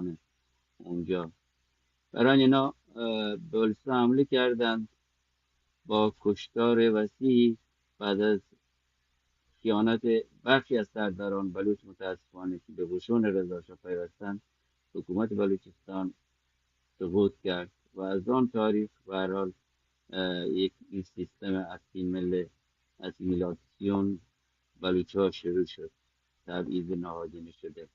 متاسفانه اونجا. برای اینا به بلوچستان حمله کردند با کشتار وسیعی. بعد از خیانت برخی از سرداران بلوچ متاسفانه که به قشون رضا شاه پیوستند، حکومت بلوچستان سقوط کرد و از آن تاریخ به هر حال یک این سیستم اسیمیلاسیون بلوچ ها شروع شد، تبعیض نهادینه شده.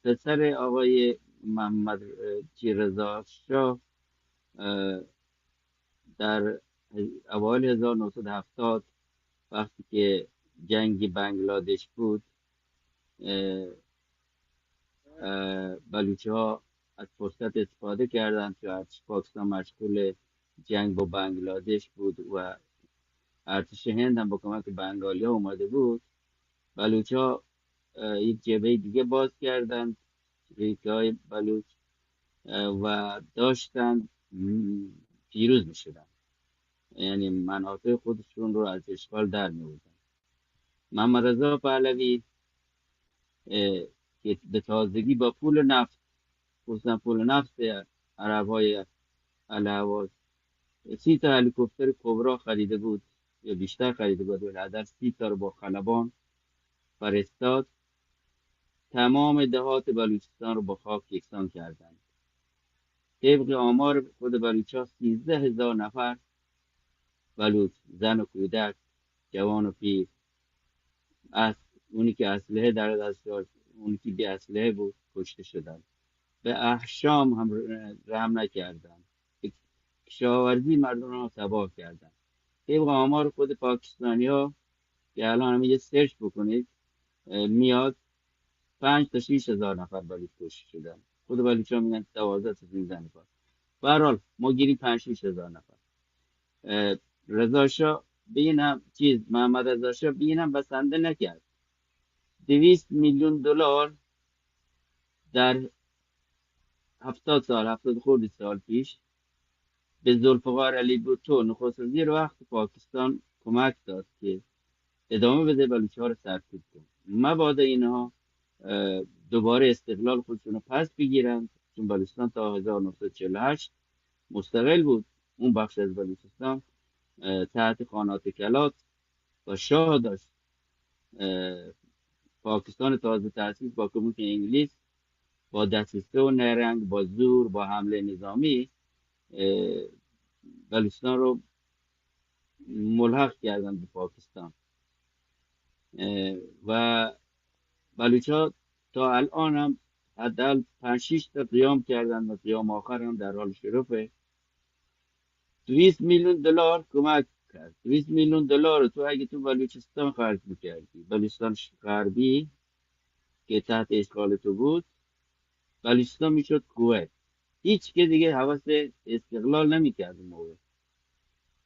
پسر آقای محمد رضا شاه در اوایل 1970 وقتی که جنگ بنگلادش بود، بلوچه ها از فرصت استفاده کردند که ارتش پاکستان مشغول جنگ با بنگلادش بود و ارتش هند هم با کمک بنگالی ها اومده بود. بلوچه ها یک جبهه دیگه باز کردند، ریشه های بلوچ، و داشتند پیروز می شدن، یعنی مناطق خودشون رو از اشغال در می بودن. محمد رضا پهلوی که به تازگی با پول نفت، خصوصا پول نفت عرب های الهواز، 30 تا هلیکوپتر کبرا خریده بود یا بیشتر خریده بود و عدد 30 تا رو با خلبان فرستاد. تمام دهات بلوچستان رو با خاک یکسان کردند. طبق آمار خود بلوچ‌ها 13,000 نفر بلوچ، زن و کودک، جوان و پیر، اونی که اسلحه در دست داشت، اونی که بی اسلحه بود، کشته شدند. به احشام هم رحم نکردند، کشاورزی مردم را تباه کردند. طبق آمار خود پاکستانی ها که الان هم یه سرچ بکنید میاد 5 تا 6 هزار نفر بلوچ کشته شدن. خود بلوچ ها میگن 12 تا 13 نفر. به هر حال ما گیریم 5 6 هزار نفر. رضا شاه بینم محمد رضا شاه بینم بسنده نکرد. 200 میلیون دلار در 70 سال، 70 خورده سال پیش به ذوالفقار علی بھٹو نخست وزیر وقت پاکستان کمک داد که ادامه بده بلوچ ها رو سرکوب کن، مبادا اینها دوباره استقلال خودشون رو پس بگیرند، چون بلوچستان تا 1948 مستقل بود. اون بخش از بلوچستان تحت خانات کلات و شاه داشت. پاکستان تازه تأسیس با کمک انگلیس با دسیسه و نیرنگ، با زور، با حمله نظامی بلوچستان رو ملحق کردن به پاکستان و بلوچ ها تا الان هم حداقل 5 6 تا قیام کردن و قیام آخر هم در حال شرفه. 200 میلیون دلار کمک کرد. 200 میلیون دلار تو اگه تو بلوچستان خرج میکردی، بلوچستان غربی که تحت اشغال تو بود، بلوچستان میشد کویت. هیچ که دیگه حوث استقلال نمیکرد اون موقع.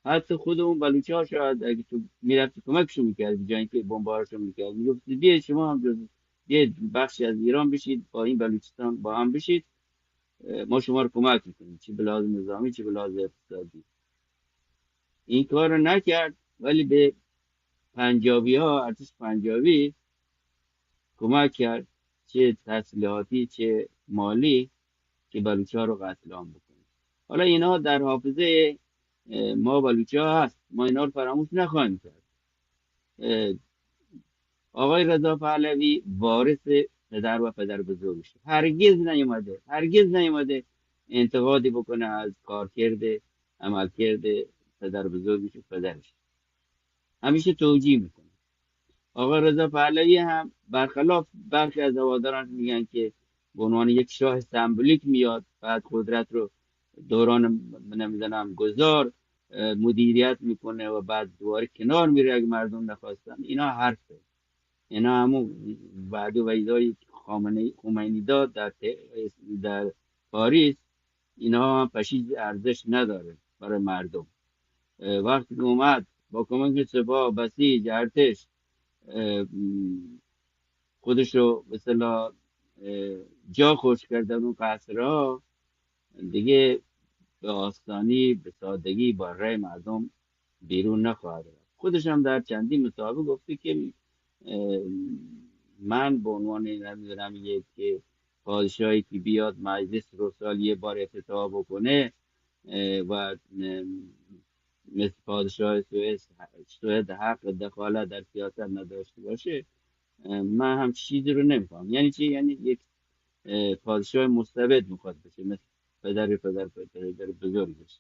حتی خود اون بلوچه ها شاید اگه تو میرفتی کمکشون میکردی، جایی که بمبارشون میکردی، میگفتی بیاید شما هم جز یه بخشی از ایران بشید، با این بلوچستان با هم بشید، ما شما رو کمک میکنیم، چه به لحاظ نظامی چه به لحاظ اقتصادی. این کار رو نکرد، ولی به پنجابی ها، ارتش پنجابی کمک کرد، چه تسلیحاتی چه مالی، که بلوچ ها رو قتل عام بکنه. حالا اینا در حافظه ما بلوچ ها هست، ما اینا رو فراموش نخواهیم کرد. آقای رضا پهلوی وارث پدر و پدر بزرگش، هرگز نیومده انتقادی بکنه از کارکرد عملکرد پدر بزرگش و پدرش، همیشه توجیه میکنه. آقای رضا پهلوی هم برخلاف برخی از هواداران میگن که به عنوان یک شاه سمبولیک میاد، بعد قدرت رو دوران نمیدونم گذار مدیریت میکنه و بعد دوباره کنار میره اگه مردم نخواستن. اینا حرفه، اینا همون وعده و وعیدهای خمینی داد در پاریس. اینا هم پشیز ارزش نداره برای مردم. وقتی که اومد با کمک سپاه، بسیج، ارتش خودش رو به اصطلاح جا خوش کردن اون قصرها، دیگه به آسانی به سادگی با رای مردم بیرون نخواهد رفت. خودش هم در چندین مصاحبه گفته که من به عنوان نمیدونم یک پادشاهی که بیاد مجلس رو سال یه بار افتتاح بکنه و مثل پادشاه سوئد حق دخالت در سیاست نداشته باشه. من هم چیزی رو نمیفهم. یعنی چی؟ یعنی یک پادشاه مستبد میخواد بشه، مثل پدر بزرگش.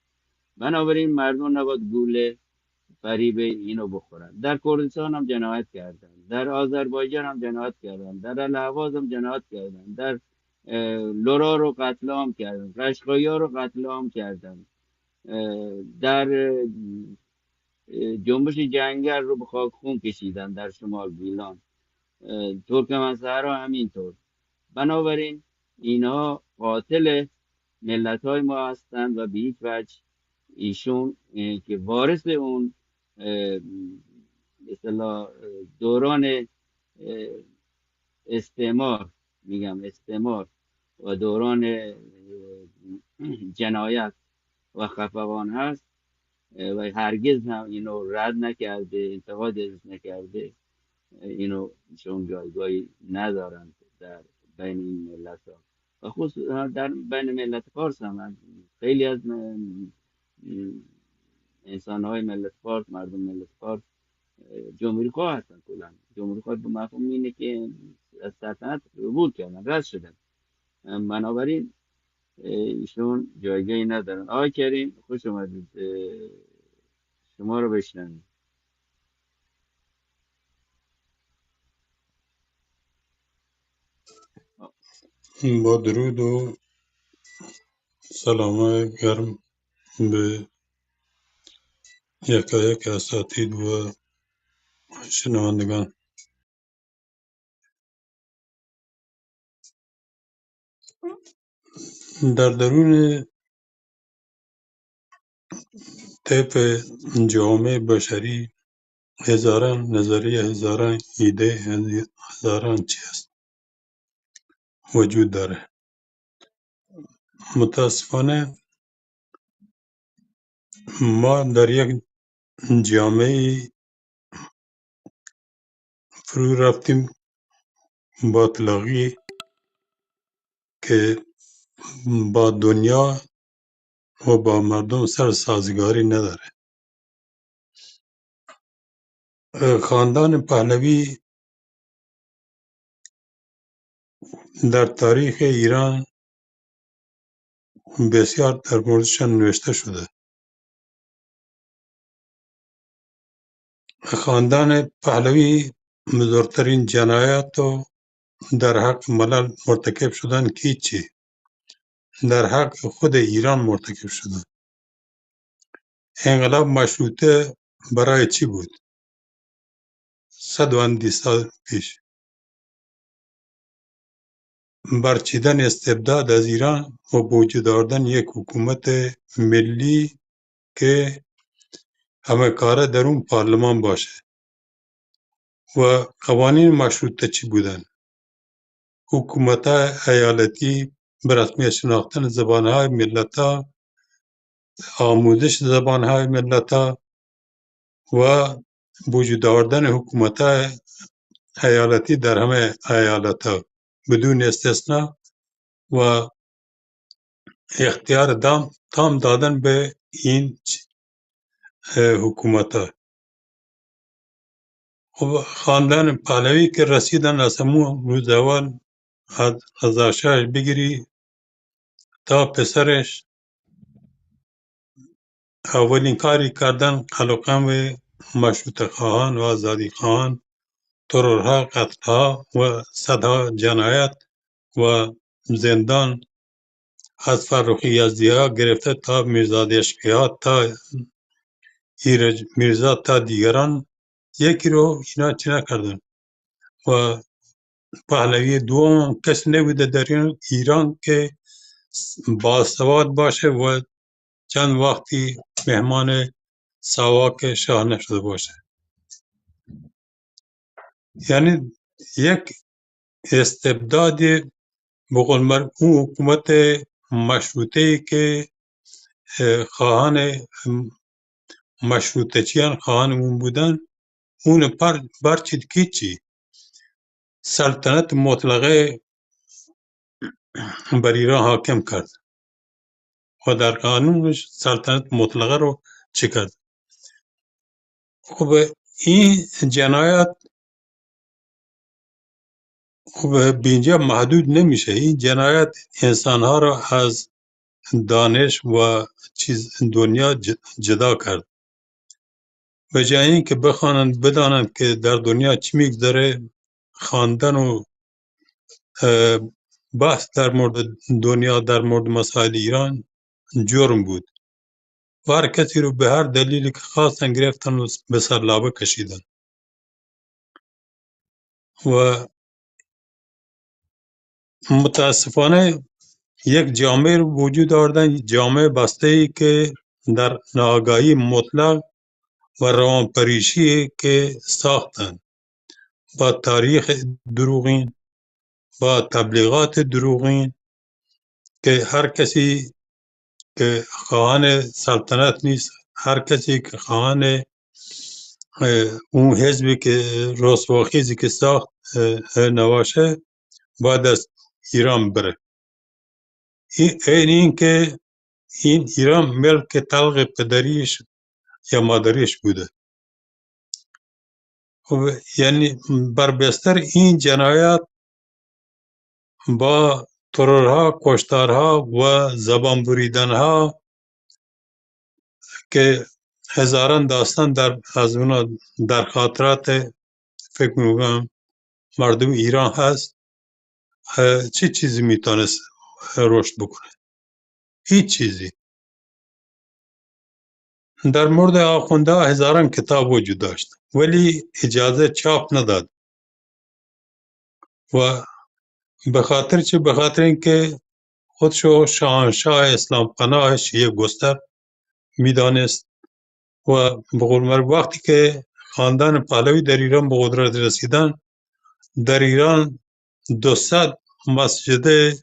بنابراین مردم نباید گوله فریب اینو بخورن. در کردستان هم جنایت کردن، در آذربایجان هم جنایت کردن، در الاهواز هم جنایت کردن، در لورا رو قتل عام کردن، قشقایا رو قتل عام کردن، در جنبش جنگل رو به خاک خون کشیدن در شمال گیلان، ترکمن‌صحرا همینطور. بنابراین اینها قاتل ملت های ما هستند و به هیچ وجه ایشون که وارث اون اه، به اصطلاح دوران استعمار، میگم استعمار و دوران جنایت و خفقان هست و هرگز هم اینو رد نکرده، انتقاد نکرده، اینو چون جایگاهی ندارند در بین این ملت ها و خصوصا در بین ملت فارس هم. خیلی از انسان های ملت فارس، مردم ملت فارس جمهوری خواه هستن. کلا جمهوری خواه به مفهوم اینه که از سلطنت عبور کردن، رد شدن. بنابراین ایشون جایگاهی ندارن. آقای کریم خوش اومدید، شما رو بشنویم. با درود و سلام گرم به یکایک اساتید و شنوندگان. در درون طیف جامعه بشری هزاران نظریه، هزاران ایده، هزاران چیز وجود داره. متاسفانه ما در یک جامعه فرو رفتیم باطلاقی که با دنیا و با مردم سر سازگاری نداره. خاندان پهلوی در تاریخ ایران بسیار در موردشان نوشته شده. خاندان پهلوی بزرگترین جنایات رو در حق ملل مرتکب شدن که هیچی، در حق خود ایران مرتکب شدن. انقلاب مشروطه برای چی بود؟ 120 سال پیش برچیدن استبداد از ایران و وجود آوردن یک حکومت ملی که همه کاره در اون پارلمان باشه. و قوانین مشروطه چی بودن؟ حکومت‌های ایالتی به رسمیت شناختن زبانهای ملت‌ها، آموزش زبانهای ملت‌ها و وجود آوردن حکومت‌های ایالتی در همه ایالت‌ها بدون استثنا و اختیار تام دادن به این حکومت‌ها. خب خاندان پهلوی که رسیدن از همون روز اول، از رضا شاه بگیری تا پسرش، اولین کاری کردن قلقم مشروطه خواهان و آزادی خواهان، ترورها، قتلها و صدها جنایت و زندان، از فرخی یزدی‌ها گرفته تا میرزاد اشقی‌ها تا ایرج میرزا تا دیگران، یکی رو اینا چی نکردن. و پهلوی دوم کس نبوده در ایران که باسواد باشه و چند وقتی مهمان ساواک شاه نشده باشه. یعنی یک استبداد بقول اون حکومت مشروطه که خواهان مشروطه چیان خواهان اون بودن، اون برچید که چی؟ سلطنت مطلقه بر ایران حاکم کرد و در قانونش سلطنت مطلقه رو چه کرد. خب این جنایت خب به اینجا محدود نمیشه. این جنایت انسانها را از دانش و دنیا جدا کرد. به جای اینکه بخوانند بدانند که در دنیا چی میگذره، خواندن و بحث در مورد دنیا، در مورد مسائل ایران جرم بود و هر کسی رو به هر دلیلی که خواستن گرفتن و به سرلابه کشیدن. و متاسفانه یک جامعه رو وجود آوردن، جامعه بسته ای که در ناآگاهی مطلق و روانپریشی که ساختن با تاریخ دروغین، با تبلیغات دروغین، که هر کسی که خواهان سلطنت نیست، هر کسی که خواهان اون حزبی که رسواخیزی که ساخت نباشه باید از ایران بره. این که این ایران ملک تلق پدریش یا مادریش بوده. خب یعنی بر بستر این جنایات با ترورها، کشتارها و زبان بریدنها که هزاران داستان از اونا در خاطرات فکر میکنم مردم ایران هست، چه چیزی میتونست رشد بکنه؟ هیچ چیزی. در مورد آخونده هزاران کتاب وجود داشت ولی اجازه چاپ نداد. و به خاطر چه؟ به خاطر اینکه خودشو شاهنشاه اسلام پناه شیعه گستر میدانست و به قول معروف وقتی که خاندان پهلوی در ایران به قدرت رسیدن، در ایران 200 مسجد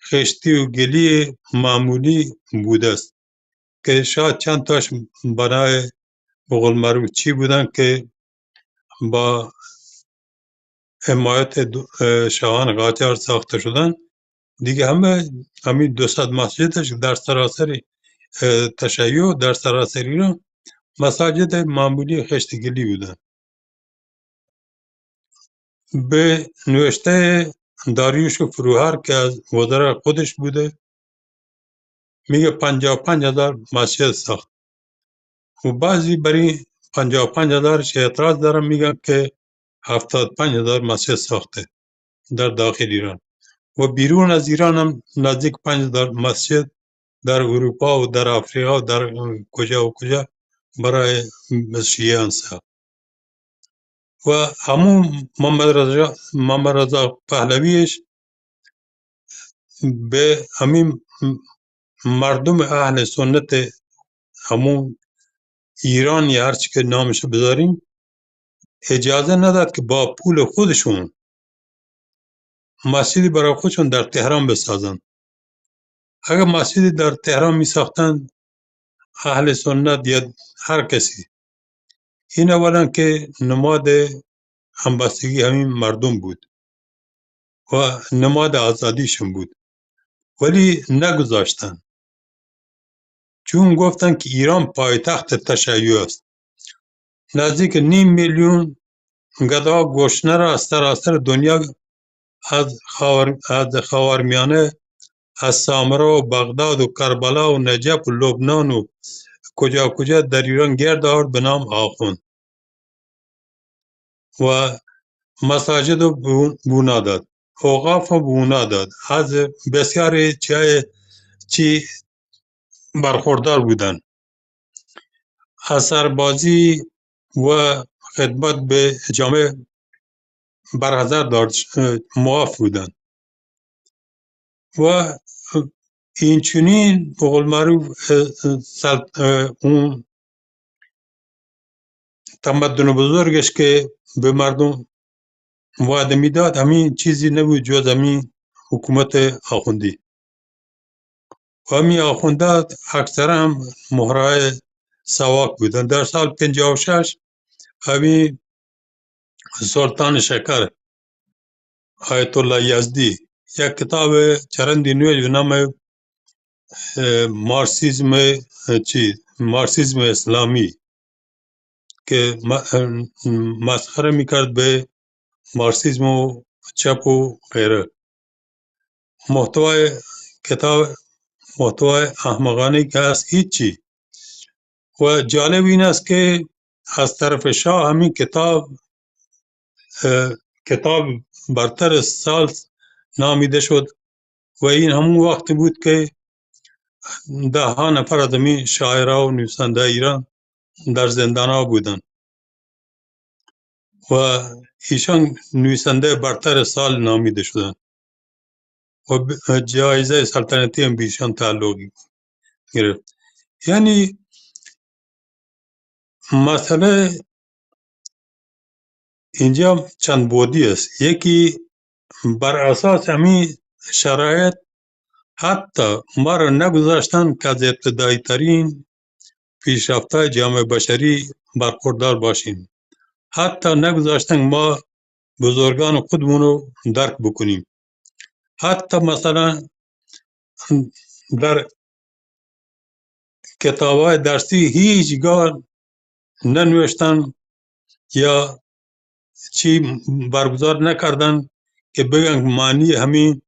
خشتی و گلی معمولی بوده است که شاید چند تاش بنای به قول معروف چی بودن که با حمایت شاهان قاجار ساخته شدن. دیگه همین 200 مسجدش در سراسر تشیع در سراسر ایران مساجد معمولی خشتگلی بودن. به نوشته داریوش فروهر که از وزرای خودش بوده میگه 55,000 مسجد ساخت و بعضی برای 55,000 اعتراض دارن، میگن که 75,000 مسجد ساخته در داخل ایران و بیرون از ایران هم نزدیک 5,000 مسجد در اروپا و در آفریقا و در کجا و کجا برای شیعیان ساخت. و همون محمد رضا پهلویش به همین مردم اهل سنت همون ایران یا هرچی که نامشو بذاریم اجازه نداد که با پول خودشون مسجدی برای خودشون در تهران بسازن. اگر مسجدی در تهران می ساختن اهل سنت یا هر کسی، این اولا که نماد همبستگی همین مردم بود و نماد آزادیشون بود، ولی نگذاشتن، چون گفتن که ایران پایتخت تشیع است. نزدیک 500,000 گدا گشنه را از سراسر دنیا، از خاورمیانه، از سامرا و بغداد و کربلا و نجف و لبنان و کجا کجا در ایران گرد آورد به نام آخوند و مساجد رو بنا داد، اوقاف رو بنا داد، از بسیار چی برخوردار بودن، از سربازی و خدمت به جامعه برحضر داشت معاف بودن و این چنین به قول معروف اون تمدن بزرگش که به مردم وعده میداد همین چیزی نبود جز همین حکومت آخوندی. و همین آخوندات اکثر هم مهرای سواک بودن. در سال 56 همین سلطان شکر آیت الله یزدی یک کتاب چرندی نوی به نام مارکسیسم مارکسیسم اسلامی که مسخره میکرد به مارکسیسم و چپ و غیره. محتوای کتاب محتوای احمقانه که هست هیچی. و جالب این است که از طرف شاه همین کتاب برتر سال نامیده شد و این همون وقت بود که ده ها نفر از همین شاعرها و نویسنده ایران در زندان ها بودند و ایشان نویسنده برتر سال نامیده شدند و جایزه سلطنتی هم به ایشان تعلق گرفت. یعنی مسئله اینجا چند بعدی است. یکی بر اساس همین شرایط حتی ما را نگذاشتن که از ابتدایی ترین پیشرفت‌های جامعه بشری برخوردار باشیم. حتی نگذاشتن ما بزرگان خودمون رو درک بکنیم. حتی مثلا در کتاب‌های درسی هیچگاه ننوشتن یا چی برگزار نکردن که بگن معنی همین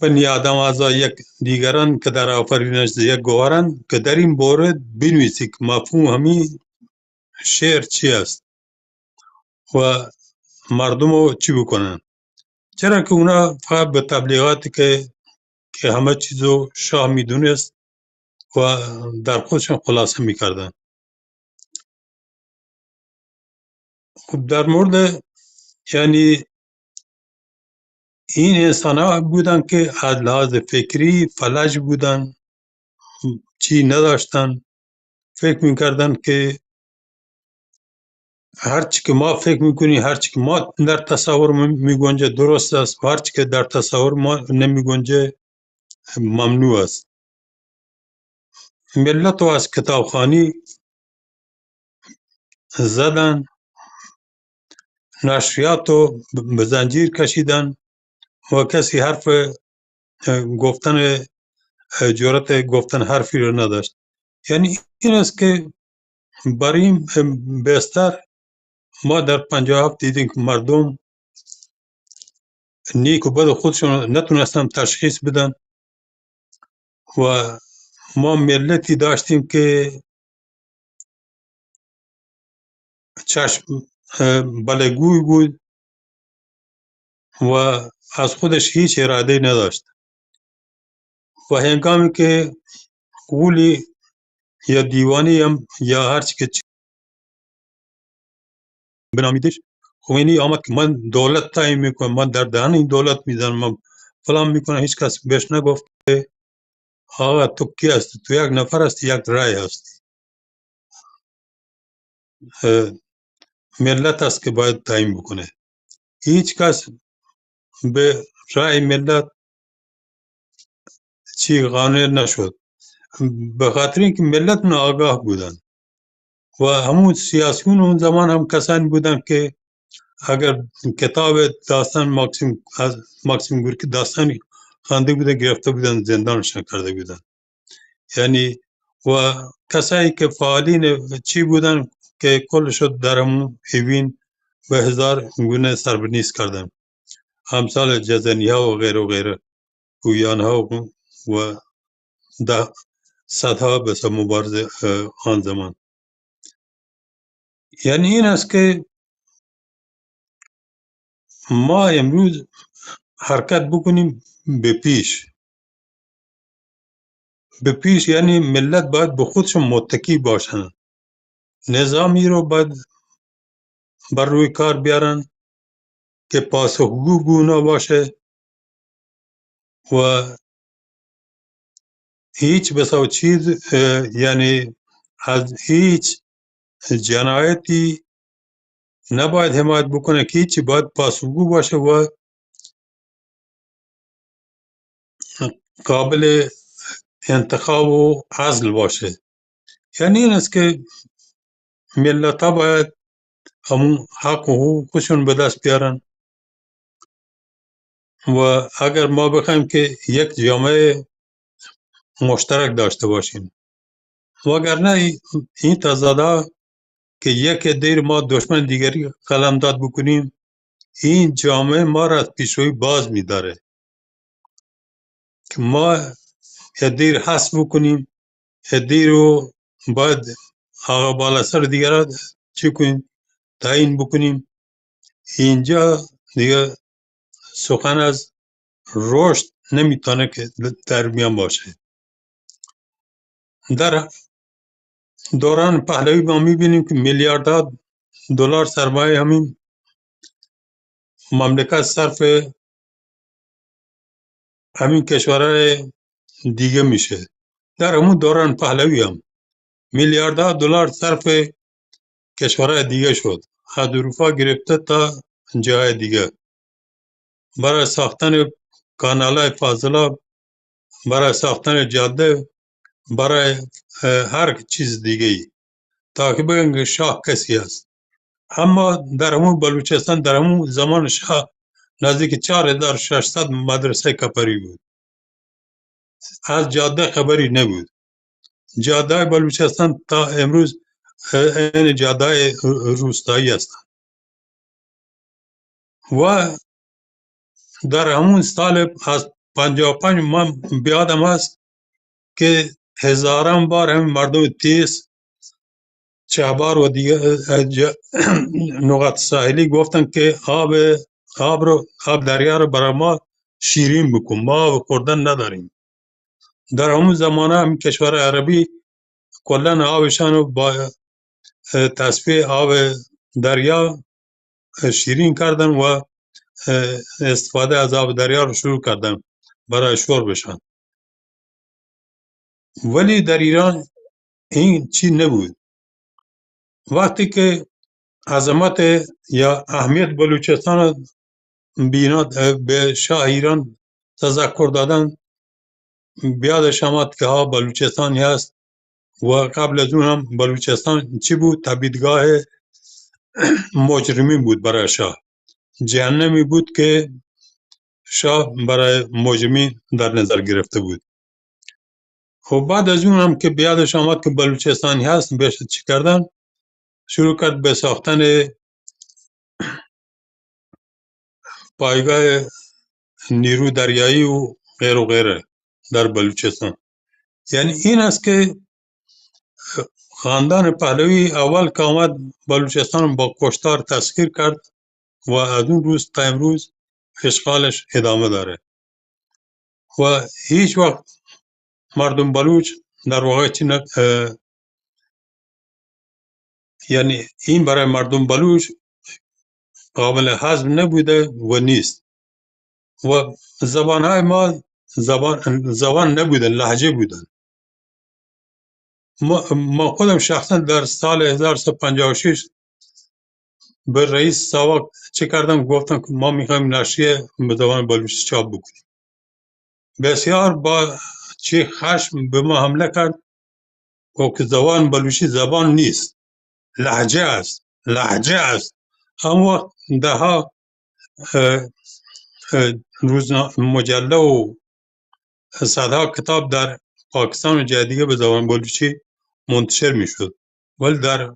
بنی آدم اعضای یک دیگران که در آفرینش یک گوهرند که در این باره بنویسی که مفهوم همین شعر چی است و مردم رو چی بکنن. چرا که اونا فقط به تبلیغاتی که همه چیزو شاه میدونست و در خودشون خلاصه میکردن. خب در مورد یعنی این انسان ها بودن که از لحاظ فکری فلج بودن، چی نداشتن، فکر میکردن که هرچی که ما فکر میکنیم، هرچی که ما در تصور میگنجه درست است و هرچی که در تصور ما نمیگنجه ممنوع است. ملت رو از کتابخوانی زدن، نشریات رو به زنجیر کشیدن و کسی حرف گفتن جرأت گفتن حرفی رو نداشت. یعنی این است که برای این بستر ما در 57 دیدیم که مردم نیک و بد خودشون نتونستن تشخیص بدن و ما ملتی داشتیم که چشم بلگوی بود و از خودش هیچ اراده نداشت و هنگامی که قولی یا دیوانی هم یا هر چی که بنامیدش خمینی آمد که من دولت تعیین میکنم، من در دهن این دولت میزنم، من فلان میکنم. هیچ کس بهش نگفت آقا تو کی هستی؟ تو یک نفر هستی، یک رای هستی. ملت است که باید تعیین بکنه. هیچ کس به رای ملت چی قانع نشد به خاطر اینکه ملت ناآگاه بودن و همون سیاسیون اون زمان هم کسانی بودن که اگر کتاب داستان ماکسیم گورکی داستانی خوانده بودن گرفته بودن زندانشان کرده بودن. یعنی و کسایی که فعالین چی بودن که کل شد در همون اوین به هزار گونه سربنیز کردن، امثال جزنی ها و غیره و غیره، گویان ها و ده صدها به مبارزه آن زمان. یعنی این است که ما امروز حرکت بکنیم به پیش. به پیش یعنی ملت باید به خودشون متکی باشن، نظامی رو باید بر روی کار بیارن که پاسخگو نباشه و هیچ بسا چیز یعنی از هیچ جنایتی نباید حمایت بکنه که هیچی باید پاسخگو باشه و قابل انتخاب و عزل باشه. یعنی این است که ملت ها باید همون حق و حقوقشون به دست بیارن و اگر ما بخوایم که یک جامعه مشترک داشته باشیم وگرنه این تضادها که یک دیر ما دشمن دیگری قلمداد بکنیم این جامعه ما را از پیشروی باز می‌داره که ما دیر حس بکنیم دیر رو باید آقا بالا سر دیگر را چی کنیم تعیین بکنیم اینجا دیگه سخن از رشد نمیتونه که در میان باشه. در دوران پهلوی ما میبینیم که میلیاردها دلار سرمایه همین مملکت صرف همین کشورهای دیگه میشه. در همون دوران پهلوی هم میلیاردها دلار صرف کشورهای دیگه شد، از اروپا گرفته تا جای دیگه، برای ساختن کانالهای فاضلاب، برای ساختن جاده، برای هر چیز دیگه ای، تا که بگن که شاه کسی است. اما در همون بلوچستان در همون زمان شاه نزدیک 4600 مدرسه کپری بود، از جاده خبری نبود. جاده بلوچستان تا امروز این جاده روستایی است و در همون سال از 55 من بیادم است که هزاران بار همین مردم تیز چهبار و دیگه نقاط ساحلی گفتن که آب دریا رو برای ما شیرین بکن، ما آب خوردن نداریم. در همون زمانه هم کشور عربی کلا آبشان رو با تصفیه آب دریا شیرین کردن و استفاده از آب دریا رو شروع کردن برای شربشان. ولی در ایران این چی نبود. وقتی که عظمت یا اهمیت بلوچستان رو به شاه ایران تذکر دادن، بیادش آمد که ها بلوچستانی هست و قبل از اون هم بلوچستان چی بود؟ تبعیدگاه مجرمین بود برای شاه، جهنمی بود که شاه برای مجرمین در نظر گرفته بود. خب بعد از اون هم که بیادش آمد که بلوچستانی هست، بهش چی کردن؟ شروع کرد به ساختن پایگاه نیرو دریایی و غیر و غیره در بلوچستان. یعنی این است که خاندان پهلوی اول که آمد بلوچستان با کشتار تسخیر کرد و از اون روز تا امروز اشغالش ادامه داره و هیچ وقت مردم بلوچ در واقع یعنی این برای مردم بلوچ قابل هضم نبوده و نیست و زبانهای ما زبان نبودن، لهجه بودن. ما خودم شخصا در سال 1356 به رئیس ساواک چه کردم؟ گفتم که ما میخوایم نشریه به زبان بلوچی چاپ بکنیم. بسیار با چه خشم به ما حمله کرد، گفت که زبان بلوچی زبان نیست، لهجه است، لهجه است. اما ده ها مجله و صدها کتاب در پاکستان و جای دیگه به زبان بلوچی منتشر میشد، ولی در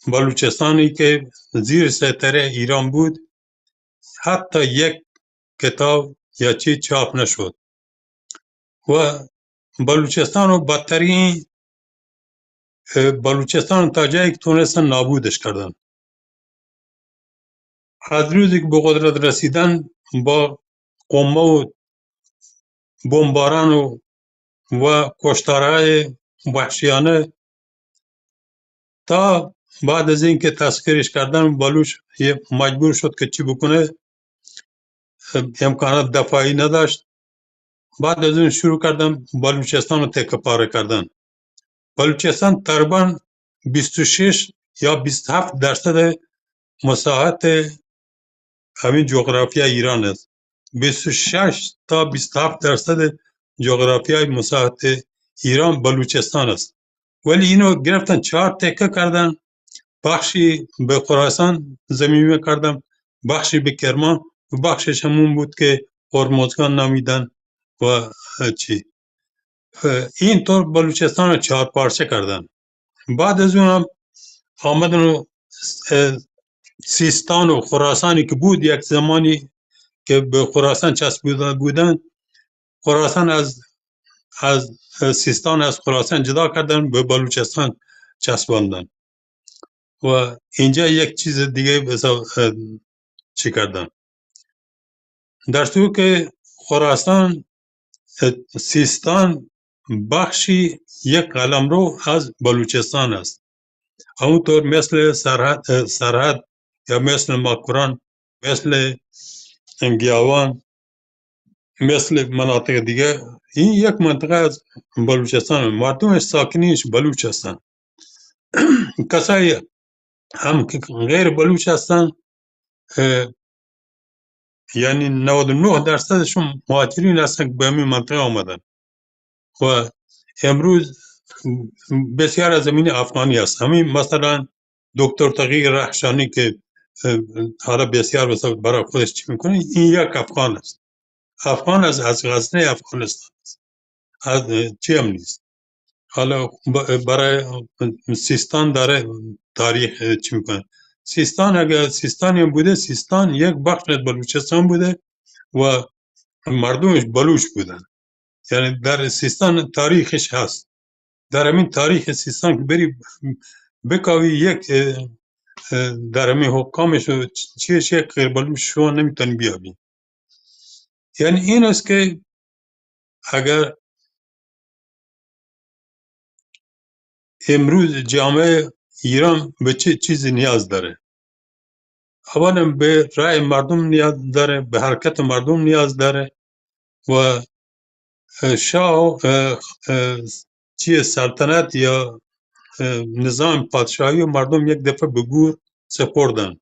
بلوچستانی که زیر سیطره ایران بود حتی یک کتاب یا چیز چاپ نشد و بلوچستان رو بدترین بلوچستان تا جایی که تونستن نابودش کردن. از روزی که به قدرت رسیدن با قمه و بمباران و کشتارهای وحشیانه تا بعد از اینکه تسخیرش کردن بلوچ مجبور شد که چی بکنه، امکانات دفاعی نداشت. بعد از اون شروع کردن بلوچستان رو تکه پاره کردن. بلوچستان تقریبا 26 یا 27% مساحت همین جغرافیای ایران است. 26 تا 27% جغرافیای مساحت ایران بلوچستان است. ولی اینو گرفتن 4 تکه کردن، بخشی به خراسان زمینی کردن، بخشی به کرمان و بخشش همون بود که هرمزگان نامیدن و چی اینطور بلوچستان رو 4 پارچه کردن. بعد از اون هم آمدن و سیستان و خراسانی که بود یک زمانی که به خراسان چسبیده بودن، خراسان از سیستان از خراسان جدا کردن، به بلوچستان چسباندن و اینجا یک چیز دیگه چی کردن. در صورتی که خراسان سیستان بخشی یک قلمرو از بلوچستان است، همونطور مثل سرحد یا مثل ماکوران، مثل گیاوان، مثل مناطق دیگه. این یک منطقه از بلوچستان، مردمش ساکنینش بلوچ هستن. کسایی هم که غیر بلوچ هستن، یعنی 99% مهاجرین هستن که به همین منطقه آمدن و امروز بسیار از زمین افغانی هست. همین مثلا دکتر تقی رخشانی که حالا بسیار برای خودش چی میکنه، این یک افغان است. افغان از غزنه افغانستان است، از چی هم نیست. حالا برای سیستان داره تاریخ چی میکنه. سیستان اگر سیستانی هم بوده، سیستان یک بخش از بلوچستان بوده و مردمش بلوچ بودن. یعنی در سیستان تاریخش هست. در همین تاریخ سیستان که بری بکاوی یک در همین حکامش و چیش یک غیر بلوچ شما نمیتونی بیابی. یعنی این است که اگر امروز جامعه ایران به چه چیزی نیاز داره؟ اولا به رأی مردم نیاز داره، به حرکت مردم نیاز داره و شاه چیه سلطنت یا نظام پادشاهی و مردم یک دفعه به گور سپردن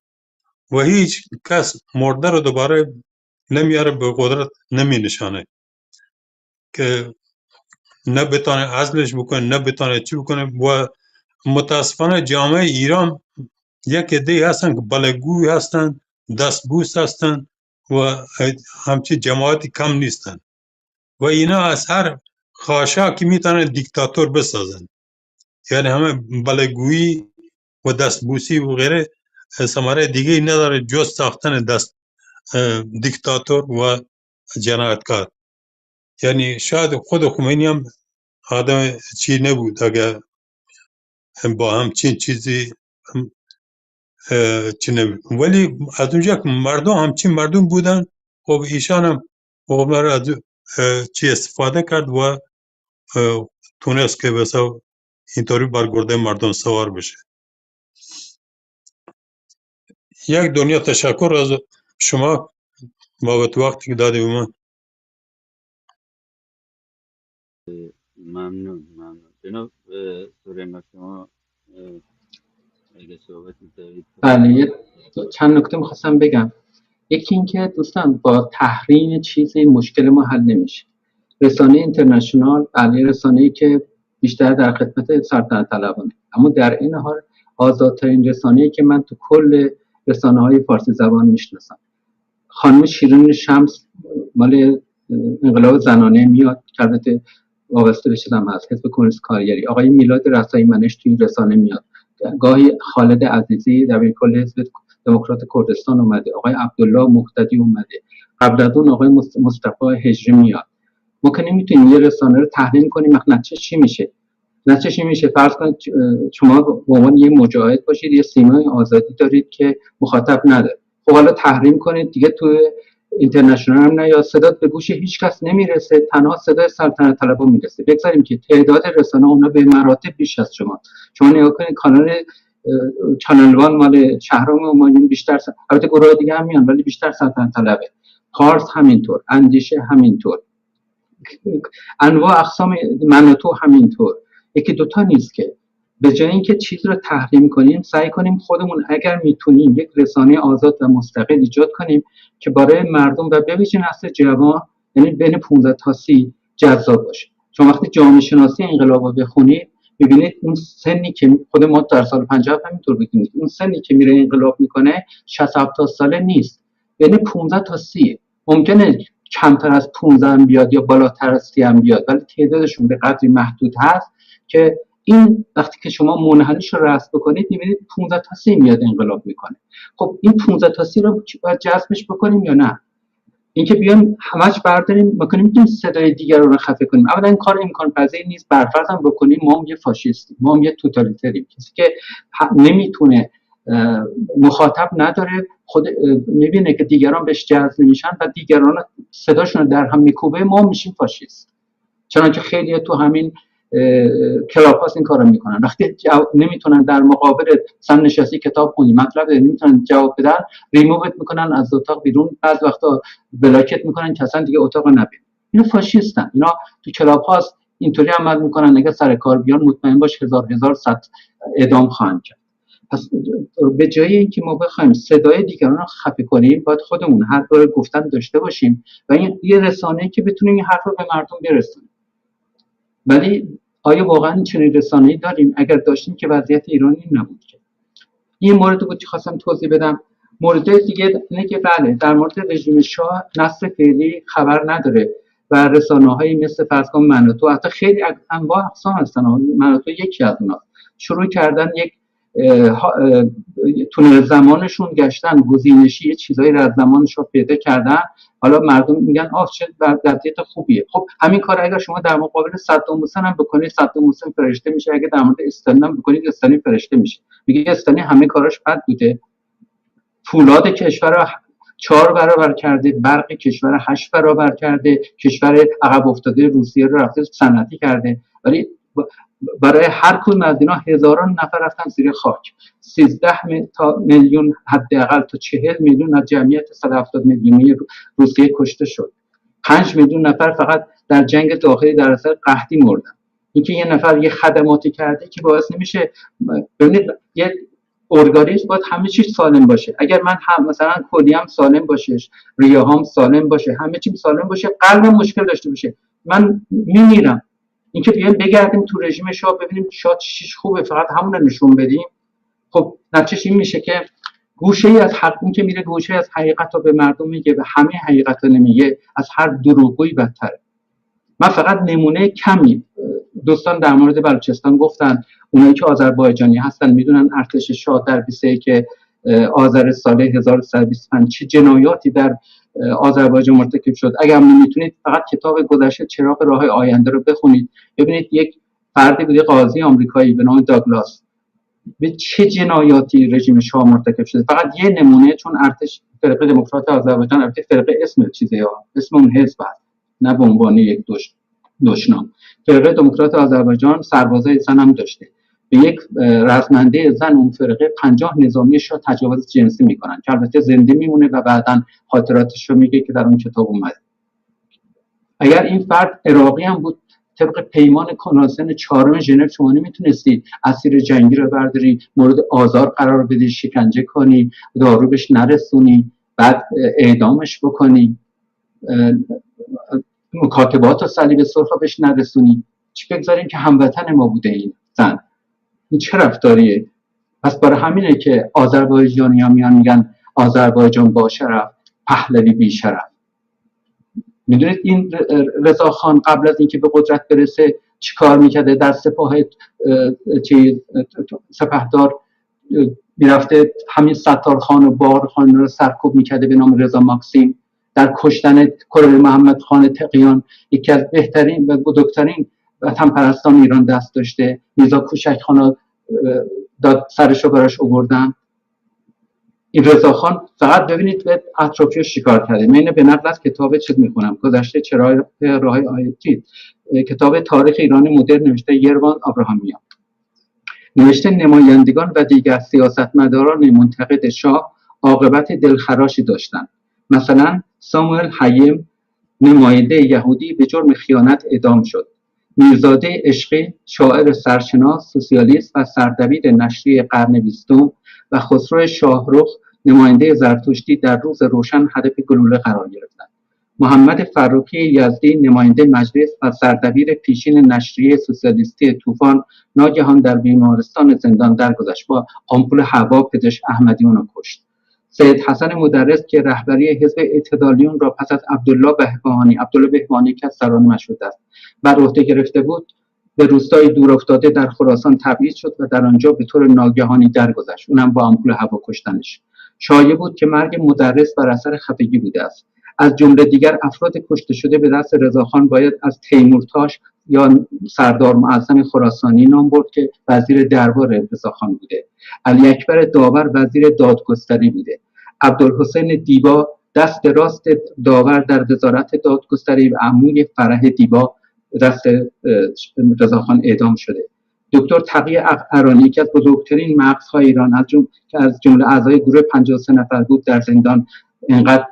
و هیچ کس مرده رو دوباره نمیاره به قدرت، نمی نشانه که نه بتانه عزلش بکنه نه بتانه چی بکنه. و متاسفانه جامعه ایران یک عده هستن که بلگوی هستن، دستبوس هستن و همچی جماعتی کم نیستن و اینا از هر خاشاکی میتونن دیکتاتور بسازن. یعنی همه بلگویی و دستبوسی و غیره ثمره دیگه نداره جز ساختن دیکتاتور و جنایتکار. یعنی شاید خود خمینی هم آدم چی نبود اگر با همچین چیزی چی نبود، ولی از اونجا که مردم همچین مردم بودن، خب ایشان هم از چی استفاده کرد و تونست که بسا اینطوری بر گرده مردم سوار بشه. یک دنیا تشکر از شما بابت وقتی که دادی به من. ممنون. جناب سورنا شما اگه صحبتی دارید. بله، چند نکته میخواستم بگم. یکی این که دوستان با تحریم چیزی مشکل ما حل نمیشه. رسانه اینترنشنال علیه رسانه‌ای که بیشتر در خدمت سلطنت طلبانه، اما در این حال آزادترین رسانه‌ای که من تو کل رسانه‌های فارسی زبان میشناسم. خانم شیرین شمس مال انقلاب زنانه میاد که البته وابسته به چیزم هست، حزب کمونیست کارگری. آقای میلاد رسایی منش تو این رسانه میاد. گاهی خالد عزیزی دبیرکل حزب دموکرات کردستان اومده، آقای عبدالله مهتدی اومده، قبل از اون آقای مصطفی هجری میاد. ما که نمیتونیم یه رسانه رو تحریم کنیم. نتیجه چی میشه؟ فرض کنید شما به عنوان یه مجاهد باشید، یه سیمای آزادی دارید که مخاطب نداره. خب حالا تحریم کنید دیگه، تو اینترنشنال هم نه، یا صدات به گوش هیچ کس نمیرسه، تنها صدای سلطنت طلبا میرسه. بگذاریم که تعداد رسانه اونا به مراتب بیش از شما نگاه کنید، چنل وان مال شهرام همایون بیشتر البته گروه دیگه هم میان ولی بیشتر سلطنت طلبه. پارس همینطور، اندیشه همینطور، انواع اقسام من و تو همینطور. یکی دوتا نیست که. به جای اینکه چیز رو تحریم کنیم، سعی کنیم خودمون اگر میتونیم یک رسانه آزاد و مستقل ایجاد کنیم که برای مردم و به ویژه نسل جوان، یعنی بین 15 تا 30 جذاب باشه. چون وقتی جامعه شناسی انقلاب رو بخونید ببینید اون سنی که خود ما در سال 50 همینطور بگیم، اون سنی که میره انقلاب میکنه 60-70 ساله نیست، یعنی 15 تا 30. ممکنه کمتر از 15 هم بیاد یا بالاتر از 30 هم بیاد، ولی تعدادشون به قدری محدود هست که این وقتی که شما منحنیش رو رسم بکنید میبینید 15 تا 30 میاد انقلاب میکنه. خب این 15 تا 30 رو باید جذبش بکنیم یا نه؟ اینکه بیایم همش برداریم بکنیم که صدای دیگر رو خفه کنیم، اولا این کار امکان پذیر نیست. برفرض هم بکنیم ما هم یه فاشیستیم، ما هم یه توتالیتریم، کسی که نمیتونه مخاطب نداره، خود میبینه که دیگران بهش جذب نمیشن و دیگران صداشون رو در هم میکوبه، ما میشیم فاشیست. چنانچه خیلی تو همین کلاپاس این کارو میکنن، وقتی نمیتونن در مقابل مثلا نشستی کتاب خوندی مطلب نمیتونن جواب بدن، ریمووت میکنن از اتاق بیرون، بعض وقتا بلاکت میکنن که اصلا دیگه اتاق نبین. اینا فاشیستن، اینا تو کلاپاس اینطوری عمل میکنن، اگه سر کار بیان مطمئن باش هزار صد اعدام خواهند کرد. پس به جای اینکه ما بخوایم صدای دیگران رو خفه کنیم، باید خودمون هر بار گفتن داشته باشیم و این یه رسانه‌ای که بتونیم این حرف رو به مردم برسونیم. ولی آیا واقعا چنین رسانه‌ای داریم؟ اگر داشتیم که وضعیت ایران این نبود. که این مورد بود که خواستم توضیح بدم. مورد دیگه اینه که بله در مورد رژیم شاه نسل فعلی خبر نداره و رسانه‌هایی مثل فرض کن منوتو، حتی خیلی انواع اقسام هستن، منوتو یکی از اونها، شروع کردن یک تونل زمانشون گشتن، گزینشی یه چیزایی رو از زمانشون پیدا کردن. حالا مردم میگن چه وضعیت خوبیه. خب همین کار اگر شما در مقابل صدام حسین هم بکنید، صدام حسین فرشته میشه. اگه در مورد استالین هم بکنید، استالین فرشته میشه. میگه استالین همه کاراش بد بوده، فولاد کشور رو 4 برابر کرده، برق کشور رو 8 برابر کرده، کشور عقب افتاده روسیه رو رفته صنعتی کرده، ولی برای هر کدوم از اینا هزاران نفر رفتن زیر خاک. 13 میلیون حداقل تا 40 میلیون از جمعیت 170 میلیونی روسیه کشته شد. 5 میلیون نفر فقط در جنگ داخلی در اثر قحطی مردن. اینکه یه نفر یه خدماتی کرده که باعث نمیشه، ببینید یه ارگانیسم باید همه چیز سالم باشه. اگر من هم مثلا کلیم سالم باشه، ریه‌هام سالم باشه، همه چیز سالم باشه، قلبم مشکل داشته باشه، من میمیرم. اینکه بیایم بگردیم تو رژیم شاه ببینیم شاه چیش خوبه فقط همون رو نشون بدیم، خب نتیجهش این میشه که گوشه‌ای از حق، این که میره گوشه‌ای از حقیقت رو به مردم میگه و همه حقیقت رو نمیگه، از هر دروغگویی بدتره. من فقط نمونه کمی، دوستان در مورد بلوچستان گفتن، اونایی که آذربایجانی هستن میدونن ارتش شاه در 21 آذر سال 1325 چه جنایاتی در آذربایجان مرتکب شد. اگر نمیتونید فقط کتاب گذشته چراغ راه آینده رو بخونید، ببینید یک فردی بوده قاضی آمریکایی به نام داگلاس، به چه جنایاتی رژیم شاه مرتکب شده. فقط یه نمونه، چون ارتش فرقه دموکرات آذربایجان، البته فرقه اسم چیزه ها، اسم اون حزب هست نه به عنوان یک دشنام. فرقه دموکرات آذربایجان سربازای زن هم داشته. به یک رزمنده زن اون فرقه 50 نظامی شاه تجاوز جنسی میکنن که البته زنده میمونه و بعداً خاطراتش رو میگه که در اون کتاب اومده. اگر این فرد عراقی هم بود، طبق پیمان کنوانسیون 4 ژنو شما نمیتونستی اسیر جنگی رو برداری، مورد آزار قرار بدی، شکنجه کنی، دارو بهش نرسونی، بعد اعدامش بکنی، مکاتبات و صلیب سرخ رو بهش نرسونی. چی بگذاریم که هموطن ما بوده این زن؟ این چه رفتاریه؟ پس برای همینه که آذربایجانی‌ها میان میگن آذربایجان با شرف، پهلوی بی شرف. میدونید این رضا خان قبل از اینکه به قدرت برسه چیکار میکرده؟ در سپهدار میرفته همین ستارخان و بارخان رو سرکوب میکرده به نام رضا ماکسیم. در کشتن کرنل محمد خان تقیان، یکی از بهترین و بزرگترین وطن پرستان ایران دست داشته. میرزا کوچک خان داد سرشو براش آوردن. این رضا خان فقط ببینید به اطرافیاش شکار کرده. من به نقل از کتاب چیز میخونم، گذشته چرای راه آیتی، کتاب تاریخ ایران مدرن نوشته یروان ابراهامیان، نوشته نمایندگان و دیگر سیاستمداران منتقد شاه عاقبت دلخراشی داشتند. مثلا ساموئل هایم نماینده یهودی به جرم خیانت اعدام شد. میرزاده عشقی شاعر سرشناس، سوسیالیست و سردبیر نشریه قرن 20 و خسرو شاهرخ نماینده زرتشتی در روز روشن هدف گلوله قرار گرفتند. محمد فروخی یزدی نماینده مجلس و سردبیر پیشین نشریه سوسیالیستی طوفان ناگهان در بیمارستان زندان درگذشت. با آمپول هوا پزشک احمدی اونو کشت. سید حسن مدرس که رهبری حزب اعتدالیون را پس از عبدالله بهبهانی که از سران مشروطه است بر عهده گرفته بود، به روستای دورافتاده در خراسان تبعید شد و در آنجا به طور ناگهانی درگذشت، اونم با آمپول هوا کشتنش. شایع بود که مرگ مدرس بر اثر خفگی بوده است. از جمله دیگر افراد کشته شده به دست رضاخان باید از تیمورتاش یا سردار معظم خراسانی نام برد که وزیر دربار رضاخان بوده. علی اکبر داور وزیر دادگستری بوده. عبدالحسین دیبا دست راست داور در وزارت دادگستری و عموی فرح دیبا دست رضاخان اعدام شده. دکتر تقی ارانی که از بزرگترین مغزهای ایران که از جمله اعضای گروه 53 نفر بود در زندان، اینقدر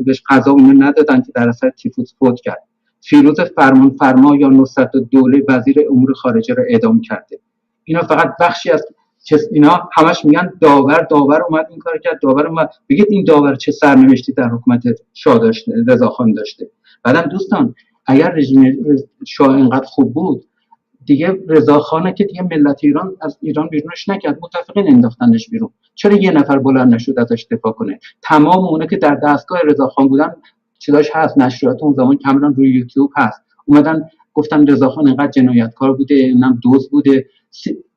بهش قضا اونو ندادن که در اثر تیفوس فوت کرد. فیروز فرمانفرما یا نصرت دوله وزیر امور خارجه را اعدام کرده. اینا فقط بخشی از اینا همش میگن داور اومد این کار کرد، داور اومد. بگید این داور چه سرنوشتی در حکومت شاه داشته، رضاخان داشته. بعدم دوستان اگر رژیم شاه اینقدر خوب بود، دیگه رضاخانه که دیگه ملت ایران از ایران بیرونش نکرد، متفقین انداختنش بیرون. چرا یه نفر بلند نشد ازش دفاع کنه؟ تمام اونا که در دستگاه رضاخان بودن چیزاش هست، نشریات اون زمان کاملا روی یوتیوب هست، اومدن گفتن رضاخان اینقدر جنایتکار بوده، اینم دزد بوده.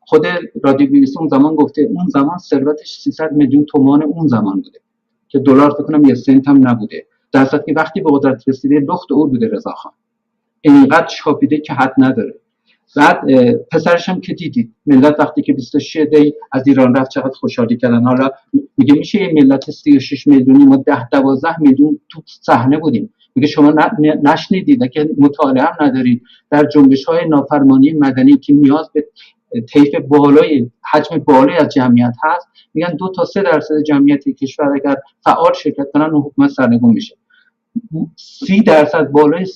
خود رادیو بی‌بی‌سی اون زمان گفته اون زمان ثروتش 300 میلیون تومان اون زمان بوده که دلار فکر کنم 1 سنت هم نبوده، در صورتی که وقتی به قدرت رسیده لخت او بوده رضاخان. اینقدر چاپیده که حد نداره. بعد پسرش هم که دیدید، ملت وقتی که 26 دی از ایران رفت چقدر خوشحالی کردن. حالا میگه میشه یه ملت 36 میلیونی ما 10-12 میلیون تو صحنه بودیم. میگه شما نشنیدید که مطالعه هم ندارید در جنبش‌های نافرمانی مدنی که نیاز به طیف بالای حجم بالایی از جمعیت هست، میگن 2 تا 3% جمعیت کشور اگر فعال شرکت کنن اون حکومت سرنگون میشه. 30% بالای 30%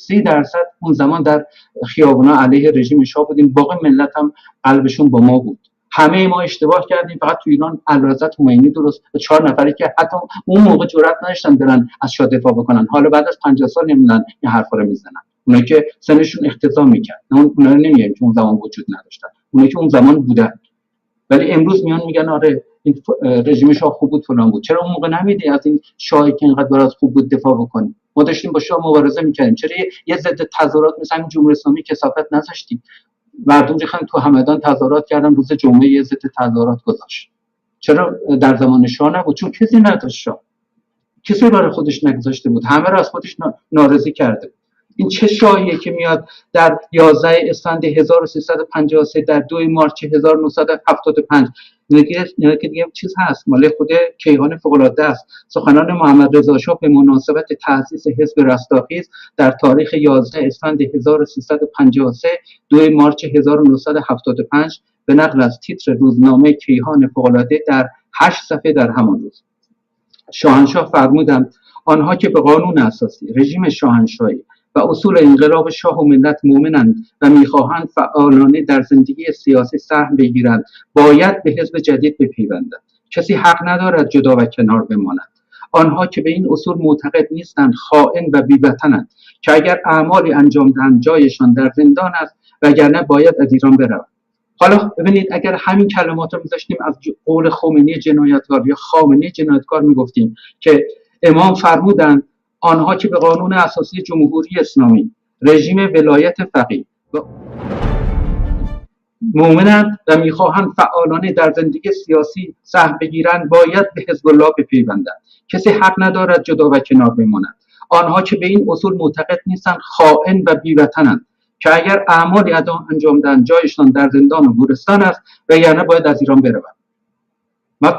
اون زمان در خیابونا علیه رژیم شاه بودیم، باقی ملت هم قلبشون با ما بود. همه ما اشتباه کردیم، فقط تو ایران علازت همینی درست و 4 نفری که حتی اون موقع جرئت نداشتن برن از شاه دفاع بکنن، حالا بعد از 50 سال نمیدونن این حرفا رو میزنن. اونایی که سنشون اختزا میکرد، اونا رو نمیگیم که اون زمان وجود نداشتن، اونایی که اون زمان بودن. ولی امروز میان میگن آره این رژیم شاه خوب بود فلان بود. چرا اون موقع نمیدی از این شاهی که اینقدر برات خوب بود دفاع بکنی؟ ما داشتیم با شاه مبارزه میکردیم، چرا یه ضد تظاهرات مثلا جمهوری اسلامی کثافت نذاشتیم؟ مردم ریختن تو همدان تظاهرات کردن، روز جمعه یه ضد تظاهرات گذاشت. چرا در زمان شاه نبود؟ چون کسی نداشت، شاه کسی برای خودش نگذاشته بود، همه را از خودش ناراضی کرده بود. این چه شاهیه که میاد در 11 اسفند 1353 در 2 مارس 1975 نگه که دیگه چیز هست مال خود کیهان فوق‌العاده است. سخنان محمد رضا شاه به مناسبت تأسیس حزب رستاخیز در تاریخ 11 اسفند 1353 2 مارس 1975 به نقل از تیتر روزنامه کیهان فوق‌العاده در 8 صفحه در همان روز شاهنشاه فرمودند آنها که به قانون اساسی رژیم شاهنشاهی و اصول انقلاب شاه و ملت مؤمنند و میخواهند فعالانه در زندگی سیاسی سهم بگیرند باید به حزب جدید بپیوندند. کسی حق ندارد جدا و کنار بماند. آنها که به این اصول معتقد نیستند خائن و بی‌وطنند که اگر اعمالی انجام دهند جایشان در زندان است وگرنه باید از ایران بروند. حالا ببینید اگر همین کلمات رو می‌ذاشتیم از قول خمینی جنایتکار یا خامنه‌ای جنایتکار میگفتیم که امام فرمودند آنها که به قانون اساسی جمهوری اسلامی رژیم ولایت فقیه و مؤمنند و میخواهند فعالانه در زندگی سیاسی سهم بگیرند باید به حزب الله بپیوندند. کسی حق ندارد جدا و کنار بماند. آنها که به این اصول معتقد نیستند خائن و بی‌وطنند که اگر اعمالی انجام دهند جایشان در زندان و گورستان است و یعنی باید از ایران بروند.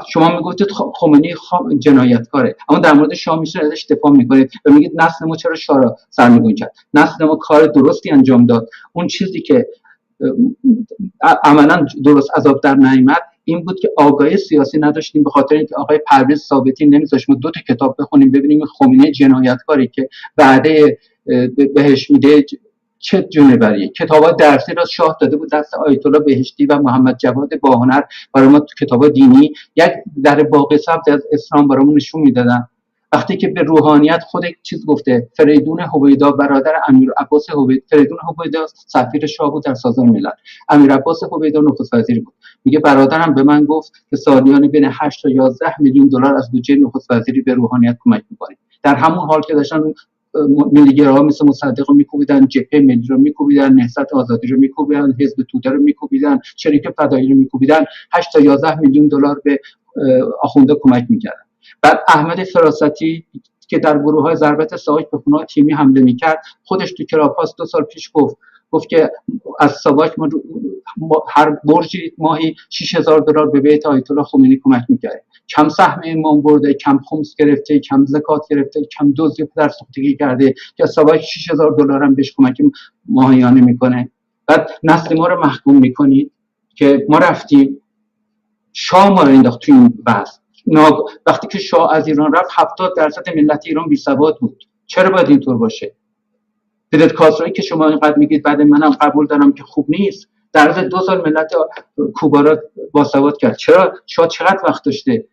شما میگفتید خمینی جنایتکاره، اما در مورد شاه میشه ازش دفاع میکنید و میگید نسل ما چرا شاه را سرنگون کرد؟ نسل ما کار درستی انجام داد. اون چیزی که عملا درست عذاب در نیامد این بود که آگاهی سیاسی نداشتیم، به خاطر اینکه آقای پرویز ثابتی نمیذاشت ما 2 تا کتاب بخونیم ببینیم خمینی جنایتکاری که بعده بهش میده چه جونوریه. کتابا درسی را شاه داده بود دست آیت الله بهشتی و محمد جواد باهنر برای ما تو کتابا دینی یک در باقی ثبت از اسلام برامون نشون میدادن. وقتی که به روحانیت خود چیز گفته، فریدون هویدا برادر امیر عباس هویدا، فریدون هویدا سفیر شاه بود در سازمان ملل، امیر عباس هویدا نخست وزیر بود. میگه برادرم به من گفت که سالیانه بین 8 تا 11 میلیون دلار از بودجه نخست وزیری به روحانیت کمک می‌کنیم. در همون حال که داشتن ملیگراها مثل مصدق رو میکوبیدن، جبهه ملی رو میکوبیدن، نهضت آزادی رو میکوبیدن، حزب توده رو میکوبیدن، شریک فدایی رو میکوبیدن، 8 تا 11 میلیون دلار به آخونده کمک میکردن. بعد احمد فراستی که در گروه‌های ضربت ساواک به خونه‌های تیمی حمله میکرد، خودش تو کلاپاس 2 سال پیش گفت که از ساواک ما هر برجی ماهی 6000 دلار به بیت آیت الله خمینی کمک میکرد. کم سهم امام برده، کم خمس گرفته، کم زکات گرفته، کم دزدی در سوختگی کرده که ساواک 6000 دلار هم بهش کمک ماهیانه میکنه. بعد نسل ما رو محکوم میکنید که ما رفتیم شاه ما رو انداخت تو این بحث. وقتی که شاه از ایران رفت 70% ملت ایران بی سواد بود. چرا باید اینطور باشه؟ فیدل کاستروی که شما اینقدر میگید بعد منم قبول دارم که خوب نیست، در عرض 2 سال ملت کوبا را باسواد کرد. چرا شاه چقدر وقت داشته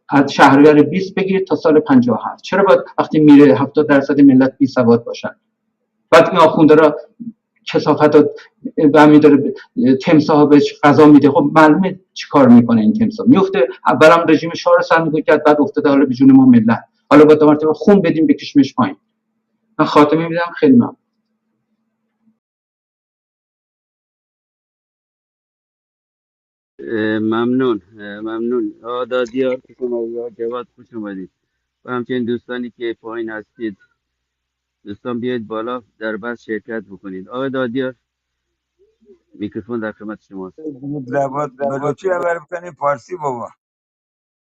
از شهریور 20 بگیرید تا سال 57؟ چرا باید وقتی میره 70% ملت بی سواد باشن؟ بعد این آخونده را کثافت برمی داره، تمساح بهش غذا میده. خب معلومه چی کار میکنه این تمساح. میفته اولم رژیم شاه رو سرنگون کرد، بعد افتاده حالا به جون ما ملت، حالا با 2 مرتبه خون بدیم بکشمش پایین. من خاتمه میدم. خیلی ممنون. ممنون دادیار که شما جواد خوش اومدید و همچنین دوستانی که پایین هستید. دوستان بیاید بالا در بحث شرکت بکنید. آقای دادیار میکروفون در خدمت شماست. لبات بلوچی اول بکنی فارسی بابا.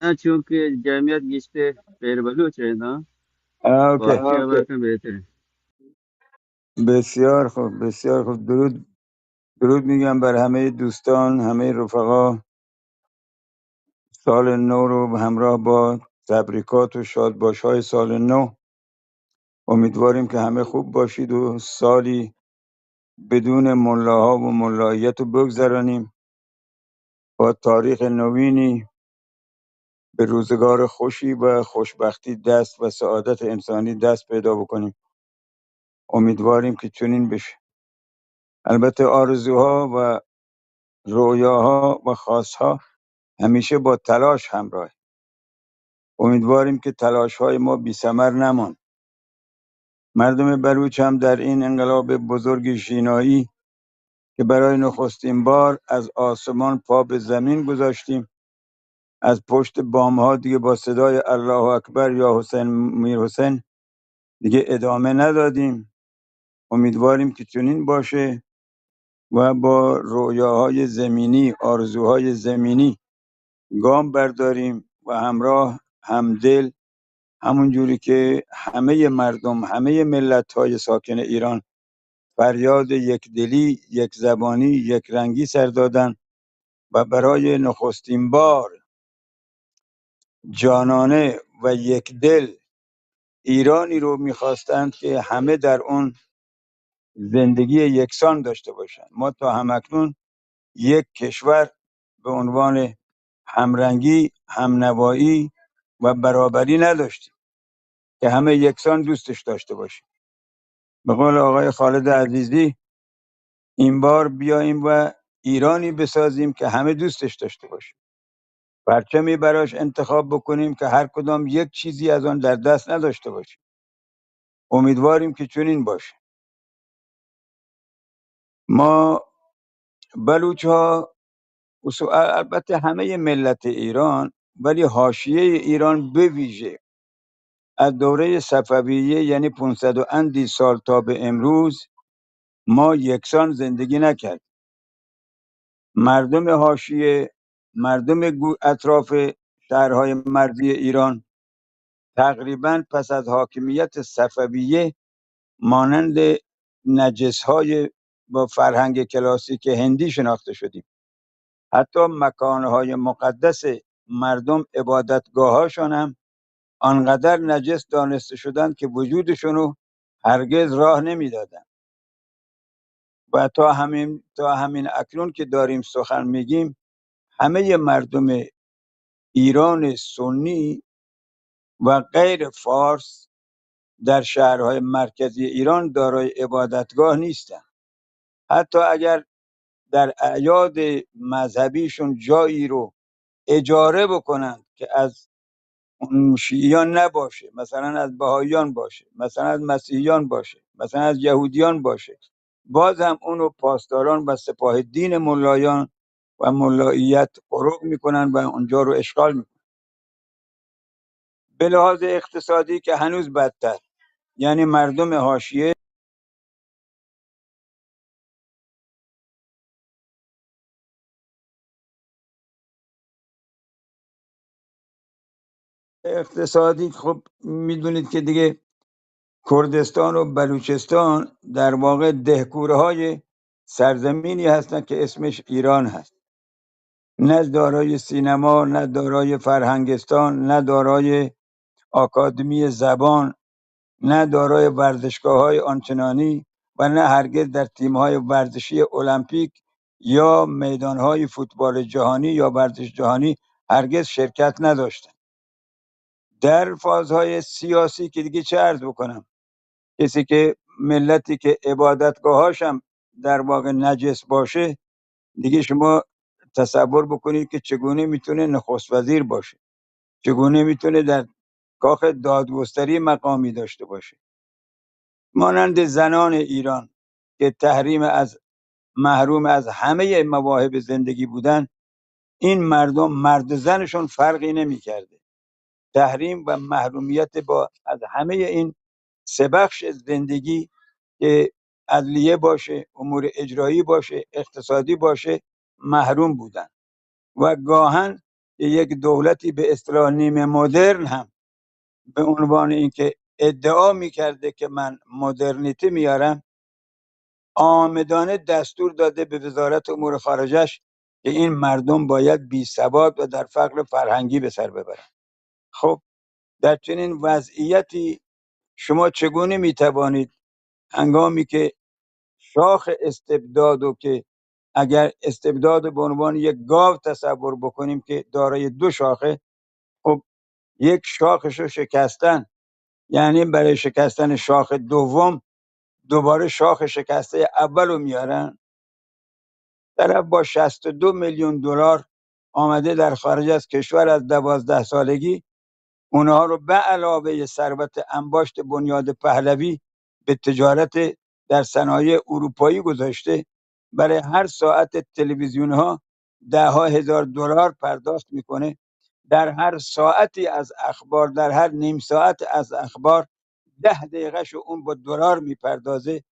نه چون که جمعیت گشته غیر بلوچه نه اوکی. فارسی اول کن بهتره. بسیار خوب، بسیار خوب. درود میگم بر همه دوستان، همه رفقا. سال نو رو همراه با تبریکات و شادباش های سال نو امیدواریم که همه خوب باشید و سالی بدون ملاها و ملایت رو بگذرانیم، با تاریخ نوینی به روزگار خوشی و خوشبختی دست و سعادت انسانی دست پیدا بکنیم. امیدواریم که چنین بشه. البته آرزوها و رویاها و خواستها همیشه با تلاش همراه. امیدواریم که تلاش‌های ما بی‌ثمر نماند. مردم بلوچ هم در این انقلاب بزرگ ژینایی که برای نخستین بار از آسمان پا به زمین گذاشتیم، از پشت بام‌ها دیگه با صدای الله اکبر یا حسین میر حسین دیگه ادامه ندادیم. امیدواریم که چنین باشه و با رویاهای زمینی، آرزوهای زمینی گام برداریم و همراه همدل، همون جوری که همه مردم، همه ملت‌های ساکن ایران فریاد یک دلی، یک زبانی، یک رنگی سر دادن و برای نخستین بار جانانه و یک دل ایرانی رو می‌خواستند که همه در اون زندگی یکسان داشته باشند. ما تا همکنون یک کشور به عنوان همرنگی، همنوایی و برابری نداشتیم که همه یکسان دوستش داشته باشیم. به قول آقای خالد عزیزی، این بار بیاییم و ایرانی بسازیم که همه دوستش داشته باشیم. پرچمی براش انتخاب بکنیم که هر کدام یک چیزی از آن در دست نداشته باشیم. امیدواریم که چنین باشه. ما بلوچ ها، البته همه ملت ایران، ولی حاشیه ایران به ویژه از دوره صفویه، یعنی 500 و اندی سال تا به امروز، ما یکسان زندگی نکردیم. مردم حاشیه، مردم اطراف شهرهای مرزی ایران تقریبا پس از حاکمیت صفویه مانند نجس‌های با فرهنگ کلاسیک هندی شناخته شدیم. حتی مکانهای مقدس مردم، عبادتگاهاشون هم آنقدر نجس دانسته شدند که وجودشون رو هرگز راه نمیدادند. و تا همین اکنون که داریم سخن میگیم، همه مردم ایران سنی و غیر فارس در شهرهای مرکزی ایران دارای عبادتگاه نیستند. حتی اگر در اعیاد مذهبیشون جایی رو اجاره بکنند که از اون شیعیان نباشه، مثلا از بهاییان باشه، مثلا از مسیحیان باشه، مثلا از یهودیان باشه، باز هم اونو پاسداران و سپاه دین ملایان و ملاییت غرق میکنن و اونجا رو اشغال میکنن. به لحاظ اقتصادی که هنوز بدتر، یعنی مردم حاشیه اقتصادی، خب میدونید که دیگه کردستان و بلوچستان در واقع دهکوره های سرزمینی هستند که اسمش ایران هست، نه دارای سینما، نه دارای فرهنگستان، نه دارای آکادمی زبان، نه دارای ورزشگاه‌های آنچنانی و نه هرگز در تیم‌های ورزشی المپیک یا میدان‌های فوتبال جهانی یا ورزش جهانی هرگز شرکت نداشتند. در فازهای سیاسی که دیگه چه عرض بکنم، کسی که ملتی که عبادتگاهاش هم در واقع نجس باشه، دیگه شما تصور بکنید که چگونه میتونه نخست وزیر باشه، چگونه میتونه در کاخ دادگستری مقامی داشته باشه. مانند زنان ایران که محروم از همه مواهب زندگی بودن، این مردم مرد و زنشون فرقی نمیکرده. تحریم و محرومیت با از همه این سه بخش زندگی که عدلیه باشه، امور اجرایی باشه، اقتصادی باشه، محروم بودن. و گاهن یک دولتی به اصطلاح نیمه مدرن هم به عنوان اینکه ادعا میکرده که من مدرنیته میارم، آمدانه دستور داده به وزارت امور خارجش که این مردم باید بی ثبات و در فقر فرهنگی به سر ببرن. خب در چنین وضعیتی شما چگونه میتوانید هنگامی که شاخ استبداد و که اگر استبداد به عنوان یک گاو تصور بکنیم که دارای دو شاخه، خب یک شاخش رو شکستن، یعنی برای شکستن شاخ دوم دوباره شاخ شکسته اول رو میارن. طرف با 62 میلیون دلار آمده در خارج از کشور از 12 سالگی، اونها رو به علاوه ثروت انباشت بنیاد پهلوی به تجارت در صنایع اروپایی گذاشته. برای هر ساعت تلویزیون ها ده ها هزار دلار پرداخت میکنه. در هر ساعتی از اخبار، در هر نیم ساعت از اخبار 10 دقیقهشو اون با دلار میپردازه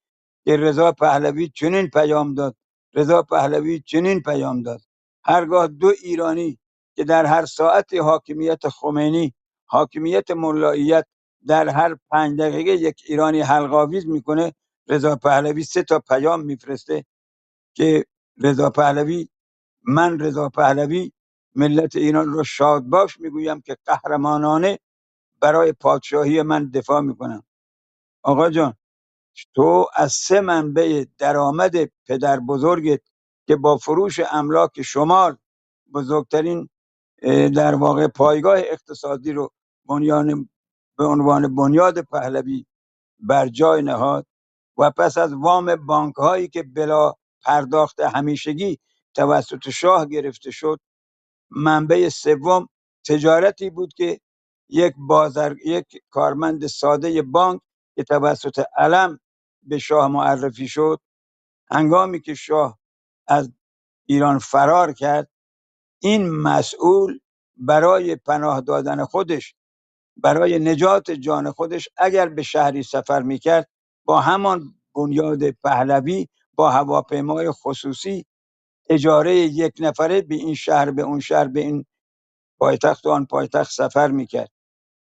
که رضا پهلوی چنین پیام داد، رضا پهلوی چنین پیام داد. هرگاه دو ایرانی که در هر ساعت حاکمیت خمینی، حاکمیت ملاییت در هر 5 دقیقه یک ایرانی حلق‌آویز میکنه، رضا پهلوی 3 تا پیام میفرسته که رضا پهلوی، من رضا پهلوی ملت ایران رو شاد باش میگویم که قهرمانانه برای پادشاهی من دفاع میکنم. آقا جان، تو از 3 منبع درآمد پدر بزرگت که با فروش املاک شمال بزرگترین در واقع پایگاه اقتصادی رو به عنوان بنیاد پهلوی بر جای نهاد و پس از وام بانک هایی که بلا پرداخت همیشگی توسط شاه گرفته شد، منبع سوم تجارتی بود که یک کارمند ساده بانک که توسط علم به شاه معرفی شد، هنگامی که شاه از ایران فرار کرد، این مسئول برای پناه دادن خودش، برای نجات جان خودش، اگر به شهری سفر میکرد، با همان بنیاد پهلوی با هواپیمای خصوصی اجاره یک نفره به این شهر، به اون شهر، به این پایتخت و آن پایتخت سفر میکرد.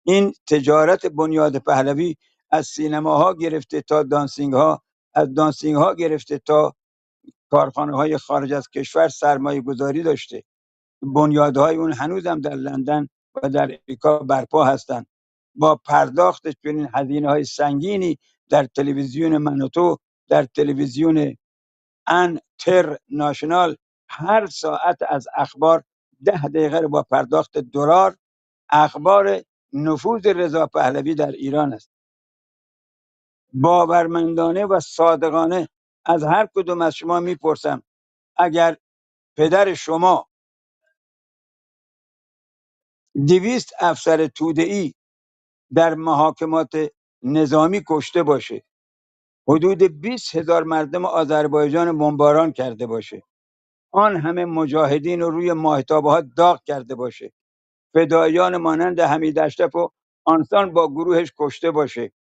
این تجارت بنیاد پهلوی از سینماها گرفته تا دانسینگ ها، از دانسینگ ها گرفته تا کارخانه های خارج از کشور سرمایه گذاری داشته. بنیادهای اون هنوزم در لندن و در امریکا برپا هستند. با پرداخت چنین هزینه های سنگینی در تلویزیون من و تو، در تلویزیون انترناشنال، هر ساعت از اخبار 10 دقیقه رو با پرداخت دلار اخبار نفوذ رضا پهلوی در ایران است. باورمندانه و صادقانه از هر کدوم از شما میپرسم، اگر پدر شما 200 افسر توده‌ای در محاکمات نظامی کشته باشه، حدود 20,000 مردم آذربایجان بمباران کرده باشه، آن همه مجاهدین رو روی ماهتابه ها داغ کرده باشه، فدایان مانند حمید اشرف و آنسان با گروهش کشته باشه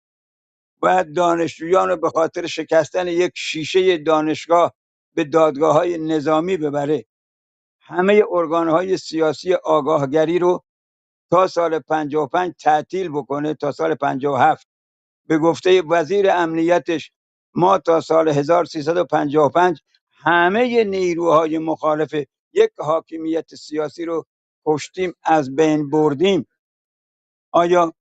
و دانشجویان رو به خاطر شکستن یک شیشه دانشگاه به دادگاه های نظامی ببره، همه ارگان های سیاسی آگاهگری رو تا سال 55 تعطیل بکنه، تا سال 57 به گفته وزیر امنیتش ما تا سال 1355 همه نیروهای مخالف یک حاکمیت سیاسی رو کشتیم، از بین بردیم. آیا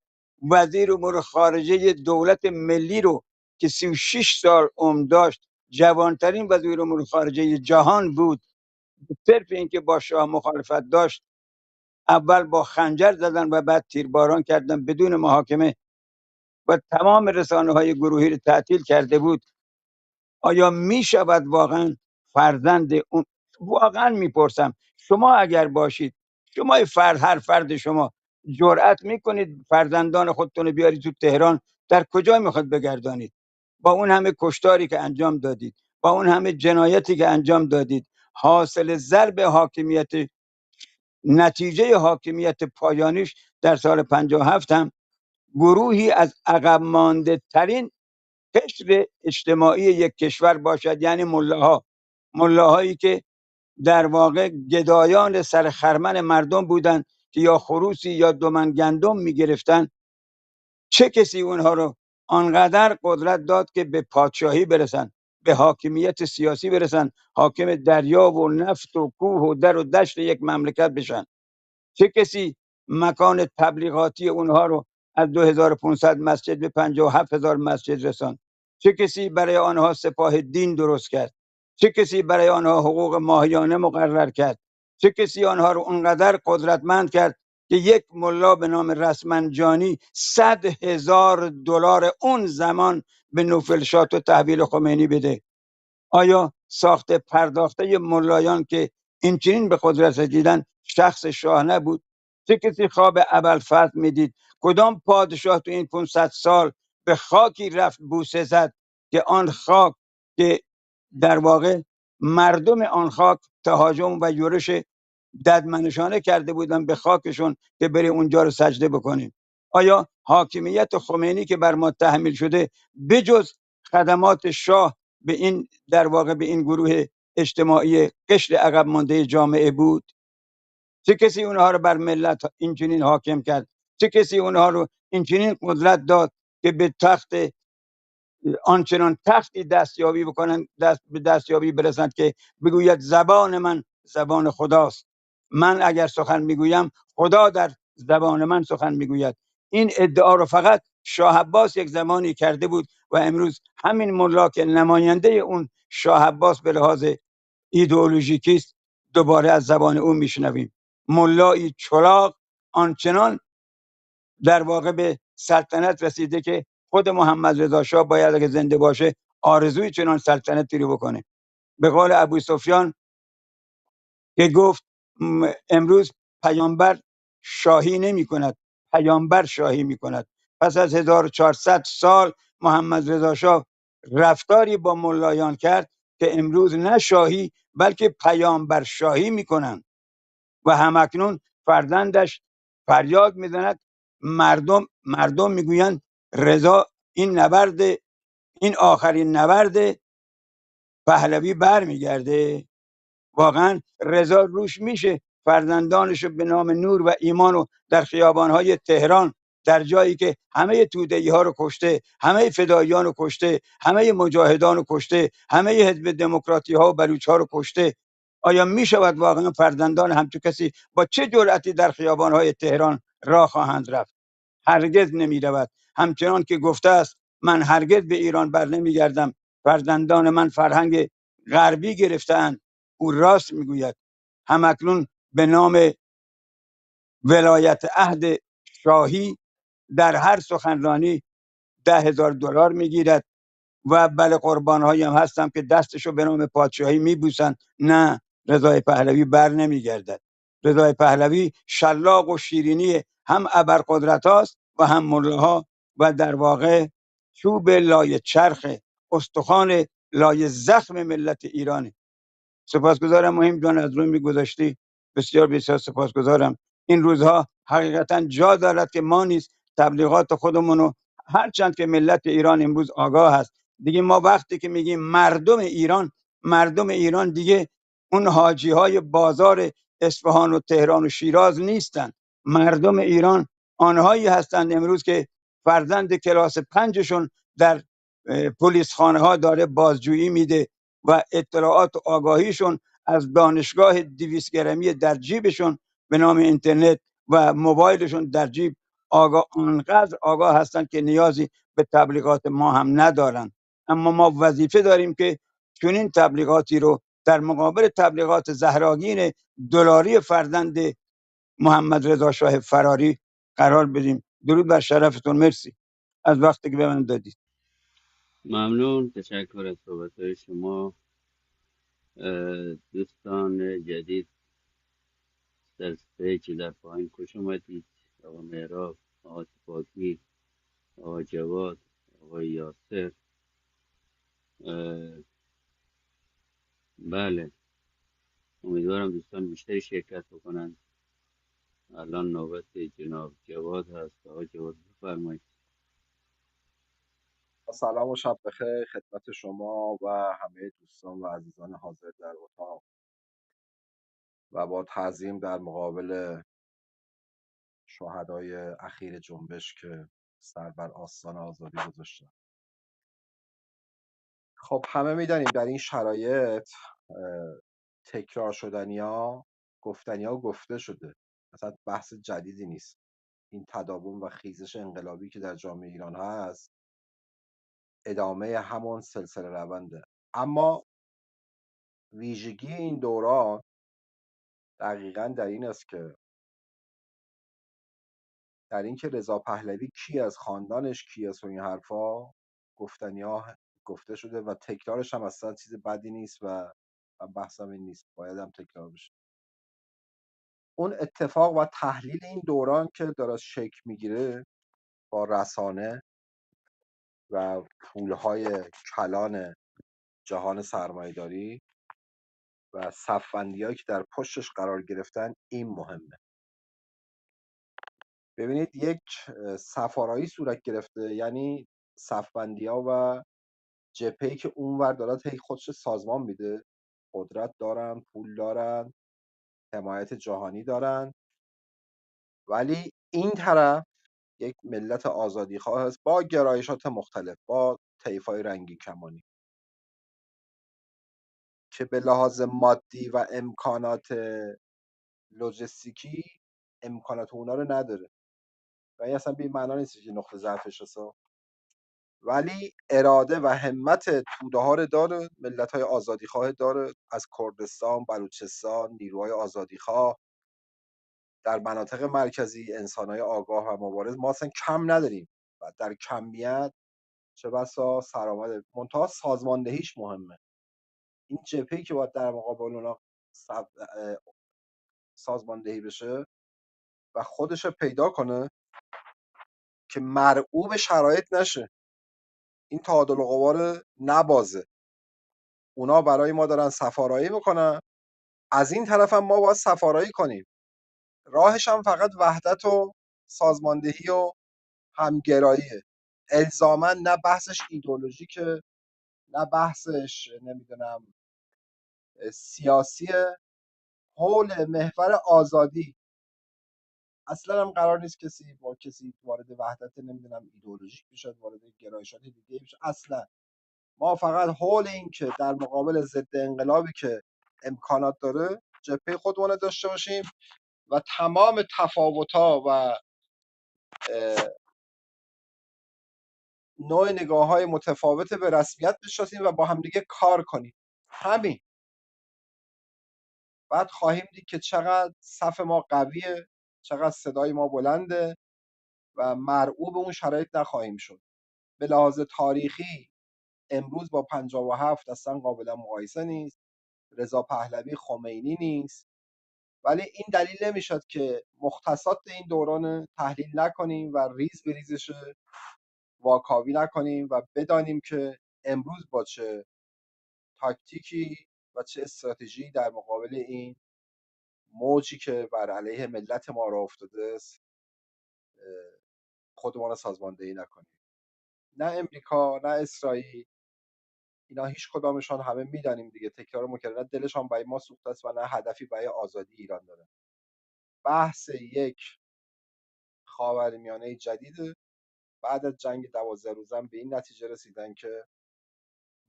وزیر امور خارجه دولت ملی رو که 36 سال عمر داشت، جوانترین وزیر امور خارجه جهان بود، صرف اینکه با شاه مخالفت داشت اول با خنجر زدن و بعد تیرباران کردن بدون محاکمه و تمام رسانه های گروهی رو تعطیل کرده بود؟ آیا می شود واقعا فرزند اون، واقعا میپرسم، شما اگر باشید، شما هر فرد شما جرأت میکنید فرزندان خودتون رو بیارید تو تهران، در کجا میخواد بگردانید؟ با اون همه کشتاری که انجام دادید، با اون همه جنایتی که انجام دادید، حاصل ضرب حاکمیت، نتیجه حاکمیت پایانیش در سال 57 هم گروهی از عقب مانده ترین قشر اجتماعی یک کشور باشد، یعنی ملاهایی که در واقع گدایان سر خرمن مردم بودند که یا خروسی یا دومن گندم میگرفتن. چه کسی اونها رو آنقدر قدرت داد که به پادشاهی برسن، به حاکمیت سیاسی برسن، حاکم دریا و نفت و کوه و در و دشت یک مملکت بشن؟ چه کسی مکان تبلیغاتی اونها رو از 2500 مسجد به 57000 مسجد رساند؟ چه کسی برای آنها سپاه دین درست کرد؟ چه کسی برای آنها حقوق ماهیانه مقرر کرد؟ چه کسی آنها رو اونقدر قدرتمند کرد که یک ملا به نام رسمنجانی 100,000 دلار اون زمان به نوفلشات و تحویل خمینی بده؟ آیا ساخت پرداخته ملایان که این چنین به قدرت رسیدن شخص شاه نبود؟ چه کسی خواب ابوالفضل میدید؟ کدام پادشاه تو این 500 سال به خاکی رفت بوسه زد که آن خاک که در واقع مردم آن خاک تهاجم و یورش ددمنشانه کرده بودن به خاکشون که بری اونجا رو سجده بکنیم؟ آیا حاکمیت خمینی که بر ما تحمیل شده بجز خدمات شاه به این در واقع به این گروه اجتماعی قشر عقب مانده جامعه بود؟ چه کسی اونها رو بر ملت اینچنین حاکم کرد؟ چه کسی اونها رو اینچنین قدرت داد که به تخت آنچنان تختی دستیابی بکنن، به دستیابی برسند که بگوید زبان من زبان خداست، من اگر سخن میگویم خدا در زبان من سخن میگوید؟ این ادعا رو فقط شاه عباس یک زمانی کرده بود و امروز همین ملا که نماینده اون شاه عباس به لحاظ ایدئولوژیکی است، دوباره از زبان او میشنویم. ملایی چلاق آنچنان در واقع به سلطنت رسیده که خود محمد رضا شاه باید اگه زنده باشه آرزوی چنان سلطنتی رو بکنه. به قول ابو سفیان که گفت امروز پیامبر شاهی نمی کند، پیامبر شاهی می کند. پس از 1400 سال محمد رضا شاه رفتاری با ملایان کرد که امروز نه شاهی بلکه پیامبر شاهی می کنند و همکنون فرزندش فریاد میزند. مردم میگویند رضا این نبرد، این آخرین نبرد پهلوی برمیگرده. واقعا رضا روش میشه فرزندانشو به نام نور و ایمانو در خیابانهای تهران، در جایی که همه توده‌ای ها رو کشته، همه فداییان رو کشته، همه مجاهدان رو کشته، همه حزب دموکراتی ها و بلوچ ها رو کشته، آیا میشود واقعا فرزندان همچون کسی با چه جرأتی در خیابانهای تهران راه خواهند رفت؟ هرگز نمی رود. همچنان که گفته است من هرگز به ایران بر نمیگردم، فرزندان من فرهنگ غربی گرفتند. او راست میگوید. همکنون به نام ولایت عهد شاهی در هر سخنرانی $10,000 میگیرد و بله قربانهایی هم هستم که دستشو به نام پادشاهی میبوسن. نه، رضای پهلوی بر نمیگردد. رضای پهلوی شلاق و شیرینی هم ابرقدرت هاست و هم ملاها و در واقع چوب لای چرخ استخوان لای زخم ملت ایرانه. سپاسگزارم مهم جان از روی میگذاشتی. بسیار بسیار سپاسگزارم. این روزها حقیقتا جا دارد که ما نیز تبلیغات خودمونو، هرچند که ملت ایران امروز آگاه است دیگه، ما وقتی که میگیم مردم ایران دیگه اون حاجی های بازار اصفهان و تهران و شیراز نیستند. مردم ایران آنهایی هستند امروز که فرزند کلاس 5شون در پلیس خانه ها داره بازجویی میده و اطلاعات و آگاهیشون از دانشگاه 200 گرمی در جیبشون به نام اینترنت و موبایلشون در جیب آنقدر آگاه هستند که نیازی به تبلیغات ما هم ندارن. اما ما وظیفه داریم که چنین تبلیغاتی رو در مقابل تبلیغات زهراگین دلاری فرزند محمد رضا شاه فراری قرار بدیم. درود بر شرفتون. مرسی از وقتی که به من دادید. ممنون، تشکر از صحبت شما. دوستان جدید در استیج در پایین خوش اومدید. آقا مهراب، آقا تپاکی، آقا جواد، آقا یاسر. اه، بله، امیدوارم دوستان بیشتری شرکت بکنن. الان نوبت جناب جواد هست. آقا جواد بفرمایید. سلام و شب بخیر خدمت شما و همه دوستان و عزیزان حاضر در اتاق و با تعظیم در مقابل شهدای اخیر جنبش که سر بر آستان آزادی گذاشتن. خب همه میدانیم در این شرایط تکرار شدنیا گفتنیا گفته شده، اصلا بحث جدیدی نیست. این تداوم و خیزش انقلابی که در جامعه ایران هست ادامه همون سلسله رونده. اما ویژگی این دوران دقیقاً در این است که در اینکه رضا پهلوی کی از خاندانش کی است و این حرفا گفتنیا گفته شده و تکرارش هم اصلا چیز بدی نیست و بحثم این نیست، باید هم تکرار بشه. اون اتفاق و تحلیل این دوران که داره شکل میگیره با رسانه و پولهای کلان جهان سرمایه‌داری و صف‌بندی‌هایی که در پشتش قرار گرفتن، این مهمه. ببینید یک سفارایی صورت گرفته، یعنی صف‌بندی‌ها و جبهه‌ای که اونور داره هی خودش سازمان میده، قدرت دارن، پول دارن، حمایت جهانی دارن، ولی این طرف یک ملت آزادیخواه هست با گرایشات مختلف، با طیف‌های رنگی کمانی که به لحاظ مادی و امکانات لوجستیکی امکانات اونا رو نداره و این اصلا به این معنا نیست که نقطه ضعفش هست، ولی اراده و همت توده ها رو داره، ملت های آزادیخواه داره، از کردستان، بلوچستان، نیروهای آزادیخواه در مناطق مرکزی، انسان های آگاه و مبارز ما اصلا کم نداریم و در کمیت چه بسا سرآمد منتها سازماندهیش مهمه. این جبهه‌ای که باید در مقابل اونا سازماندهی بشه و خودش پیدا کنه که مرعوب شرایط نشه، این تعادل قوا رو نبازه. اونا برای ما دارن سفارایی میکنن، از این طرف هم ما باید سفارایی کنیم. راهش هم فقط وحدت و سازماندهی و همگراییه. الزاما نه بحثش ایدئولوژیکه، نه بحثش نمیدونم سیاسیه. حول محور آزادی اصلا هم قرار نیست کسی با کسی وارد وحدت نمیدونم ایدئولوژیک بشه، وارد گرایشات دیگه بشه. اصلا ما فقط حول این که در مقابل ضد انقلابی که امکانات داره جبهه خودمون داشته باشیم و تمام تفاوت‌ها و نوع نگاه‌های متفاوت به رسمیت بشناسیم و با همدیگه کار کنیم. همین. بعد خواهیم دید که چقدر صف ما قویه، چقدر صدای ما بلنده و مرعوب اون شرایط نخواهیم شد. به لحاظ تاریخی امروز با 57 اصلا قابل مقایسه نیست. رضا پهلوی خمینی نیست. ولی این دلیل نمیشد که مختصات این دوران تحلیل نکنیم و ریز به ریزش واکاوی نکنیم و بدانیم که امروز با چه تاکتیکی و چه استراتژی در مقابل این موجی که بر علیه ملت ما را افتاده است خودمان را سازماندهی نکنیم. نه امریکا نه اسرائیل، اینا هیچ کدامشان، همه میدانیم دیگه، تکرار مکرر، دلشان برای ما سوخته است و نه هدفی برای آزادی ایران داره. بحث یک خاورمیانه جدید بعد از جنگ 12 روزن به این نتیجه رسیدن که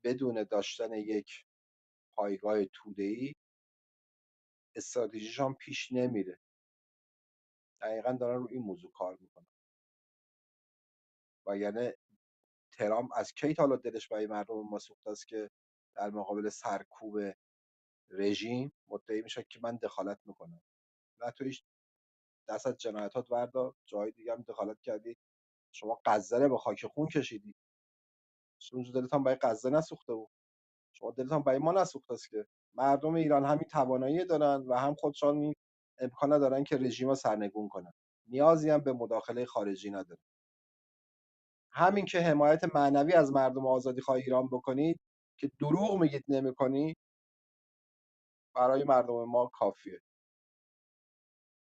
بدون داشتن یک پایگاه توده‌ای استراتژیشان پیش نمیره. دقیقا دارن روی این موضوع کار میکنن. و یعنی ترامپ از کی تا حالا دلش برای مردم ما سوخته است که در مقابل سرکوب رژیم مدعی میشه که من دخالت میکنم. نه، تو هیچ دست از جنایتات بردار، جای دیگه هم دخالت کردی. شما غزه رو به خاک خون کشیدی. اونجا دلتان برای غزه نسوخته بود. شما دلتان برای ما نسوخته است که مردم ایران همین توانایی دارن و هم خودشان این امکان دارن که رژیم رو سرنگون کنن. نیازی هم به مداخله خارجی نداره. همین که حمایت معنوی از مردم آزادیخواه ایران بکنید که دروغ میگید نمیکنید، برای مردم ما کافیه.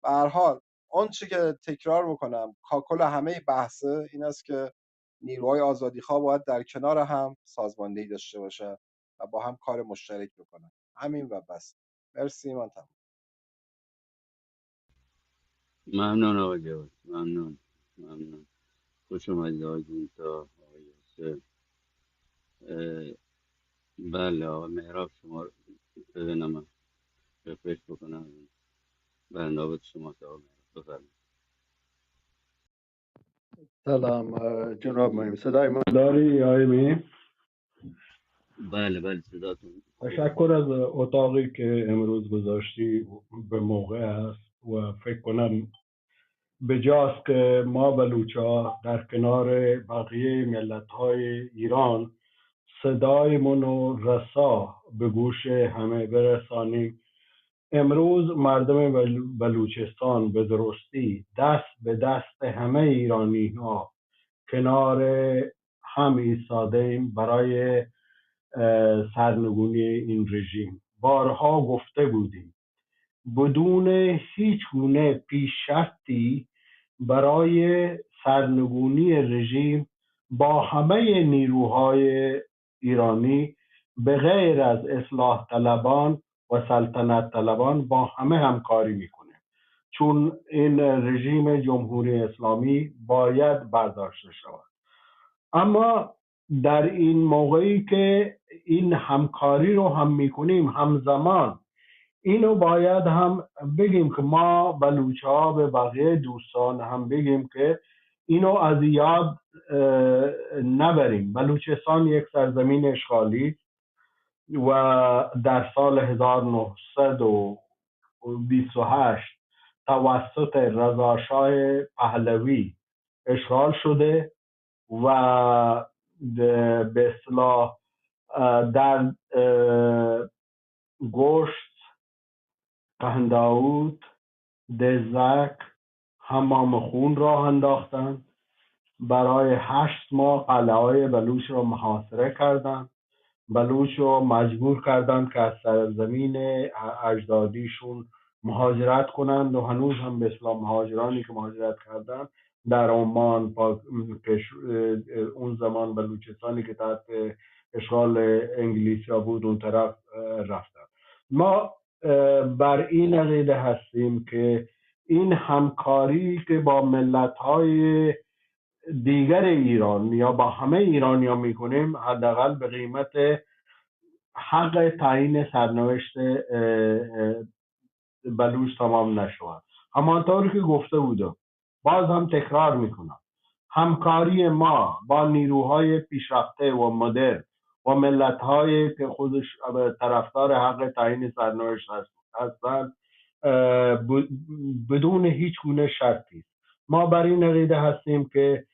به هر حال اون چی که تکرار میکنم کاکل همه بحثه این است که نیروهای آزادیخواه باید در کنار هم سازماندهی داشته باشه و با هم کار مشترک بکنن. همین و بس. مرسی. من تمام. ممنون آقای جواد، ممنون. خوش اومدید آقای گونتا، آقای یاسر. اه، بله آقای مهراب، شما رو ببینم من رفرش بکنم. بله، نوبت شما آقای مهراب، بفرمایید. سلام جناب مهیم، صدای من داری آیمی؟ بله بله، صداتون خوبه. تشکر از اتاقی که امروز گذاشتی، به موقع است و فکر کنم به جاست که ما بلوچ ها در کنار بقیه ملت های ایران صدایمون رو رسا به گوش همه برسانیم. امروز مردم بلوچستان به درستی دست به دست همه ایرانی ها کنار هم ایستادیم برای سرنگونی این رژیم. بارها گفته بودیم بدون هیچ گونه پیش شرطی برای سرنگونی رژیم با همه نیروهای ایرانی به غیر از اصلاح طلبان و سلطنت طلبان با همه همکاری میکنه، چون این رژیم جمهوری اسلامی باید برداشته شود. اما در این موقعی که این همکاری رو هم میکنیم، همزمان اینو باید هم بگیم که ما بلوچ ها به بقیه دوستان هم بگیم که اینو از یاد نبریم. بلوچستان یک سرزمین اشغالی و در سال 1928 توسط رضاشاه پهلوی اشغال شده و به اصطلاح در گشت، قنداود، دزک، حمام خون راه انداختند. برای 8 ماه قلعه های بلوچ را محاصره کردند. بلوچ رو مجبور کردند که از سرزمین اجدادیشون مهاجرت کنند و هنوز هم به اسلام مهاجرانی که مهاجرت کردند در عمان، اون زمان بلوچستانی که تحت اشغال انگلیسیا بود اون طرف رفتن. ما بر این عقیده هستیم که این همکاری که با ملت‌های دیگر ایران یا با همه ایرانیا میکنیم حداقل به قیمت حق تعیین سرنوشت بلوچ تمام نشود. همانطور که گفته بودم، باز هم تکرار میکنم، همکاری ما با نیروهای پیشرفته و مدرن و ملت‌هایی که خودش طرفدار حق تعیین سرنوشت هستند بدون هیچ گونه شرطی ما بر این عقیده هستیم که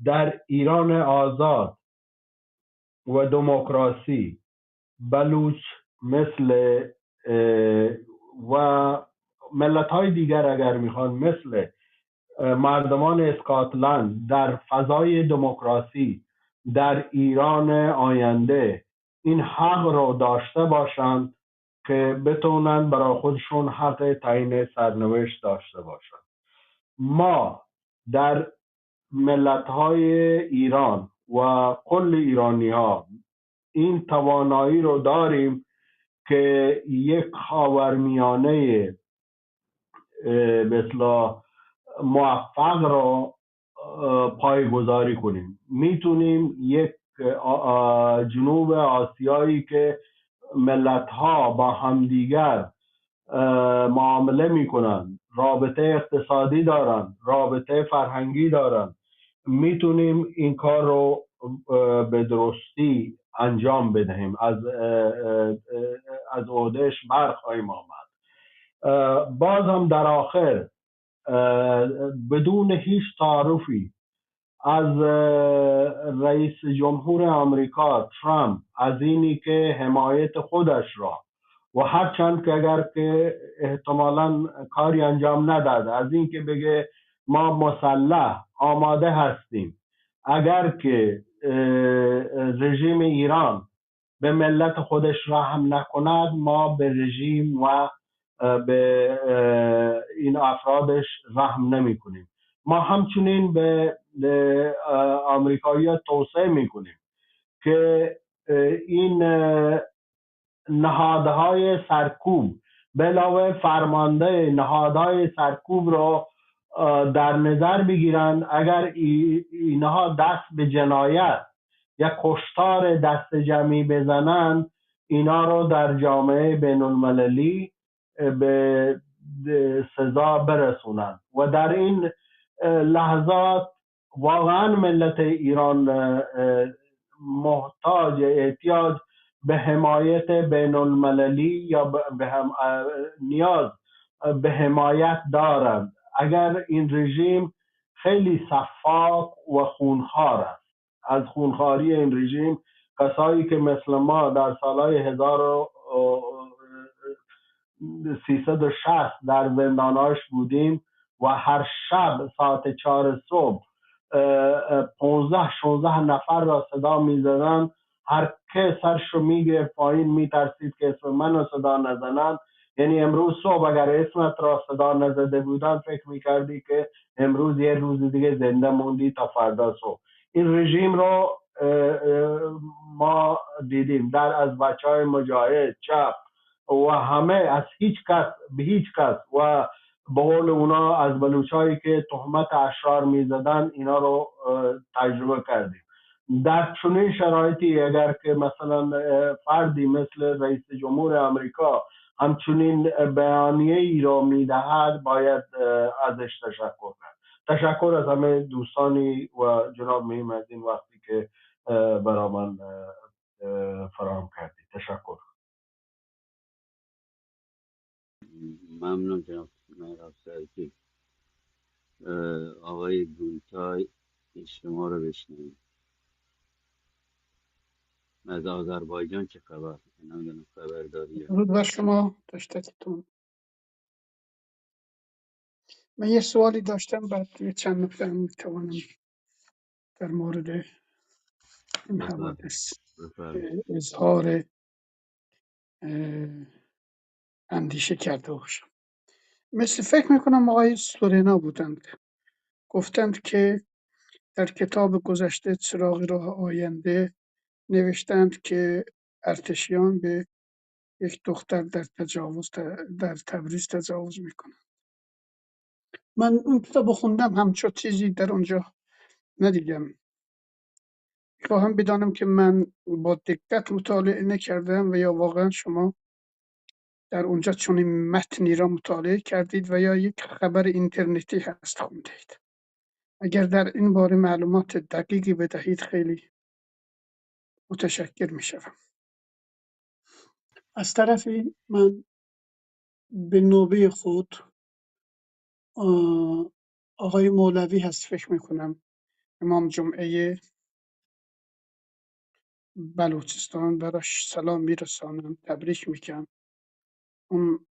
در ایران آزاد و دموکراسی بلوچ مثل و ملت های دیگر اگر میخوان مثل مردمان اسکاتلند در فضای دموکراسی در ایران آینده این حق رو داشته باشند که بتونن برای خودشون حق تعیین سرنوشت داشته باشند. ما در ملت های ایران و کل ایرانی ها این توانایی رو داریم که یک خاورمیانه به اصطلاح موفق رو پایه‌گذاری کنیم. میتونیم یک جنوب آسیایی که ملت ها با همدیگر معامله میکنن، رابطه اقتصادی دارن، رابطه فرهنگی دارن، میتونیم این کار رو به درستی انجام بدهیم، از عهدهش برخواهیم آمد. باز هم در آخر بدون هیچ تعارفی از رئیس جمهور آمریکا ترامپ از اینی که حمایت خودش را و هرچند که اگر که احتمالاً کاری انجام نداده از این که بگه ما مسلح آماده هستیم اگر که رژیم ایران به ملت خودش رحم نکند ما به رژیم و به این افرادش رحم نمی کنیم. ما همچنین به آمریکایی توصیه می کنیم که این نهادهای سرکوب به علاوه فرمانده نهادهای سرکوب رو در نظر بگیرند. اگر اینها دست به جنایت یا کشتار دست جمعی بزنند اینا رو در جامعه بین المللی به سزا برسونند و در این لحظات واقعا ملت ایران احتیاج به حمایت بین المللی یا نیاز به حمایت دارند. اگر این رژیم خیلی صفاق و خونخوار است، از خونخواری این رژیم کسایی که مثل ما در سالهای 1360 در زنداناش بودیم و هر شب ساعت 4 صبح 15-16 نفر را صدا می زدن، هر که سرش رو می گرفت پایین می ترسید که اسم من رو صدا نزنن. یعنی امروز صبح اگر اسمت را صدا نزده بودن فکر می کردی که امروز یه روز دیگه زنده موندی تا فردا صبح. این رژیم رو ما دیدیم در از بچه های مجاهد چپ و همه از هیچ کس به هیچ کس و به قول اونا از بلوچایی که تهمت اشرار میزدن اینا رو تجربه کردیم. در چنین شرایطی اگر که مثلا فردی مثل رئیس جمهور آمریکا همچنین بیانیه ای رو میدهد باید ازش تشکر کرد. تشکر از همه دوستانی و جناب مهم از این وقتی که برای من فراهم کردید. تشکر. ممنون جناب افسری. آقای گونتای شما رو بشنویم. از آذربایجان چه خبر؟ نمیدونم خبر داری یا نه. درود بر شما داشتتون. من یه سوالی داشتم بعد یه چند نکته هم میتوانم در مورد این بفرمایید. حوادث بفرمایید. اظهار اندیشه کرده باشم. مثل فکر میکنم آقای سورنا بودند گفتند که در کتاب گذشته چراغ راه آینده نوشتند که ارتشیان به یک دختر در تبریز تجاوز میکنند. من اون کتاب خوندم، همچون چیزی در اونجا ندیدم. خواهم بدانم که من با دقت مطالعه نکردم و یا واقعا شما در اونجا چنین متنی را مطالعه کردید و یا یک خبر اینترنتی هست خوندید. اگر در این باره معلومات دقیقی بدهید خیلی متشکر می شوم. از طرفی من به نوبه خود آقای مولوی هست فکر میکنم، امام جمعه بلوچستان، براش سلام میرسانم، تبریک میگم. اون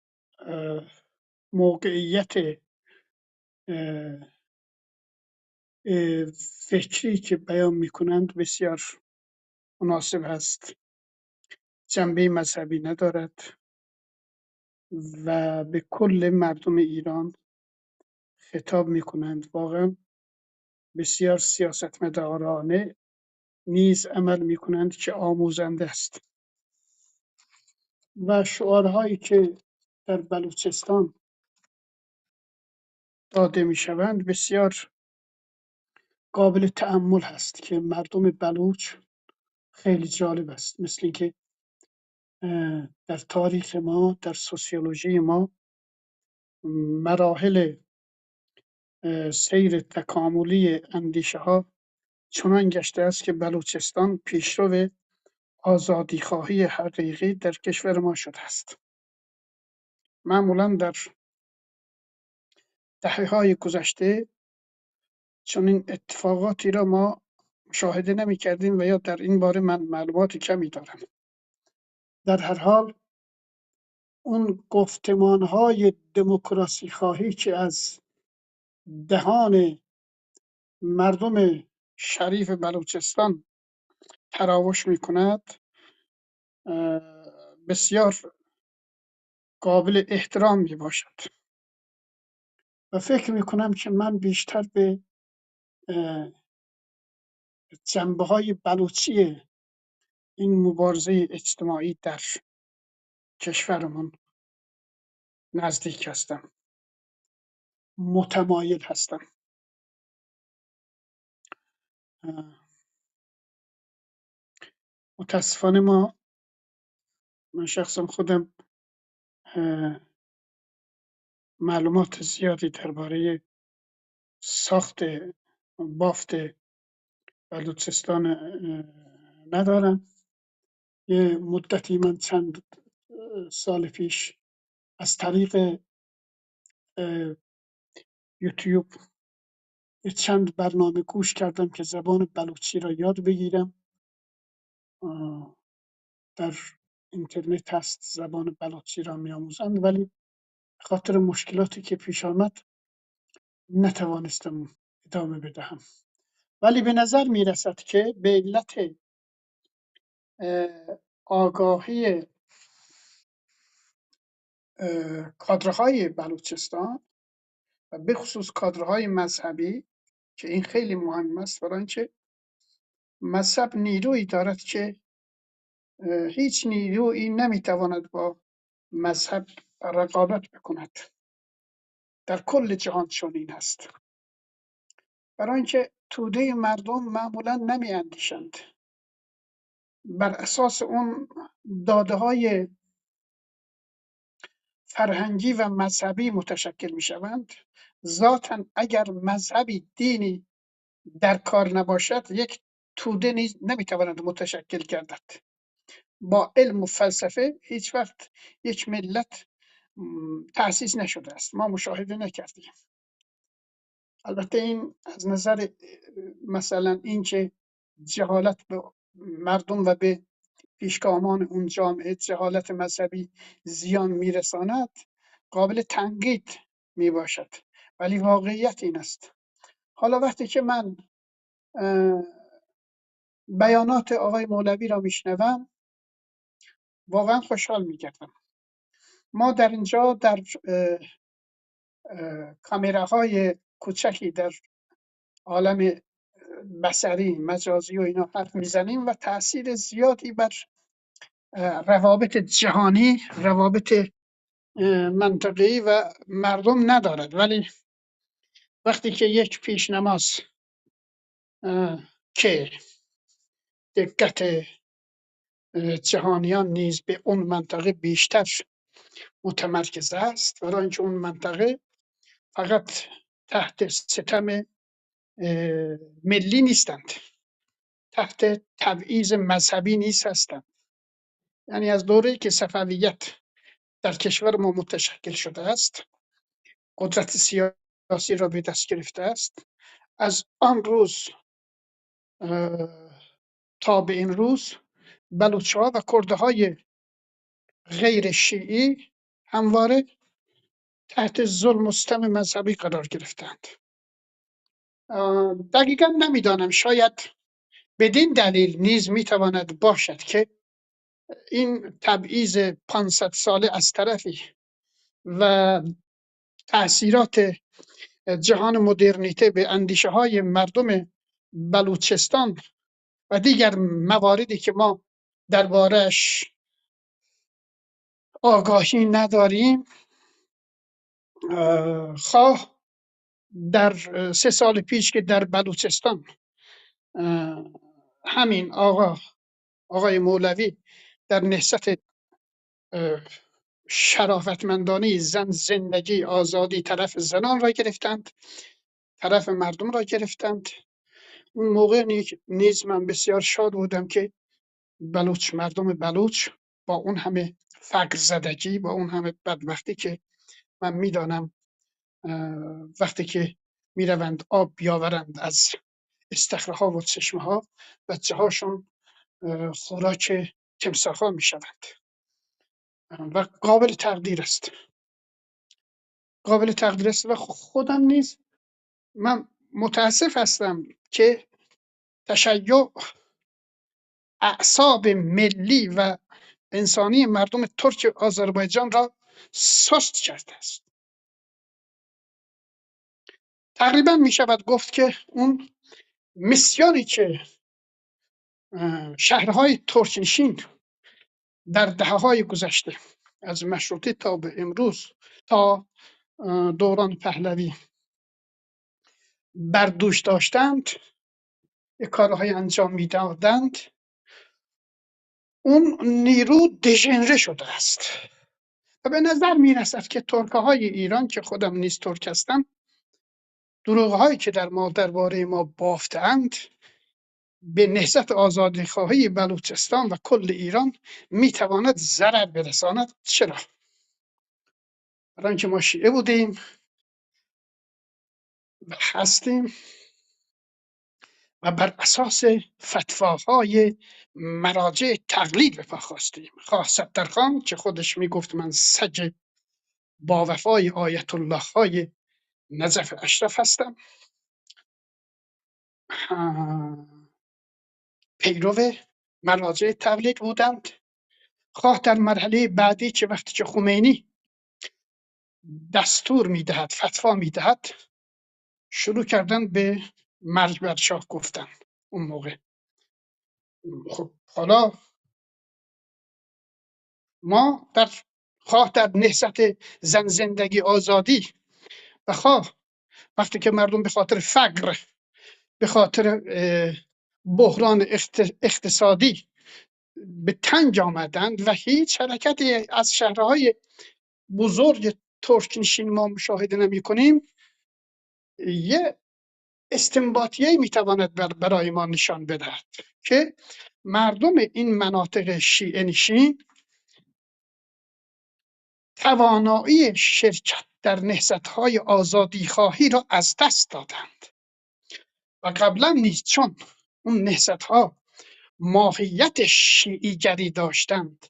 موقعیت فکری که بیان میکنند بسیار مناسب هست، جنبه مذهبی ندارد و به کل مردم ایران خطاب میکنند. واقعا بسیار سیاستمدارانه نیز عمل میکنند که آموزنده است. و شعارهایی که در بلوچستان داده میشوند بسیار قابل تأمل هست که مردم بلوچ خیلی جالب است. مثل اینکه در تاریخ ما، در سوسیولوژی ما، مراحل سیر تکاملی اندیشه ها چنان گشته است که بلوچستان پیشرو آزادیخواهی حقیقی در کشور ما شده است. معمولا در دهه‌های گذشته چنین اتفاقاتی را ما مشاهده نمی کردیم و یا در این باره من معلومات کمی دارم. در هر حال اون گفتمانهای دموکراسی خواهی که از دهان مردم شریف بلوچستان تراوش می کند بسیار قابل احترام می باشد و فکر می کنم که من بیشتر به جنبه های بلوچی این مبارزه اجتماعی در کشورمون نزدیک هستم، متمایل هستم. متاسفانه من شخصا خودم معلومات زیادی درباره ساخت بافت بلوچستان ندارم. یه مدتی من چند سال پیش از طریق یوتیوب یه چند برنامه گوش کردم که زبان بلوچی را یاد بگیرم. در اینترنت هست، زبان بلوچی را می‌آموزند، ولی به خاطر مشکلاتی که پیش آمد نتوانستم ادامه بدهم. ولی به نظر می رسد که به علت آگاهی کادرهای بلوچستان و به خصوص کادرهای مذهبی که این خیلی مهم است، برای اینکه مذهب نیرویی دارد که هیچ نیرویی نمیتواند با مذهب رقابت بکند. در کل جهان چنین است. برای اینکه توده مردم معمولا نمی اندیشند، بر اساس اون داده های فرهنگی و مذهبی متشکل می شوند. ذاتاً اگر مذهبی، دینی در کار نباشد، یک توده نیز نمیتواند متشکل گردد. با علم و فلسفه هیچ وقت یک ملت تأسیس نشده است، ما مشاهده نکردیم. البته این از نظر مثلا اینکه جهالت به مردم و به پیشگامان اون جامعه، جهالت مذهبی زیان میرساند، قابل تنقید می باشد، ولی واقعیت این است. حالا وقتی که من بیانات آقای مولوی را میشنوم واقعا خوشحال میگردم. ما در اینجا در کامراهای کوچکی در عالم بصری مجازی و اینا حرف میزنیم و تأثیر زیادی بر روابط جهانی، روابط منطقه‌ای و مردم ندارد. ولی وقتی که یک پیشنماز که دقت جهانیان نیز به اون منطقه بیشتر متمرکز است، برای اینکه اون منطقه فقط تحت ستم ملی نیستند، تحت تبعیض مذهبی نیست هستند. یعنی از دوره‌ای که صفویت در کشور ما متشکل شده است، قدرت سیاسی سیاسی را به دست گرفته است. از آن روز تا به این روز بلوچ‌ها و کردهای غیر شیعی همواره تحت ظلم و ستم مذهبی قرار گرفتند. دقیقا نمیدانم، شاید بدین دلیل نیز میتواند باشد که این تبعیض 500 ساله از طرفی و تأثیرات جهان مدرنیته به اندیشه های مردم بلوچستان و دیگر مواردی که ما دربارش آگاهی نداریم، خواه در 3 سال پیش که در بلوچستان همین آقای مولوی در نهضت شرافتمندانه زن، زندگی، آزادی، طرف زنان را گرفتند، طرف مردم را گرفتند. اون موقع نیز من بسیار شاد بودم که مردم بلوچ با اون همه فقر زدگی، با اون همه بدبختی که من میدانم وقتی که میروند آب بیاورند از استخرها و چشمه ها، بچه هاشون خوراک تمساح ها میشوند و قابل تقدیر است. قابل تقدیر است و خودم نیز من متاسف هستم که تشیع اعصاب ملی و انسانی مردم ترک آذربایجان را سست کرده است. تقریبا می شود گفت که اون مسیاری که شهرهای ترکنشین در دهه‌های گذشته از مشروطه تا به امروز، تا دوران پهلوی بر دوش داشتند، یک کارهای انجام میدادند، اون نیرو دژنره شده است و به نظر می رسد که ترک‌های ایران که خودم نیز ترک هستم، دروغ‌هایی که درباره ما بافتند به نهضت آزادی‌خواهی بلوچستان و کل ایران میتواند ضرر برساند. چرا؟ برای اینکه ما شیعه بودیم و هستیم و بر اساس فتواهای مراجع تقلید به پا خواستیم. خواه سترخان که خودش میگفت من سگ با وفای آیت الله های نجف اشرف هستم، پیرو مراجع تقلید بودند. خواه در مرحله بعدی که وقتی که خمینی دستور میدهد، فتوا میدهد، شروع کردن به مرگ بر شاه گفتن. اون موقع خب حالا ما خواه در نهضت زن، زندگی، آزادی و خواه وقتی که مردم به خاطر فقر، به خاطر بحران اقتصادی به تنگ آمدند و هیچ حرکتی از شهرهای بزرگ ترکنشین ما مشاهده نمی کنیم، یه استنباطیه میتواند برای ما نشان بدهد که مردم این مناطق شیعه نشین توانایی شرکت در نهضت‌های آزادی خواهی را از دست دادند و قبلا نیز چون اون نهضت‌ها ماهیت شیعیگری داشتند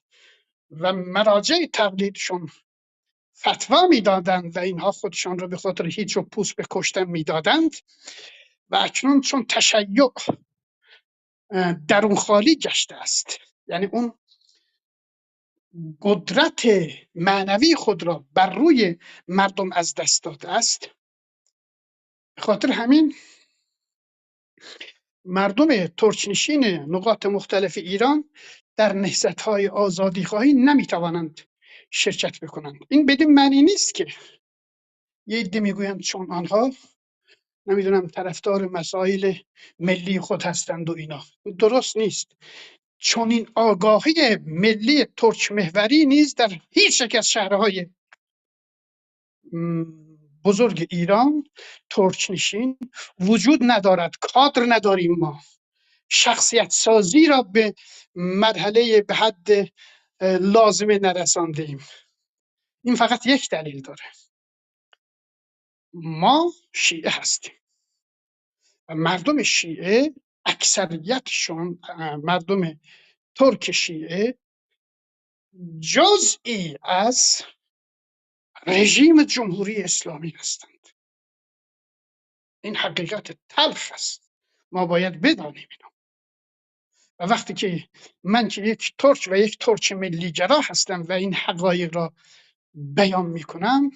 و مراجع تقلیدشون فتوا میدادند و اینها خودشان را به خاطر هیچ و پوست به کشتن میدادند، و اکنون چون تشیع درون خالی گشته است، یعنی اون قدرت معنوی خود را بر روی مردم از دست داده است، به خاطر همین مردم ترکنشین نقاط مختلف ایران در نهضت‌های آزادیخواهی نمیتوانند شرکت بکنند. این بدین معنی نیست که یه عده میگویند چون آنها نمیدونم طرفدار مسائل ملی خود هستند و اینا، درست نیست. چون این آگاهی ملی ترک محوری نیز در هیچ یک از شهرهای بزرگ ایران ترکنشین وجود ندارد. کادر نداریم ما، شخصیت سازی را به مرحله به حد لازمه نرساندیم. این فقط یک دلیل داره. ما شیعه هستیم و مردم شیعه اکثریتشون، مردم ترک شیعه جزئی از رژیم جمهوری اسلامی هستند. این حقیقت تلخ است، ما باید بدانیم اینو. و وقتی که من که یک ترک و یک ترک ملیگرا هستم و این حقایق را بیان میکنم،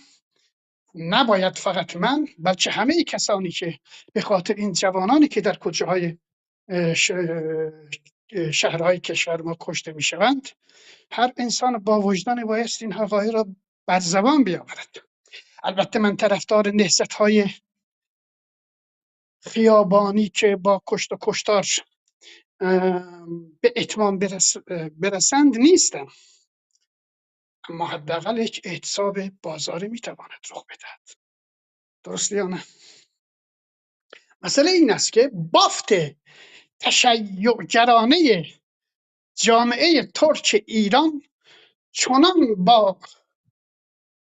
نباید فقط من بلکه همه کسانی که به خاطر این جوانانی که در کوچه های شهرهای کشور ما کشته میشوند، هر انسان با وجدان بایست این حقایق را بر زبان بیاورد. البته من طرفدار نهضت‌های خیابانی که با کشت و کشتار به اتمام برسند نیستم، اما حداقل یک اعتصاب بازاری میتواند رخ بدهد. درست یا نه؟ مسئله این است که بافت تشیع‌گرانه جامعه ترک ایران چنان با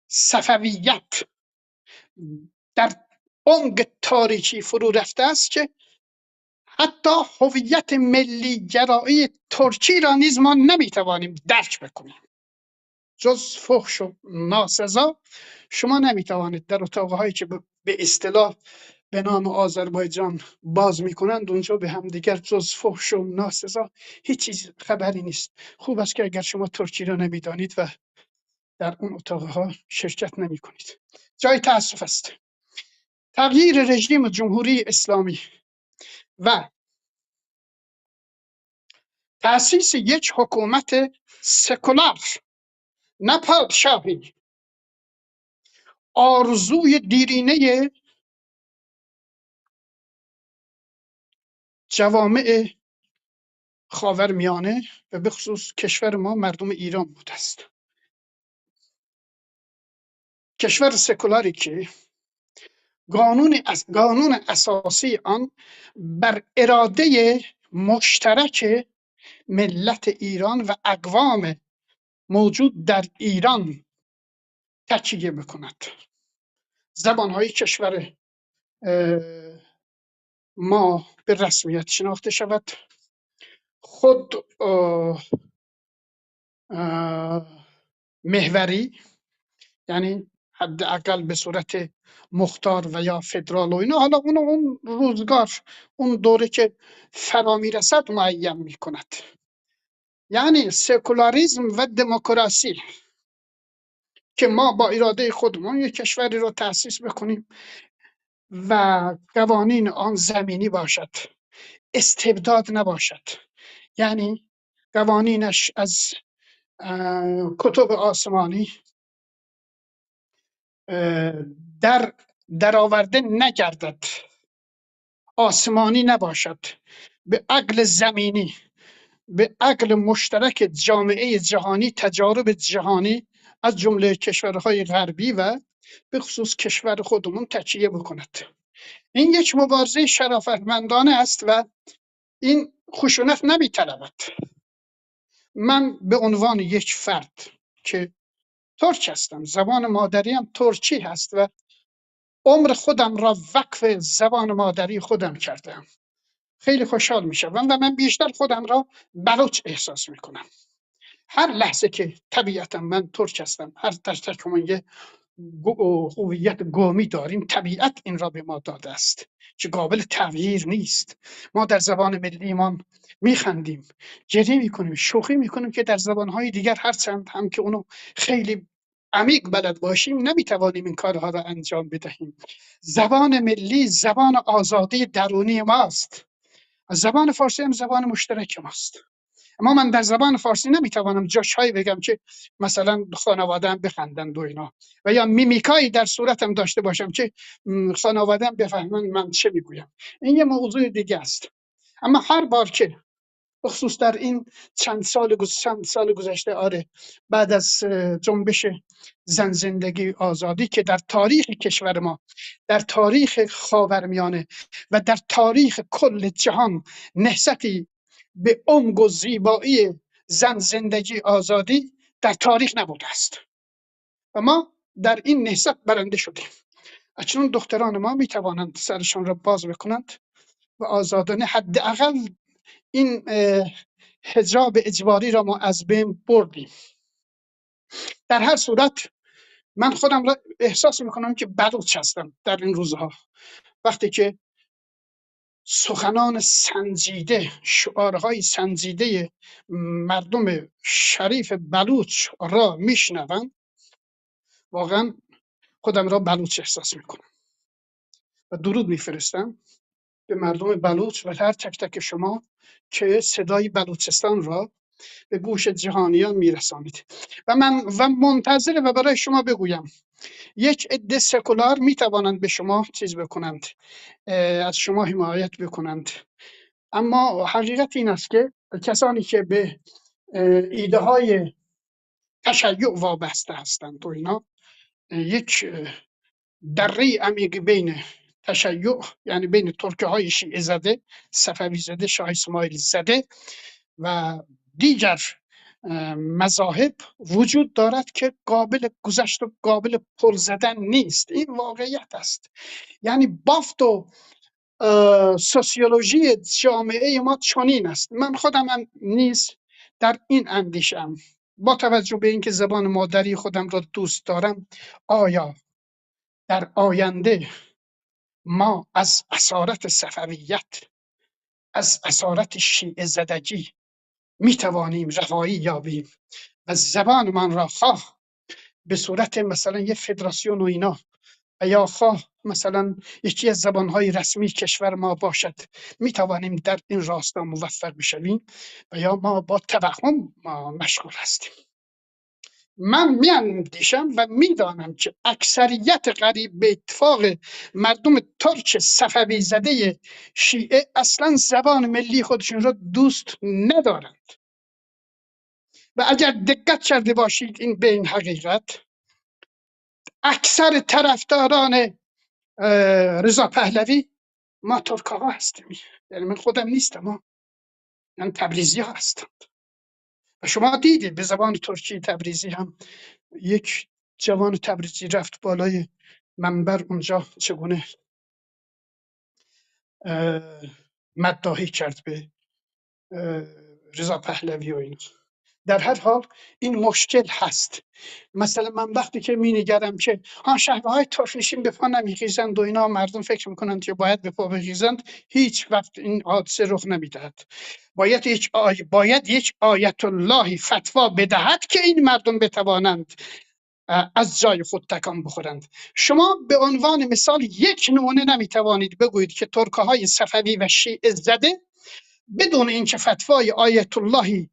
صفویت در عمق تاریکی فرو رفته است که حتی هویت ملی گرایی ترکی را نیز ما نمیتوانیم درک بکنیم. جز فحش و ناسزا شما نمیتوانید در اتاقهایی که به اصطلاح به نام آذربایجان باز میکنند اونجا به هم دیگر جز فحش و ناسزا هیچ چیز خبری نیست. خوب است که اگر شما ترکی را نمیدانید و در اون اتاقها شرکت نمی کنید. جای تأسف است. تغییر رژیم جمهوری اسلامی و تأسیس یک حکومت سکولار، نه پادشاهی، آرزوی دیرینه جوامع خاورمیانه و به خصوص کشور ما مردم ایران بوده است. کشور سکولاری که قانون اساسی آن بر اراده مشترک ملت ایران و اقوام موجود در ایران تکیه بکند. زبانهای کشور ما به رسمیت شناخته شود. خود محوری، یعنی حداقل به صورت مختار و یا فدرال و اینا، حالا اون روزگار اون دوره که فرا میرسد معین میکند. یعنی سکولاریسم و دموکراسی که ما با اراده خودمون یک کشوری رو تأسیس بکنیم و قوانین آن زمینی باشد، استبداد نباشد، یعنی قوانینش از کتب آسمانی در آورده نگردد، آسمانی نباشد، به عقل زمینی، به عقل مشترک جامعه جهانی، تجارب جهانی از جمله کشورهای غربی و به خصوص کشور خودمون تکیه بکند. این یک مبارزه شرافتمندانه است و این خشونت نمی‌طلبد. من به عنوان یک فرد که ترک هستم، زبان مادریم ترکی هست و عمر خودم را وقف زبان مادری خودم کردم، خیلی خوشحال میشم و من بیشتر خودم را بلوچ احساس میکنم. هر لحظه که طبیعتا من ترک هستم، هر تکمون یه هویت قومی داریم، طبیعت این را به ما داده است که قابل تغییر نیست. ما در زبان ملیمان میخندیم، گریه میکنیم، شوخی میکنیم که در زبانهای دیگر هرچند هم که اونو خیلی عمیق بلد باشیم نمیتوانیم این کارها را انجام بدهیم. زبان ملی زبان آزادی درونی ماست. زبان فارسی هم زبان مشترک ماست. اما من در زبان فارسی نمیتوانم جاشهایی بگم که مثلا خانواده‌ام بخندند و اینا، و یا میمیکایی در صورتم داشته باشم که خانواده‌ام بفهمن من چه میگویم. این یه موضوع دیگه است. اما هر بار که بخصوص در این چند سال گذشته، آره، بعد از جنبش زن زندگی آزادی که در تاریخ کشور ما، در تاریخ خاورمیانه و در تاریخ کل جهان نهضتی به عمق و زیبایی زن زندگی آزادی در تاریخ نبوده است و ما در این نهضت برنده شدیم. اکنون دختران ما می توانند سرشان را باز بکنند و آزادانه حداقل این حجاب اجباری را ما از بین بردیم. در هر صورت من خودم را احساس میکنم که بلوچ هستم در این روزها، وقتی که سخنان سنجیده، شعارهای سنجیده مردم شریف بلوچ را میشنوم، واقعا خودم را بلوچ احساس میکنم و درود میفرستم به مردم بلوچ و هر تک تک شما که صدای بلوچستان را به گوش جهانیان میرسانید. و منتظر و برای شما بگویم یک عده سکولار میتوانند به شما چیز بکنند، از شما حمایت بکنند، اما حقیقت این است که کسانی که به ایده های تشیع وابسته هستند و اینا یک دره عمیق بین تشیع، یعنی بین ترکه های شیعه زده، صفوی زده، شاه اسماعیل زده و دیگر مذاهب وجود دارد که قابل گذشت و قابل پل زدن نیست. این واقعیت است. یعنی بافت و سوسیولوژی جامعه ما چنین است. من خودم هم نیز در این اندیشم، با توجه به اینکه زبان مادری خودم را دوست دارم، آیا در آینده ما از اسارت صفویت، از اسارت شیعه زدگی می توانیم رهایی یابیم و زبان من را خواه به صورت مثلا یه فدراسیون و اینا و یا خواه مثلا یکی از زبانهای رسمی کشور ما باشد، می توانیم در این راستا موفق بشویم و یا ما با توهم مشغول هستیم. من میاندیشم و میدانم که اکثریت قریب به اتفاق مردم ترک صفوی زده شیعه اصلا زبان ملی خودشون را دوست ندارند و اگر دقت کرده باشید این به این حقیقت، اکثر طرفداران رضا پهلوی ما ترک ها هستیم. یعنی من خودم نیستم، من تبریزی ها هستم و شما دیدید به زبان ترکی تبریزی هم یک جوان تبریزی رفت بالای منبر اونجا چگونه مداحی کرد به رضا پهلوی و اینا. در هر حال این مشکل هست. مثلا من وقتی که می نگرم که شهرهای های ترک‌نشین به پا نمیخیزند و اینا، مردم فکر میکنند که باید به پا بخیزند، هیچ وقت این حادثه رخ نمیدهد. باید یک آیت اللهی فتوا بدهد که این مردم بتوانند از جای خود تکان بخورند. شما به عنوان مثال یک نمونه نمیتوانید بگویید که ترک‌های های صفوی و شیعه زده بدون اینکه فتوای آیت اللهی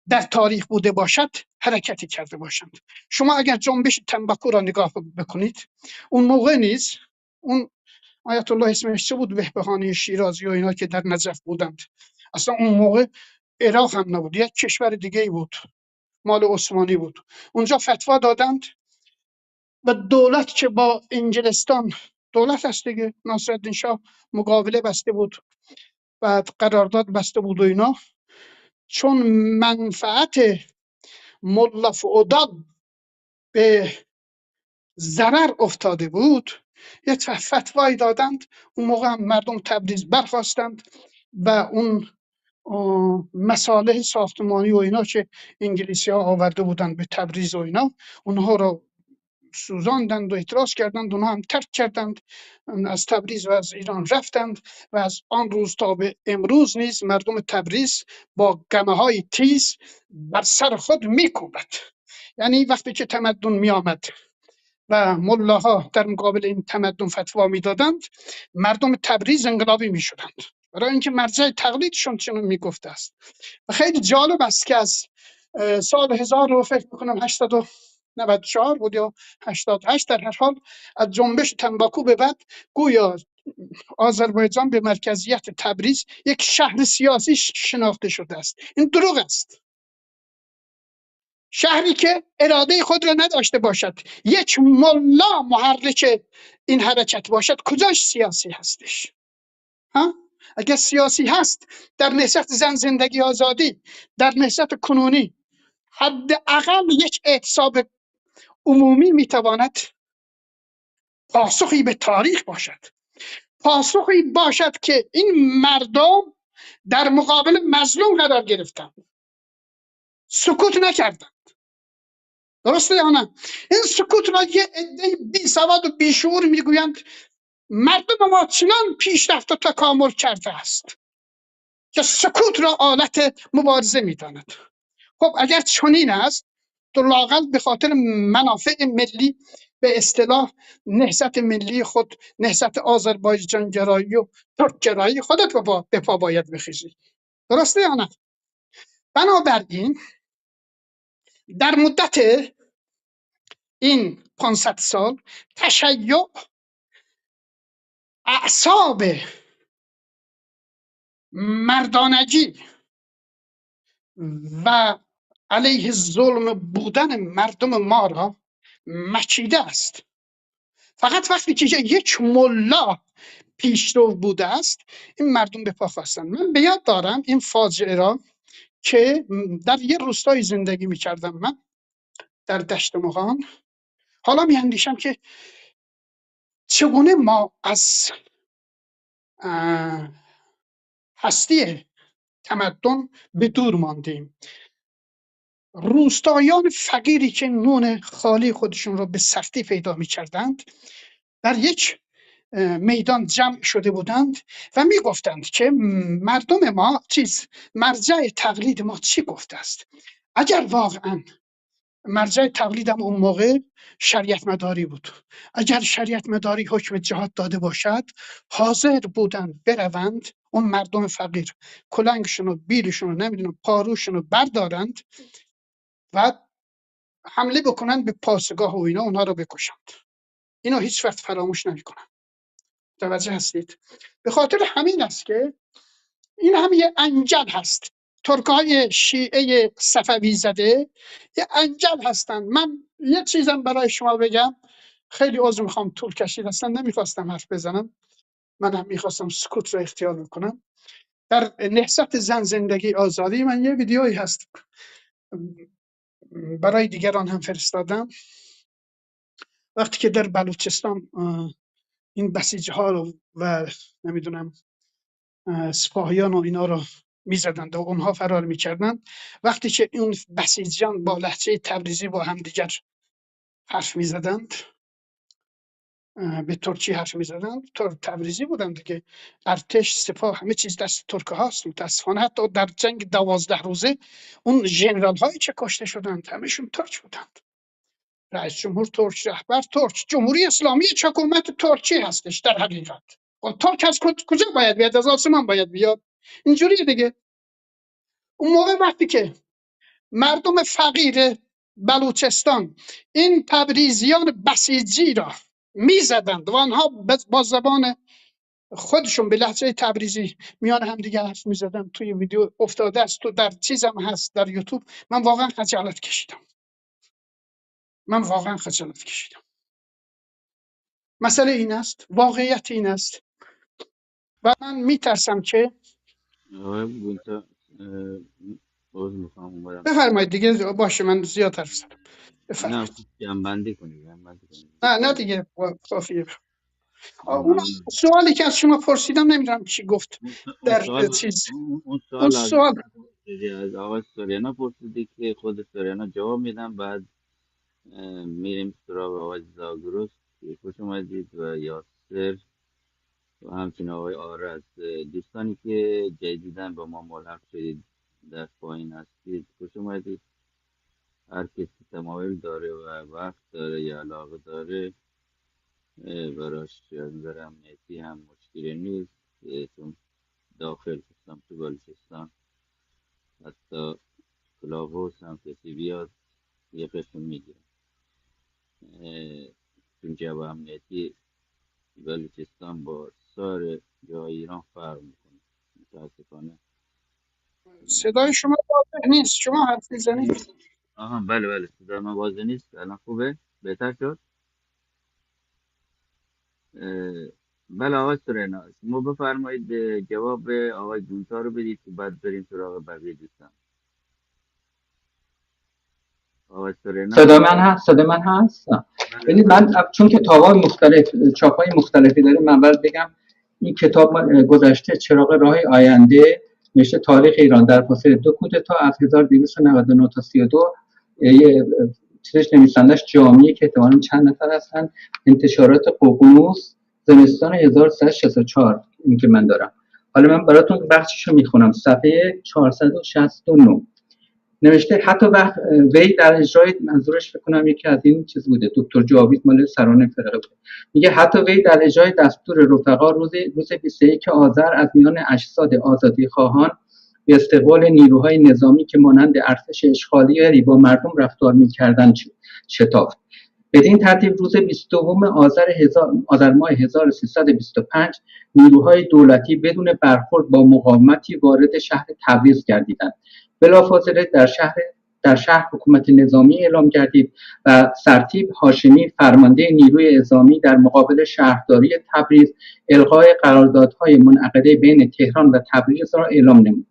در تاریخ بوده باشد حرکتی کرده باشند. شما اگر جنبش تنباکو را نگاه بکنید، اون موقع نیز اون آیت الله اسمش چه بود، بهبهانی شیرازی و اینا که در نجف بودند، اصلا اون موقع عراق هم نبود، یک کشور دیگه بود، مال عثمانی بود. اونجا فتوا دادند و دولت که با انگلستان، دولت هست دیگه، ناصرالدین شاه مقابله بسته بود و قرارداد بسته بود و اینا، چون منفعت ملا فؤاد به ضرر افتاده بود، یک فتوایی دادند. اون موقع هم مردم تبریز برخواستند و اون مصالح ساختمانی و اینا که انگلیسی ها آورده بودند به تبریز و اینا، اونها رو سوزاندند و اعتراض کردند، اونها هم ترک کردند، از تبریز و از ایران رفتند و از آن روز تا به امروز نیز مردم تبریز با گمه های تیز بر سر خود میکوبد. یعنی وقتی که تمدن می آمد و ملاها در مقابل این تمدن فتوا میدادند، مردم تبریز انقلابی می شدند، برای اینکه مرجع تقلیدشون چنون می گفته است. و خیلی جالب است که از سال 1000 رو فکر میکنم 894 بود یا 88، در هر حال از جنبش تنباکو به بعد گویا آذربایجان به مرکزیت تبریز یک شهر سیاسی شناخته شده است. این دروغ است. شهری که اراده خود را نداشته باشد، یک ملا محرک این حرکت باشد، کجاش سیاسی هستش؟ اگر سیاسی هست، در نهضت زن زندگی آزادی، در نهضت کنونی، حداقل یک اعتصاب عمومی میتواند پاسخی به تاریخ باشد، پاسخی باشد که این مردم در مقابل مظلوم قرار گرفتن، سکوت نکردن. درسته یا نه؟ این سکوت را یه عده بی سواد و بی شعور میگویند مردم ما چنان پیشرفت و تکامل کرده است که سکوت را آلت مبارزه میداند. خب اگر چنین است تو لااقل به خاطر منافع ملی، به اصطلاح نهضت ملی خود، نهضت آذربایجان گرایی و ترک گرایی خودت به پا باید بخیزی. درسته یا نه؟ بنابراین در مدت این 500 سال تشیع اعصاب مردانگی و علیه ظلم بودن مردم ما را مچیده است. فقط وقتی که یک ملا پیشرو بوده است این مردم به پا خواستن. من به یاد دارم این فاجعه را که در یه روستایی زندگی میکردم من در دشت مقام. حالا میاندیشم که چگونه ما از هستی تمدن به دور ماندیم. روستایان فقیری که نون خالی خودشون را به سختی پیدا میکردند در یک میدان جمع شده بودند و می گفتند که مردم ما مرجع تقلید ما چی گفته است. اگر واقعا مرجع تقلیدم اون موقع شریعت مداری بود، اگر شریعت مداری حکم جهاد داده باشد حاضر بودند بروند اون مردم فقیر کلنگشون و بیلشون و نمیدونم پاروشون رو بردارند و حمله بکنند به پاسگاه و اینا اونها رو بکشند. اینو هیچ وقت فراموش نمیکنن. متوجه هستید؟ به خاطر همین است که این هم یه انجل هست. ترکای شیعه صفوی زده یه انجل هستن. من یه چیزم برای شما بگم، خیلی عذر میخوام طول کشید، اصلا نمیخواستم حرف بزنم، من هم میخواستم سکوت رو اختیار بکنم. در نهضت زن زندگی آزادی من یه ویدیویی هست برای دیگران هم فرستادم. وقتی که در بلوچستان این بسیج ها رو و نمیدونم سپاهیان و اینا رو میزدند و اونها فرار میکردند، وقتی که اون بسیجیان با لهجه تبریزی با هم دیگر حرف میزدند، به ترکی حرف میزدند، تبریزی بودند که ارتش سپاه همه چیز دست ترک هاست. متاسفانه حتی در جنگ 12 روزه اون ژنرال هایی که کشته شدند همشون ترک بودند. رئیس جمهور ترک، رهبر ترک، جمهوری اسلامی چه حکومت ترکی هستش در حقیقت. و ترک از کجا باید بیاد؟ از آسمان باید بیاد؟ اینجوری دیگه. اون موقع وقتی که مردم فقیر بلوچستان این تبریزیان بسیجی را میزدند و آنها با زبان خودشون به لهجه تبریزی میان هم دیگه حرف میزدن، توی ویدیو افتاده است، تو در چیزم هست در یوتیوب. من واقعا خجالت کشیدم. مسئله این است، واقعیت این است و من میترسم که آقای گونتا عوض میخوام اومدم. بفرمایید دیگه. باشه من زیاد حرف زدم، نه بفرمایید. جنبندی کنید، جنبندی کنید. نه دیگه کافیه. اون ممنون. سوالی که از شما پرسیدم نمیدونم چی گفت اون در سوال چیز. اون اون سوال از سوال از آقای سوریانا پرسیدی که خود سوریانا جواب میدم، بعد میریم سراغ آقای زاگرس که خوش اومدید و یاسر و همچنین آقای آرز. دوستانی که جدیدن با ما ملحق شدید در پایین هستید خوش اومدید. هر کسی تمایل داره و وقت داره یا علاقه داره براش از نظر امنیتی هم مشکلی نیست، چون داخل خصوصا تو بلوچستان حتی کلاب هاوس هم کسی بیاد یه قسم میگیره، چون جو امنیتی بلوچستان با سایر جای ایران فرق میکنه متاسفانه. صدای شما واضح نیست، شما حرف میزنید. آها بله بله، صدا من واضح نیست الان؟ خوبه؟ بهتر شد؟ بله آقای سرینا، ما بفرمایید جواب آقای گونتا رو بدید که بعد بریم سراغ بقیه دوستان. آقای سورنا. صدا من هست. بله ببینید بله. من چون کتاب‌های مختلف، چاپ‌های مختلفی داره، من اول بگم این کتاب گذشته چراغ راه آینده، نوشته تاریخ ایران در فاصله دو کودتا از 1299 تا 32. یه چیزش نویسندش جامیه که احتمالاً چند نفر هستن. انتشارات ققنوس، زمستان 1364 این که من دارم. حالا من براتون بخششو میخونم. صفحه 469 نوشته حتی وقت وی در اجرای، منظورش فکر کنم یکی از این چیز بوده، دکتر جاوید مال سران فرقه بود، میگه حتی وی در اجرای دستور رفقا روز 21 آذر از میان اجساد آزادی خواهان به استقبال نیروهای نظامی که مانند ارتش اشغالی با مردم رفتار می‌کردند شتافت. بدین ترتیب روز 22 آذر ماه 1325 نیروهای دولتی بدون برخورد با مقاومتی وارد شهر تبریز گردیدند. بلافاصله در شهر حکومت نظامی اعلام گردید و سرتیپ هاشمی فرمانده نیروی اعزامی در مقابل شهرداری تبریز الغای قراردادهای منعقده بین تهران و تبریز را اعلام نمود.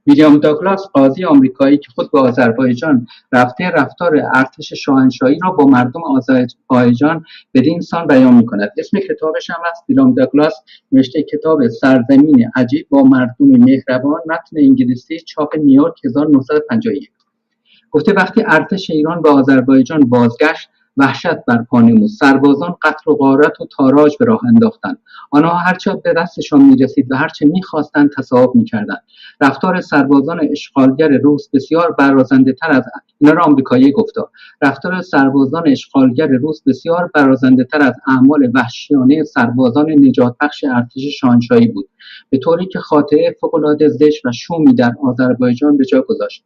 ویلیام داگلاس قاضی آمریکایی که خود به آذربایجان رفته، رفتار ارتش شاهنشاهی را با مردم آذربایجان بدین سان بیان می‌کند. اسم کتابش هم است. ویلیام داگلاس نوشته کتاب سرزمین عجیب با مردم مهربان، متن انگلیسی، چاپ نیویورک 1951. گفته وقتی ارتش ایران به آذربایجان بازگشت، وحشت برپا نمود. سربازان قتل و غارت و تاراج به راه انداختند. آنها هرچه به دستشان می‌رسید و هرچه می‌خواستند تصاحب می‌کردند. رفتار سربازان اشغالگر روس بسیار برازنده‌تر از اینا را آمریکایی گفته. رفتار سربازان اشغالگر روس بسیار برازنده‌تر از اعمال وحشیانه سربازان نجات بخش ارتش شاهنشاهی بود، به طوری که خاطره فوق‌العاده زشت و شومی در آذربایجان به جا گذاشت.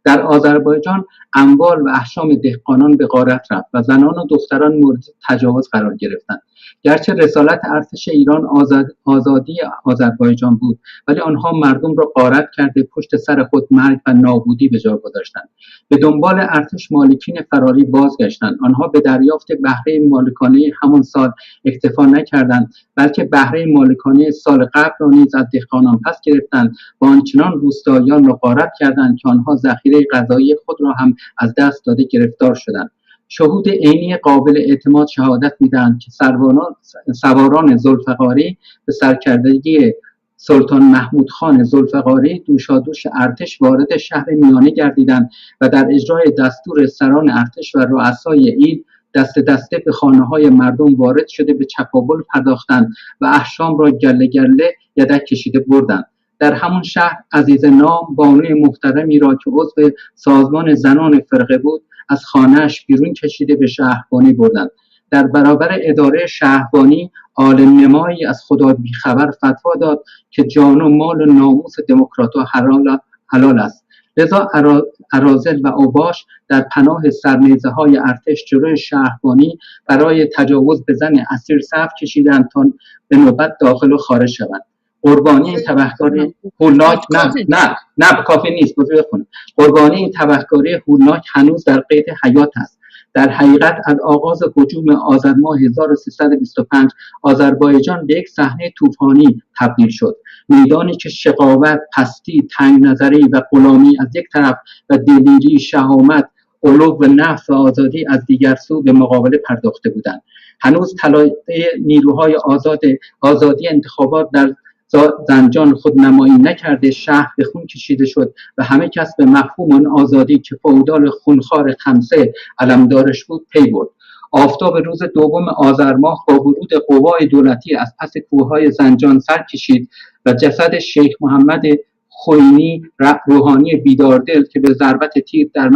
در آذربایجان اموال و احشام دهقانان به غارت رفت و زنان و دختران مورد تجاوز قرار گرفتند. گرچه رسالت ارتش ایران آزادی آذربایجان بود، ولی آنها مردم را غارت کرده پشت سر خود مرگ و نابودی به جا گذاشتند. به دنبال ارتش مالکین فراری بازگشتند. آنها به دریافت بهره مالکانه همان سال اکتفا نکردند، بلکه بهره مالکانه سال قبل را نیز از دهقانان پس گرفتند و آنچنان روستاییان را غارت کردند که آنها ذخیره غذایی خود را هم از دست داده گرفتار شدند. شهود عینی قابل اعتماد شهادت می‌دهند که سواران ذوالفقاری به سرکردگی سلطان محمود خان ذوالفقاری دوشادوش ارتش وارد شهر میانه گردیدند و در اجرای دستور سران ارتش و رؤسای ایل دسته دسته به خانه‌های مردم وارد شده به چپاول پرداختند و احشام را گله گله یدک کشیده بردند. در همون شهر عزیز نام بانوی محترمی را که عضو سازمان زنان فرقه بود از خانه‌اش بیرون کشیده به شهربانی بردند. در برابر اداره شهربانی عالم نمایی از خدا بیخبر فتوا داد که جان و مال و ناموس دموکرات‌ها حلال است. لذا اراذل و اوباش در پناه سرنیزه‌های ارتش جلوی شهربانی برای تجاوز به زن اسیر صف کشیدند تا به نوبت داخل و خارج شوند. قربانی این تبهکاری هولناک نه کافی نیست. قربانی این تبهکاری هولناک هنوز در قید حیات است. در حقیقت از آغاز هجوم آذر ماه 1325 آذربایجان به یک صحنه طوفانی تبدیل شد. میدانی که شقاوت، پستی، تنگ نظری و غلامی از یک طرف و دلیری، شهامت، علو و نفس و آزادی از دیگر سو به مقابله پرداخته بودند. هنوز طلایه نیروهای آزادی انتخابات در زنجان خودنمایی نکرده، شهر به خون کشیده شد و همه کس به مفهوم آن آزادی که فئودال خونخوار خمسه علمدارش بود پی برد. آفتاب روز دوم آذر ماه با ورود قوای دولتی از پس کوههای زنجان سر کشید و جسد شیخ محمد خوئینی روحانی بیداردل که به ضربت تیر در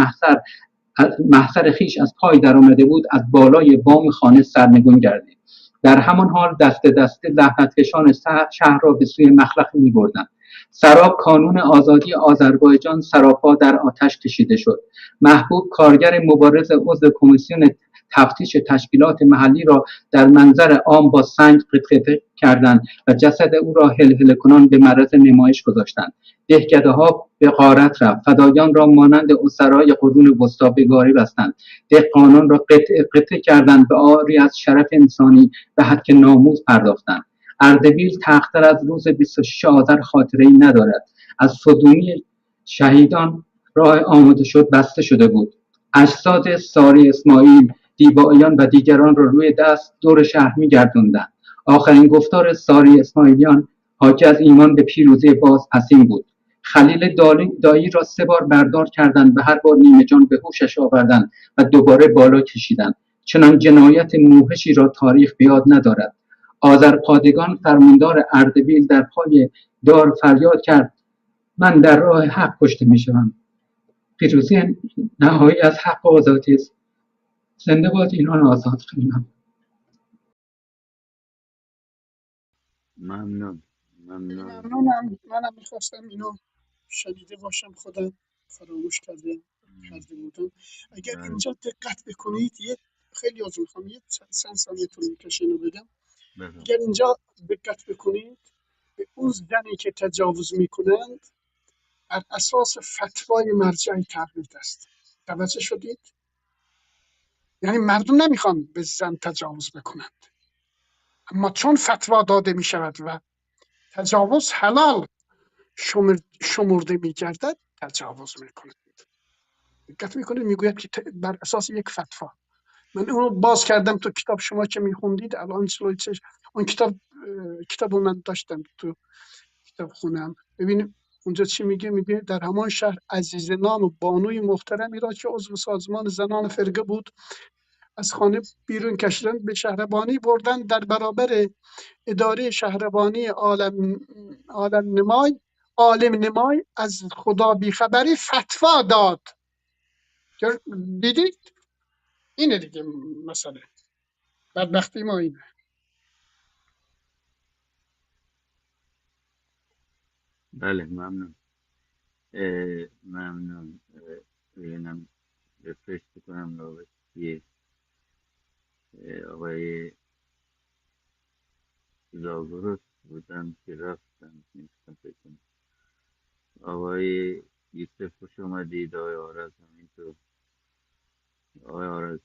محضر خیش از پای در آمده بود از بالای بام خانه سرنگون گردید. در همان حال دسته دسته زحمتکشان شهر را به سوی مخلخ می‌بردند. سراب کانون آزادی آذربایجان سراپا در آتش کشیده شد. محبوب کارگر مبارز عضو کمیسیون تفتیش تشکیلات محلی را در منظر عام با سنگ قطعه کردند و جسد او را هلهله کنان به معرض نمایش گذاشتند. دهکده‌ها به غارت رفت. فدایان را مانند اسرای قرون وسطی به گاری بستند. دهقانان را قطعه کردند، به آری از شرف انسانی به حد ناموس پرداختند. اردبیل تختر از روز 26 آذر خاطره‌ای ندارد. از صدومی شهیدان راه آماده شد بسته شده بود. اجساد ساری اسماعیل، دیبایان و دیگران را روی دست دور شهر می‌گرداندند. آخرین گفتار ساری اسماعیلیان حاکی از ایمان به پیروزی باز پسین بود. خلیل دایی را 3 بار بردار کردند و هر بار نیمه جان به هوشش آوردند و دوباره بالا کشیدند. چنان جنایت موحشی را تاریخ به یاد ندارد. آذرپادگان فرماندار اردبیل در پای دار فریاد کرد: من در راه حق کشته میشوم. پیروزی نهایی از حق و آزادی است. زنده باد ایران آزاد! خیلی ممنون. ممنون خیلی ممنون. ممنونم. منم میخواستم اینو شنیده باشم، خودم فراموش کرده بودم. اگر بله اینجا دقت بکنید، خیلی عذر میخوام، چند ثانیه طول میکشه اینو بگم. بله اگر اینجا دقت بکنید، به اون زنی که تجاوز میکنند بر اساس فتوای مرجع تقلید است. توجه شدید؟ یعنی مردم نمیخوان به زن تجاوز بکنند، اما چون فتوا داده میشود و تجاوز حلال شمرده میگردد، تجاوز میکنند. دقت میکنید میگوید که بر اساس یک فتوا. من اونو باز کردم تو کتاب شما که میخوندید الان اون کتاب من داشتم تو کتاب خونم. ببینیم اونجا چی میگه در همان شهر عزیز نام و بانوی محترمی را که عضو سازمان زنان فرقه بود از خانه بیرون کشیدن، به شهربانی بردن. در برابر اداره شهربانی عالم نمای از خدا بیخبری فتوا داد. دیدید؟ اینه دیگه مسئله. بدبختی ما اینه. بله ممنون. ممنون. ببینم رفرش بکنم نوبتی آقای زاگرس بودن که رفتن، نیستم فکر کنم. آقای یوسف خوش اومدید. آقای آرز همینطور. آقای آرز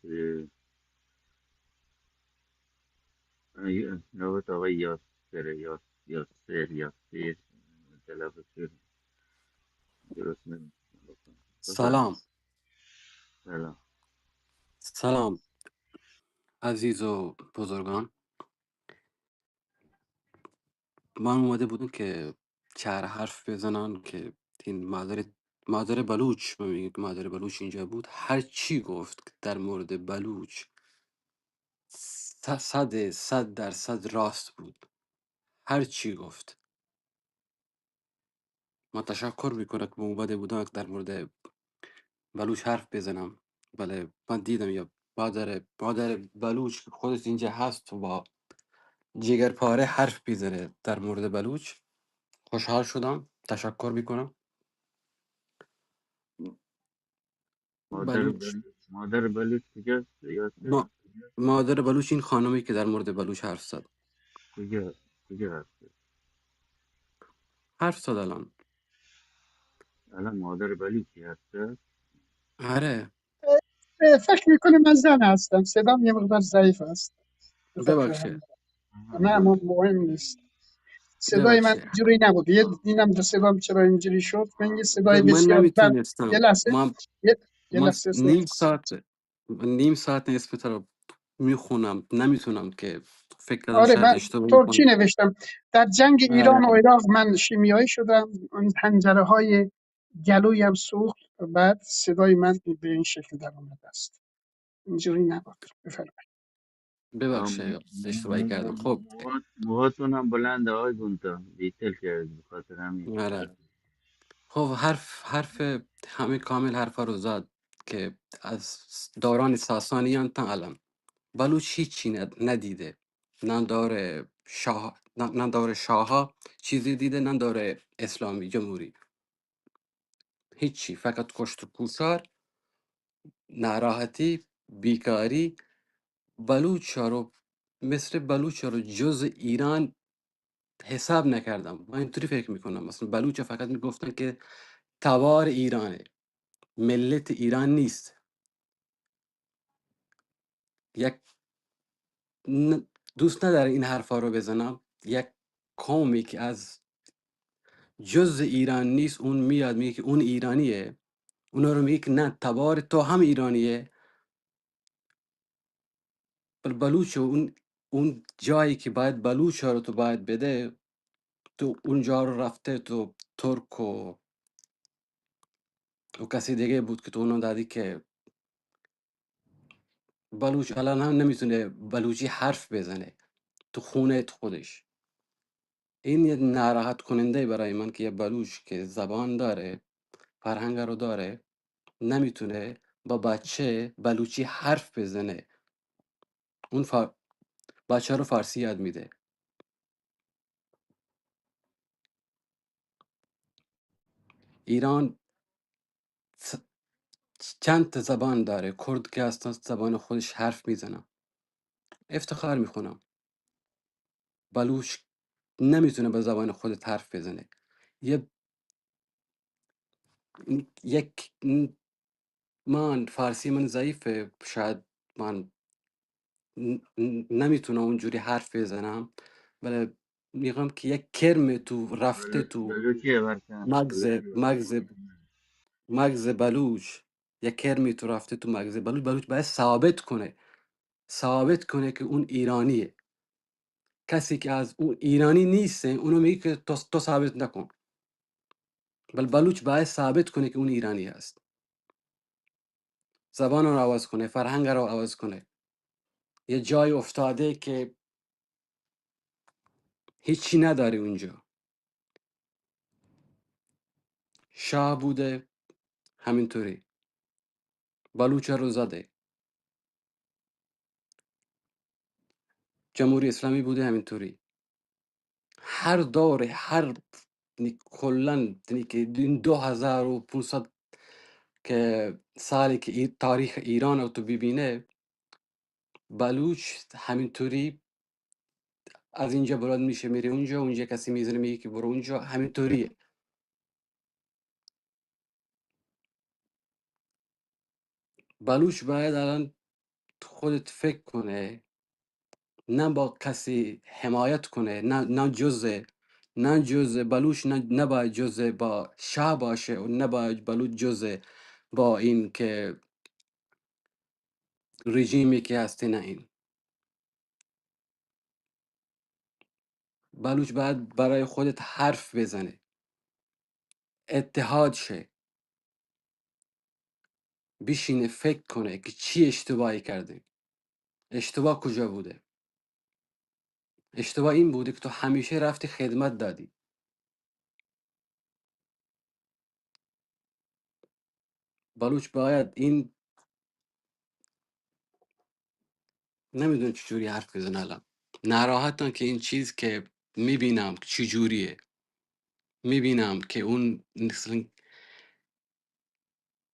نوبت آقای یاسر تلفظ درست نمیکنم. بفرمایید. سلام سلام. سلام عزیز و بزرگان. من اومده بودم که چهار حرف بزنن که این مادر بلوچ، من میگم که مادر بلوچ اینجا بود، هر چی گفت در مورد بلوچ 100% راست بود. هر چی گفت. من تشکر میکنم که اومده بودم که در مورد بلوچ حرف بزنم. بله من دیدم یا مادر بلوچ که خودش اینجا هست و با جگر پاره حرف بیزنه در مورد بلوچ. خوشحال شدم. تشکر میکنم. بلوچ مادر بلوچ کجاست یاسر؟ ما مادر بلوچ این خانمی که در مورد بلوچ کجا هست؟ حرف زد الان. الان مادر بلوچی هست؟ آره فکر میکنه من زن هستم، صدام یه مقدار ضعیف است، به خاطر ببخشه همین. نه اما مهم نیست. صدای من ببخشه اینجوری نبود. دیدم دو صدام چرا اینجوری شد. من یه صدای من بسیار بد. یه نمیتونستم. لحظه. یه من لحظه نیم ساعت اسم تو رو میخونم، نمیتونم که فکر کردم آره، شاید من اشتباه ترکی کنم. نوشتم. در جنگ آره ایران و عراق من شیمیایی شدم. اون پنجره های گلویم سوخت و بعد صدای من به این شکل در اومده است. اینجوری نبود. بفرمایید. ببخشه اشتباهی کردم. خب موهاتون هم بلنده آقای گونتا، دیتل کرد بخاطر همین. آره خب حرف همه کامل حرف رو زد که از دوران ساسانیان تا الان بلوچ هیچی ندیده. نه دور شاه چیزی دیده، نه دور اسلامی جمهوری. هیچی، فقط کشت و کوسار، ناراحتی، بیکاری. بلوچ رو مثل بلوچ رو جز ایران حساب نکردم. من اینطوری فکر میکنم مثلا بلوچ فقط میگفتن که تبار ایرانه، ملت ایران نیست. یک دوست نداره این حرفا رو بزنم. یک قومی که از جز ایران نیست اون میاد میگه که اون ایرانیه. اونا رو میگه که نه تبار تو هم ایرانیه. بلوچ اون جایی که باید بلوچ ها رو تو باید بده، تو اونجا رو رفته تو ترک و کسی دیگه بود که تو اونو دادی که بلوچ الان هم نمیتونه بلوچی حرف بزنه تو خونه خودش. این یه ناراحت کننده برای من که یه بلوچ که زبان داره، فرهنگ رو داره، نمیتونه با بچه بلوچی حرف بزنه. اون بچه رو فارسی یاد میده. ایران س- چند تا زبان داره. کرد که اصلا زبان خودش حرف میزنه، افتخار میکنم. بلوچ نمیتونه به زبان خودت حرف بزنه. یه یک من فارسی من ضعیفه، شاید من نمیتونم اونجوری حرف بزنم، ولی میگم که یک کرم تو رفته تو بلوچیه برکن. مغز بلوچ، یک کرمی تو رفته تو مغز بلوچ. بلوچ باید ثابت کنه که اون ایرانیه. کسی که از اون ایرانی نیسته اونو میگه که تو ثابت نکن. بلوچ باید ثابت کنه که اون ایرانی است. زبان رو عوض کنه، فرهنگ رو عوض کنه. یه جای افتاده که هیچی نداری اونجا. شاه بوده همینطوری، بلوچ رو زده. جمهوری اسلامی بوده همینطوری. هر دوره، کلن که این 2500 که سالی که تاریخ ایران رو تو ببینه، بلوچ همینطوری از اینجا بلند میشه میره اونجا، اونجا کسی میزنه میگه که برو اونجا، همینطوریه. بلوچ باید الان خودت فکر کنه، نه با کسی حمایت کنه، نه جزء بلوچ، نباید جزء با شاه باشه و نباید بلوچ جزء با این که رژیمی که هستی. نه، این بلوچ باید برای خودت حرف بزنه، اتحاد شه، بشینه فکر کنه که چی اشتباهی کردیم. اشتباه کجا بوده؟ اشتباه این بوده که تو همیشه رفتی خدمت دادی. بلوچ باید این، نمیدونم چجوری حرف بزنه الان. ناراحتم که این چیز که میبینم چجوریه. میبینم که اون مثلا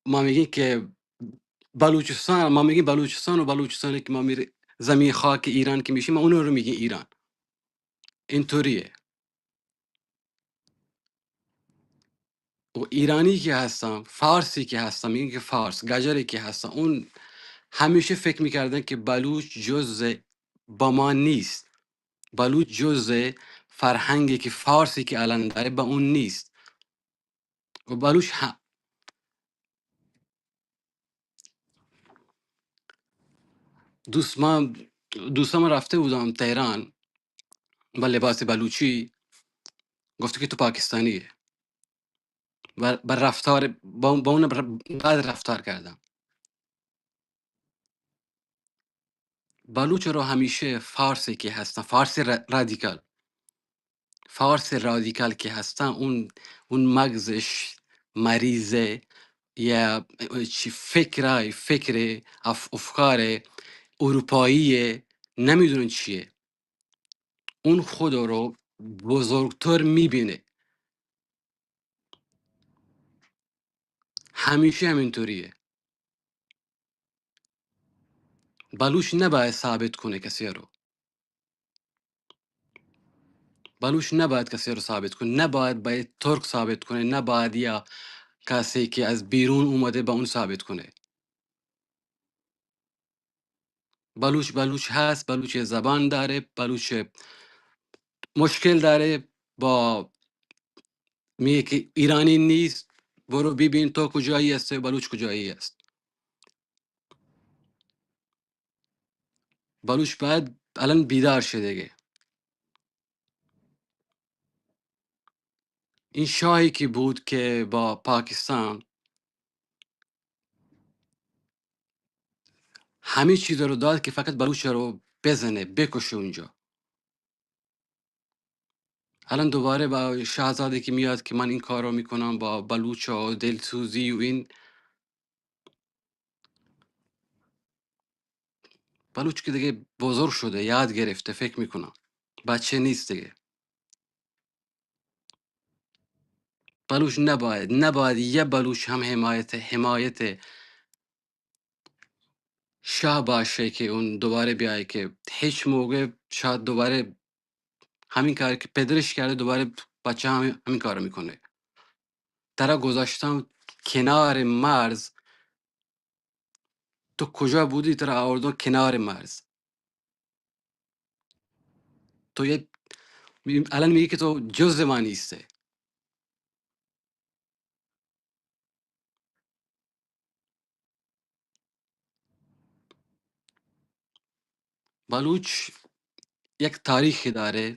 ما میگیم که بلوچستان، ما میگیم بلوچستان و بلوچستانی که ما میره زمین خاک ایران که میشیم، ما اون رو میگیم ایران. اینطوریه. و ایرانی که هستم، فارسی که هستم، میگن که فارس، گجری که هستم، اون همیشه فکر میکردن که بلوچ جز با ما نیست. بلوچ جز فرهنگی که فارسی که الان داره با اون نیست. و بلوچ دوستم رفته بودم تهران با لباس بلوچی، گفته که تو پاکستانیه. و بر رفتار با اون بعد رفتار کردم. بلوچ رو همیشه فارسی که هستن، رادیکال، فارس رادیکال که هستن، اون مغزش مریضه، یا چی فکر افکار اروپایی، نمیدونن چیه. اون خود رو بزرگتر میبینه. همیشه همینطوریه. بلوش نباید ثابت کنه کسی رو. بلوش نباید کسی رو ثابت کنه. نباید باید ترک ثابت کنه. نباید یا کسی که از بیرون اومده با اون ثابت کنه. بلوچ هست. بلوچ زبان داره. بلوچ مشکل داره با، میگه که ایرانی نیست. برو ببین تو کجایی هستی بلوچ کجایی است. بلوچ باید الان بیدار شده دیگه. این شاهی که بود که با پاکستان همه چیز رو داد که فقط بلوچ رو بزنه بکشه اونجا. الان دوباره با شاهزاده که میاد که من این کار رو میکنم با بلوچ و دلسوزی و این. بلوچ که دیگه بزرگ شده یاد گرفته فکر میکنم بچه نیست دیگه. بلوچ نباید یه بلوچ هم حمایت شاه باشه که اون دوباره بیای که هیچ موقع شاید دوباره همین کار که پدرش کرده دوباره بچه همین کار میکنه. ترا گذاشتم کنار مرز، تو کجا بودی؟ ترا آوردن کنار مرز. تو الان میگی که تو جز ما نیسته. بلوچ یک تاریخی داره،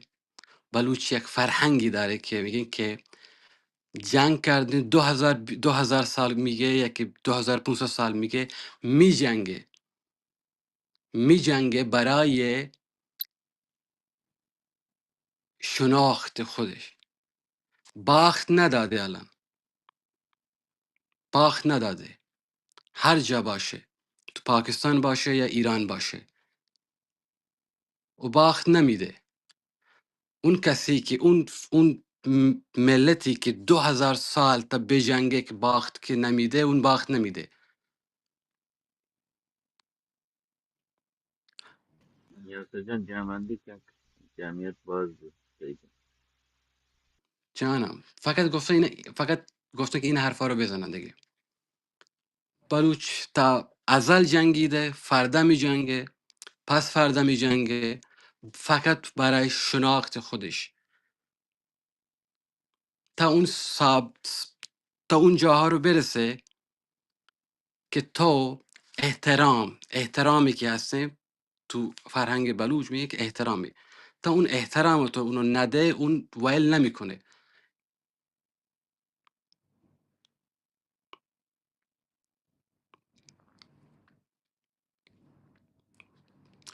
بلوچ یک فرهنگی داره که میگن که جنگ کردن 2000 سال میگه یا که 2500 سال میگه میجنگه برای شناخت خودش. باخت نداده الان، باخت نداده. هر جا باشه، تو پاکستان باشه یا ایران باشه، و باخت نمیده. اون کسی که اون ملتی که 2000 سال تا بجنگه که باخت که نمیده، اون باخت نمیده. یاسر جان جمعندی کرد، جمعیت باز بود خیلی. جانم فقط گفته که این حرفا رو بزنن دیگه. بلوچ تا ازل جنگیده، فردا می جنگه، پس فردا می جنگه، فقط برای شناخت خودش. تا اون تا اون جاها رو برسه که تو احترامی که هسته تو فرهنگ بلوچ میگه که احترامی، تا اون احترام تو اونو نده اون ویل نمیکنه.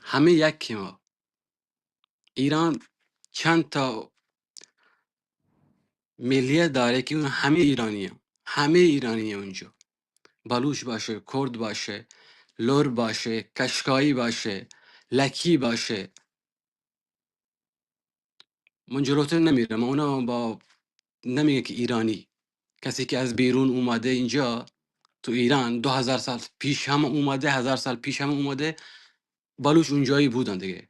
همه یکی ما. ایران چند تا ملیت داره که اون همه ایرانی اونجا، بلوچ باشه، کرد باشه، لور باشه، کشکایی باشه، لکی باشه. من جلوتر نمیرم، اونا با نمیگه که ایرانی. کسی که از بیرون اومده اینجا تو ایران 2000 سال پیش هم اومده، 1000 سال پیش هم اومده، بلوچ اونجایی بودن دیگه.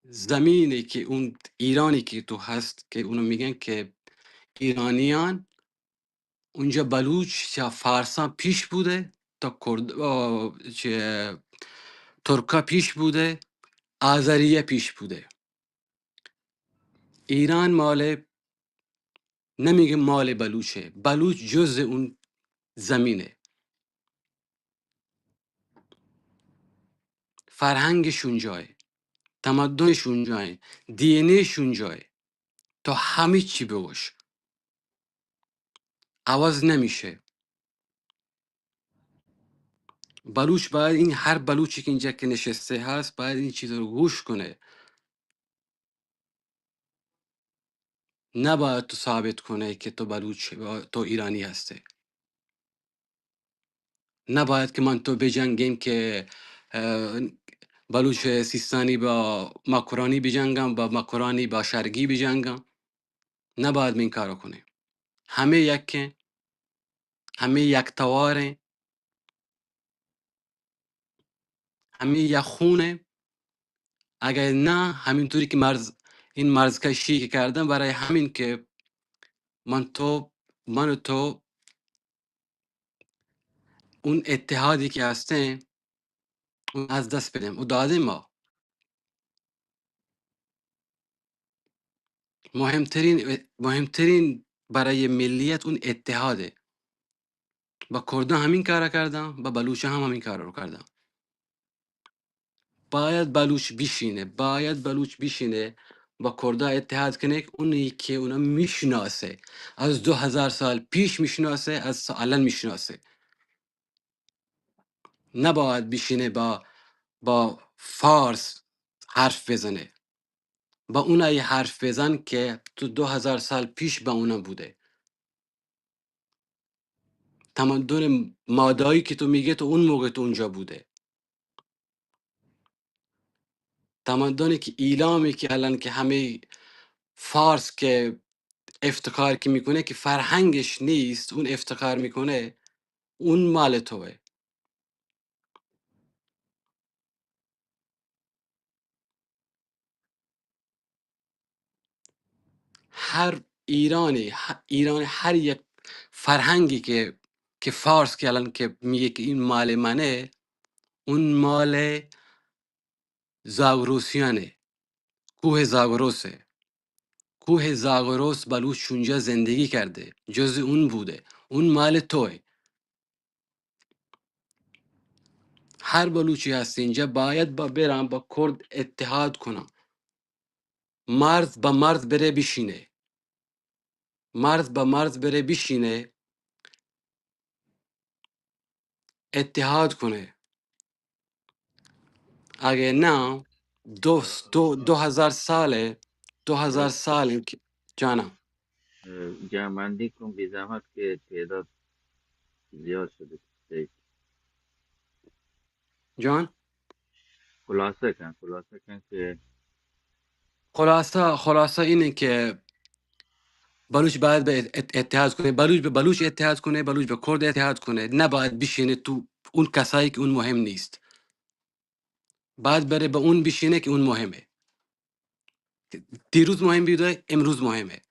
زمینی که اون ایرانی که تو هست که اونو میگن که ایرانیان، اونجا بلوچ یا فارسان پیش بوده، تا ترکا پیش بوده، آذریه پیش بوده. ایران نمیگه مال بلوچه، بلوچ جز اون زمینه. فرهنگش اونجاه، تمدنش اونجاه، دینش اونجاه. تا همه چی بگوش عوض نمیشه. بلوچ باید این هر بلوچی که اینجا که نشسته هست باید این چیز رو گوش کنه. نباید تو ثابت کنه که تو بلوچ تو ایرانی هسته. نباید که من تو بجنگیم که بلوچ سیستانی با مکرانی بجنگم، با مکرانی با شرقی بجنگم. نباید این کارو کنه. همه یک، همه یک تواره، همه یک خونه. اگر نه همینطوری که این مرزکشی که کردن برای همین که من و تو اون اتحادی که هسته اون از دست بدیم و داده ما. مهمترین برای ملیت اون اتحاده. با کردا همین کار کردم، با بلوچ هم همین کار رو کردم. باید بلوچ بشینه با کردا اتحاد کنه. اونی که اونا میشناسه از 2000 سال پیش میشناسه، از الان میشناسه. نباید بشینه با فارس حرف بزنه، با اونایی حرف بزن که تو 2000 سال پیش با اونا بوده. تمدن مادایی که تو میگه تو اون موقع تو اونجا بوده. تمدنی که ایلامی که الان که همه فارس که افتخار که میکنه که فرهنگش نیست، اون افتخار میکنه، اون مال توه. هر ایرانی هر یک فرهنگی که فارس که الان که میگه که این مال منه، اون مال زاگروسیانه. کوه زاگروسه. کوه زاگروس بلوچ اونجا زندگی کرده، جز اون بوده، اون مال توه. هر بلوچی هست اینجا باید برم با کرد اتحاد کنم. مرد با مرد بره بشینه، مرد با مرد بره بشینه اتحاد کنه. اگه نه، دو هزار ساله، 2000 سال جانم. جمعندی کن بی زحمت که تعداد زیاد شده. جان، خلاصه کن که خلاصه اینه که بلوچ باید به اتحاد کنه، بلوچ به بلوچ اتحاد کنه، بلوچ به کرد اتحاد کنه. نباید بشینه تو اون کسایی که اون مهم نیست. باید بره به اون بشینه که اون مهمه. دیروز مهم بوده، امروز مهمه.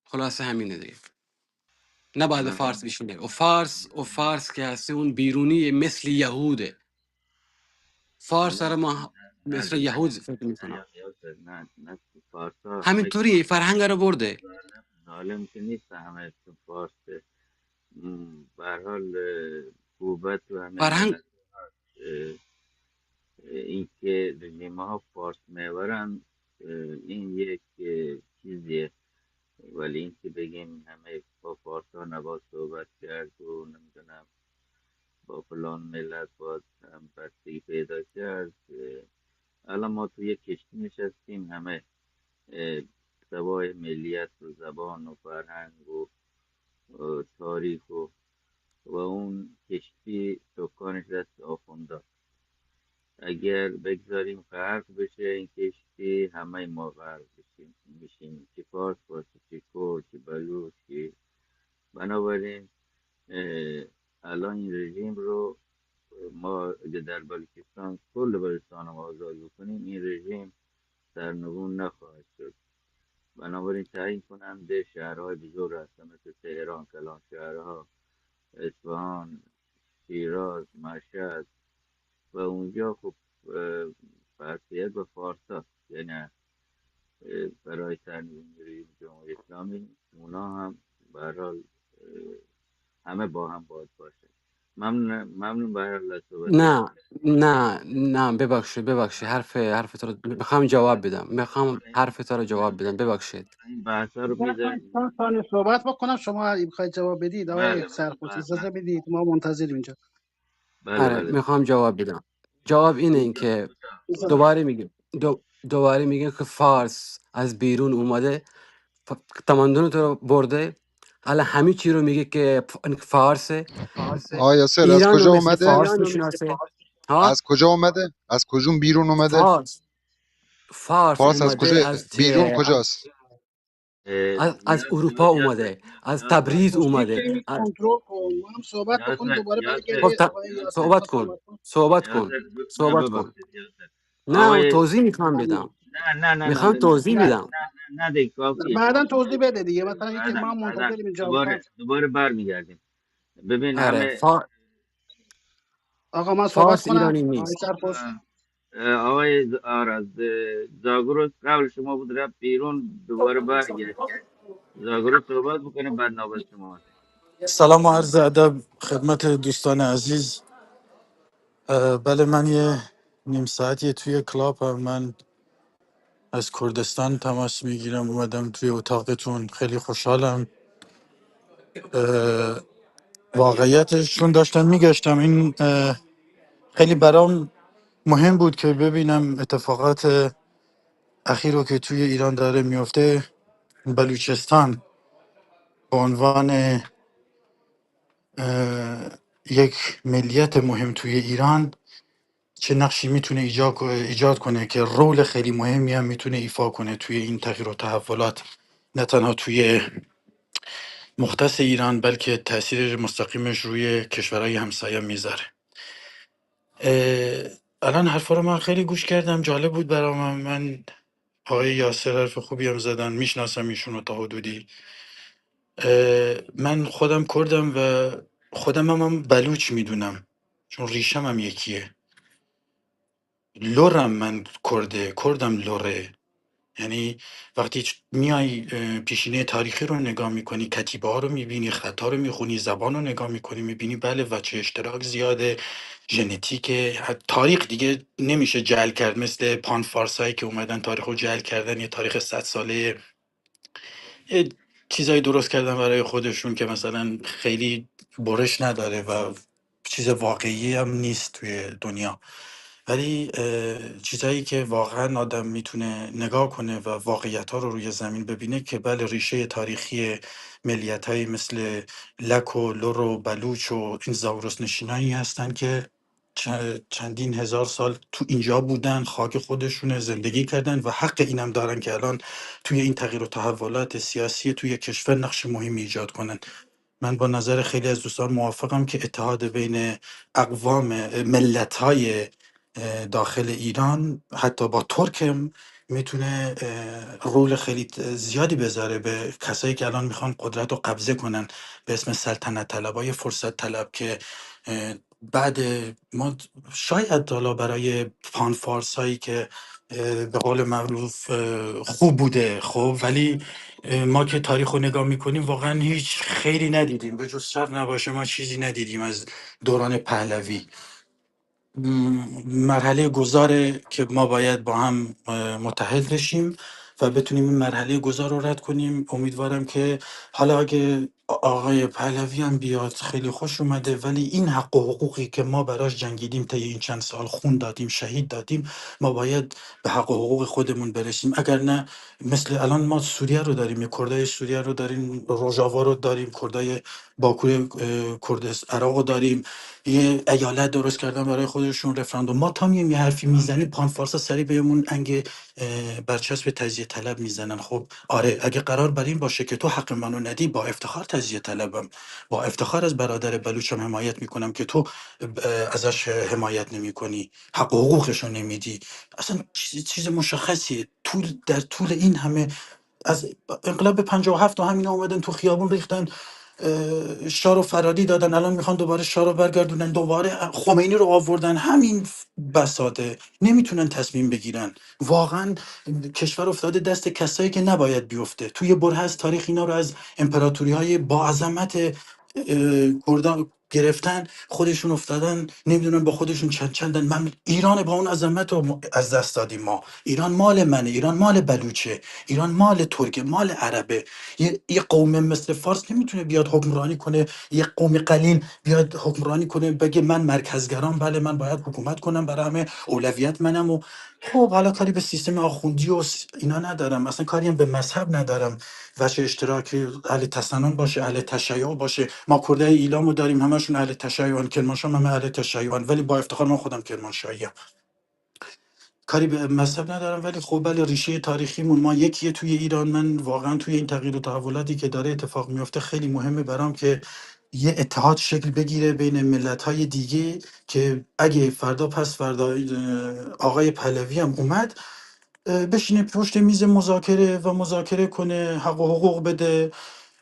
خلاصه همینه دیگه. نباید به الان فارس بشینه. و فارس که هستی اون بیرونی مثل یهوده. فارس الان را ما نه مثل یهود فکر نه میکنم. نه فارسا همه همینطوری فرهنگ رو برده. ظالم که نیست، همه فارس به هر حال قوت و همه فرهنگ ملت این که رژیم ها فارس محورن، این یک چیزیه. ولی این که بگیم همه با فارس ها نباید صحبت کرد و نمیدونم با فلان ملت باید هم بستگی پیدا کرد. الان ما توی یک کشتی نشستیم، همه سوای ملیت و زبان و فرهنگ و تاریخ و اون کشتی سکانش دست آخونده. اگر بگذاریم غرق بشه این کشتی، همه ما غرق میشیم، چه فارس باشه، چه کرد، چه بلوچ، چه. بنابراین الان این رژیم رو ما اگه در بلوچستان کل بلوچستان رو آزاد بکنیم، این رژیم سرنگون نخواهد شد. بنابراین تعیین کننده شهرهای بزرگ هستن مثل تهران، کلان شهرها، اصفهان، شیراز، مشهد و اونجا خب فرضیت به فارس هست. یعنی برای سرنگونی جمهوری اسلامی اونا هم به هر حال همه با هم باید باشه. ممنون به هر حال از صحبت نه شما. نه ببخشید حرف تو رو میخوام جواب بدم. میخوام حرف تو رو جواب بدم، ببخشید. این بحث ها رو من میذاریم. چند ثانیه صحبت بکنم، شما میخواید جواب بدید آقای بله بله سرخوش بله اجازه بدید، ما منتظریم اینجا. بله آره، بله. میخوام جواب بدم. جواب اینه این کوتاه که کوتاه کوتاه. دوباره میگه دوباره میگه که فارس از بیرون اومده، تمدن تو رو برده. حالا همه چی رو میگه که فارسه. آقا یاسر از ایران رو کجا مثل اومده؟ فارس میشناسه. از ها، کجا اومده؟ از کجون بیرون اومده؟ فارس فارس از کجا اومده بیرون کجاست؟ از اروپا یاسر اومده، از تبریز خوشی اومده. کمی کنترل کن، ما هم صحبت بکنیم دوباره یاسر برگردی آقای یاسر یاسر صحبت بخواد کن، صحبت کنه. نه صحبت کن. ببخشید یاسر. نه، آقای توضیح میخوام بدم. میخوام توضیح نه بدم. نه دیگه کافیه بعدا کافیه. توضیح بده دیگه، مثلا اینکه بعدا ما هم بعدا منتظریم جواب. دوباره برمیگردیم. ببین آره، همه آقا من صحبت فارس کنم ایرانی آقای نیست. سرخوش. آقای آراد زاگرس قبل شما بود رفت بیرون، دوباره برگشت. زاگرس صحبت بکنه بعد نوبت شما. سلام و عرض ادب خدمت دوستان عزیز. بله، من یه نیم ساعتی توی کلاب هم. من از کردستان تماس میگیرم، اومدم توی اتاقتون، خیلی خوشحالم. واقعیتشون داشتم میگشتم این خیلی برام مهم بود که ببینم اتفاقات اخیر رو که توی ایران داره میفته. بلوچستان به عنوان یک ملیت مهم توی ایران چه نقشی میتونه ایجاد کنه که رول خیلی مهمی هم میتونه ایفا کنه توی این تغییر و تحولات، نه تنها توی مختص ایران بلکه تاثیر مستقیمش روی کشورهای همسایه میذاره. الان حرفا رو من خیلی گوش کردم، جالب بود برام. من آقای یاسر حرف خوبی هم زدن، میشناسم ایشونو تا حدودی. من خودم کردم و خودم هم بلوچ میدونم، چون ریشم هم یکیه. لورم من کردم لوره. یعنی وقتی میای پیشینه تاریخی رو نگاه میکنی، کتیبه ها رو میبینی، خطا رو میخونی، زبان رو نگاه میکنی، میبینی بله وچه اشتراک زیاده، ژنتیک. تاریخ دیگه نمیشه جعل کرد مثل پان فارسایی که اومدن تاریخ رو جعل کردن، یه تاریخ 100 ساله، یه چیزایی درست کردن برای خودشون که مثلا خیلی برش نداره و چیز واقعی هم نیست توی دنیا. ولی چیزایی که واقعا آدم میتونه نگاه کنه و واقعیت ها رو روی زمین ببینه که بله ریشه تاریخی ملیت های مثل لک و لور و بلوچ و این زاگرس نشینایی هستن که چندین هزار سال تو اینجا بودن، خاک خودشونه، زندگی کردن و حق اینم دارن که الان توی این تغییر و تحولات سیاسی توی کشور نقش مهمی ایجاد کنن. من با نظر خیلی از دوستان موافقم که اتحاد بین اقوام ملت‌های داخل ایران حتی با ترک هم میتونه رول خیلی زیادی بذاره به کسایی که الان میخوان قدرت رو قبضه کنن به اسم سلطنت طلبای فرصت طلب، که بعد ما شاید حالا برای پان فارس هایی که به قول معروف خوب بوده خب، ولی ما که تاریخ رو نگاه میکنیم واقعا هیچ خیری ندیدیم، به جز شر نباشه ما چیزی ندیدیم از دوران پهلوی. مرحله گذاره که ما باید با هم متحد بشیم و بتونیم این مرحله گذار رو رد کنیم. امیدوارم که حالا اگه آقای پهلوی هم بیاد خیلی خوش اومده، ولی این حق و حقوقی که ما براش جنگیدیم طی این چند سال، خون دادیم، شهید دادیم، ما باید به حق و حقوق خودمون برسیم. اگر نه مثل الان ما سوریه رو داریم، یه کردای سوریه رو داریم، روژاوا رو داریم، کردای باکوی کردستان عراق رو داریم، یه ایالت درست کردن برای خودشون، رفراندوم. ما تا میم یه حرفی میزنیم پان فارسا سری بهمون انگ برچسب تجزیه طلب میزنن. خب آره، اگه قرار بر این باشه که تو حق منو ندی، با افتخار تجزیه طلبم، با افتخار از برادر بلوچم حمایت میکنم که تو ازش حمایت نمیکنی، حق و حقوقشو نمیدی. اصلا چیز مشخصیه. در طول این همه از انقلاب 57 و همینا اومدن تو خیابون ریختن، شاه رو فراری دادن، الان میخوان دوباره شاه رو برگردونن، دوباره خمینی رو آوردن. همین بساطه نمیتونن تصمیم بگیرن. واقعا کشور افتاده دست کسایی که نباید بیفته. توی بره از تاریخ اینا رو از امپراتوری های با عظمت کردان گرفتن، خودشون افتادن نمیدونن با خودشون چندن. من ایران با اون عظمت رو از دست دادیم. ما ایران مال منه، ایران مال بلوچه، ایران مال ترک، مال عربه. یه قوم مثل فارس نمیتونه بیاد حکمرانی کنه، یه قوم قلیل بیاد حکمرانی کنه بگه من مرکزگرام، بله من باید حکومت کنم، برای همه اولویت منم. و خب حالا کاری به سیستم آخوندی و اینا ندارم، اصلا کاری هم به مذهب ندارم، وجه اشتراکی اهل تسنن باشه، اهل تشیع باشه. ما کردای ایلامو داریم همشون اهل تشیعن، کرمانشاه هم اهل تشیعن، ولی با افتخار من خودم کرمانشاهیم. کاری به مذهب ندارم، ولی خب بله ریشه تاریخیمون ما یکیه توی ایران. من واقعا توی این تغییر و تحولاتی که داره اتفاق میفته خیلی مهمه برام که یه اتحاد شکل بگیره بین ملت‌های دیگه، که اگه فردا پس فردا آقای پهلوی هم اومد، بشینه پشت میز مذاکره و مذاکره کنه، حق و حقوق بده،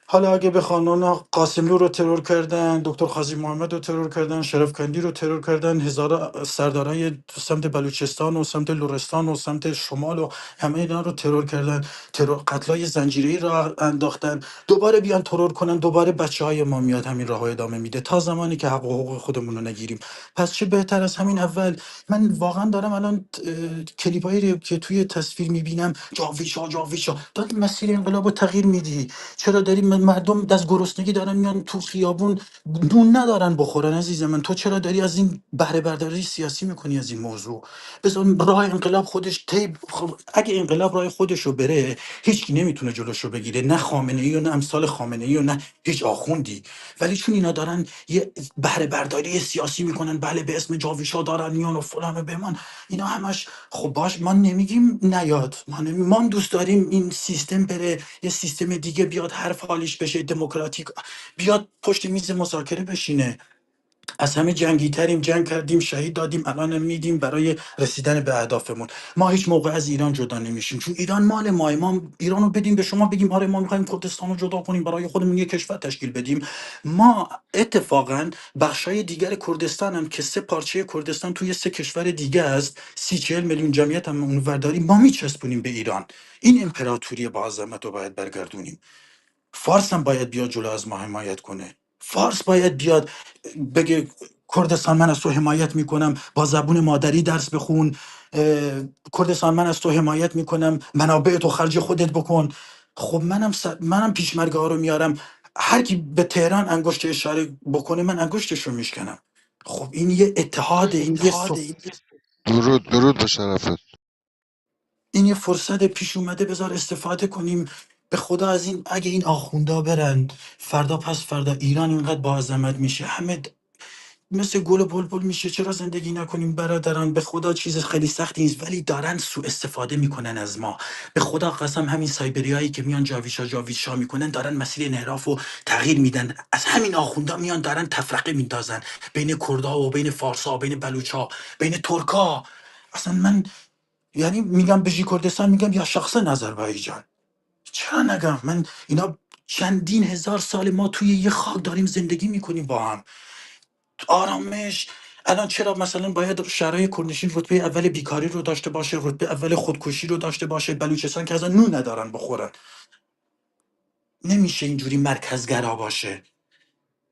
حالا اگه بخوان اونا قاسم رو ترور کردن، دکتر قاضی محمد رو ترور کردن، شرف کندی رو ترور کردن، هزارا سردارای سمت بلوچستان و سمت لرستان و سمت شمال و همه اینا رو ترور کردن، ترور قتلای زنجیره‌ای را انداختن، دوباره بیان ترور کنن، دوباره بچهای ما میاد همین راه ادامه میده تا زمانی که حق و حقوق خودمون رو نگیریم. پس چه بهتر از همین اول. من واقعا دارم الان کلیپایی که توی تصویر میبینم، جاویشا جاویشا داری مسیر انقلاب رو تغییر میدی. چرا داری مردم دست گرسنگی دارن میان تو خیابون، نون ندارن بخورن عزیز من، تو چرا داری از این بهره برداری سیاسی میکنی از این موضوع؟ بذار راه انقلاب خودش خب اگه انقلاب راه خودش رو بره هیچکی نمیتونه جلوش رو بگیره، نه خامنه ای و نه امثال خامنه ای و نه هیچ آخوندی. ولی چون اینا دارن یه بهره برداری سیاسی میکنن، بله به اسم جاویشا دارن میان و فلان و بمان، اینا همش خب باش، ما نمیگیم نیاد، ما هم دوست داریم این سیستم بره، یه سیستم دیگه بیاد، هر حالیش بشه دموکراتیک، بیاد پشت میز مذاکره بشینه. از همه جنگی تریم، جنگ کردیم، شهید دادیم، الان هم میدیم برای رسیدن به اهدافمون. ما هیچ موقع از ایران جدا نمیشیم، چون ایران مال ماه. ما ایران رو بدیم به شما، بگیم آره ما میخوایم کردستان رو جدا کنیم، برای خودمون یک کشور تشکیل بدیم. ما اتفاقا بخشای دیگر کردستان هم که سه پارچه کردستان توی سه کشور دیگه است، 30-40 میلیون جمعیت هم اونور داریم، ما میچسبونیم به ایران. این امپراتوری با عظمت رو باید برگردونیم. فارس هم باید بیاد جلو از ما حمایت کنه. فارس باید بیاد بگه کردستان من از تو حمایت میکنم، با زبون مادری درس بخون، کردستان من از تو حمایت میکنم، منابع تو خرج خودت بکن. خب منم پیشمرگه ها رو میارم، هر کی به تهران انگشت اشاره بکنه من انگشتش رو میشکنم. خب این یه اتحاد، درود به شرفت. این یه فرصت پیش اومده، بذار استفاده کنیم. به خدا از این، اگه این آخوندا برن فردا پس فردا ایران اینقدر با عظمت میشه، همه مثل گل و بلبل میشه، چرا زندگی نکنیم برادران؟ به خدا چیز خیلی سختی نیست، ولی دارن سوء استفاده میکنن از ما. به خدا قسم همین سایبریایی که میان جاویشا میکنن دارن مسیر انحراف و تغییر میدن. از همین آخوندا میان دارن تفرقه میندازن بین کردا و بین فارسا، بین بلوچا، بین ترکا. اصلا من یعنی میگم بژی کردستان، میگم یا شخصا آذربایجان. چرا نگم من؟ اینا چندین هزار سال ما توی یه خاک داریم زندگی میکنیم با هم، آرامش. الان چرا مثلا باید شهرهای کردنشین رتبه اول بیکاری رو داشته باشه، رتبه اول خودکشی رو داشته باشه؟ بلوچستان که اصلا نون ندارن بخورن. نمیشه اینجوری مرکزگرا باشه.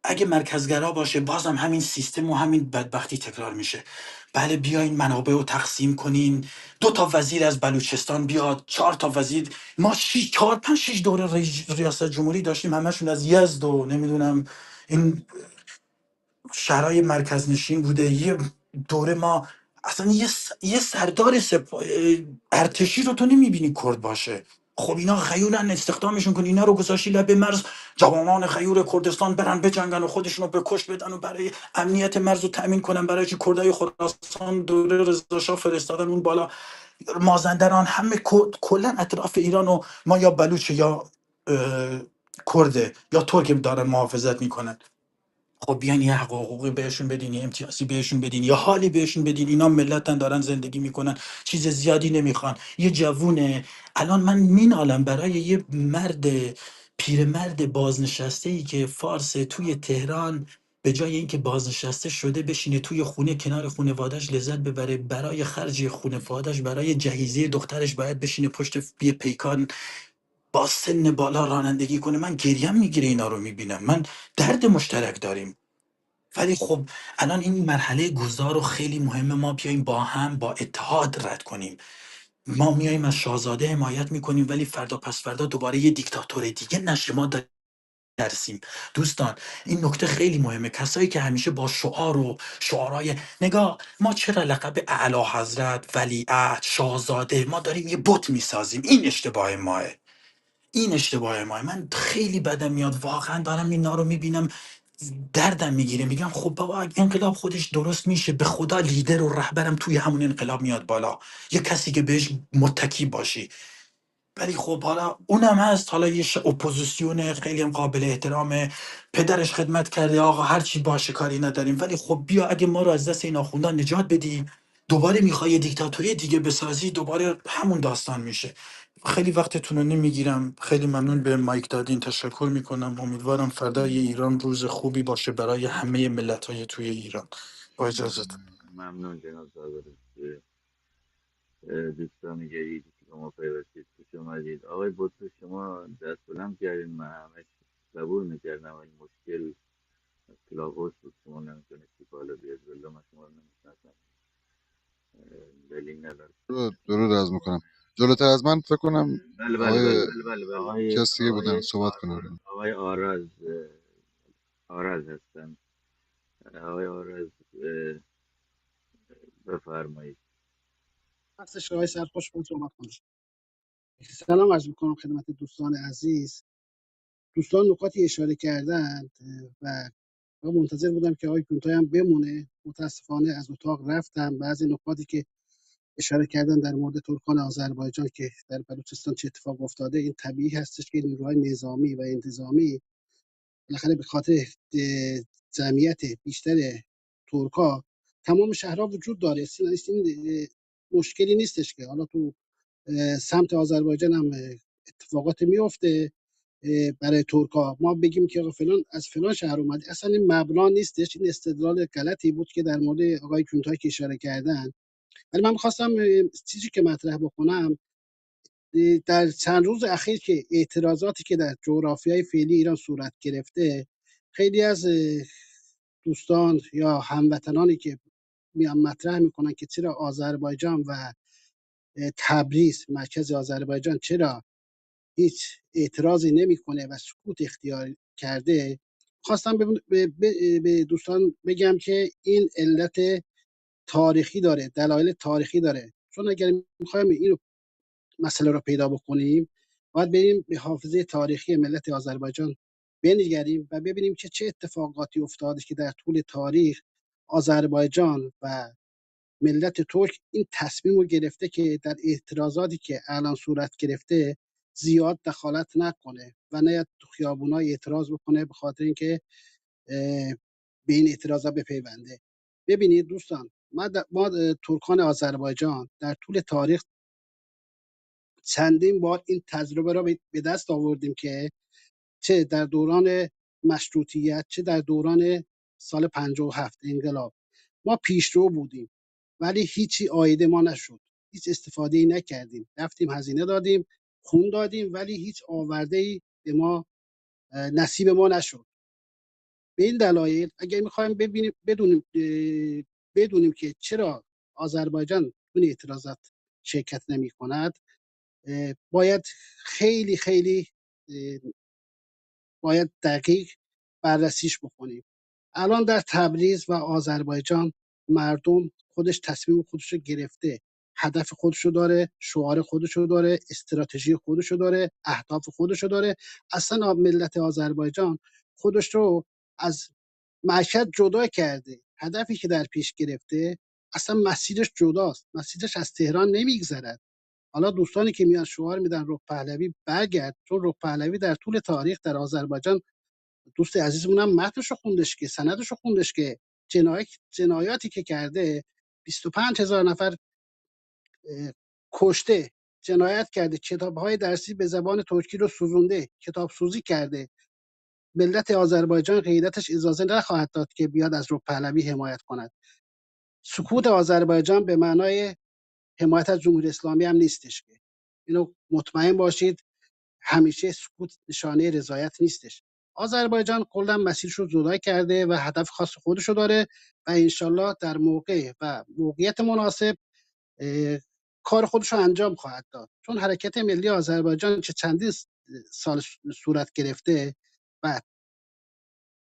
اگه مرکزگرا باشه بازم همین سیستم و همین بدبختی تکرار میشه. بله بیاین منابع رو تقسیم کنین، 2 تا وزیر از بلوچستان بیاد، 4 تا وزیر. ما 4 5 6 دوره ریاست جمهوری داشتیم، همشون از یزد و نمیدونم این شهرهای مرکز نشین بوده. یه دوره ما اصلا یه سردار ارتشی رو تو نمیبینی کرد باشه. خب اینا خیولن، استخدامشون کن، اینا رو گذاشتی لب مرز، جوانان خیور کردستان برن بجنگن و خودشون رو بکش بدن و برای امنیت مرز رو تامین کنن. برای چی؟ کردای خراسان دوره رضا شاه فرستادن اون بالا، مازندران، همه کلا اطراف ایران و ما یا بلوچ یا کرده یا ترک دارن محافظت میکنن. خب بیاین یه حق و حقوقی بهشون بدین، یه امتیازی بهشون بدین، یه حالی بهشون بدین. اینا ملتن دارن زندگی میکنن، چیز زیادی نمیخوان. یه جوونه الان من مینالم برای یه پیرمرد بازنشسته ای که فارس توی تهران، به جای اینکه بازنشسته شده بشینه توی خونه کنار خانواده‌اش لذت ببره، برای خرج خانواده‌اش، برای جهیزیه دخترش باید بشینه پشت یه پیکان با سن بالا رانندگی کنه. من گریم میگیره اینا رو میبینم. من درد مشترک داریم. ولی خب الان این مرحله گذار رو خیلی مهمه ما بیایم با هم با اتحاد رد کنیم. ما میایم از شاهزاده حمایت میکنیم ولی فردا پس فردا دوباره یه دیکتاتور دیگه نشه. ما درسیم دوستان. این نکته خیلی مهمه. کسایی که همیشه با شعار و شعارهای نگاه، ما چرا لقب اعلی حضرت، ولیعهد، شاهزاده، ما داریم یه بت میسازیم. این اشتباه ماه. این اشتباه ماه. من خیلی بدم میاد واقعا، دارم اینا رو میبینم دردم میگیره. میگم خب بابا انقلاب خودش درست میشه، به خدا لیدر و رهبرم توی همون انقلاب میاد بالا، یه کسی که بهش متکی باشی. ولی خب حالا اونم هست، حالا یه اپوزیسیون خیلی هم قابل احترامه، پدرش خدمت کرده، آقا هر چی باشه کاری نداریم. ولی خب بیا اگه ما رو از دست این آخوندان نجات بدی، دوباره میخوای یه دیکتاتوری دیگه بسازی، دوباره همون داستان میشه. خیلی وقتتون رو نمیگیرم. خیلی ممنون به مایک دادین، تشکر میکنم. امیدوارم فردای ایران روز خوبی باشه برای همه ملت توی ایران. با اجازت. ممنون جناب زاگرس. دوستان جدیدی که به ما پیوستید، خوش اومدید. آقای بطرس شما دست بلند کردین، من همش قبول میکردم این مشکل از کلاب هاست بود، شما نمیتونستی بالا بیاد بلا، من شما رو نمیشناسم، دلیل نداره. درود از میکنم. جلوتر از من فکر کنم بله بله آقای بله بله آقای کسی بودن صحبت کنن. آقای آرز، آرز هستن. آقای آرز بفرمایید. هستش آقای سرخوش من صحبت کنم. سلام عرض میکنم خدمت دوستان عزیز. دوستان نکاتی اشاره کردند و من منتظر بودم که آقای کونتای هم بمونه. متاسفانه از اتاق رفتم. بعضی نکاتی که اشاره کردن در مورد ترکان آذربایجان که در بلوچستان چه اتفاق افتاده، این طبیعی هستش که نیروهای نظامی و انتظامی بالاخره به خاطر جمعیت بیشتر ترکا تمام شهرها وجود داره. این مشکلی نیستش که حالا تو سمت آذربایجان هم اتفاقات میفته برای ترکا ما بگیم که آقا فلان از فلان شهر اومده، اصلا این مبنا نیستش. این استدلال غلطی بود که در مورد آقای کونتای که اشاره کردن. ولی من می‌خواستم چیزی که مطرح بکنم در چند روز اخیر که اعتراضاتی که در جغرافیای فعلی ایران صورت گرفته، خیلی از دوستان یا هموطنانی که میان مطرح میکنن که چرا آذربایجان و تبریز مرکز آذربایجان چرا هیچ اعتراضی نمیکنه و سکوت اختیار کرده، خواستم به دوستان بگم که این علت تاریخی داره، دلایل تاریخی داره. چون اگر میخوایم این مسئله رو پیدا بکنیم، باید بریم به حافظه تاریخی ملت آذربایجان بنگریم و ببینیم که چه اتفاقاتی افتاده که در طول تاریخ آذربایجان و ملت ترک این تصمیم رو گرفته که در اعتراضاتی که الان صورت گرفته زیاد دخالت نکنه و نه تو خیابونای اعتراض بکنه، به خاطر اینکه به این اعتراضا بپیونده. ببینید دوستان، ما ترکان آذربایجان در طول تاریخ چندین بار این تجربه را به دست آوردیم که چه در دوران مشروطیت چه در دوران سال 57 انقلاب ما پیشرو بودیم، ولی هیچی عایده ما نشد. هیچ استفاده ای نکردیم، رفتیم هزینه دادیم، خون دادیم، ولی هیچ آورده ای به ما نصیب ما نشد. به این دلایل اگر میخوایم ببینیم بدونیم که چرا آذربایجان اون اعتراضات شرکت نمی کند، باید خیلی خیلی باید دقیق بررسیش بکنیم. الان در تبریز و آذربایجان مردم خودش تصمیم خودش رو گرفته، هدف خودش رو داره، شعار خودش رو داره، استراتژی خودش رو داره، اهداف خودش رو داره. اصلا ملت آذربایجان خودش رو از معشد جدا کرده. هدفی که در پیش گرفته اصلا مسیرش جداست، مسیرش از تهران نمیگذرد. حالا دوستانی که میان شعار میدن رخ پهلوی برگرد، چون رخ پهلوی در طول تاریخ در آذربایجان، دوست عزیزمون هم متنش رو خوندش که سندش رو خوندش که جنایاتی که کرده، 25,000 نفر کشته، جنایت کرده، کتاب‌های درسی به زبان ترکی رو سوزونده، کتاب سوزی کرده. ملت آذربایجان غیرتش اجازه نخواهد داد که بیاد از رخ پهلوی حمایت کند. سکوت آذربایجان به معنای حمایت از جمهوری اسلامی هم نیستش که اینو مطمئن باشید. همیشه سکوت نشانه رضایت نیستش. آذربایجان کلا مسیرش رو جدا کرده و هدف خاص خودش رو داره و انشالله در موقع و موقعیت مناسب کار خودش رو انجام خواهد داد. چون حرکت ملی آذربایجان که چندین سال صورت گرفته و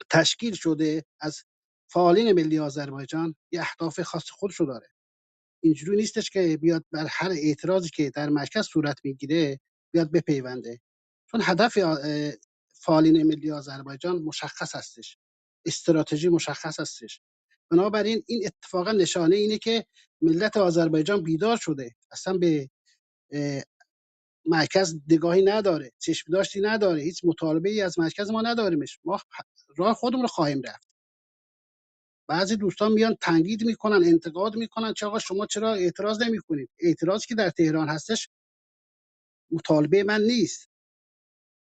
تشکیل شده از فعالین ملی آذربایجان، یه اهداف خاص خودش رو داره. اینجوری نیستش که بیاد بر هر اعتراضی که در مرکز صورت میگیره بیاد بپیونده. چون هدف فعالین ملی آذربایجان مشخص هستش، استراتژی مشخص هستش. بنابراین این اتفاقا نشانه اینه که ملت آذربایجان بیدار شده، اصلا به مرکز نگاهی نداره، چشم داشتی نداره، هیچ مطالبه ای از مرکز ما نداریمش. ما راه خودمون رو خواهیم رفت. بعضی دوستان میان تنقید میکنن، انتقاد میکنن، چه آقا شما چرا اعتراض نمیکنید؟ اعتراضی که در تهران هستش مطالبه من نیست،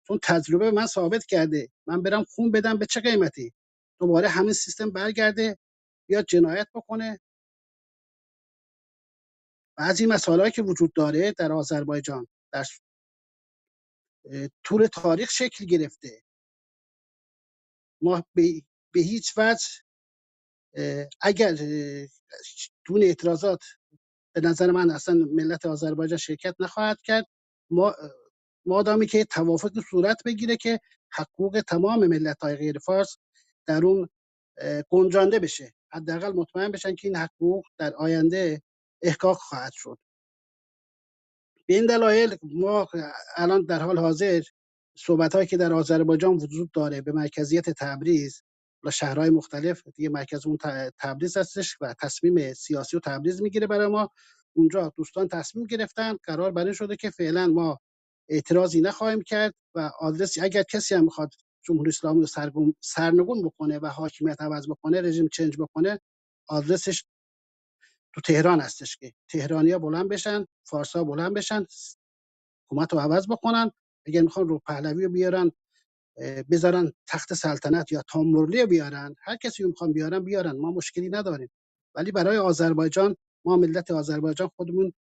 چون تجربه من ثابت کرده من برم خون بدم به چه قیمتی، دوباره همین سیستم برگرده بیاد جنایت بکنه. بعضی مسائلی که وجود داره در آذربایجان در طول تاریخ شکل گرفته. ما به هیچ وجه اگر دون اعتراضات به نظر من اصلا ملت آذربایجان شرکت نخواهد کرد، ما مادامی که توافق صورت بگیره که حقوق تمام ملت‌های غیر فارس در اون گنجانده بشه، حداقل مطمئن بشن که این حقوق در آینده احقاق خواهد شد. به این دلایل ما الان در حال حاضر صحبت‌هایی که در آذربایجان وجود داره به مرکزیت تبریز و شهرهای مختلف، دیگه مرکز اون تبریز هستش و تصمیم سیاسی و تبریز میگیره برای ما. اونجا دوستان تصمیم گرفتن، قرار بر این شده که فعلا ما اعتراضی نخواهیم کرد و آدرسی اگر کسی هم میخواد جمهوری اسلامی رو سرنگون بکنه و حاکمیت عوض بکنه، رژیم چنج بکنه، آدرسش تو تهران هستش که تهرانی‌ها بلند بشن، فارس‌ها بلند بشن، حکومت رو عوض بکنن. اگر میخوان رو پهلوی رو بیارن بذارن تخت سلطنت یا تامورلی رو بیارن، هر کسی رو میخوان بیارن، ما مشکلی نداریم. ولی برای آذربایجان، ما ملت آذربایجان خودمون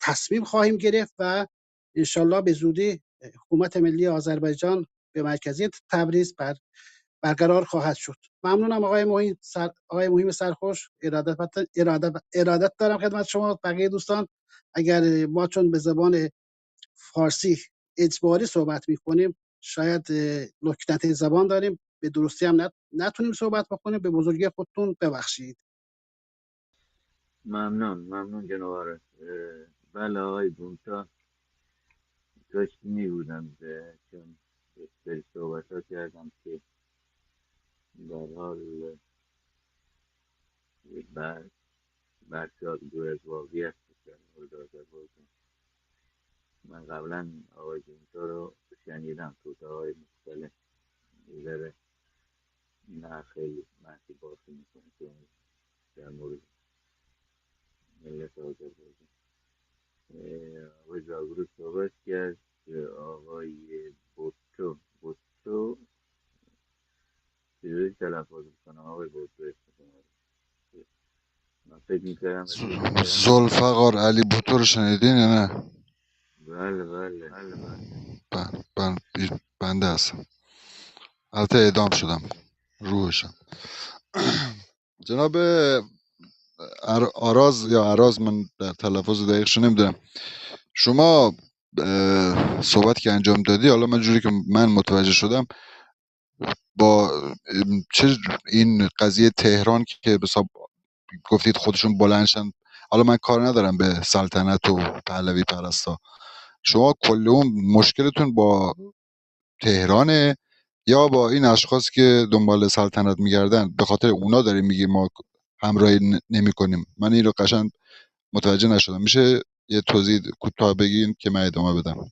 تصمیم خواهیم گرفت و انشالله به زودی حکومت ملی آذربایجان به مرکزیت تبریز برقرار خواهد شد. ممنونم آقای مهم سرخوش. ارادت دارم خدمت شما بقیه دوستان. اگر ما چون به زبان فارسی اجباری صحبت میکنیم، شاید لکنت زبان داریم، به درستی هم نتونیم صحبت بکنیم، به بزرگی خودتون ببخشید. ممنون جناب آرش. بله آقای گونتا، داشت میبودم چون سری صحبت ها کردم که در حال برشاد از واقعیت در مورد آذربایجان. من قبلا آقای گونتا رو شنیدم تو های مختلف میذاره نه خیلی محصی باقی میکنه که در مورد ملت آذربایجان. آقای زاگرو صحبت کرد که آقای بوتو چجوری تلفظ میکنم آقای بوتو اسم من فکر میکردم زلفقار علی بوتو رو شنیدین یا نه؟ بله بنده هستم، البته اعدام شدم روحشم. جناب آراز یا عراز، من در تلفظ دقیقش نمیدونم، شما صحبت که انجام دادی، حالا من جوری که من متوجه شدم با چه این قضیه تهران که حساب گفتید خودشون بلندشن، حالا من کار ندارم به سلطنت و پهلوی پرستا، شما کل اون مشکلتون با تهرانه یا با این اشخاص که دنبال سلطنت میگردن، به خاطر اونا داریم میگی ما همراهی نمی کنیم؟ من این رو قشنگ متوجه نشدم، میشه یه توضیح کوتاه بگین که من ادامه بدم؟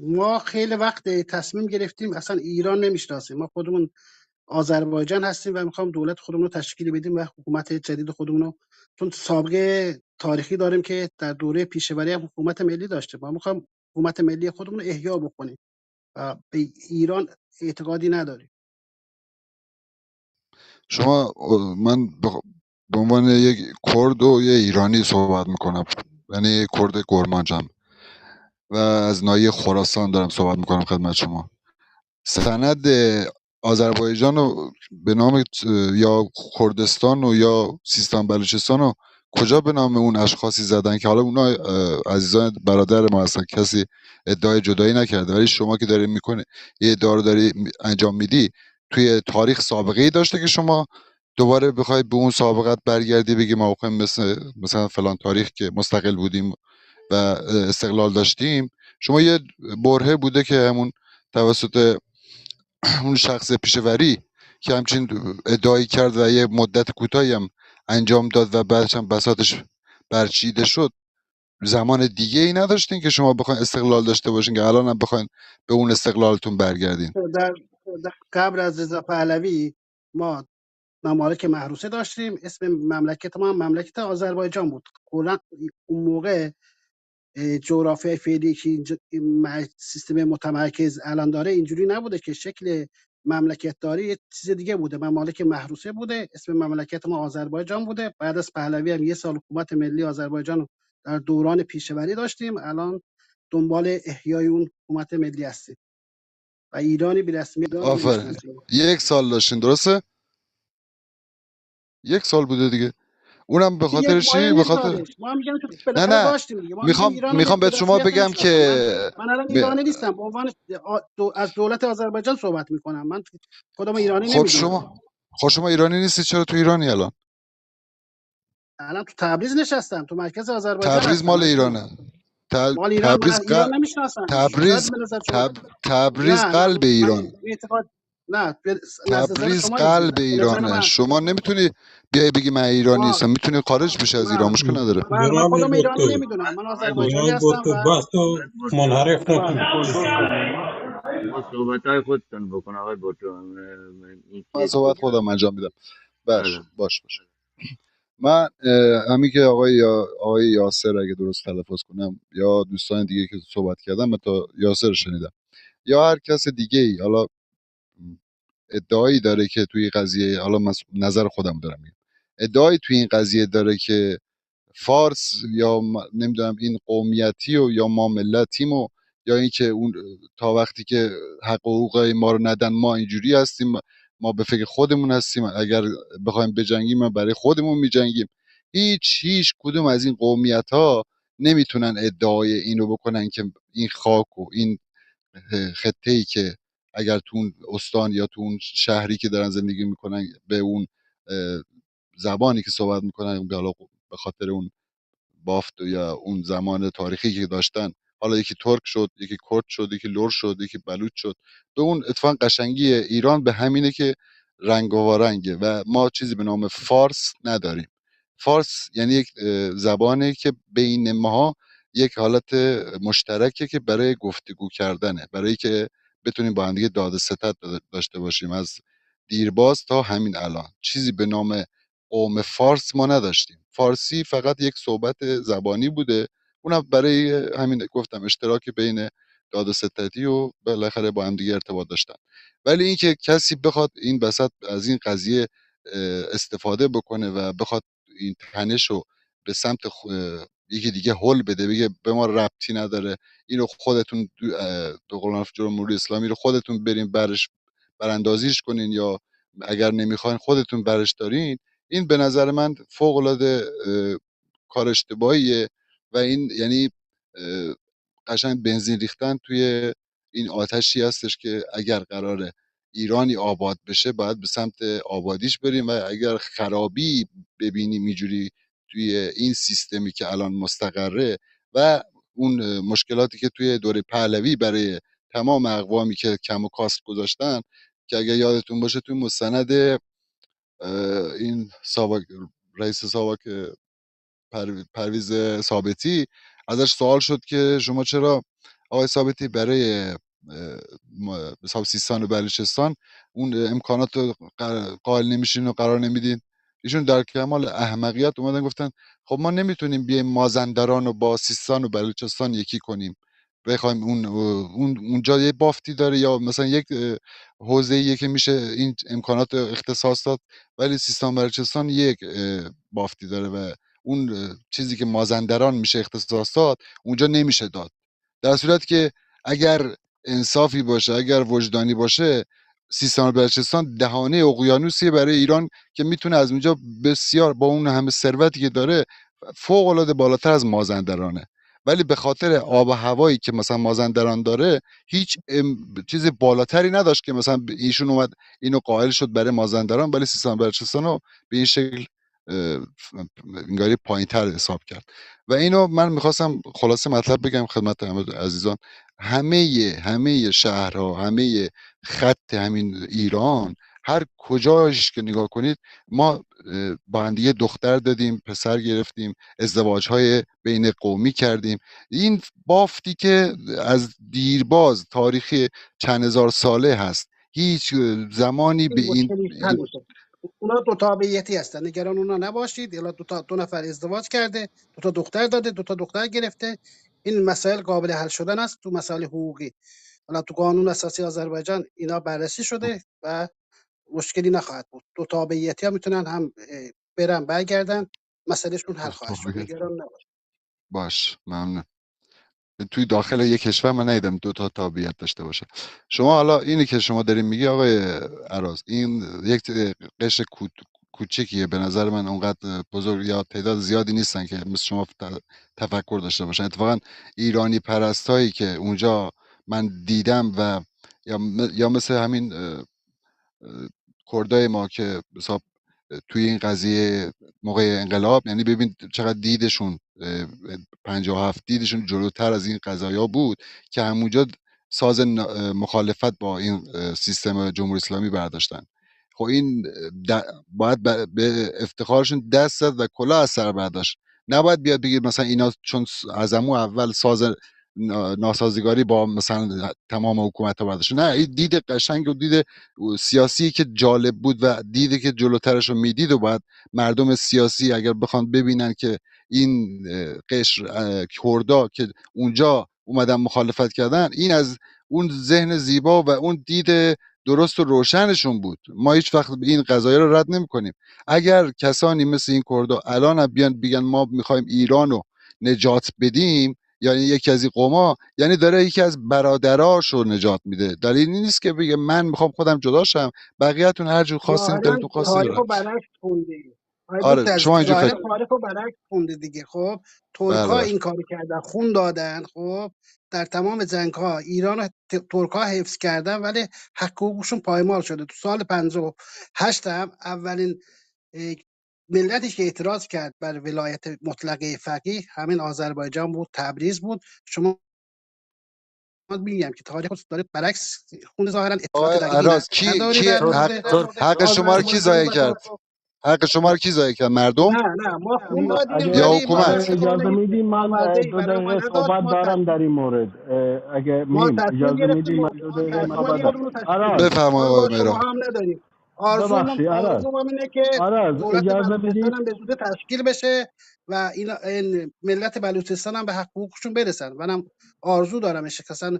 ما خیلی وقت تصمیم گرفتیم اصلا ایران نمیشناسیم، ما خودمون آذربایجان هستیم و میخوام دولت خودمون رو تشکیل بدیم و حکومت جدید خودمون رو، چون سابقه تاریخی داریم که در دوره پیشوری هم حکومت ملی داشته، ما میخوام حکومت ملی خودمون رو احیا بکنیم و به ایران اعتقادی نداریم. شما من به عنوان یک کرد و یه ایرانی صحبت میکنم، یعنی کرد کرمانجم و از ناحیه خراسان دارم صحبت میکنم خدمت شما. سند آذربایجان رو به نام یا کردستان و یا سیستان بلوچستان رو کجا به نام اون اشخاصی زدن که حالا اونا عزیزان برادر ما هستن، کسی ادعای جدایی نکرده، ولی شما که داری میکنه یه ادعا رو داری انجام میدی، توی تاریخ سابقه ای داشته که شما دوباره بخوای به اون سابقت برگردی بگی موقع مثلا فلان تاریخ که مستقل بودیم و استقلال داشتیم، شما یه برهه بوده که همون توسط اون شخص پیشوری که همچین ادعایی کرد و یه مدت کوتاهی هم انجام داد و بعدش هم بساطش برچیده شد، زمان دیگه ای نداشتین که شما بخواین استقلال داشته باشین که الان هم بخواین به اون استقلالتون برگردین؟ در قبل از رضا پهلوی ما ممالک محروسه داشتیم، اسم مملکت ما هم مملکت آذربایجان بود. کلا اون موقع جغرافیای فعلی که اینجا سیستم متمرکز الان داره اینجوری نبوده که شکل مملکت داری یه چیز دیگه بوده. ممالک محروسه بوده، اسم مملکت ما آذربایجان بوده. بعد از پهلوی هم 1 سال حکومت ملی آذربایجان رو در دوران پیشوری داشتیم. الان دنبال احیای اون حکومت ملی هستیم و ایرانی به رسمیت آفرین. 1 سال داشتین درسته؟ 1 سال بوده دیگه. اونم به یک خاطر مایه چی؟ به نیست خاطر دادش، ما هم میگم که نه بالاخره نه داشتیم دیگه. ما میگیم ایران رو میخوام به بهت شما رسمیت بگم نمیشناسم. که من الان ایرانی نیستم، به عنوان از دولت آذربایجان صحبت میکنم. من خودم ایرانی خب نمیدونم. شما ایرانی نیستی، چرا تو ایرانی الان؟ الان تو تبریز نشستم، تو مرکز آذربایجان تبریز هستم مال عزیزم. ایرانه. مال ایران، من تبریز از ایران نمیشناسم. شاید تبریز به نظر شما تبریز نه نه قلب من ایران. این اعتقاد نه به نظر تبریز شما قلب اینجوریه. به نظر ایرانه. من شما نمیتونی بیای بگی من ایرانی ما نیستم، میتونی خارج بشی از ایران، من مشکل نداره. من جناب خودم ایرانی دکتر، نمیدونم. من آذربایجانی جناب هستم دکتر و بحث رو منحرف بحث نکنید. کنترل کنیم. آقا صحبت های خودتون بکن آقای بوتو. این من که صحبت خودم انجام میدم. باش بله. باش باش. من همین که آقای یاسر اگه درست تلفظ کنم یا دوستان دیگه که صحبت کردم، من تا یاسر شنیدم یا هر کس دیگه ای حالا ادعایی داره که توی قضیه، حالا من نظر خودم دارم میگم، ادعایی توی این قضیه داره که فارس یا نمیدونم این قومیتی و یا ما ملتیم و یا اینکه اون تا وقتی که حق و حقوق ما رو ندن ما اینجوری هستیم، ما به فکر خودمون هستیم، اگر بخوایم بجنگیم ما برای خودمون میجنگیم. هیچ کدوم از این قومیت ها نمیتونن ادعای اینو بکنن که این خاک و این خطه ای که اگر تو اون استان یا تو اون شهری که دارن زندگی میکنن به اون زبانی که صحبت میکنن، به خاطر اون بافت یا اون زمان تاریخی که داشتن، حالا یکی ترک شد، یکی کرد شد، یکی لور شد، یکی بلوچ شد، به اون اتفاق قشنگی ایران به همینه که رنگ و رنگه و ما چیزی به نام فارس نداریم. فارس یعنی یک زبانه که بین ماها یک حالت مشترکه که برای گفتگو کردنه، برای که بتونیم با هم دیگه داد و ستد داشته باشیم. از دیرباز تا همین الان چیزی به نام قوم فارس ما نداشتیم. فارسی فقط یک صحبت زبانی بوده، اونم برای همین گفتم اشتراک بین داد و ستدی و بالاخره با هم دیگه ارتباط داشتن. ولی اینکه کسی بخواد این وسط از این قضیه استفاده بکنه و بخواد این تنش رو به سمت یکی دیگه هل بده، بگه به ما ربطی نداره، اینو خودتون به قول معروف جمهوری اسلامی رو خودتون برین براندازیش کنین یا اگر نمیخواین خودتون برش دارین، این به نظر من فوق العاده کار اشتباهیه و این یعنی قشنگ بنزین ریختن توی این آتشی هستش که اگر قراره ایرانی آباد بشه باید به سمت آبادیش بریم و اگر خرابی ببینیم اینجوری توی این سیستمی که الان مستقره و اون مشکلاتی که توی دوره پهلوی برای تمام اقوامی که کم و کاست گذاشتن، که اگر یادتون باشه توی مستند این ساواک، رئیس ساواک پرویز ثابتی، ازش سوال شد که شما چرا آقای ثابتی برای مثلا سیستان و بلوچستان اون امکانات رو قائل نمیشین و قرار نمیدین؟ ایشون در کمال احمقیت اومدن گفتن خب ما نمیتونیم بیایم مازندران رو با سیستان و بلوچستان یکی کنیم، بخوایم اونجا یه بافتی داره یا مثلا یک حوزه‌ایه که میشه این امکانات اختصاص داد، ولی سیستان و بلوچستان یک بافتی داره و اون چیزی که مازندران میشه اختصاص داد اونجا نمیشه داد. در صورتی که اگر انصافی باشه، اگر وجدانی باشه، سیستان و بلوچستان دهانه اقیانوسیه برای ایران که میتونه از اونجا بسیار با اون همه ثروتی که داره فوق العاده بالاتر از مازندرانه، ولی به خاطر آب و هوایی که مثلا مازندران داره هیچ چیز بالاتری نداشت که مثلا ایشون اومد اینو قائل شد برای مازندران، ولی سیستان و بلوچستان رو به این شکل انگاری پایین تر حساب کرد. و اینو من میخواستم خلاصه مطلب بگم خدمت همه عزیزان، همه شهرها، همه خط همین ایران، هر کجاش که نگاه کنید ما با هم دیگه دختر دادیم، پسر گرفتیم، ازدواج‌های بین قومی کردیم. این بافتی که از دیرباز تاریخی چند هزار ساله هست، هیچ زمانی به این این مشکلی حل میشه. اونا دو تابعیتی هستن، نگران اونا نباشید. الا دو نفر ازدواج کرده، 2 تا دختر داده، 2 تا دختر گرفته. این مسائل قابل حل شدن است تو مسائل حقوقی. حالا تو قانون اساسی آذربایجان اینا بررسی شده و مشکلی نخواهد بود. دو تابعیتی ها میتونن هم برن برگردن، مسئلهشون حل خواهد شد، نگران نباش. باش، ممنون. توی داخل یک کشور من ندیدم دو تا تابعیت داشته باشه. شما حالا اینی که شما دارین میگی آقای عراض، این یک قشر کوچیکیه به نظر من، اونقدر بزرگ یا تعداد زیادی نیستن که مثل شما تفکر داشته باشن. اتفاقا ایرانی پرستایی که اونجا من دیدم و یا مثل همین کردای ما که حساب توی این قضیه موقع انقلاب، یعنی ببین چقدر دیدشون 57 دیدشون جلوتر از این قضایا بود که همونجا ساز مخالفت با این سیستم جمهوری اسلامی برداشتن. خب این باید به افتخارشون دست زد و کلاه از سر برداشت. نباید بیاد بگید مثلا اینا چون از همون اول ساز ناسازگاری با مثلا تمام حکومت ها برداشت. نه، این دید قشنگ و دید سیاسی که جالب بود و دیدی که جلوترش رو میدید و باید مردم سیاسی اگر بخوان ببینن که این قشر کردا که اونجا اومدن مخالفت کردن، این از اون ذهن زیبا و اون دید درست و روشنشون بود. ما هیچ وقت این قضايا رو رد نمی‌کنیم. اگر کسانی مثل این کردا الان بیان بگن ما می‌خوایم ایران رو نجات بدیم، یعنی یکی از این قوما، یعنی داره یکی از برادراش رو نجات میده. دلیلی نیست که بگه من میخوام خودم جدا شم، بقیه‌تون هر جور خواستین ظاهرا دلتون خواستین تاریخ رو. رو برعکس خوندی. آقای آره دکتر شما عزیز، اینجور فکر. ظاهرا تاریخ رو برعکس خونده دیگه. خب بله ترک‌ها بله. این کارو کردن، خون دادن. خب در تمام جنگ‌ها ایران رو ترک‌ها حفظ کردن، ولی حق حقوقشون پایمال شده. تو سال 58 هم اولین اه، ملتی که اعتراض کرد بر ولایت مطلقه فقیه همین آذربایجان بود، تبریز بود. شما میگم که تاریخ رو داره برعکس خونده، ظاهرا اطلاعات آقای دقیقی عراض نداره تر... در حق مورد تر... شما رو کی آذربایجان ضایع و کرد؟ حق شما رو کی ضایع کرد؟ مردم نه ما خون دادیم، یا اگه ولی ما در حکومت؟ قبال اجازه هیچ میدیم من آماده ای 2 برای ما دقیقه نداشت. صحبت دارم در این مورد. اگه ما میم تصمیم اجازه گرفتیم میدیم من 2 دقیقه تصمیمات صحبت دارم. خودمون رو تشکیل عراض، بدیم، بفرمایید کار آقای با شما مهران. هم نداریم. ببخشید عراض، آرزومون اینه که عراض دولت اجازه بلوچستان بدید. هم به زودی تشکیل بشه و این ملت بلوچستان هم به حق حقوقشون برسن. منم آرزو دارم اشخاصا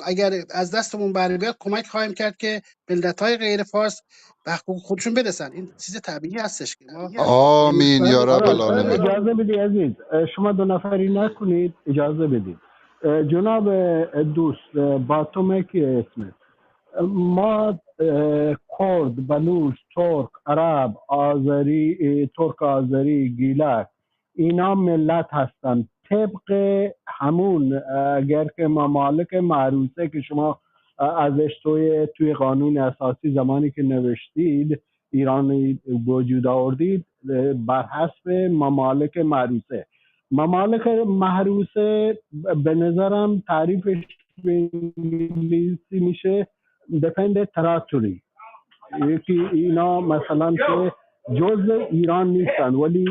اگر از دستمون بر بیاد کمک خواهیم کرد که ملت‌های غیر فارس به حقوق خودشون برسن. این چیز طبیعی هستش که ما آمین صاحب یا رب عراض افتخار العالمین. ایرانی. اجازه بدید عزیز، شما 2 نفری نکنید، اجازه بدید. جناب دوست، با تو مکی اسمت ما کرد، بلوچ، ترک، عرب، آذری، ترک آذری، گیلک، اینا ملت هستن طبق همون. اگر که ممالک معروضه که شما ازش توی قانون اساسی زمانی که نوشتید ایران وجود آوردید، بر حسب ممالک معروضه. ممالک محروسه به نظرم تعریفش به انگلیسی میشه dependent territory. یکی اینا مثلا که جزء ایران نیستن ولی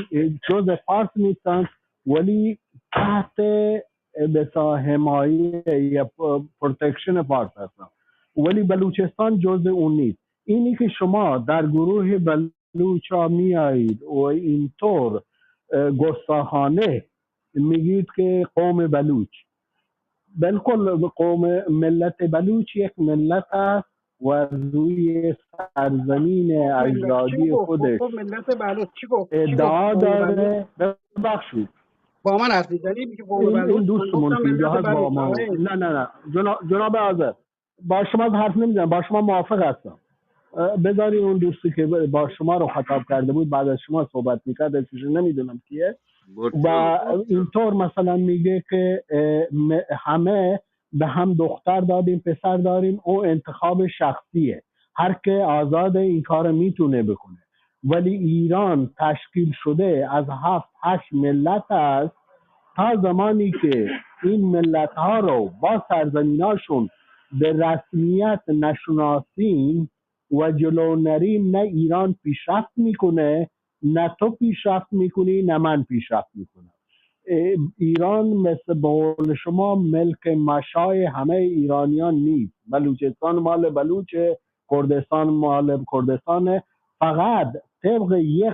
جزء فارس نیستن، ولی تحت بسا حمایه یا پروتکشن فارس هستن، ولی بلوچستان جزء اون نیست. اینی که شما در گروه بلوچ ها میایید و اینطور گستاخانه میگید که قوم بلوچ، بالکل قوم ملت بلوچ یک ملت است و روی سرزمین ملت کی اجدادی گفت؟ خودش ملت بلوچ کی گفت؟ کی گفت ادعا قوم بلوچ؟ داره. ببخشید با من حرف میزنی میگه قوم این بلوچ؟ من دوستمون گفتم که اینجا ملت هست با بلوچ. ما، آقای نه جناب آذر، با شما حرف نمیزنم، با شما موافق هستم. بذاری اون دوستی که با شما رو خطاب کرده بود بعد از شما صحبت میکرد، اسمش نمیدونم کیه، و اینطور مثلا میگه که همه به هم دختر دادیم پسر داریم، او انتخاب شخصیه، هر که آزاد این کار میتونه بکنه. ولی ایران تشکیل شده از 7-8 ملت است. تا زمانی که این ملت ها رو با سرزمیناشون به رسمیت نشناسیم و جلو نریم، نه ایران پیشرفت میکنه، نه تو پیشرفت میکنی، نه من پیشرفت میکنم. ایران مثل بقول شما ملک مشای همه ایرانیان نیست. بلوچستان مال بلوچه، کردستان مال کردستانه، فقط طبق یک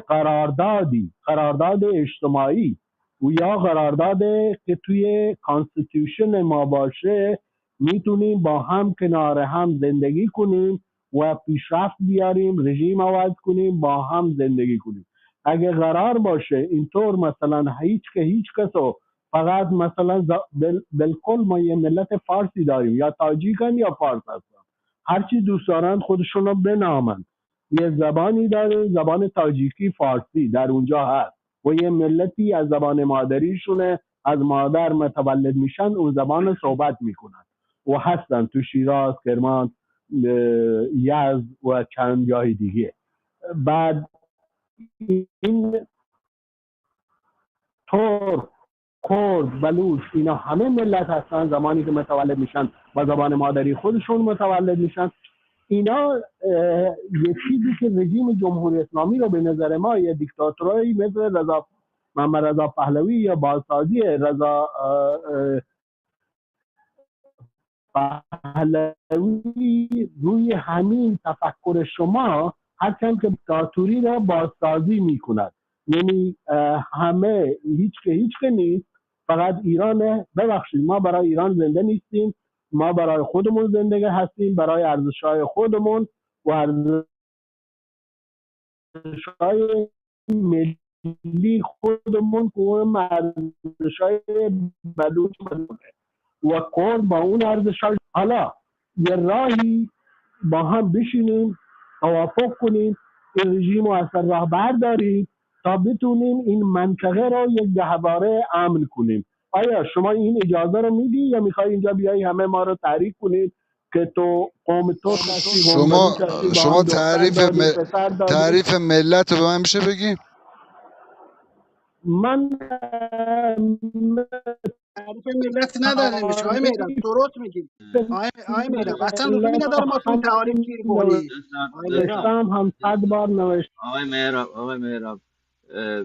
قرارداد اجتماعی یا قرارداده که توی کانستیتوشن ما باشه، میتونیم با هم کنار هم زندگی کنیم و پیشرفت بیاریم، رژیم عوض کنیم، با هم زندگی کنیم. اگه قرار باشه اینطور مثلا هیچ کسو فقط مثلا بالکل ما یه ملت فارسی داریم، یا تاجیکن یا فارس هستن، هرچی دوست دارن خودشون رو بنامن. یه زبانی داره، زبان تاجیکی فارسی در اونجا هست و یه ملتی از زبان مادریشونه، از مادر متولد میشن اون زبان رو صحبت میکنن و هستن تو شیراز، کرمان، یزد و چند جای دیگه. بعد این ترک، کرد، بلوچ، اینا همه ملت هستن. زمانی که متولد میشن با زبان مادری خودشون متولد میشن. اینا یه چیزی که رژیم جمهوری اسلامی رو به نظر ما یه دیکتاتورایی مثل محمد رضا پهلوی یا بازسازی رضا پهلوی روی همین تفکر شما هرچند که دیکتاتوری را بازسازی میکند. یعنی همه هیچ که نیست، فقط ایرانه. ببخشید ما برای ایران زنده نیستیم، ما برای خودمون زنده هستیم، برای ارزش‌های خودمون و ارزش‌های ملی خودمون که اون ارزش‌های بلوچ و کرد با اون ارزش‌های. حالا یه راهی با هم بشینیم، توافق کنیم، این رژیم رو از راه برداریم تا بتونیم این منطقه رو یک گهواره امن کنیم. آیا شما این اجازه رو میدی یا میخوای اینجا بیای همه ما رو تحریک کنید که تو قوم ترک هستی، قوم شما بلوچ هستی، با هم شما دختر دادی پسر دادی؟ تعریف ملت رو به من میشه بگی؟ من تعریف ملت نداده میشه آقای مهراب، درست میگی. آقای مهراب اصلا لزومی ملت نداره ما تو این تعاریف همین گیر کنی. آقای مهراب دوستان نوشتم، هم 100 بار نوشتم. آقای مهراب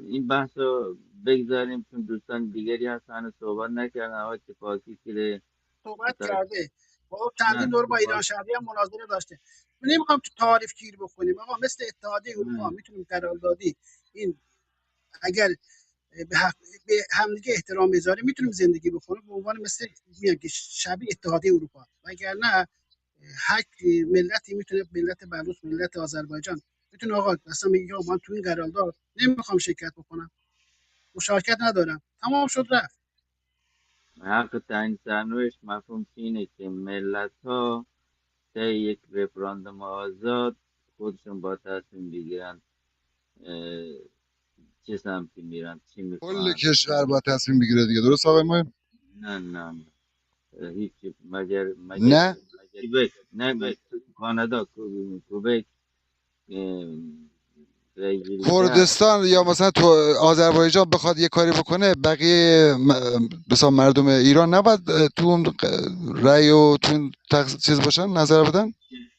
این بحث رو بگذاریم چون دوستان دیگری هستن صحبت نکردن. آقای اتفاقی که صحبت طرف کرده، با چندین نه دور با ایران صحبت شهری هم مناظره داشته. نمیخوام تو تعاریف گیر بکنیم آقا. مثل اتحادیه اروپا نه. میتونیم قراردادی این اگر به همدیگه احترام بذاریم میتونیم زندگی بکنیم به عنوان مثل میگه شبیه اتحادیه اروپا. وگرنه هر ملتی میتونه، ملت بلوچ، ملت آذربایجان میتونه آقا مثلا میگه من تو این قرارداد نمیخوام شرکت بکنم، مشارکت ندارم، تمام شد رفت. حق تعیین سرنوشت مفهوم اینه که ملت ها طی یک رفراندوم آزاد خودشون با تصمیم بگیرن چه سمتی میرن، چی کل میخوان. کشور باید تصمیم بگیره دیگه، درست آقای ما؟ نه نه نه. هیچ مگر نه کیبک، نه کانادا، کوبک، رای گیری کرد. کردستان یا مثلا تو آذربایجان بخواد یه کاری بکنه، بقیه مثلا مردم ایران نباید تو اون رأی و تو اون چیز باشن، نظر بدن.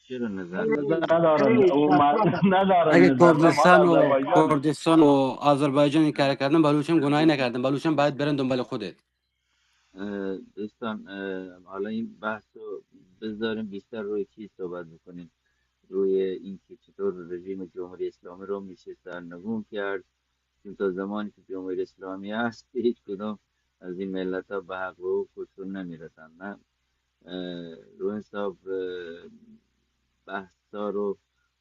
چرا نظر نظر نمیدن؟ ندارن او ندارن اگه نظر، نه مال آذربایجانه. کردستان و آذربایجان این کار کردن، بلوچ هم گناهی نکردن، بلوچ هم باید برن دنبال خودت. دوستان حالا این بحث رو بذاریم بیشتر روی چی صحبت بکنیم، روی اینکه چطور رژیم جمهوری اسلامی رو میشه سرنگون کرد. چون تا زمانی که جمهوری اسلامی هست هیچ کدام از این ملت ها به حق و حقوقشون نمیرسن. نه رو حساب بحثا رو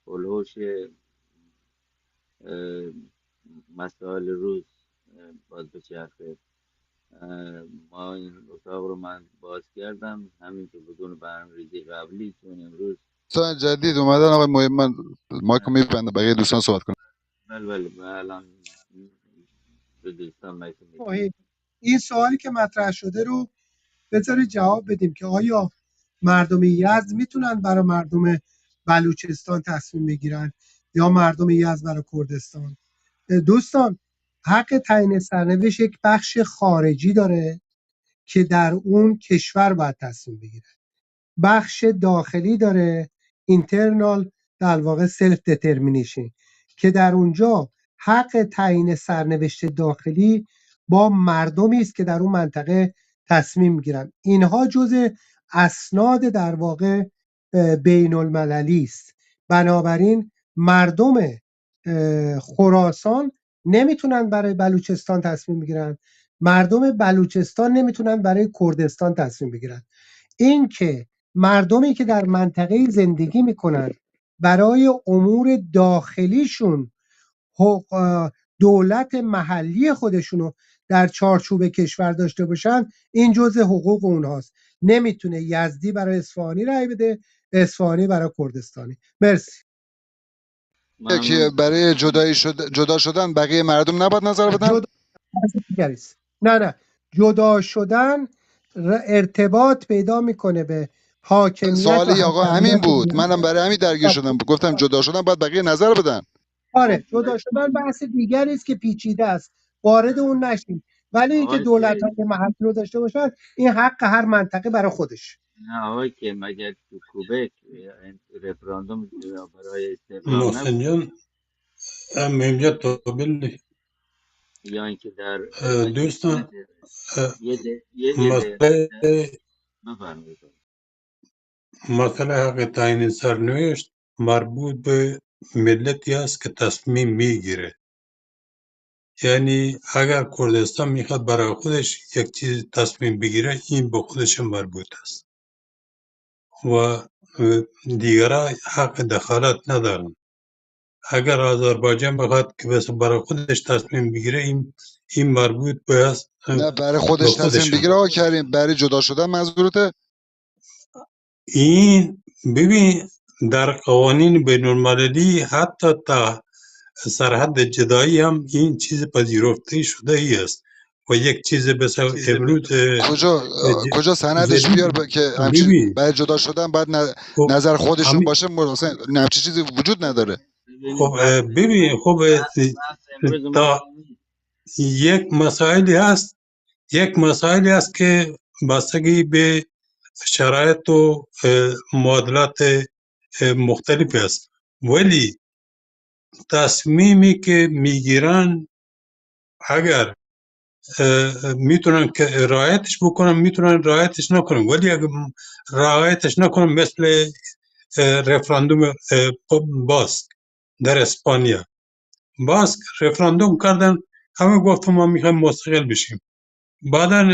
الهوش مسائل روز باز بچرخه. ما این اتاق رو من باز کردم همین که بدون برنامه‌ریزی قبلی، چون امروز دوستان جدید اومدن آقای مهم، من مایکو میبندم بقیه دوستان صحبت کنن. بله الان به دوستان مایک میدم. مهم. این سوالی که مطرح شده رو بذارید جواب بدیم که آیا مردم یزد میتونن برای مردم بلوچستان تصمیم بگیرن یا مردم یزد برای کردستان؟ دوستان، حق تعیین سرنوشت یک بخش خارجی داره که در اون کشور باید تصمیم بگیره، بخش داخلی داره، اینترنال، در واقع سلف دترمینیشن، که در اونجا حق تعیین سرنوشت داخلی با مردمی است که در اون منطقه تصمیم میگیرن. اینها جزء اسناد در واقع بین المللی است. بنابراین مردم خراسان نمیتونن برای بلوچستان تصمیم بگیرن، مردم بلوچستان نمیتونن برای کردستان تصمیم بگیرن. این که مردمی که در منطقه زندگی میکنن برای امور داخلیشون دولت محلی خودشونو در چارچوب کشور داشته باشن، این جزء حقوق اونهاست. نمیتونه یزدی برای اصفهانی رأی بده، اصفهانی برای کردستانی. مرسی. که ممنون. برای جدا شدن بقیه مردم نباید نظر بدن. جدا دیگری است. نه جدا شدن ارتباط پیدا میکنه به حاکمیت سوال و آقا همین همسریت. بود، منم برای همین درگیر شدم، گفتم جدا شدن باید بقیه نظر بدن. خب آره، جدا شدن بحث دیگری است که پیچیده است، وارد اون نشیم. ولی اینکه آقای دولت‌های که محلی رو داشته باشن، این حق هر منطقه برای خودش. نه آقای که مگر تو کوبک رفراندوم برای استقلال محسن نبود، جان مهمیت قابل یا اینکه در یه دوستان دقیقه یه دقیقه مسئله بفرمایید. حق تعیین سرنوشت مربوط به ملتی است که تصمیم میگیره. یعنی اگر کردستان میخواد برای خودش یک چیز تصمیم بگیره، این به خودش مربوط است و دیگرها حق دخالت ندارن. اگر آذربایجان بخواد که بس برای خودش تصمیم بگیره، این مربوط به است نه برای به خودش تصمیم خودشان. بگیره آقا کریم، برای جدا شدن منظورته؟ این ببین در قوانین بین المللی حتی تا سرحد جدایی هم این چیز پذیرفته شده ای است و یک چیز بسیار امروز کجا سندش جدید. بیار که همچین ببین برای جدا شدن باید خب نظر خودشون همین باشه، مثلا همچین چیزی وجود نداره. ببینید خب ببین خب بحث امروز ما تا این نیست. یک مسائلی هست که بستگی به شرایط و معادلات مختلف است، ولی تصمیمی که میگیرن اگر میتونن که رعایتش بکنن، میتونن رعایتش نکنن، ولی اگر رعایتش نکنن مثل رفراندوم باسک در اسپانیا. باسک رفراندوم کردن، همه گفتم ما میخوایم مستقل بشیم. بعدا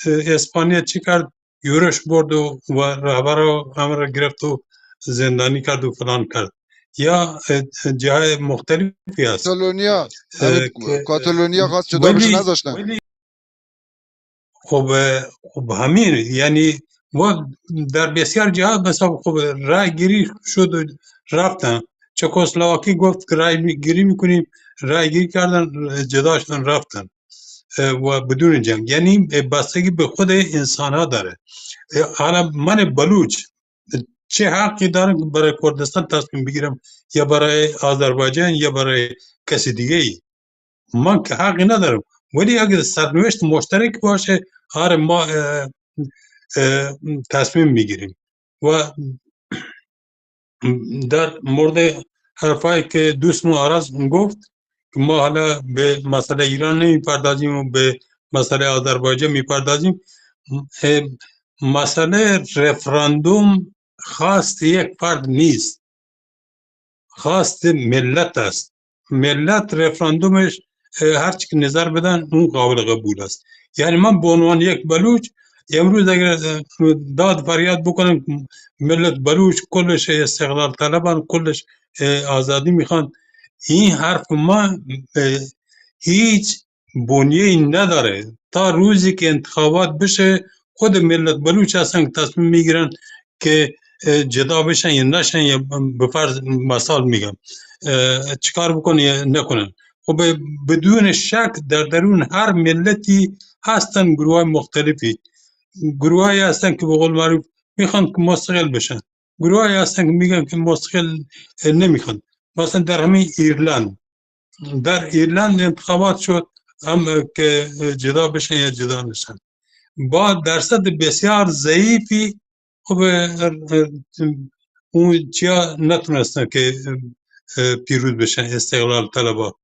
اسپانیا چی کرد؟ یورش برد و رهبر همه را گرفت و زندانی کرد و فلان کرد. یا جای مختلفی هست کاتالونیا، همین که کاتالونیا خواست جدا بشه ولی نذاشتن. خب همین یعنی و در بسیار جاها مثلا خب رای گیری شد و رفتن. چکسلواکی گفت که رای گیری میکنیم، رای گیری کردن، جدا شدن، رفتن و بدون جنگ. یعنی بستگی به خود انسان ها داره. حالا من بلوچ چه حقی دارم که برای کردستان تصمیم بگیرم یا برای آذربایجان یا برای کسی دیگه ای؟ من که حقی ندارم. ولی اگر سرنوشت مشترک باشه، آره ما تصمیم میگیریم. و در مورد حرفایی که دوست آراز گفت که ما حالا به مسئله ایران نمیپردازیم و به مسئله آذربایجان میپردازیم، مسئله رفراندوم خواست یک فرد نیست، خواست ملت است. ملت رفراندومش هرچی که نظر بدن اون قابل قبول است. یعنی من به عنوان یک بلوچ امروز اگر داد فریاد بکنم که ملت بلوچ کلش استقلال طلبن، کلش آزادی میخوان، این حرف ما هیچ بنیه‌ای نداره. تا روزی که انتخابات بشه خود ملت بلوچ هستن که تصمیم میگیرن که جدا بشن یا نشن، یا به فرض مثال میگم چیکار بکنن یا نکنن. خب بدون شک در درون هر ملتی هستن گروه مختلفی. گروهایی هستن که به قول معروف میخوان که مستقل بشن، گروهایی هستن که میگن که مستقل نمیخوان. مثلا در همین ایرلند، در ایرلند انتخابات شد هم که جدا بشن یا جدا نشن، با درصد بسیار ضعیفی. خب اون چیا نتونستن که پیروز بشن، استقلال طلبها.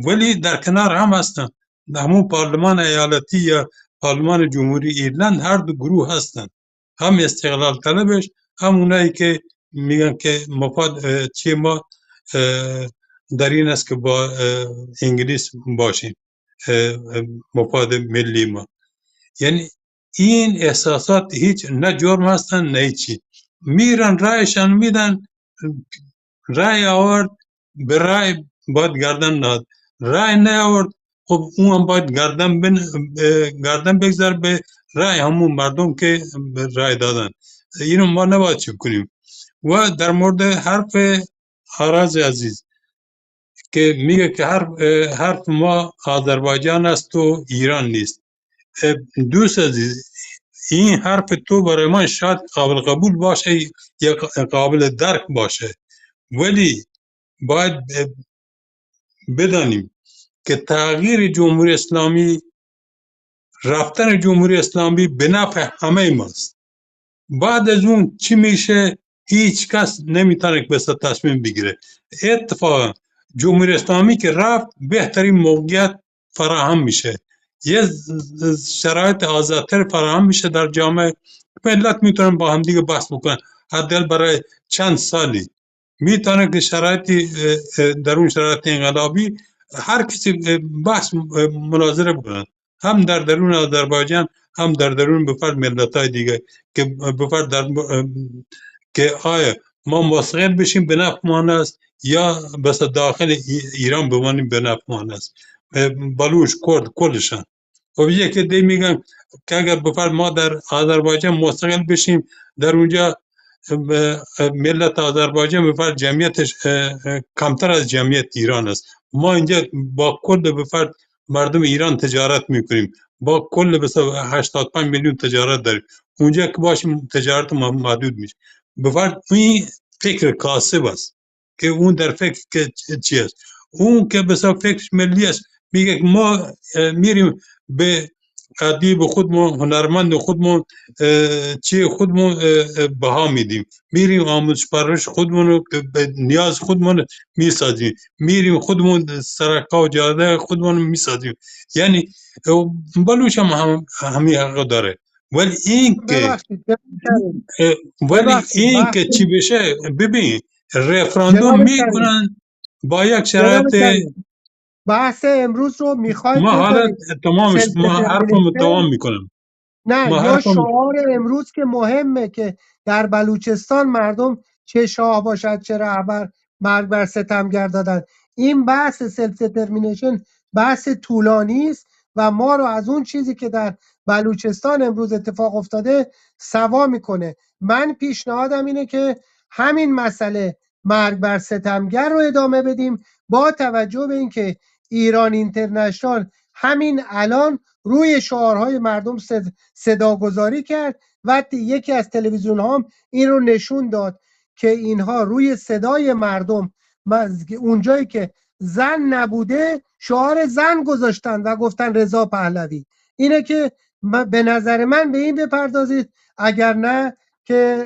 ولی در کنار هم هستن، همون پارلمان ایالتی یا پارلمان جمهوری ایرلند هر دو گروه هستن، هم استقلال طلبش، هم اونایی که میگن که مفاد چی ما در این است که با انگلیس باشیم. مفاد ملی ما. یعنی این احساسات هیچ نه جرم هستن نه هیچی، میرن رایشان میدن، رای آورد به رای باید گردن نهاد، رای نیاورد خب اون هم باید گردن بگذار به رای همون مردم که رای دادن. اینو ما نباید چی کنیم. و در مورد حرف آراز عزیز که میگه که حرف ما آذربایجان است و ایران نیست. دوست عزیز، این حرف تو برای من شاید قابل قبول باشه یا قابل درک باشه، ولی باید بدانیم که تغییر جمهوری اسلامی، رفتن جمهوری اسلامی به نفع همه ماست. بعد از اون چی میشه هیچ کس نمیتونه به تصمیم بگیره. اتفاقا جمهوری اسلامی که رفت بهترین موقعیت فراهم میشه، یه شرایط آزادتر فراهم میشه در جامعه، ملت میتونن با هم دیگه بحث بکنن، حداقل برای چند سالی میتونه که شرایطی در اون شرایط انقلابی هر کسی بحث مناظره بکنن، هم در درون آذربایجان هم در درون بفرد ملت های دیگه، که بفرد که آیا ما مستقل بشیم به نفع ما است یا بس داخل ایران بمانیم به نفع ما است. بلوش، کرد، کلشان. خب یکی دی میگن که اگر بفرد ما در آذربایجان مستقل بشیم، در اونجا ملت آذربایجان بفرد جمعیتش کمتر از جمعیت ایران است. ما اینجا با کل بفرد مردم ایران تجارت میکنیم، با کل بس 85 میلیون تجارت داریم، اونجا که باشیم تجارت ما محدود میشه. بفرد این فکر کاسب است که اون در فکر که چی است. اون که بسا فکر ملی است، میگه که ما میریم به ادیب خودمون، هنرمند خودمون، چی خودمون بها میدیم، میریم آموزش پرورش خودمون رو به نیاز خودمون میسازیم، میریم خودمون سرکا و جاده خودمون میسازیم. یعنی بلوچ هم همین حق داره، ولی این که ببخشید جناب کریم. ببخشید این بحث که چی بشه، ببین رفراندوم جناب کریم. میکنن با یک جناب شرایط. کریم بحث امروز رو میخواید ما حالا بذارید تمامش، سلف ما حرفمو دترمینیشن؟ تمام میکنم. نه، ما یا حرفم شعار امروز که مهمه که در بلوچستان مردم چه شاه باشد چه رهبر، مرگ بر ستمگر دادن. این بحث سلف دترمینیشن بحث طولانی است و ما رو از اون چیزی که در بلوچستان امروز اتفاق افتاده سوا میکنه. من پیشنهادم اینه که همین مسئله مرگ بر ستمگر رو ادامه بدیم، با توجه به اینکه ایران اینترنشنال همین الان روی شعارهای مردم صداگذاری کرد و یکی از تلویزیون ها هم این رو نشون داد که اینها روی صدای مردم اونجایی که زن نبوده شعار زن گذاشتن و گفتن رضا پهلوی. اینه که به نظر من به این بپردازید، اگر نه که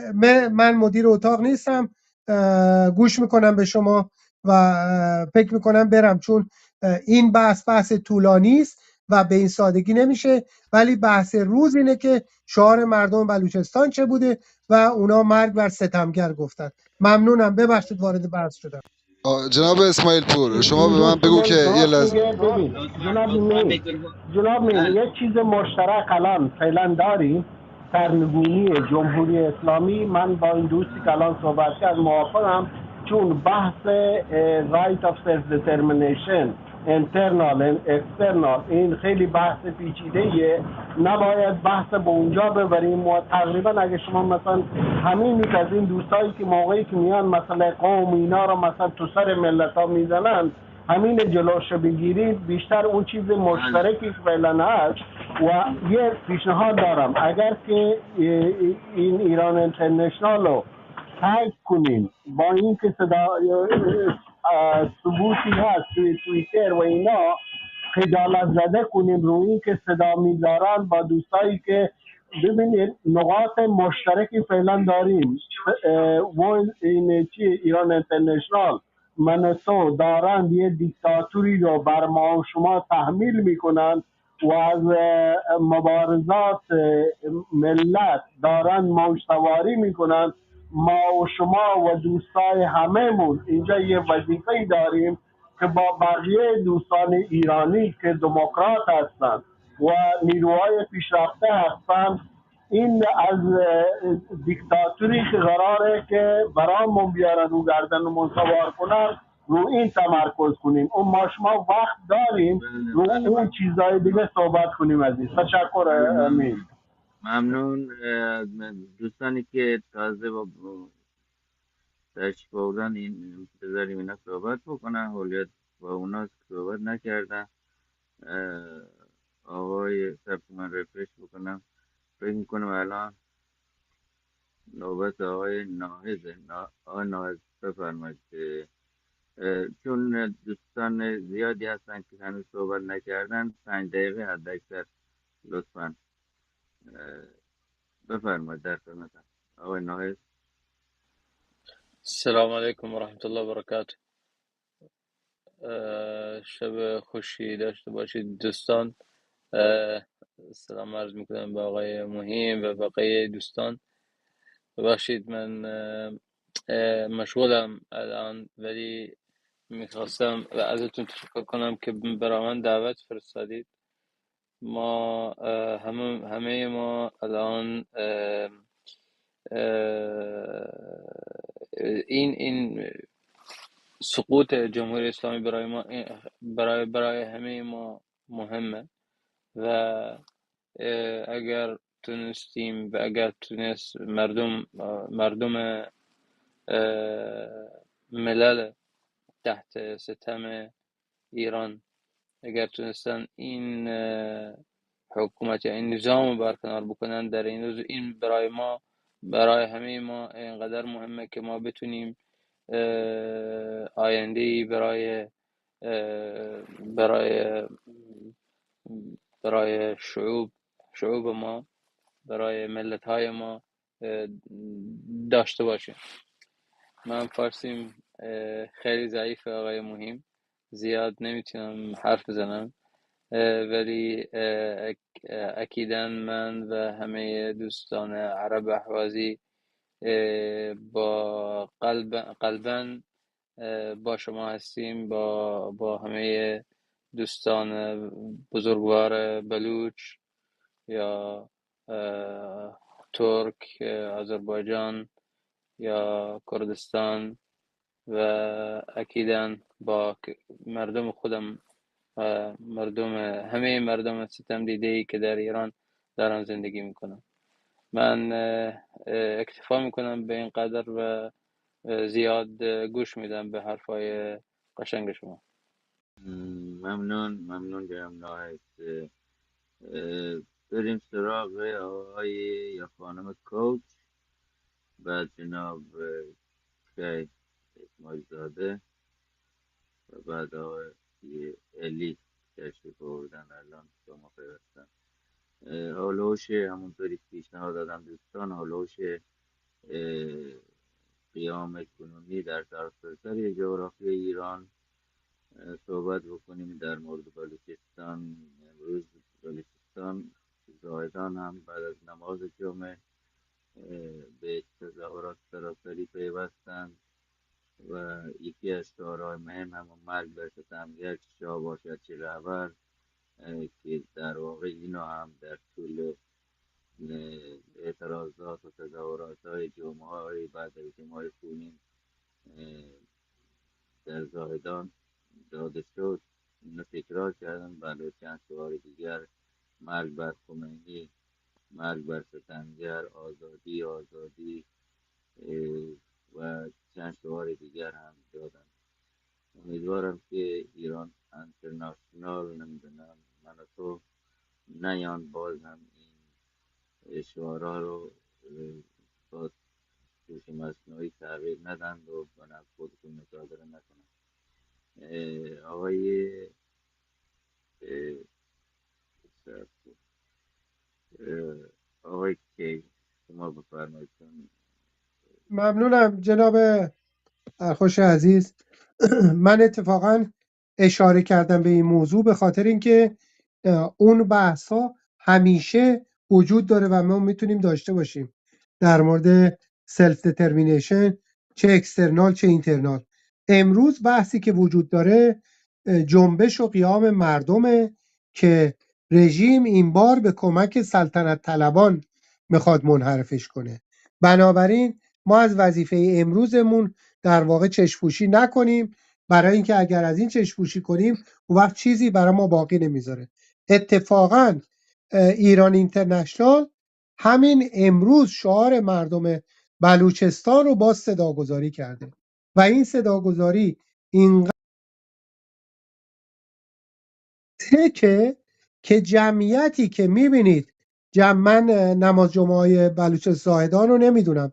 من مدیر اتاق نیستم، گوش میکنم به شما و فکر میکنم برم، چون این بحث طولانی است و به این سادگی نمیشه. ولی بحث روز اینه که شعار مردم بلوچستان چه بوده و اونا مرگ بر ستمگر گفتن. ممنونم، ببخشید وارد بحث شدم. جناب اسماعیل پور، شما به اینجا من که بگو که من یه راست لحظه. میگه. ببین جناب مین یک چیز مشترک الان فعلا داریم، سرنگونی جمهوری اسلامی. من با این دوستی که الان صحبت کرد موافقم، چون بحث رایت آف سلف دترمینیشن اینترنال اکسترنال این خیلی بحث پیچیده ایه، نباید بحث به اونجا ببریم. و تقریبا اگه شما مثلا همین که از این دوستایی که موقعی که میان مثلا قوم اینا رو مثلا تو سر ملت ها میزنن، همین جلوش بگیرید، بیشتر اون چیز مشترکی که فعلا هست. و یه پیشنهاد دارم، اگر که این ایران اینترنشنال رو تایپ کنیم با این که صدا ثبوتی هست توی توییتر و اینا، خجالت زده کنیم روی این که صدا میذارن با دوستایی که ببینید نقاط مشترکی فعلا داریم. و این چی ایران اینترنشنال منسو دارند یه دیکتاتوری رو بر ما و شما تحمیل میکنن و از مبارزات ملت دارن موشتواری میکنن. ما و شما و دوستای همهمون اینجا یه وظیفه‌ای داریم که با بقیه دوستان ایرانی که دموکرات هستند و نیروهای پیشرفته هستند این از دیکتاتوری که قراره که برامون بیارن و گردنمون سوار کنن رو این تمرکز کنیم. اون ما شما وقت داریم رو اون چیزهای دیگه صحبت کنیم. عزیز تشکر. امین. ممنون. دوستانی که تازه با تشریف آوردن این بذاریم اینا صحبت بکنن، حالیت با اونا صحبت نکردن. آقای سبت من رفرش بکنم، فکر میکنم الان نوبت آقای ناهزه. آقای ناهز بفرمایید. چون دوستان زیادی هستن که هنوز صحبت نکردن، 5 دقیقه حد اکثر لطفا بفرمایید. در خدمتم آقای ناهز. السلام علیکم و رحمت الله و برکاته. شب خوشی داشته باشید دوستان. سلام عرض میکنم به آقای مهم و بقیه دوستان. ببخشید من مشغولم الان، ولی میخواستم ازتون تشکر کنم که برای من دعوت فرستادید. ما همه ما الان این سقوط جمهوری اسلامی برای ما برای همه ما مهمه و اگر تونستیم و اگر تونست مردم ملل تحت ستم ایران اگر تونستن این حکومت یا این نظام رو برکنار بکنن در این روز، این برای ما، برای همه ما اینقدر مهمه که ما بتونیم آینده‌ای برای برای شعوب ما، برای ملت های ما داشته باشیم. من فارسیم خیلی ضعیف آقای مهم، زیاد نمیتونم حرف بزنم، ولی اکیداً من و همه دوستان عرب احوازی با قلباً با شما هستیم، با همه دوستان بزرگوار بلوچ یا ترک، آذربایجان یا کردستان و اکیداً با مردم خودم، همه مردم ستم دیده ای که در ایران دارن زندگی میکنن. من اکتفا میکنم به این قدر و زیاد گوش میدم به حرفای قشنگ شما. ممنون جناب ناهز. بریم سراغ آقای یا خانم کوچ، بعد جناب کی اسماعیل زاده و بعد آقای الی تشریف آوردن الان شما پیوستن. هولوش همونطوری که پیشنهاد دادم دوستان، هولوش قیام کنونی در سراسر جغرافی ایران صحبت بکنیم در مورد بلوچستان. امروز بلوچستان زاهدان هم بعد از نماز جمعه به تظاهرات سراسری پیوستند و یکی از شعارهای مهم همون مرگ بر ستمگر، چه شاه باشد چه رهبر، که در واقع اینا هم در طول اعتراضات و تظاهرات های جمعه های بعد از جمعه خونین در زاهدان داده شد. اینو تکرار کردن. بعد چند شعار دیگر، مرگ بر خمینی، مرگ بر ستمگر، آزادی آزادی و چند شعار دیگر هم دادن. امیدوارم که ایران انترناشنال، نمیدونم من و تو، نیان باز هم این شعارها رو با هوش مصنوعی تغییر ندن و به خودشون مصادره نکنن. آقای آقای کی شما بفرمایید. ممنونم جناب خوش عزیز. من اتفاقا اشاره کردم به این موضوع به خاطر اینکه اون بحث ها همیشه وجود داره و ما میتونیم داشته باشیم در مورد سلف دترمینیشن، چه اکسترنال چه اینترنال. امروز بحثی که وجود داره جنبش و قیام مردمه که رژیم این بار به کمک سلطنت طلبان میخواد منحرفش کنه. بنابراین ما از وظیفه امروزمون در واقع چشم‌پوشی نکنیم، برای اینکه اگر از این چشم‌پوشی کنیم اون وقت چیزی برای ما باقی نمیذاره. اتفاقا ایران اینترنشنال همین امروز شعار مردم بلوچستان رو باز صداگذاری کرده و این صداگذاری اینقدر که جمعیتی که میبینید من نماز جمعه های بلوچ زاهدان رو نمیدونم،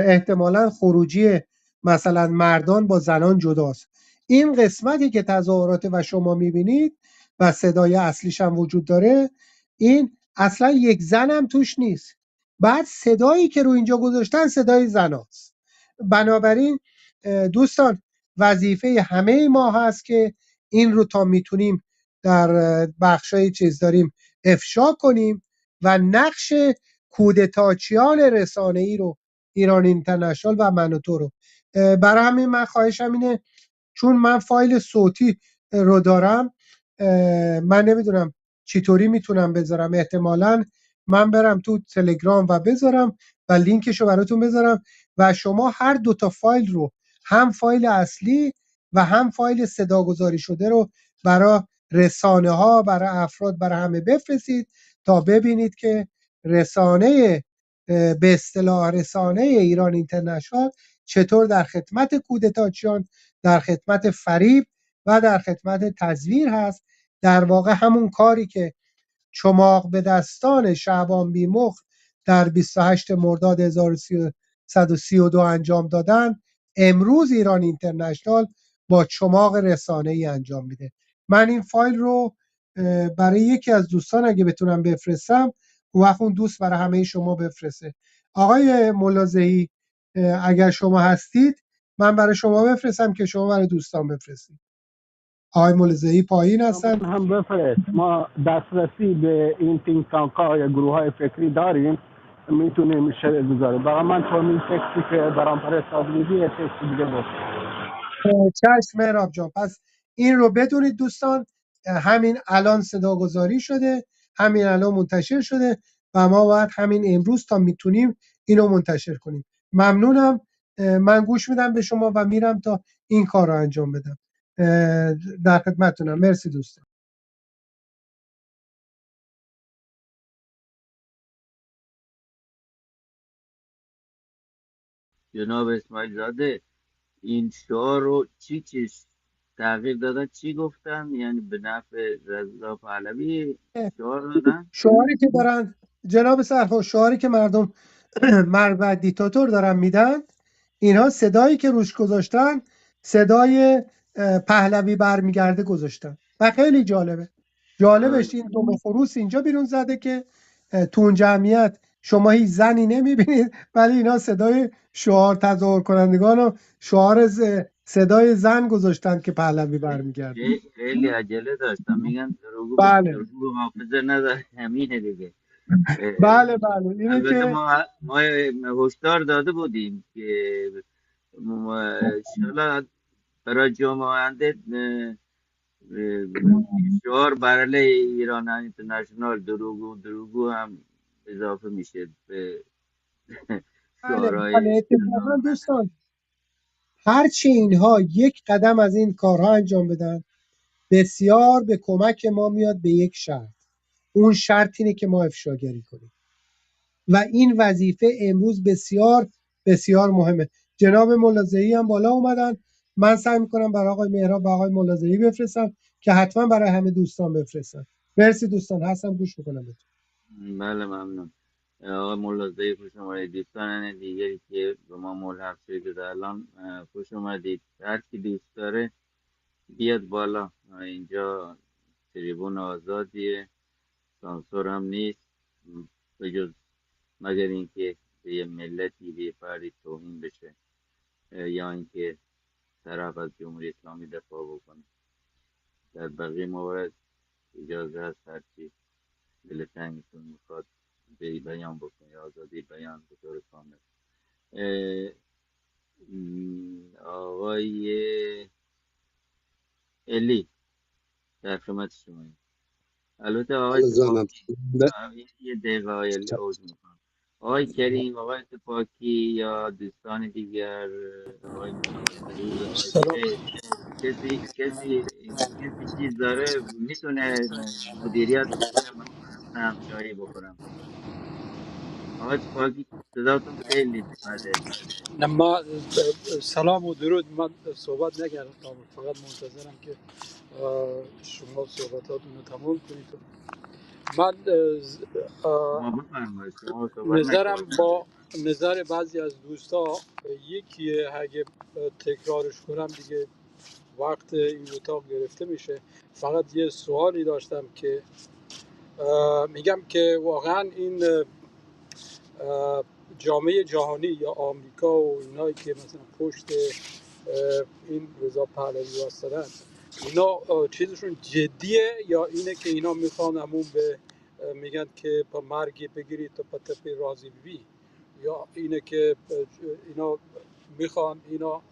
احتمالا خروجی مثلا مردان با زنان جداست. این قسمتی که تظاهرات و شما میبینید و صدای اصلیش هم وجود داره، این اصلا یک زن هم توش نیست. بعد صدایی که رو اینجا گذاشتن صدای زناست. بنابراین دوستان وظیفه همه ما هست که این رو تا میتونیم در بخشای چیز داریم افشا کنیم و نقش کودتاچیان رسانه‌ای رو ایران اینترنشنال و من و تو رو برای همین من خواهشم اینه، چون من فایل صوتی رو دارم، من نمیدونم چطوری میتونم بذارم، احتمالا من برم تو تلگرام و بذارم و لینکش رو براتون بذارم و شما هر دوتا فایل رو، هم فایل اصلی و هم فایل صداگذاری شده رو برای رسانه ها، برای افراد، برای همه بفرستید تا ببینید که رسانه به اصطلاح رسانه ایران اینترنشنال چطور در خدمت کودتاچیان، در خدمت فریب و در خدمت تزویر هست. در واقع همون کاری که چماق به دستان شعبان بیمخ در 28 مرداد 1332 انجام دادن، امروز ایران اینترنشنال با چماق رسانه‌ای انجام میده. من این فایل رو برای یکی از دوستان اگه بتونم بفرستم، اون وقت اون دوست برای همه شما بفرسته. آقای ملازهی اگر شما هستید من برای شما بفرستم که شما برای دوستان بفرستید. آقای ملازهی پایین هستن. من هم بفرست. ما دسترسی به این تینک تانک ها یا گروه های فکری داریم، میتونیم شرح بذاریم. برای من تو این تکسی که برام فرستاد بودی یه تکسی دیگه بود. چشم مهراب جان، پس این رو بدونید دوستان، همین الان صداگذاری شده، همین الان منتشر شده و ما باید همین امروز تا میتونیم اینو منتشر کنیم. ممنونم. من گوش میدم به شما و میرم تا این کار رو انجام بدم. در خدمتتونم. مرسی دوستان. جناب اسماعیل زاده، این شعار رو چیز تغییر دادن، چی گفتن؟ یعنی به نفع رضا پهلوی شعار دادن؟ شعاری که دارن جناب سرخوش، شعاری که مردم مرد دیکتاتور دارن میدن، اینها صدایی که روش گذاشتن صدای پهلوی برمیگرده گذاشتن و خیلی جالبه. آه، جالبش این دو خروس اینجا بیرون زده که تو اون جمعیت شما هیچ زنی نمیبینید، ولی اینا صدای شعار تظاهر کنندگان و شعار صدای زن گذاشتن که پهلوی برمیگرده. خیلی عجله داشتم، میگن بله دروغ حافظه نداره، همینه دیگه. بله بله اینه البته که ما هشدار داده بودیم که انشالله برای جامعه آینده شعار برای ایران اینترنشنال دروگو هم اضافه میشه به بله شعارهای بله اتفاقا روزانه. دوستان، هرچی اینها یک قدم از این کارها انجام بدن بسیار به کمک ما میاد به یک شرط. اون شرط اینه که ما افشاگری کنیم و این وظیفه امروز بسیار بسیار مهمه. جناب ملازعی هم بالا اومدن، من سعی میکنم برای آقای مهراب و آقای ملازعی بفرستم که حتما برای همه دوستان بفرستن. مرسی دوستان، هستم گوش میکنم. بله ممنون. آقای ملازه خوش آمدید. دوستان دیگری که به ما ملحق شدید الان خوش اومدید. هر کی دوست داره بیاد بالا، اینجا تریبون آزادیه، سانسور هم نیست، به جز مگر اینکه به یه ملتی به یه فردی توهین بشه یا اینکه طرف از جمهوری اسلامی دفاع بکنه. در بقیه موارد اجازه هست هرچی دلتنگتون میخواد به بیان بکنه، آزادی بیان به طور کامل. آقای الی در خدمت شما. البته آقای حالا جانم اتفاقی یه دقیقه آقای الی عوض میکنم. آقای کریم، آقای اتفاقی یا دوستان دیگر، آقای محمد سعود، آقای سلام. فیض، کسی چیز داره میتونه مدیریت بکنه، من همشاهی بکنم. آقای اتفاقی صداتون خیلی بده. نه ما سلام و درود. من صحبت نکردم، فقط منتظرم که شما صحبتاتون رو تمام کنید. من شما بفرمایید، شما صحبت نظرم نکردید. با نظر بعضی از دوستا یکیه. اگه تکرارش کنم دیگه وقت این اتاق گرفته میشه. فقط یه سوالی داشتم که میگم که واقعا این جامعه جهانی یا آمریکا و اینایی که مثلا پشت این رضا پهلوی واسطن، اینا چیزشون جدیه یا اینه که اینا میخوان همون به میگن که با مرگی بگیرید تا پتپی راضی بی، یا اینه که اینا میخوان اینا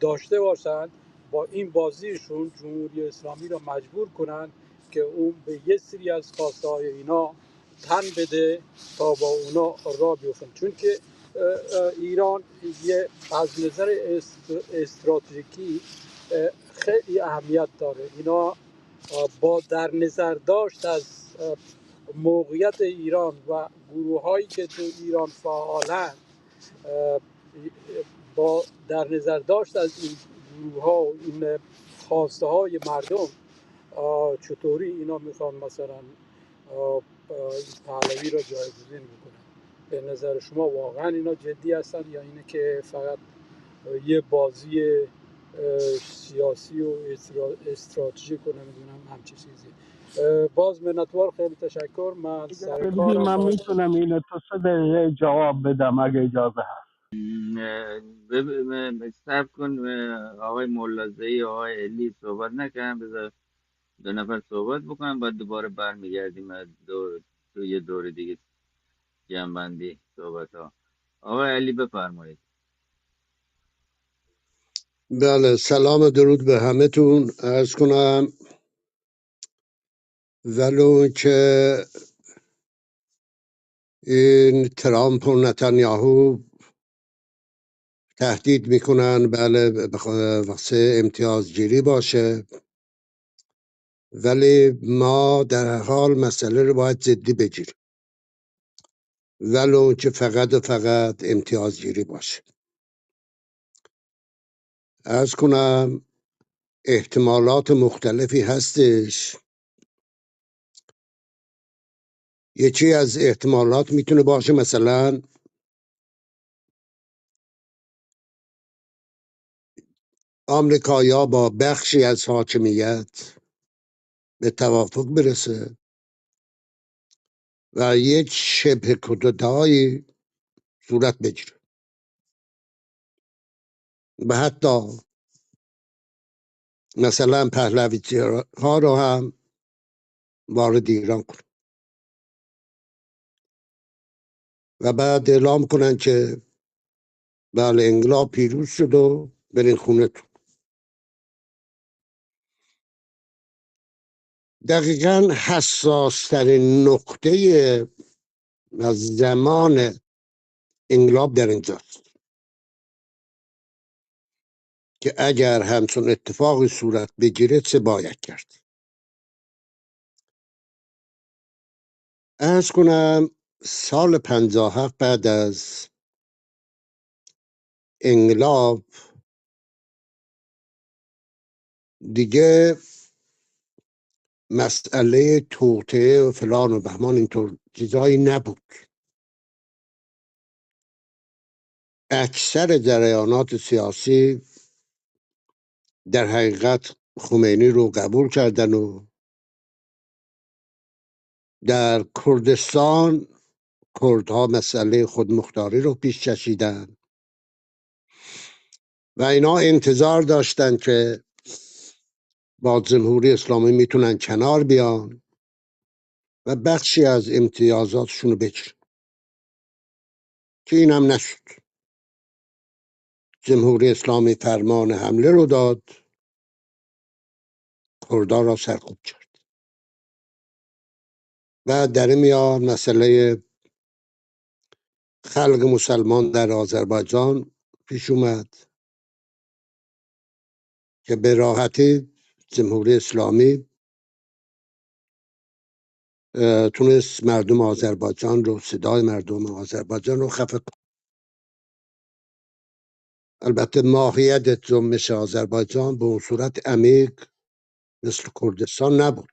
داشته باشن با این بازیشون جمهوری اسلامی را مجبور کنن که اون به یه سری از خواسته های اینا تن بده تا با اونا راه بیفتن. چون که ایران یه از نظر استراتژیکی خیلی اهمیت داره. اینا با در نظر داشت از موقعیت ایران و گروه هایی که تو ایران فعالن، با در نظر داشت از این گروه ها و این خواسته های مردم، چطوری اینا میخوان مثلا پهلوی را جایگزین بکنن؟ به نظر شما واقعا اینا جدی هستن یا اینه که فقط یه بازی سیاسی و استراتژیک و نمیدونم همچی چیزی؟ باز منتوار، خیلی تشکر. من سر اجازه بدین کارم من و میتونم اینو تو 3 دقیقه جواب بدم اگه اجازه هست. صبر کن، آقای مولازهی، آقای علی صحبت نکنم، بذار دو نفر صحبت بکنم، بعد دوباره برمیگردیم تو یه دور دیگه جنبندی صحبت ها. آقای علی بفرمایید. بله، سلام و درود به همه تون عرض کنم. ولو که این ترامپ و نتانیاهو تهدید میکنن بله واسه امتیازگیری باشه، ولی ما در هر حال مسئله رو باید جدی بگیریم، ولو که فقط و فقط امتیازگیری باشه. عرض کنم احتمالات مختلفی هستش. یکی از احتمالات میتونه باشه مثلا آمریکایا با بخشی از حاکمیت به توافق برسه و یک شبه کودتایی صورت بگیره و حتی مثلا پهلوی ها رو هم وارد ایران کنه و بعد اعلام کنن که بله انقلاب پیروز شد و برین خونه تو. دقیقا حساس ترین نقطه از زمان انقلاب در اینجاست که اگر همچون اتفاقی صورت بگیره چه باید کرد. ارز کنم سال 57 بعد از انقلاب دیگه مسئله توطئه و فلان و بهمان اینطور چیزایی نبود. اکثر جریانات سیاسی در حقیقت خمینی رو قبول کردن و در کردستان کردها مسئله خودمختاری رو پیش کشیدن و اینا انتظار داشتن که با جمهوری اسلامی میتونن کنار بیان و بخشی از امتیازاتشون رو بگیرن که اینم نشد. جمهوری اسلامی فرمان حمله رو داد، کردها را سرکوب کرد. و در این میان مسئله خلق مسلمان در آذربایجان پیش اومد که به راحتی جمهوری اسلامی تونست مردم آذربایجان رو، صدای مردم آذربایجان رو خفه کنه. البته ماهیت جنبش آذربایجان به اون صورت عمیق مثل کردستان نبود.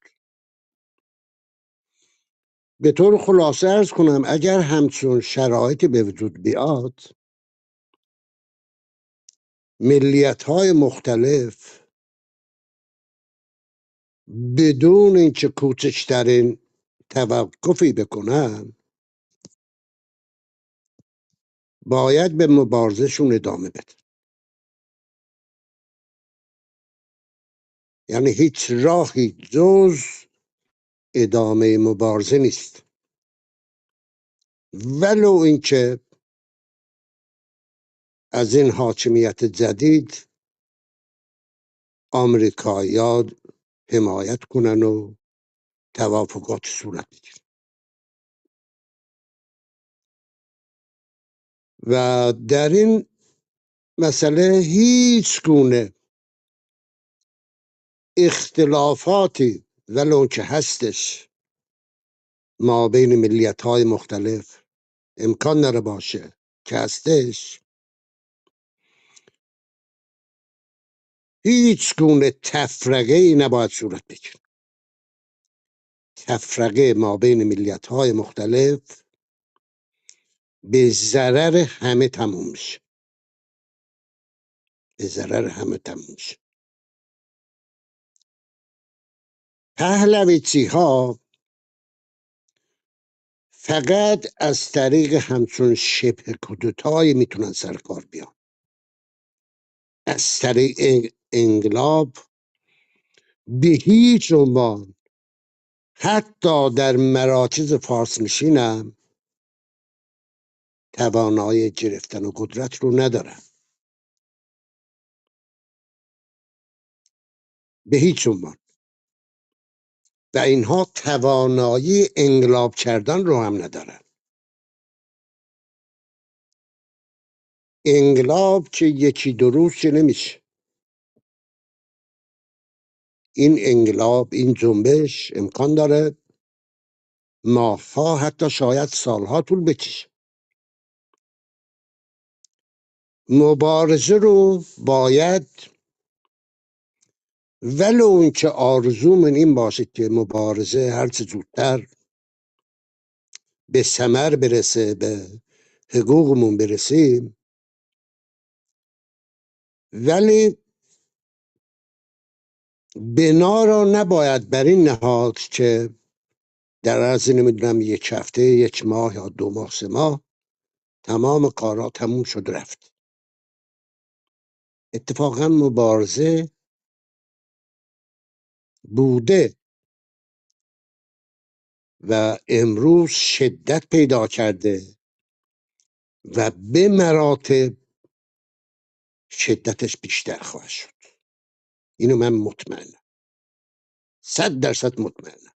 به طور خلاصه ارز کنم اگر همچون شرایطی به وجود بیاد، ملیت های مختلف بدون اینکه کوچکترین توقفی بکنن باید به مبارزشون ادامه بده. یعنی هیچ راهی جز ادامه مبارزه نیست، ولو اینکه از این حاکمیت جدید آمریکایی‌ها حمایت کنن و توافقات صورت بگیره. و در این مسئله هیچ گونه اختلافاتی ولو که هستش ما بین ملیت های مختلف امکان نره باشه که هستش، هیچ گونه تفرقه ای نباید صورت بگیره. تفرقه ما بین ملیت های مختلف به ضرر همه تموم میشه، به ضرر همه تموم میشه. پهلویچی ها فقط از طریق همچون شبه کودتایی میتونن سرکار بیان. از طریق انقلاب به هیچ عنوان، حتی در مراکز فارس نشینم، توانایی گرفتن و قدرت رو ندارن. به هیچ عنوان. و اینها توانایی انقلاب کردن رو هم ندارن. انقلاب که یکی دو روز که نمیشه. این انقلاب، این جنبش امکان داره ماهها، حتی شاید سالها طول بکشه. مبارزه رو باید، ولو اون که آرزومون این باشه که مبارزه هرچه زودتر به ثمر برسه، به حقوقمون برسیم، ولی بنا را نباید بر این نهاد که در عرض نمیدونم یک هفته، یک ماه یا 2 ماه 3 ماه تمام کارا تموم شد رفت. اتفاقا مبارزه بوده و امروز شدت پیدا کرده و به مراتب شدتش بیشتر خواهد شد. اینو من مطمئنم، 100% مطمئنم.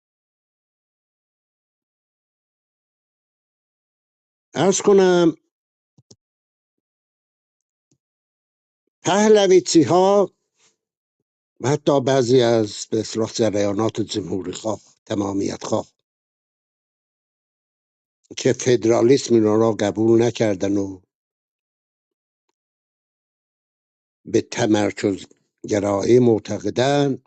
عرض کنم پهلویچی ها و حتی بعضی از به اصطلاح جریانات جمهوری خواه، تمامیت خواه که فدرالیسم اینا را قبول نکردن و به تمرکز گرایی معتقدن،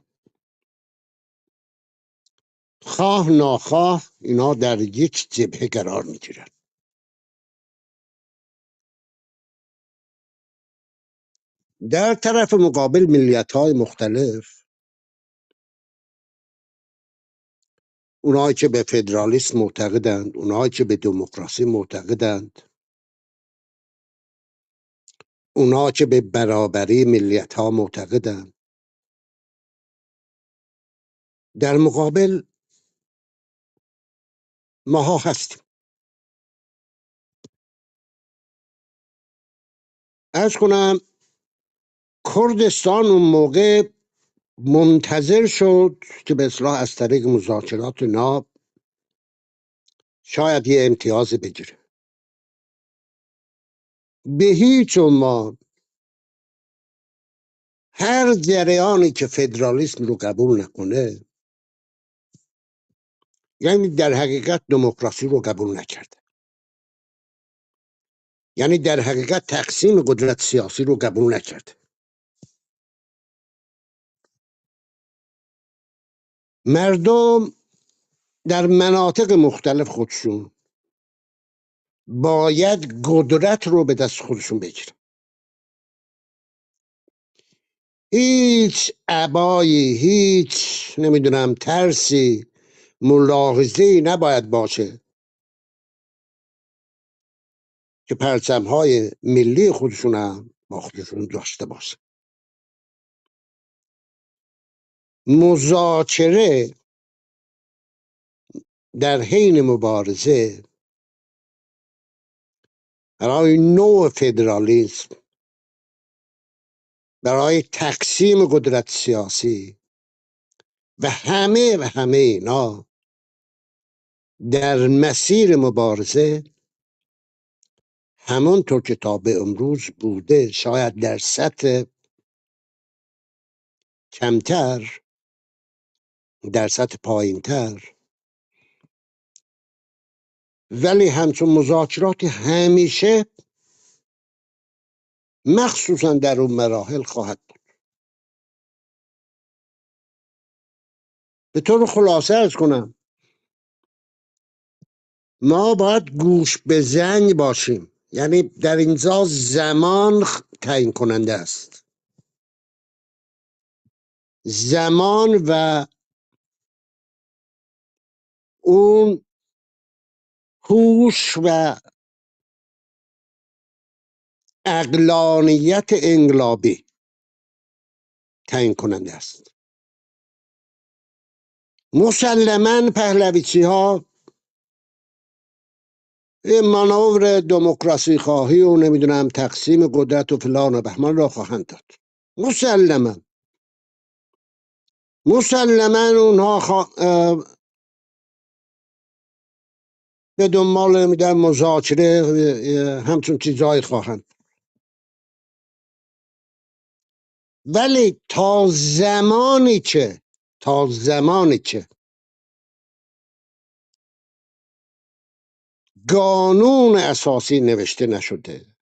خواه ناخواه اینا در یک جبهه قرار میگیرن. در طرف مقابل ملیت های مختلف، اونایی که به فدرالیسم معتقدند، اونایی که به دموکراسی معتقدند، اونایی که به برابری ملیت ها معتقدند، در مقابل ماها هستیم. عرض کنم کردستان اون موقع منتظر شد که به اصلاح از طریق مذاکرات ناب شاید یه امتیاز بگیره. به هیچ عنوان هر جریانی که فدرالیسم رو قبول نکنه یعنی در حقیقت دموکراسی رو قبول نکرده، یعنی در حقیقت تقسیم قدرت سیاسی رو قبول نکرده. مردم در مناطق مختلف خودشون باید قدرت رو به دست خودشون بگیرن. هیچ عبایی، هیچ نمیدونم ترسی، ملاحظه‌ای نباید باشه که پرچم‌های ملی خودشون هم با خودشون داشته باشه. مذاکره در حین مبارزه برای نوع فدرالیسم، برای تقسیم قدرت سیاسی و همه اینا در مسیر مبارزه همونطور که تا به امروز بوده، شاید در سطح کمتر، در سطح پایینتر، ولی همچون مذاکرات همیشه مخصوصا در اون مراحل خواهد بود. به طور خلاصه ارز کنم ما باید گوش به زنگ باشیم، یعنی در اینجا زمان تعیین کننده است. زمان و اون هوش و عقلانیت انقلابی تعیین کننده است. مسلماً پهلویچی ها مانور دموکراسی خواهی و نمیدونم تقسیم قدرت و فلان و بهمان را خواهند داد. مسلماً اونها به دنبال نمیدونم مذاکره همچون چیزهایی خواهند، ولی تا زمانی که قانون اساسی نوشته نشده،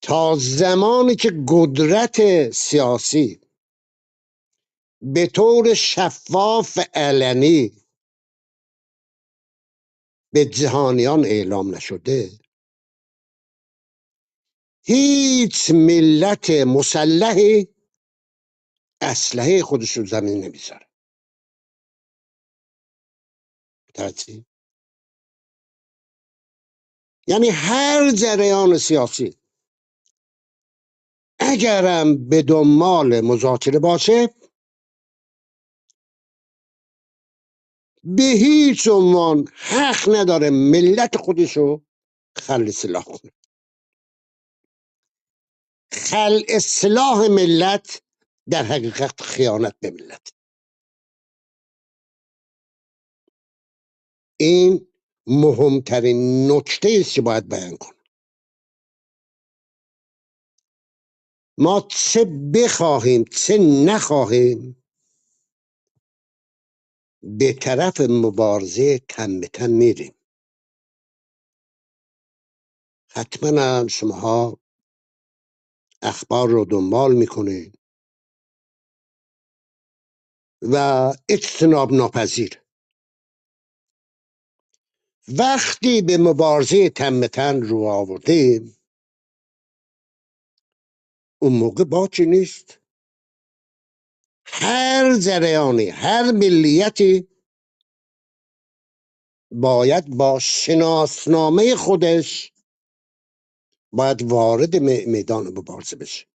تا زمانی که قدرت سیاسی به طور شفاف علنی به جهانیان اعلام نشده، هیچ ملت مسلحی اسلحه خودش رو زمین نمیذاره. یعنی هر جریان سیاسی اگرم به دنبال مذاکره باشه به هیچ عنوان حق نداره ملت خودشو خلع سلاح کنه. خلع سلاح ملت در حقیقت خیانت به ملت. این مهمترین نکته است که باید بیان کنم. ما چه بخواهیم چه نخواهیم به طرف مبارزه تن به تن میریم. حتما هم شماها اخبار رو دنبال میکنید و اجتناب ناپذیر وقتی به مبارزه تن به تن رو آوردیم، اون موقع باکی نیست. هر جریانی، هر ملیتی باید با شناسنامه خودش باید وارد میدان مبارزه بشه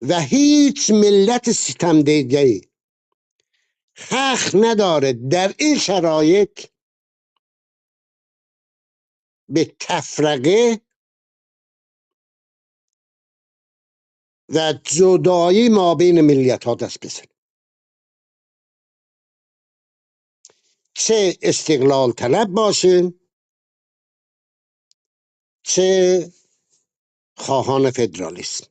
و هیچ ملت ستمدیده‌ای حق نداره در این شرایط به تفرقه و جدایی ما بین ملیت ها دست بزنیم، چه استقلال طلب باشیم چه خواهان فدرالیسم.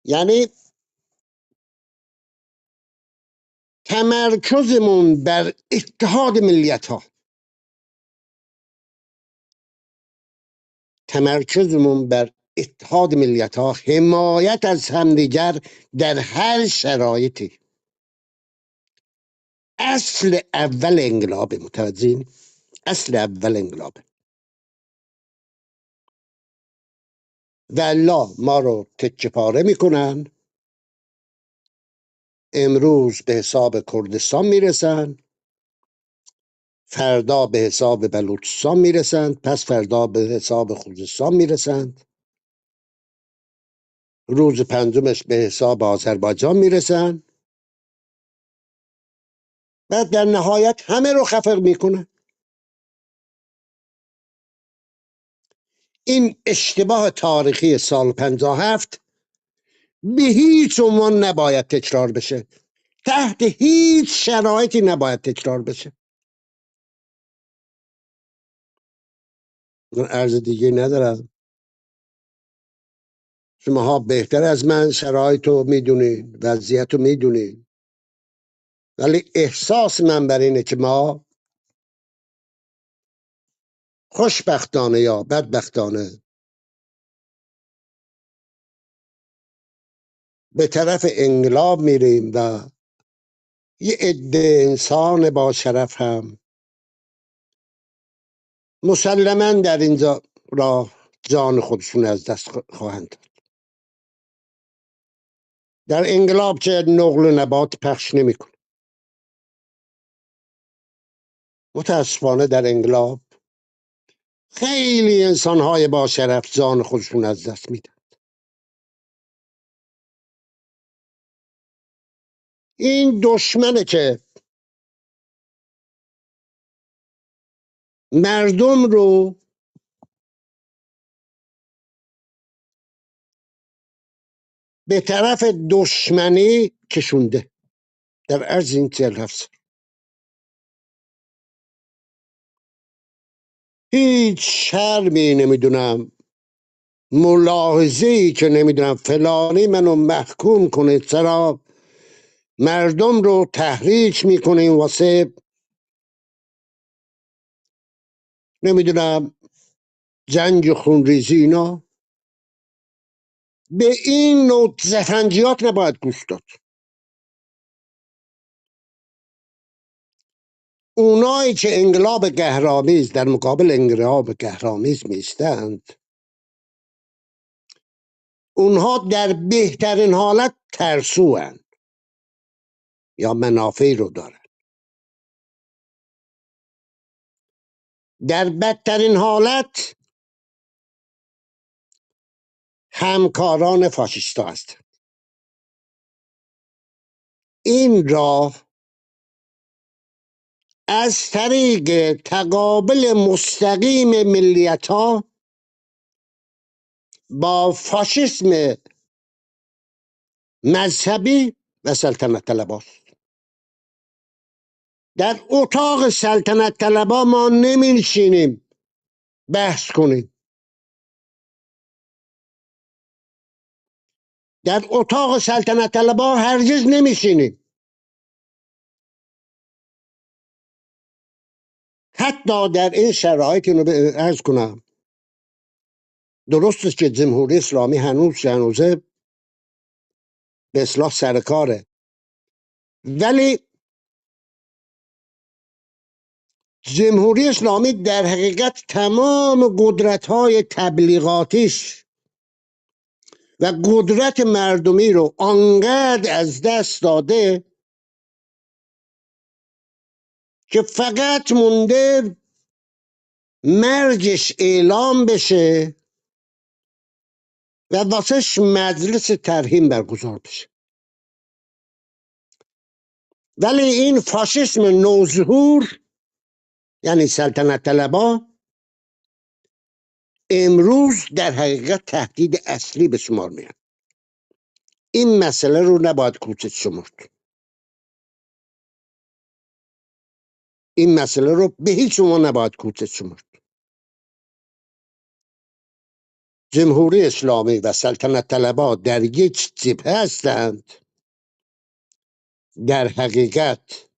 یعنی تمرکزمون بر اتحاد ملیت ها، تمرکزمون بر اتحاد ملیت ها، حمایت از همدیگر در هر شرایطی، اصل اول انقلاب. متوجهین؟ اصل اول انقلاب. والا ما رو تکه پاره میکنن، امروز به حساب کردستان میرسن، فردا به حساب بلوچستان میرسند، پس فردا به حساب خوزستان میرسند، روز پنجمش به حساب آذربایجان میرسند، بعد در نهایت همه رو خفق میکنن. این اشتباه تاریخی سال 57 به هیچ عنوان نباید تکرار بشه، تحت هیچ شرایطی نباید تکرار بشه. من عرض دیگه ندارم، شماها بهتر از من شرایط رو میدونین، وضعیت رو میدونین، ولی احساس من بر اینه که ما خوشبختانه یا بدبختانه به طرف انقلاب میریم و یه عده انسان با شرف هم مسلما در اینجا راه جان خودشون از دست خواهند داد. در انقلاب که نقل و نبات پخش نمیکنه. متاسفانه در انقلاب خیلی انسانهای با شرف جان خودشون از دست میدن. این دشمنه که مردم رو به طرف دشمنی کشونده در عرض این 47 سال. هیچ شرمی نمیدونم، ملاحظه‌ای که نمیدونم فلانی منو محکوم کنه، چرا مردم رو تحریک میکنه واسه نمیدونم جنگ و خونریزی، اینا به این نوع زفنجیات نباید گوش داد. اونایی که انقلاب قهرآمیز در مقابل انقلاب قهرآمیز میستند، اونها در بهترین حالت ترسوان یا منافعی رو دارن، در بدترین حالت همکاران فاشیستا هستند. این راه از طریق تقابل مستقیم ملیت ها با فاشیسم مذهبی و سلطنت طلب است. در اتاق سلطنت طلبا ما نمیشینیم بحث کنیم، در اتاق سلطنت طلبا هرگز نمیشینیم. حتی در این شرایط اینو عرض کنم، درسته که جمهوری اسلامی هنوزه به اصلاح سر کاره، ولی جمهوری اسلامی در حقیقت تمام قدرت‌های تبلیغاتیش و قدرت مردمی رو آنقدر از دست داده که فقط مونده مرگش اعلام بشه و واسش مجلس ترحیم برگزار بشه. ولی این فاشیسم نوظهور، یعنی سلطنت طلبا، امروز در حقیقت تهدید اصلی به شمار میاد. این مسئله رو نباید کوچک شمرد. این مسئله رو به هیچ عنوان نباید کوچک شمرد. جمهوری اسلامی و سلطنت طلبها در یک جبهه هستند. در حقیقت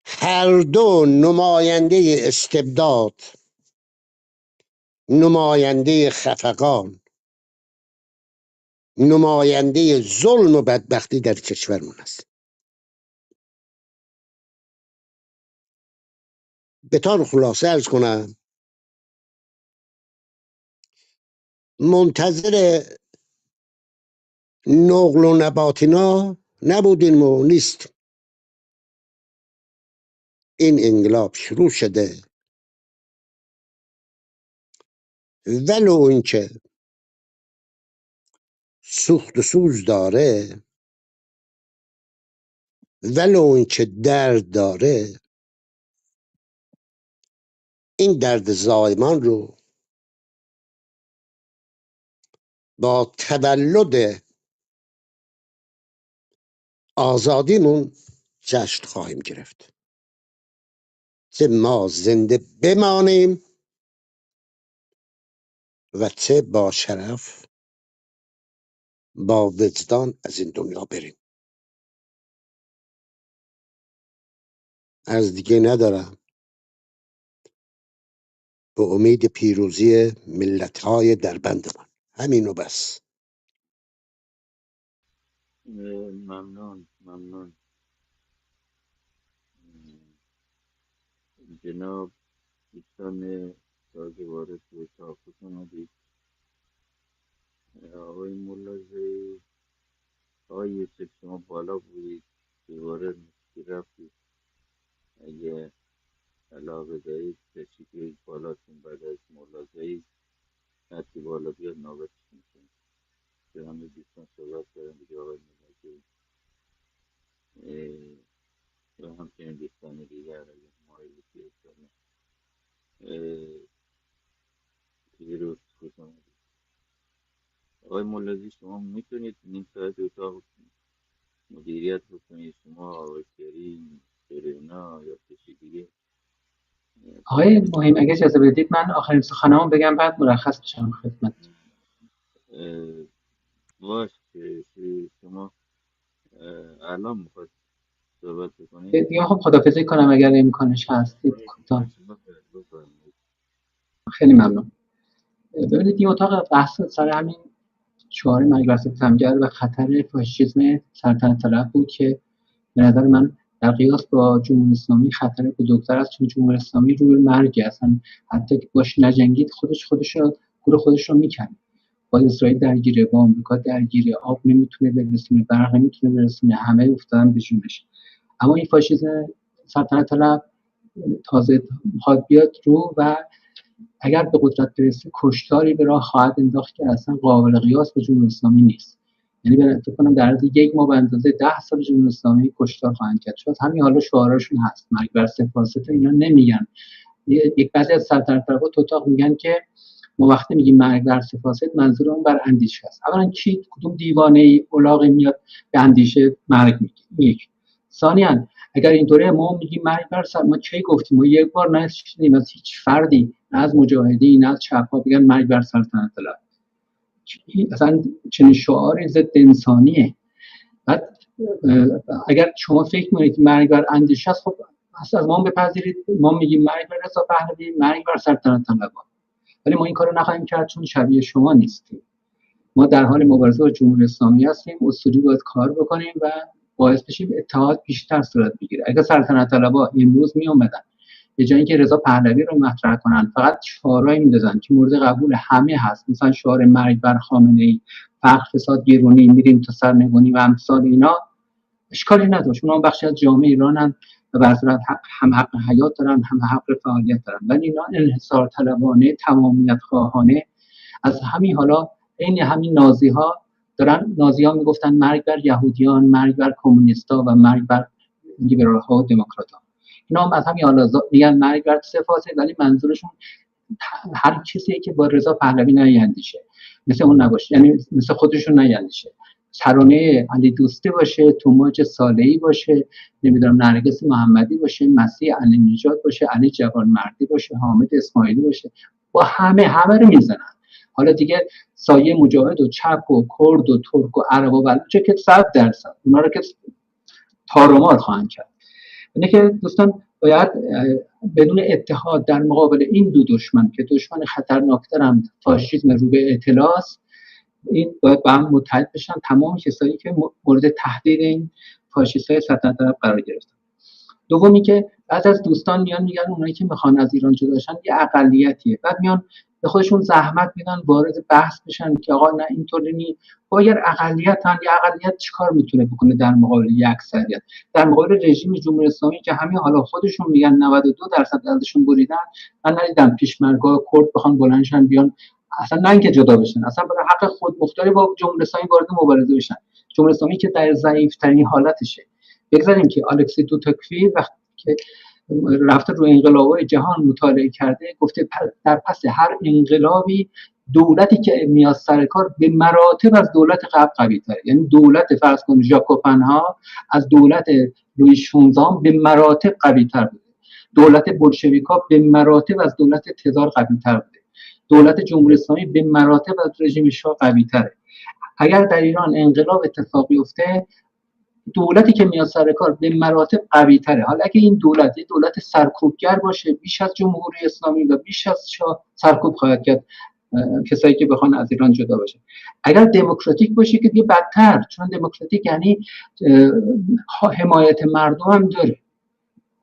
هر دو نماینده استبداد، نماینده خفقان، نماینده ظلم و بدبختی در کشورمون است. به طور خلاصه عرض کنم منتظر نقل و نباتینا نبودیم و نیست. این انقلاب شروع شده، ولو اینکه سوخت و سوز داره، ولو اینکه درد داره، این درد زایمان رو با تولد آزادیمون جشن خواهیم گرفت چه ما زنده بمانیم و چه با شرف با وجدان از این دنیا بریم. از دیگه ندارم، به امید پیروزی ملت‌های دربندمان. همینو بس. ممنون ممنون. جناب دوستان تازه وارد به اتاق خوش آمدید. آقای ملاحظه آقای یوسف شما بالا بودید دوباره رفتید. اگه علاقه دارید تشریف بیارید بالاتون. بعد از ملاحظه هرکی بالا بیاد نوبتش میشه که همه دوستان صحبت کردن دیگه. آقای ملاحظه و همچنین دوستان دیگر اگه مایلی بیاد بالا. پیروز خوش آمدید. آقای ملاحظه شما میتونید نیم ساعت اتاق مدیریت بکنید، شما آقای کریم سرینا یا کسی دیگه؟ آقای مهم اگه اجازه بدید من آخرین سخنامو بگم بعد مرخص بشم خدمت. باش شما الان میخواد صحبت بکنید یا خب خدافظی کنم اگر امکانش هست. کوتاه. بفرمایید. خیلی ممنون. ببینید این اتاق بحث سر همین شعار مرگ بر ستمگر و خطر فاشیسم سلطنت طلب بود که به نظر من در قیاس با جمهوری اسلامی خطر بزرگتر است، چون جمهوری اسلامی روی مرگ اصلا حتی که باش نجنگید گروه خودش رو میکنه. با اسرائیل درگیره، با آمریکا درگیره، آب نمیتونه برسونه، برق نمیتونه برسونه، همه افتادن به جونش. اما این فاشیسم سلطنت طلب تازه میخواد بیاد رو و اگر به قدرت برسه کشتاری به راه خواهد انداخت که اصلا قابل قیاس با جمهوری اسلامی نیست. یعنی فکر کنم در عرض یک ماه به اندازه 10 سال جمهوری اسلامی کشتار خواهند کرد. شاید همین حالا شعارشون هست، مرگ بر سفاسط. اینا نمیگن. یک بعضی از سلطنت طلبها تو اتاق میگن که ما وقتی میگیم مرگ بر سفاسط منظور اون بر اندیشه است. اولا کدوم دیوانه ای الاغی میاد به اندیشه مرگ میگه؟ یک. ثانیاً اگر اینطوره ما میگیم مرگ بر سفاسط، ما کی گفتیم؟ ما یک بار نشنیدیم از هیچ فردی، نه از مجاهدین نه از چپ‌ها بگن مرگ بر سلطنت طلب. اصلا چنین شعاری ضد انسانیه. بعد اگر شما فکر می‌کنید مرگ بر اندیشه است، خب اصلا از ما بپذیرید ما میگیم مرگ بر رضا پهلوی، مرگ بر سلطنت طلبها. ولی ما این کارو نخواهیم کرد چون شبیه شما نیستیم. ما در حال مبارزه با جمهوری اسلامی هستیم، اصولی باید کار بکنیم و باعث بشیم اتحاد بیشتر صورت بگیره. اگر سلطنت طلبها امروز می اومدن به جای اینکه رضا پهلوی رو مطرح کنن فقط شعارهایی می‌دادن که مورد قبول همه هست، مثلا شعار مرگ بر خامنه‌ای، فقر فساد گرونی، میریم تا سرنگونی و امثال اینا، اشکالی نداشت. اونها بخشی از جامعه ایرانن و به صورت هم حق حیات دارن هم حق فعالیت دارن. ولی اینا انحصار طلبانه، تمامیت خواهانه از همین حالا عین همین نازی‌ها دارن. نازی‌ها میگفتن مرگ بر یهودیان، مرگ بر کمونیستا و مرگ بر لیبرال‌ها و دموکرات‌ها. اینا هم از همین حالا میگن مرگ بر سفاسط، ولی منظورشون هر کسی که با رضا پهلوی نیندیشه، مثل اون نباشه، یعنی مثل خودشون نیندیشه، ترانه علی دوستی باشه، توماج صالحی باشه، نمیدونم نرگس محمدی باشه، مسیح علی نجات باشه، علی جوانمردی باشه، حامد اسماعیلی باشه، با همه رو میزنن. حالا دیگه سایه مجاهد و چپ و کرد و ترک و عرب و بلوچه که 100% اونا رو که تارومار خواهند کرد. اینه که دوستان باید بدون اتحاد در مقابل این دو دشمن که دشمن خطرناکتر هم فاشیسم رو به اطلاعست، این باید با هم متحد بشن تمام کسایی که مورد تهدید این فاشیست‌های سلطنت طلب قرار گرفتن. دومی که بعضی از دوستان میان میگن اونایی که میخوان از ایران جدا شن یه اقلیتیه، بعد میان به خودشون زحمت میدن وارد بحث بشن که آقا نه اینطوری نیست، با یه اقلیتن، یه اقلیت چیکار میتونه بکنه در مقابل یک اکثریت، در مقابل رژیم جمهوری اسلامی که همین حالا خودشون میگن 92% ازشون بریدن. من ندیدم پیشمرگا کرد بخوان بلندشن بیان، اصلا نه اینکه جدا بشن، اصلا برای حق خود مختاری با جمهوری اسلامی وارد مبارزه بشن. جمهوری اسلامی که در ضعیف‌ترین حالتشه. بگذاریم که الکسی دوتوکوی وقتی که رفته رو انقلاب‌های جهان مطالعه کرده، گفته در پس هر انقلابی دولتی که میاد سر کار به مراتب از دولت قبل قوی‌تره. یعنی دولت فرض کن ژاکوپنها از دولت لوئیس 16 به مراتب قوی‌تر بوده. دولت بولشویک‌ها به مراتب از دولت تزار قوی‌تر بوده. دولت جمهوری اسلامی به مراتب از رژیم شاه قوی‌تره. اگر در ایران انقلاب اتفاق بیفته، دولتی که میاد سر کار به مراتب قوی تره. حالا اگه این دولت یه دولت سرکوبگر باشه، بیش از جمهوری اسلامی و بیش از شاه سرکوب خواهد کرد کسایی که بخوان از ایران جدا بشه. اگر دموکراتیک باشه که دیگه بدتر، چون دموکراتیک یعنی حمایت مردم هم داره.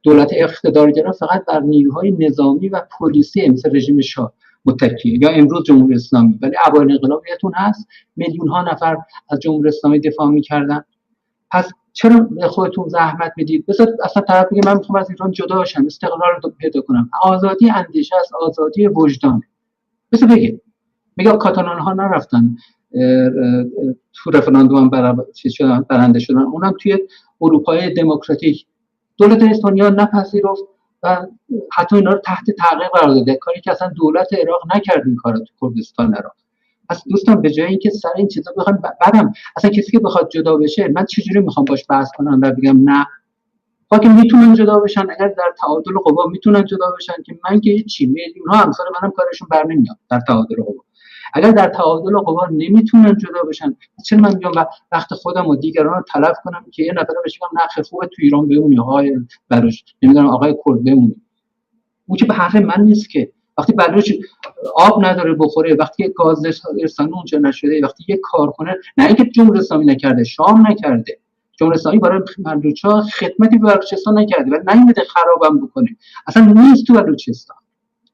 دولت اقتدارگرا فقط بر نیروهای نظامی و پلیسی مثل رژیم شاه متکیه، یا امروز جمهوری اسلامی. ولی اوایل انقلاب یادتون هست میلیون ها نفر از جمهوری اسلامی دفاع می‌کردن. پس چرا به خودتون زحمت میدید؟ بذار اصلا طرف بگه من میخوام از ایران جدا شم، استقلال رو پیدا کنم. آزادی اندیشه است، آزادی وجدان. بذار بگه میگه کاتالان ها نرفتن تو رفراندوم برنده شدن، اونم توی اروپای دموکراتیک دولت اسپانیا نپذیرفت و حتی اینا رو تحت تعقیب قرار داده، کاری که اصلا دولت عراق نکرد این کارو تو کردستان عراق. پس دوستان به جای اینکه سر این چیزا بخوام بعدم اصلا کسی که بخواد جدا بشه من چجوری میخوام باش بحث کنم و بگم نه که میتونن جدا بشن؟ اگر در تعادل قوا میتونن جدا بشن که من که چی، میلیون ها همسال منم کارشون بر نمیاد در تعادل قوا. اگر در تعادل قوا نمیتونن جدا بشن، چرا من میام وقت خودم و دیگران رو تلف کنم که یه نفر بهش بگم نه خوبه تو ایران بمونی، آقای بلوچ نمیدونم آقای کرد بمونی. اون که به حرف من نیست که. وقتی بلوچ آب نداره بخوره، وقتی گاز رسانه اونجا نشده، وقتی یه کارکنه، نه اینکه جمهوری اسلامی نکرده، شام نکرده، جمهوری اسلامی برای بلوچ‌ها خدمتی به بلوچستان نکرده ولی نمیده خرابم بکنه. اصلا نیست تو بلوچستان.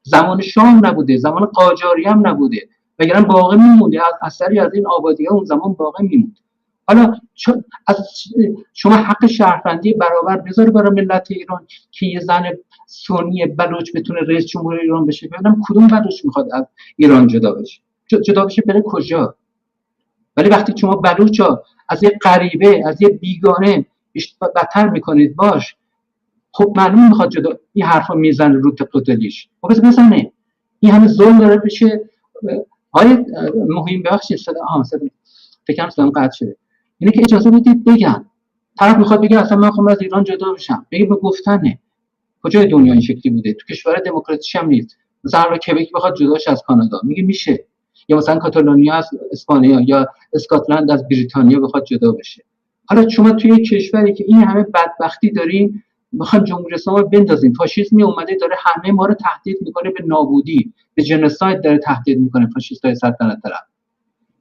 زمان شام نبوده، زمان قاجاری هم نبوده، وگرنه باقی میمونده، از اثری از این آبادی‌ها اون زمان باقی میموند. حالا از شما حق شهروندی برابر بذاری برای ملت ایران که یه زن سنی بلوچ بتونه رئیس جمهور ایران بشه. ببینم کدوم بلوچ میخواد از ایران جدا بشه؟ جدا بشه بره کجا؟ ولی وقتی شما بلوچا از یه غریبه، از یه بیگانه بدتر میکنید، باش خب معلوم میخواد جدا. این حرفا میزنه رو تقدلیش، خب بزنه. این همه ظلم داره بشه. آیه مهم بخشی صدا فکرم صدام قطع شده. اینه که اجازه بدید بگن. طرف میخواد بگه اصلا من خواهم از ایران جدا بشم، بگه به گفتنه. کجای دنیا این شکلی بوده؟ تو کشور دموکراتیک هم نیست. مثلا کبک بخواد جداش از کانادا میگه میشه، یا مثلا کاتالونیا از اسپانیا یا اسکاتلند از بریتانیا بخواد جدا بشه. حالا شما توی کشوری که این همه بدبختی دارین میخوان جمهوری اسلامی رو بندازین، فاشیسم اومده داره همه ما رو تهدید میکنه به نابودی، به جنوساید داره تهدید میکنه فاشیستای سلطنت طلب.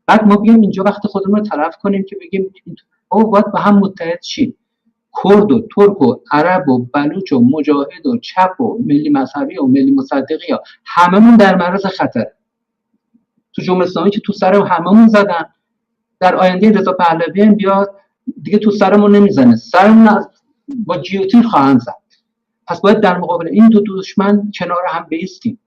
بعد ما بیایم اینجا وقت خودمون رو تلف کنیم که بگیم او باید با هم متحد شیم. کرد و ترک و عرب و بلوچ و مجاهد و چپ و ملی مذهبی و ملی مصدقی ها هممون در معرض خطر. تو جمهوری اسلامی که تو سر هممون زدن، در آینده رضا پهلوی هم بیاد دیگه تو سرمون نمیزنه، سرمون با گیوتین خواهند زد. پس باید در مقابل این دو دشمن کنار هم بایستیم،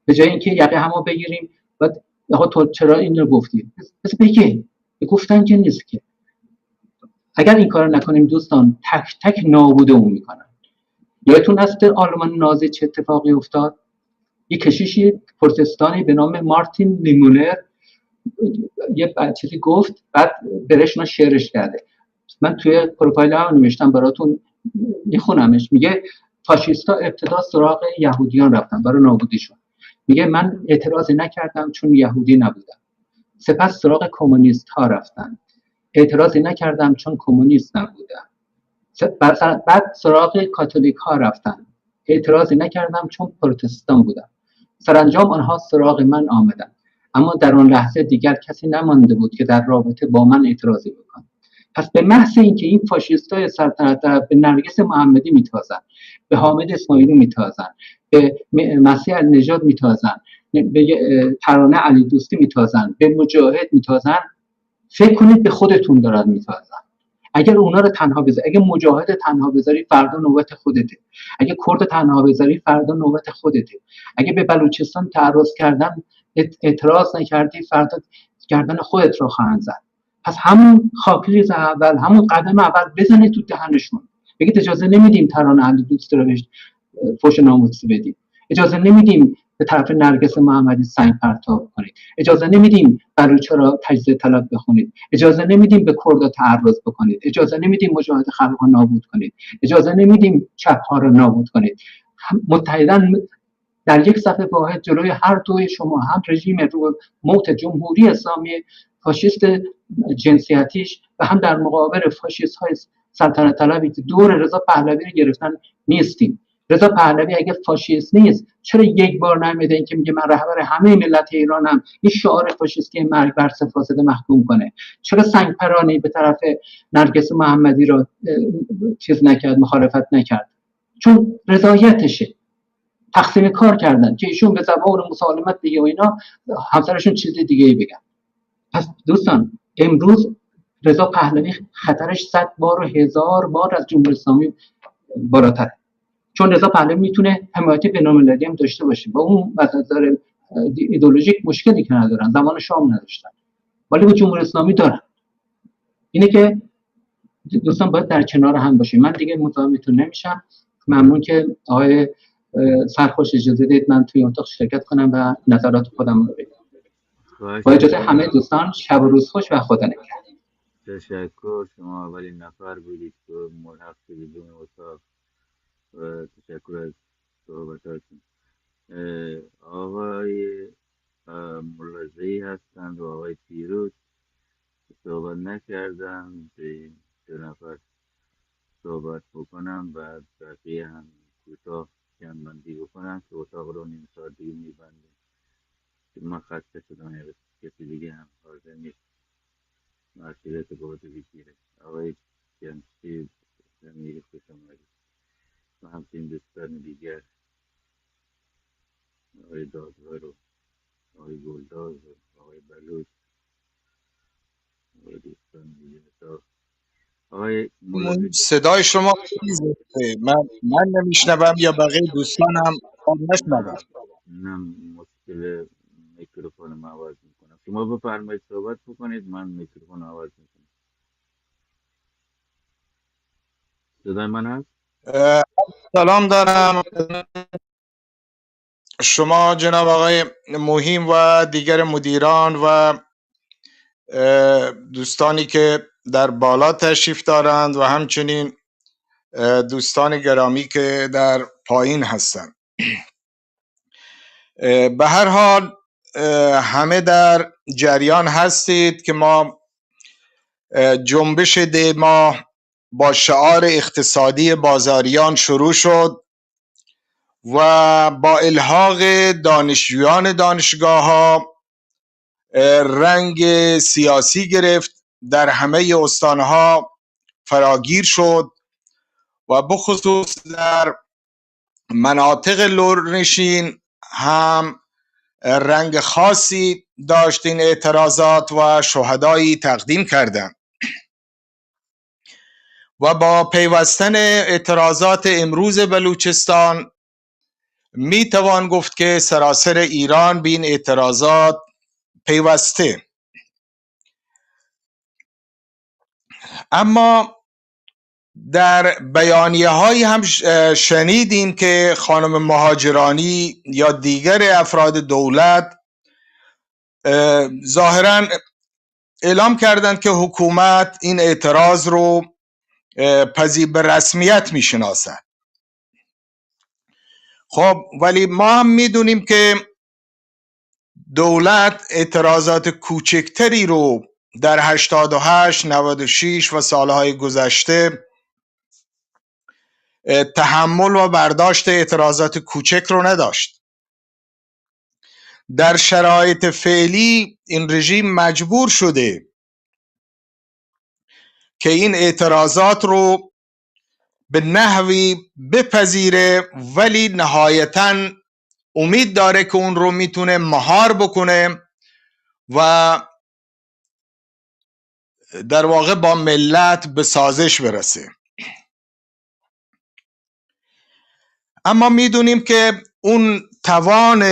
به جای اینکه یقه همو بگیریم و آقا تو چرا این رو گفتی؟ بس بگه، گفتن که نیست که. اگر این کار نکنیم دوستان تک تک نابودمون میکنن. یادتون هست آلمان نازی چه اتفاقی افتاد؟ یک کشیشی پروتستانی به نام مارتین نیمولر یه چیزی گفت، بعد برشنا شعرش کرده. من توی پروفایل هم نوشتم براتون میخونمش. میگه فاشیستا ابتدا سراغ یهودیان رفتن برای نابودیشون. میگه من اعتراضی نکردم چون یهودی نبودم. سپس سراغ کمونیست ها رفتن، اعتراضی نکردم چون کمونیست نبودم. بعد سراغ کاتولیک ها رفتن، اعتراضی نکردم چون پروتستان بودم. سرانجام آنها سراغ من آمدن، اما در آن لحظه دیگر کسی نمانده بود که در رابطه با من اعتراضی بکنه. پس به محض اینکه این فاشیستای سلطنت طلب به نرگس محمدی میتازن، به حامد اسماعیلی میتازن، به مسیح النژاد میتازن، به ترانه علی دوستی میتازن، به مجاهد میتازن، فکر کنید به خودتون دارن میتازن. اگر اونا رو تنها بذاری، اگه مجاهد تنها بذاری فردا نوبت خودته، اگه کرد تنها بذاری فردا نوبت خودته، اگه به بلوچستان تعرض کردن اعتراض نکردی فردا گردن خودت رو خواهند زد. پس همون خاکریز اول، همون قدم اول بزنید تو دهنشون، بگید اجازه نمیدیم ترانه علی دوستی رو بهش فوش ناموسی بدیم، اجازه نمیدیم به طرف نرگس محمدی سنگ پرتاب کنید، اجازه نمیدیم بلوچا را تجزیه طلب بخونید، اجازه نمیدیم به کرد تعرض بکنید، اجازه نمیدیم مجاهد خلق را نابود کنید، اجازه نمیدیم چپ ها را نابود کنید. متحداً در یک صفحه واحد جلوی هر دوی شما، هم رژیم رو موت جمهوری اسلامی فاشیست جنسیتیش و هم در مقابل فاشیست های سلطنت طلبی که دور رضا پهلوی رو گرفتن نیستیم. رضا پهلوی اگه فاشیست نیست چرا یک بار نمیده این که میگه من رهبر همه ملت ایرانم، این شعار فاشیستی مرگ بر فاسد محکوم کنه؟ چرا سنگ پرانی به طرف نرگس محمدی رو چیز نکرد، مخالفت نکرد؟ چون رضایتشه. تقسیم کار کردن که ایشون به زبان مسالمت دیگه و اینا، همسرشون چیز دیگه ای بگن. پس دوستان امروز رضا پهلوی خطرش 100 بار و 1000 بار از جمهوری اسلامی بالاتره، چون رضا پهلوی میتونه حمایت بین‌المللی هم داشته باشه، با اون از نظر ایدئولوژیک مشکلی که ندارن، زمان شام نداشتن، ولی با جمهوری اسلامی دارن. اینه که دوستان باید در کنار هم باشیم. من دیگه مزاحمتون نمیشم. ممنون که آقای سرخوش اجازه دید من توی اتاق شرکت کنم و نظرات خودم رو بگم. با اجازه همه دوستان شب و روز خوش و خدا نگهدار. تشکر. شما اولین نفر بودید که ملحق شدید به اتاق و تشکر از صحبتاتون. آقای ملازهی هستند و آقای پیروز صحبت نکردن، به این دو نفر صحبت بکنم و بقیه هم کوتاه جنبندی بکنم که اتاق رو نیم ساعت دیگه میبندیم. من خسته شدم، کسی دیگه هم حاضر نیست مسئولیت بوده بگیره. آقای جمشید زمیر خوش آمدید و همچنین دوستان دیگر، آقای دادور و آقای گلداز و آقای بلوچ و دوستان دیگر. آقای ملاحظه صدای شما خیلی زشته. من نمیشنوم یا بقیه دوستان هم نشنوم. نه مشکل میکروفون عوض میکنم. شما بفرمایید صحبت بکنید، من میکروفون عوض میکنم. صدای من هست؟ سلام دارم شما جناب آقای مهم و دیگر مدیران و دوستانی که در بالا تشریف دارند و همچنین دوستان گرامی که در پایین هستند. به هر حال همه در جریان هستید که ما جنبش دی ماه با شعار اقتصادی بازاریان شروع شد و با الحاق دانشجویان دانشگاه ها رنگ سیاسی گرفت، در همه استانها فراگیر شد و بخصوص در مناطق لرنشین هم رنگ خاصی داشت این اعتراضات و شهدایی تقدیم کردند و با پیوستن اعتراضات امروز بلوچستان می توان گفت که سراسر ایران به این اعتراضات پیوسته. اما در بیانیه هایی هم شنیدیم که خانم مهاجرانی یا دیگر افراد دولت ظاهراً اعلام کردند که حکومت این اعتراض رو به رسمیت میشناسد. خب ولی ما هم میدونیم که دولت اعتراضات کوچکتری رو در 88، 96 و سالهای گذشته تحمل و برداشت اعتراضات کوچک رو نداشت. در شرایط فعلی این رژیم مجبور شده که این اعتراضات رو به نحوی بپذیره، ولی نهایتاً امید داره که اون رو میتونه مهار بکنه و در واقع با ملت به سازش برسه. اما میدونیم که اون توان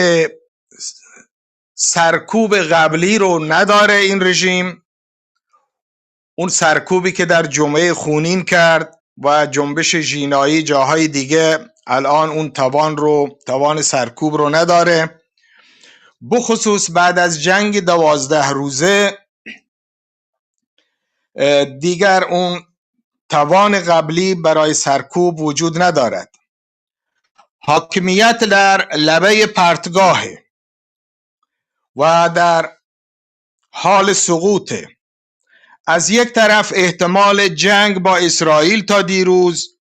سرکوب قبلی رو نداره این رژیم، اون سرکوبی که در جمعه خونین کرد و جنبش ژینایی جاهای دیگه الان اون توان سرکوب رو نداره. بخصوص بعد از جنگ 12 روزه دیگر اون توان قبلی برای سرکوب وجود ندارد. حاکمیت در لبه پرتگاهه و در حال سقوطه. از یک طرف احتمال جنگ با اسرائیل تا دیروز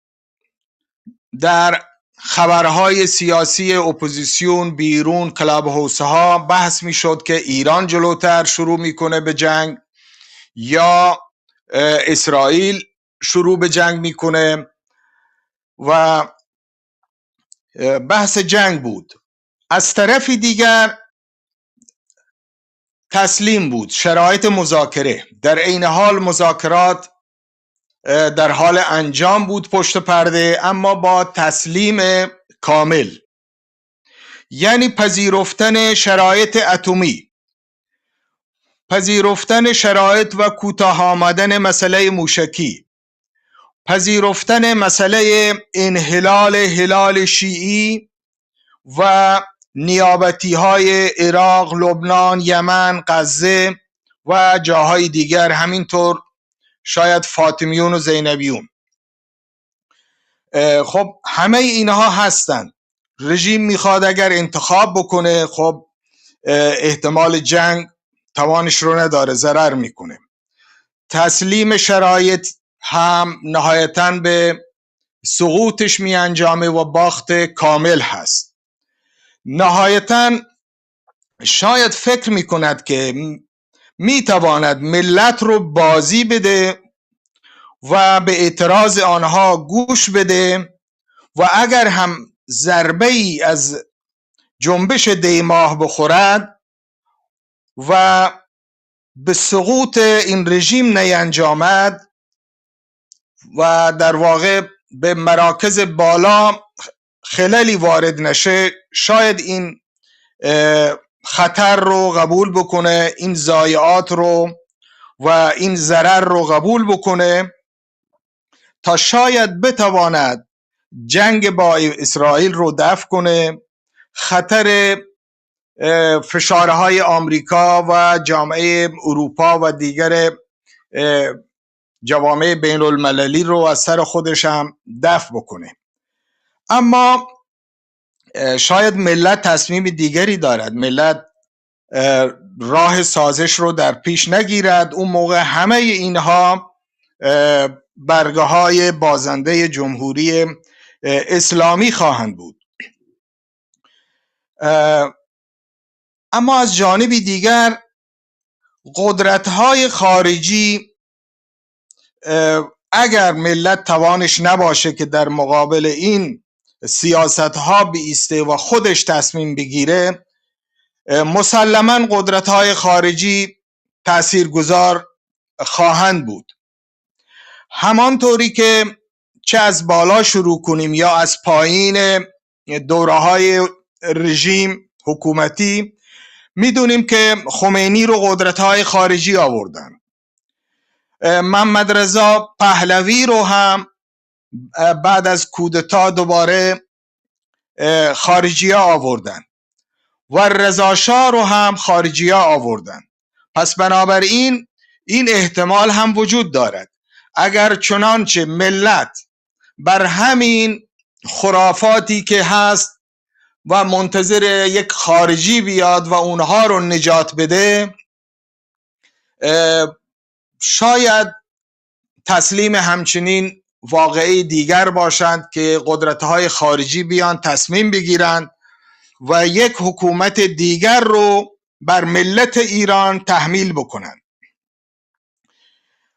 در خبرهای سیاسی اپوزیسیون بیرون کلاب هاوس ها بحث می شد که ایران جلوتر شروع میکنه به جنگ یا اسرائیل شروع به جنگ میکنه و بحث جنگ بود. از طرف دیگر تسلیم بود، شرایط مذاکره. در عین حال مذاکرات در حال انجام بود پشت پرده، اما با تسلیم کامل، یعنی پذیرفتن شرایط اتمی، پذیرفتن شرایط و کوتاه آمدن مسئله موشکی، پذیرفتن مسئله انحلال هلال شیعی و نیابتی های عراق، لبنان، یمن، غزه و جاهای دیگر، همینطور شاید فاطمیون و زینبیون. خب همه اینها هستن. رژیم میخواد اگر انتخاب بکنه، خب احتمال جنگ توانش رو نداره، ضرر میکنه. تسلیم شرایط هم نهایتاً به سقوطش می انجامه و باخت کامل هست. نهایتاً شاید فکر می کند که می تواند ملت رو بازی بده و به اعتراض آنها گوش بده و اگر هم ضربه ای از جنبش دیماه بخورد و به سقوط این رژیم نینجامد و در واقع به مراکز بالا خللی وارد نشه، شاید این خطر رو قبول بکنه، این ضایعات رو و این ضرر رو قبول بکنه تا شاید بتواند جنگ با اسرائیل رو دفع کنه، خطر فشارهای آمریکا و جامعه اروپا و دیگر جوامع بین المللی رو از سر خودش هم دفع بکنه. اما شاید ملت تصمیم دیگری دارد، ملت راه سازش رو در پیش نگیرد. اون موقع همه اینها برگه های بازنده جمهوری اسلامی خواهند بود. اما از جانبی دیگر قدرت های خارجی اگر ملت توانش نباشه که در مقابل این سیاست ها بایسته و خودش تصمیم بگیره، مسلماً قدرت های خارجی تاثیرگذار خواهند بود. همانطوری که چه از بالا شروع کنیم یا از پایین دوره های رژیم حکومتی، میدونیم که خمینی رو قدرت های خارجی آوردن. محمد رضا پهلوی رو هم بعد از کودتا دوباره خارجی ها آوردن و رضا شاه رو هم خارجی ها آوردن. پس بنابراین این احتمال هم وجود دارد اگر چنانچه ملت بر همین خرافاتی که هست و منتظر یک خارجی بیاد و اونها رو نجات بده، شاید تسلیم همچنین واقعی دیگر باشند که قدرت‌های خارجی بیان تصمیم بگیرند و یک حکومت دیگر رو بر ملت ایران تحمیل بکنند.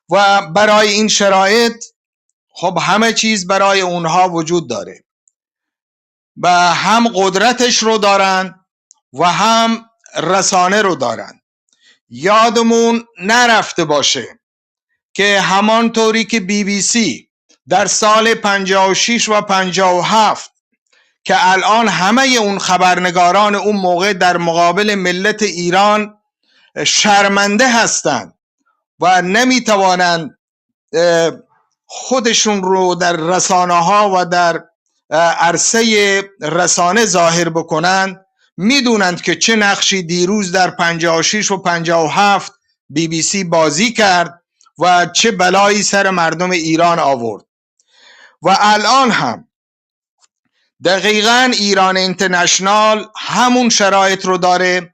و برای این شرایط خب همه چیز برای اونها وجود داره و هم قدرتش رو دارن و هم رسانه رو دارن. یادمون نرفته باشه که همانطوری که BBC در سال 56 و 57 که الان همه اون خبرنگاران اون موقع در مقابل ملت ایران شرمنده هستند و نمیتوانند خودشون رو در رسانه ها و در عرصه رسانه ظاهر بکنند، میدونند که چه نقشی دیروز در 56 و 57 BBC بازی کرد و چه بلایی سر مردم ایران آورد. و الان هم دقیقاً ایران اینترنشنال همون شرایط رو داره،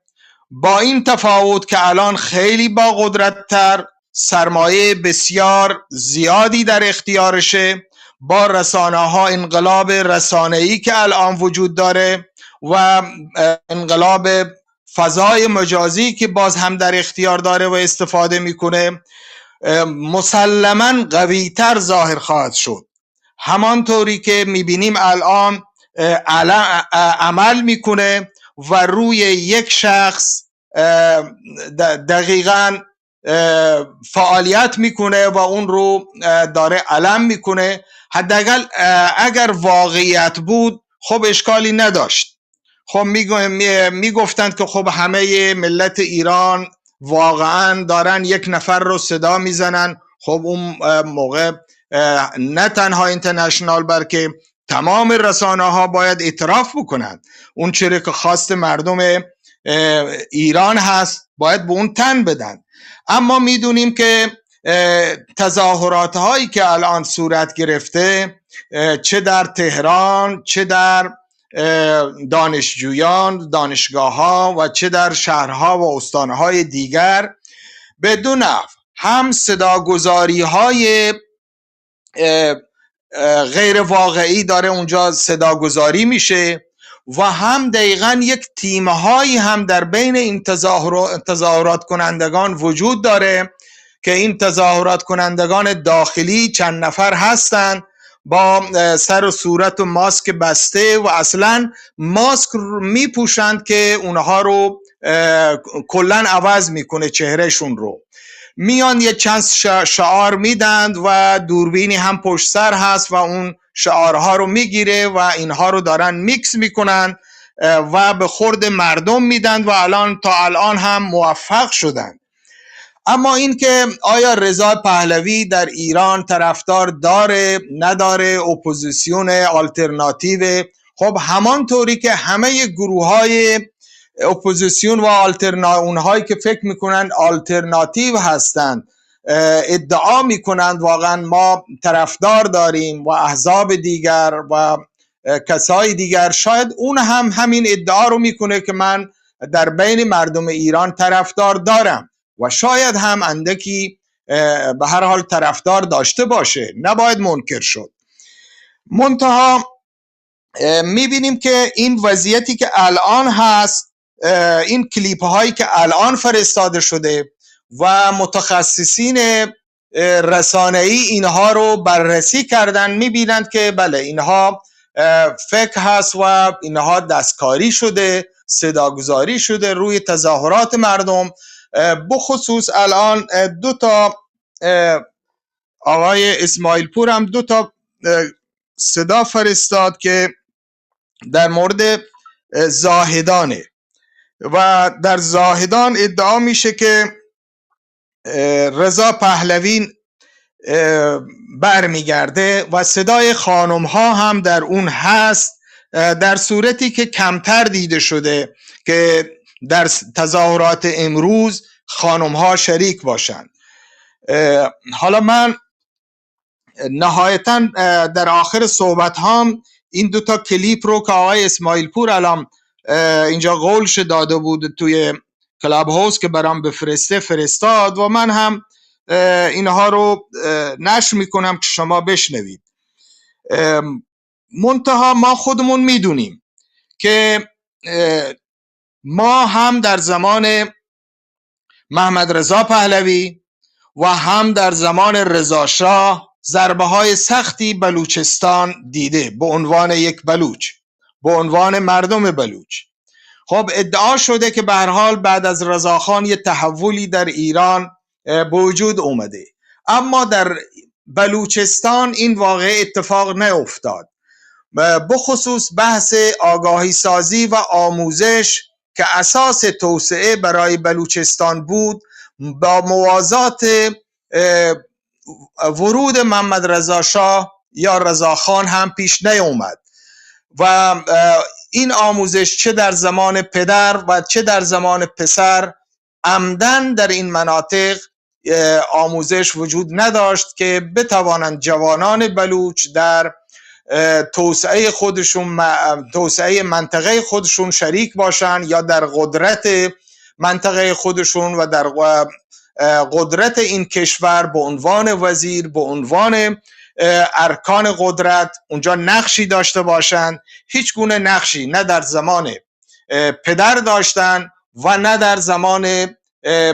با این تفاوت که الان خیلی با قدرت‌تر، سرمایه بسیار زیادی در اختیارشه، با رسانه‌ها، انقلاب رسانه‌ای که الان وجود داره و انقلاب فضای مجازی که باز هم در اختیار داره و استفاده میکنه، مسلماً قوی‌تر ظاهر خواهد شد. همانطوری که میبینیم الان عمل میکنه و روی یک شخص دقیقاً فعالیت میکنه و اون رو داره علم میکنه. حداقل اگر واقعیت بود خب اشکالی نداشت. خب میگفتند که خب همه ملت ایران واقعاً دارن یک نفر رو صدا میزنن. خب اون موقع نه تنها اینترنشنال بلکه تمام رسانه ها باید اعتراف بکنند اون چیزی که خواست مردم ایران هست باید به اون تن بدن. اما میدونیم که تظاهرات هایی که الان صورت گرفته، چه در تهران، چه در دانشجویان، دانشگاه ها و چه در شهرها و استانهای دیگر، بدون هم صداگذاری های غیر واقعی داره اونجا صداگذاری میشه و هم دقیقاً یک تیم‌هایی هم در بین این تظاهرات کنندگان وجود داره که این تظاهرات کنندگان داخلی چند نفر هستن با سر و صورت و ماسک بسته و اصلاً ماسک میپوشند که اونها رو کلاً عوض میکنه چهرهشون رو. میان یه چند شعار میدند و دوربینی هم پشت سر هست و اون شعارها رو میگیره و اینها رو دارن میکس میکنن و به خورد مردم میدن و الان تا الان هم موفق شدن. اما این که آیا رضا پهلوی در ایران طرفدار داره نداره، اپوزیسیون آلترناتیو، خب همانطوری که همه گروه های اپوزیسیون و اونهایی که فکر میکنن آلترناتیو هستند ادعا میکنند واقعا ما طرفدار داریم و احزاب دیگر و کسای دیگر، شاید اون هم همین ادعا رو میکنه که من در بین مردم ایران طرفدار دارم و شاید هم اندکی به هر حال طرفدار داشته باشه، نباید منکر شد. منتها میبینیم که این وضعیتی که الان هست، این کلیپ هایی که الان فرستاده شده و متخصصین رسانه‌ای اینها رو بررسی کردن، میبینند که بله اینها فکر هست و اینها دستکاری شده، صداگذاری شده روی تظاهرات مردم. بخصوص الان دو تا آقای اسماعیل پور هم دو تا صدا فرستاد که در مورد زاهدانه و در زاهدان ادعا میشه که رضا پهلوی برمیگرده و صدای خانم ها هم در اون هست، در صورتی که کمتر دیده شده که در تظاهرات امروز خانم ها شریک باشند. حالا من نهایتا در آخر صحبت هم این دوتا کلیپ رو که آقای اسماعیل پور الان اینجا قولش داده بود توی کلاب هاوس که برام بفرسته فرستاد و من هم اینها رو نشر میکنم که شما بشنوید. منتها ما خودمون میدونیم که ما هم در زمان محمد رضا پهلوی و هم در زمان رضا شاه ضربه های سختی بلوچستان دیده به عنوان یک بلوچ، به عنوان مردم بلوچ. خب ادعا شده که به هر حال بعد از رضاخان یه تحولی در ایران به وجود اومده، اما در بلوچستان این واقعه اتفاق نیفتاد. بخصوص بحث آگاهی سازی و آموزش که اساس توسعه برای بلوچستان بود، با موازات ورود محمد رضا شاه یا رضا خان هم پیش نیامد و این آموزش چه در زمان پدر و چه در زمان پسر عمدن در این مناطق آموزش وجود نداشت که بتوانند جوانان بلوچ در توسعه خودشون، توسعه منطقه خودشون شریک باشن یا در قدرت منطقه خودشون و در قدرت این کشور به عنوان وزیر، به عنوان ارکان قدرت اونجا نقشی داشته باشند. هیچ گونه نقشی نه در زمان پدر داشتن و نه در زمان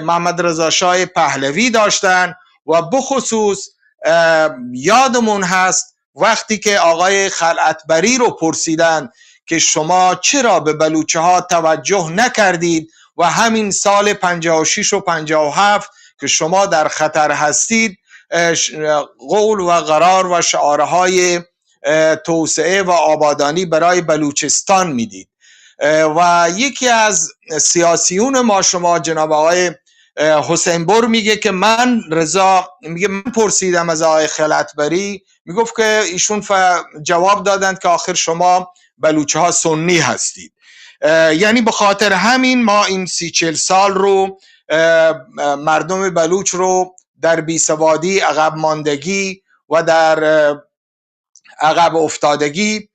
محمد رضا شاه پهلوی داشتن و بخصوص یادمون هست وقتی که آقای خلعتبری رو پرسیدن که شما چرا به بلوچه ها توجه نکردید و همین سال 56 و 57 که شما در خطر هستید قول و قرار و شعارهای توسعه و آبادانی برای بلوچستان میدید و یکی از سیاسیون ما شما جناب آقای حسین بر میگه که من پرسیدم از آقای خلعتبری، میگفت که ایشون جواب دادند که آخر شما بلوچه ها سنی هستید. یعنی به خاطر همین ما این 30-40 سال رو مردم بلوچ رو در بیسوادی، عقب ماندگی و در عقب افتادگی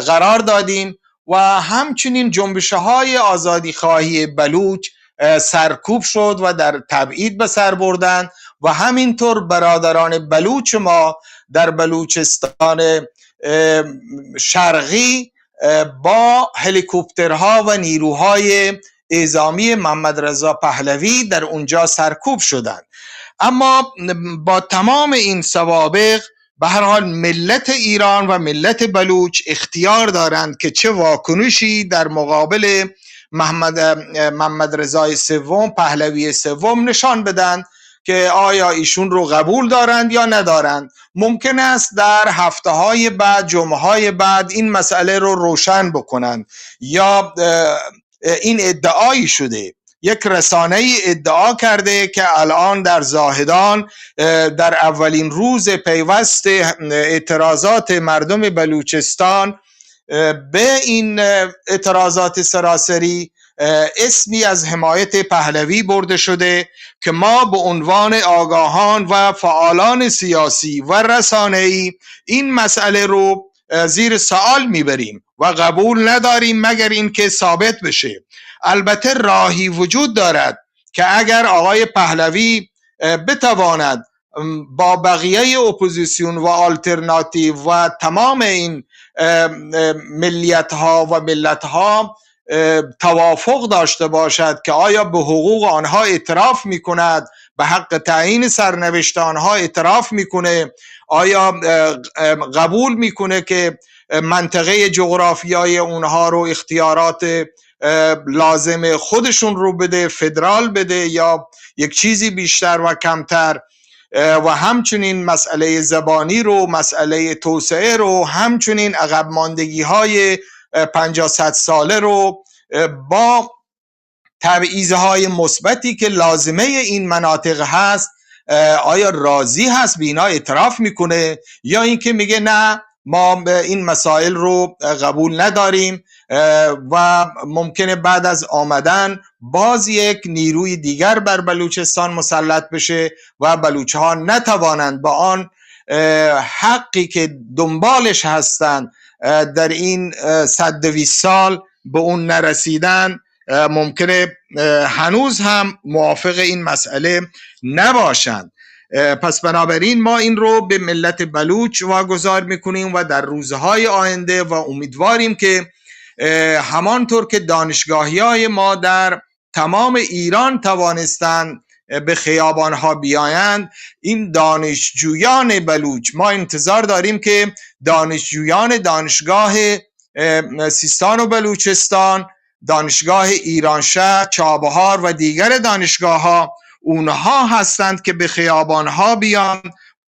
قرار دادیم و همچنین جنبش های آزادی خواهی بلوچ سرکوب شد و در تبعید به سر بردن و همینطور برادران بلوچ ما در بلوچستان شرقی با هلیکوپترها و نیروهای اعزامی محمد رضا پهلوی در اونجا سرکوب شدند. اما با تمام این سوابق به هر حال ملت ایران و ملت بلوچ اختیار دارند که چه واکنشی در مقابل محمد رضای سوم، پهلوی سوم نشان بدن که آیا ایشون رو قبول دارند یا ندارند. ممکن است در هفته های بعد، جمعه های بعد این مسئله رو روشن بکنند یا این ادعایی شده، یک رسانه ادعا کرده که الان در زاهدان در اولین روز پیوست اعتراضات مردم بلوچستان به این اعتراضات سراسری اسمی از حمایت پهلوی برده شده که ما به عنوان آگاهان و فعالان سیاسی و رسانه‌ای این مسئله رو زیر سوال میبریم و قبول نداریم مگر اینکه ثابت بشه. البته راهی وجود دارد که اگر آقای پهلوی بتواند با بقیه اپوزیسیون و آلترناتیو و تمام این ملیت ها و ملت ها توافق داشته باشد که آیا به حقوق آنها اعتراف میکند، به حق تعیین سرنوشت آنها اعتراف میکنه، آیا قبول میکنه که منطقه جغرافیایی اونها رو اختیارات لازم خودشون رو بده، فدرال بده یا یک چیزی بیشتر و کمتر، و همچنین مسئله زبانی رو، مسئله توسعه رو، همچنین عقب ماندگی های 50-100 ساله رو با تبعیض‌های مثبتی که لازمه این مناطق هست آیا راضی هست به اینا اعتراف میکنه یا اینکه میگه نه ما این مسائل رو قبول نداریم و ممکنه بعد از آمدن باز یک نیروی دیگر بر بلوچستان مسلط بشه و بلوچ ها نتوانند با آن حقی که دنبالش هستند در این 120 سال به اون نرسیدن، ممکنه هنوز هم موافق این مسئله نباشند. پس بنابراین ما این رو به ملت بلوچ واگذار میکنیم و در روزهای آینده و امیدواریم که همانطور که دانشگاهی‌های ما در تمام ایران توانستند به خیابانها بیایند، این دانشجویان بلوچ، ما انتظار داریم که دانشجویان دانشگاه سیستان و بلوچستان، دانشگاه ایرانشهر، چابهار و دیگر دانشگاه‌ها اونها هستند که به خیابانها بیان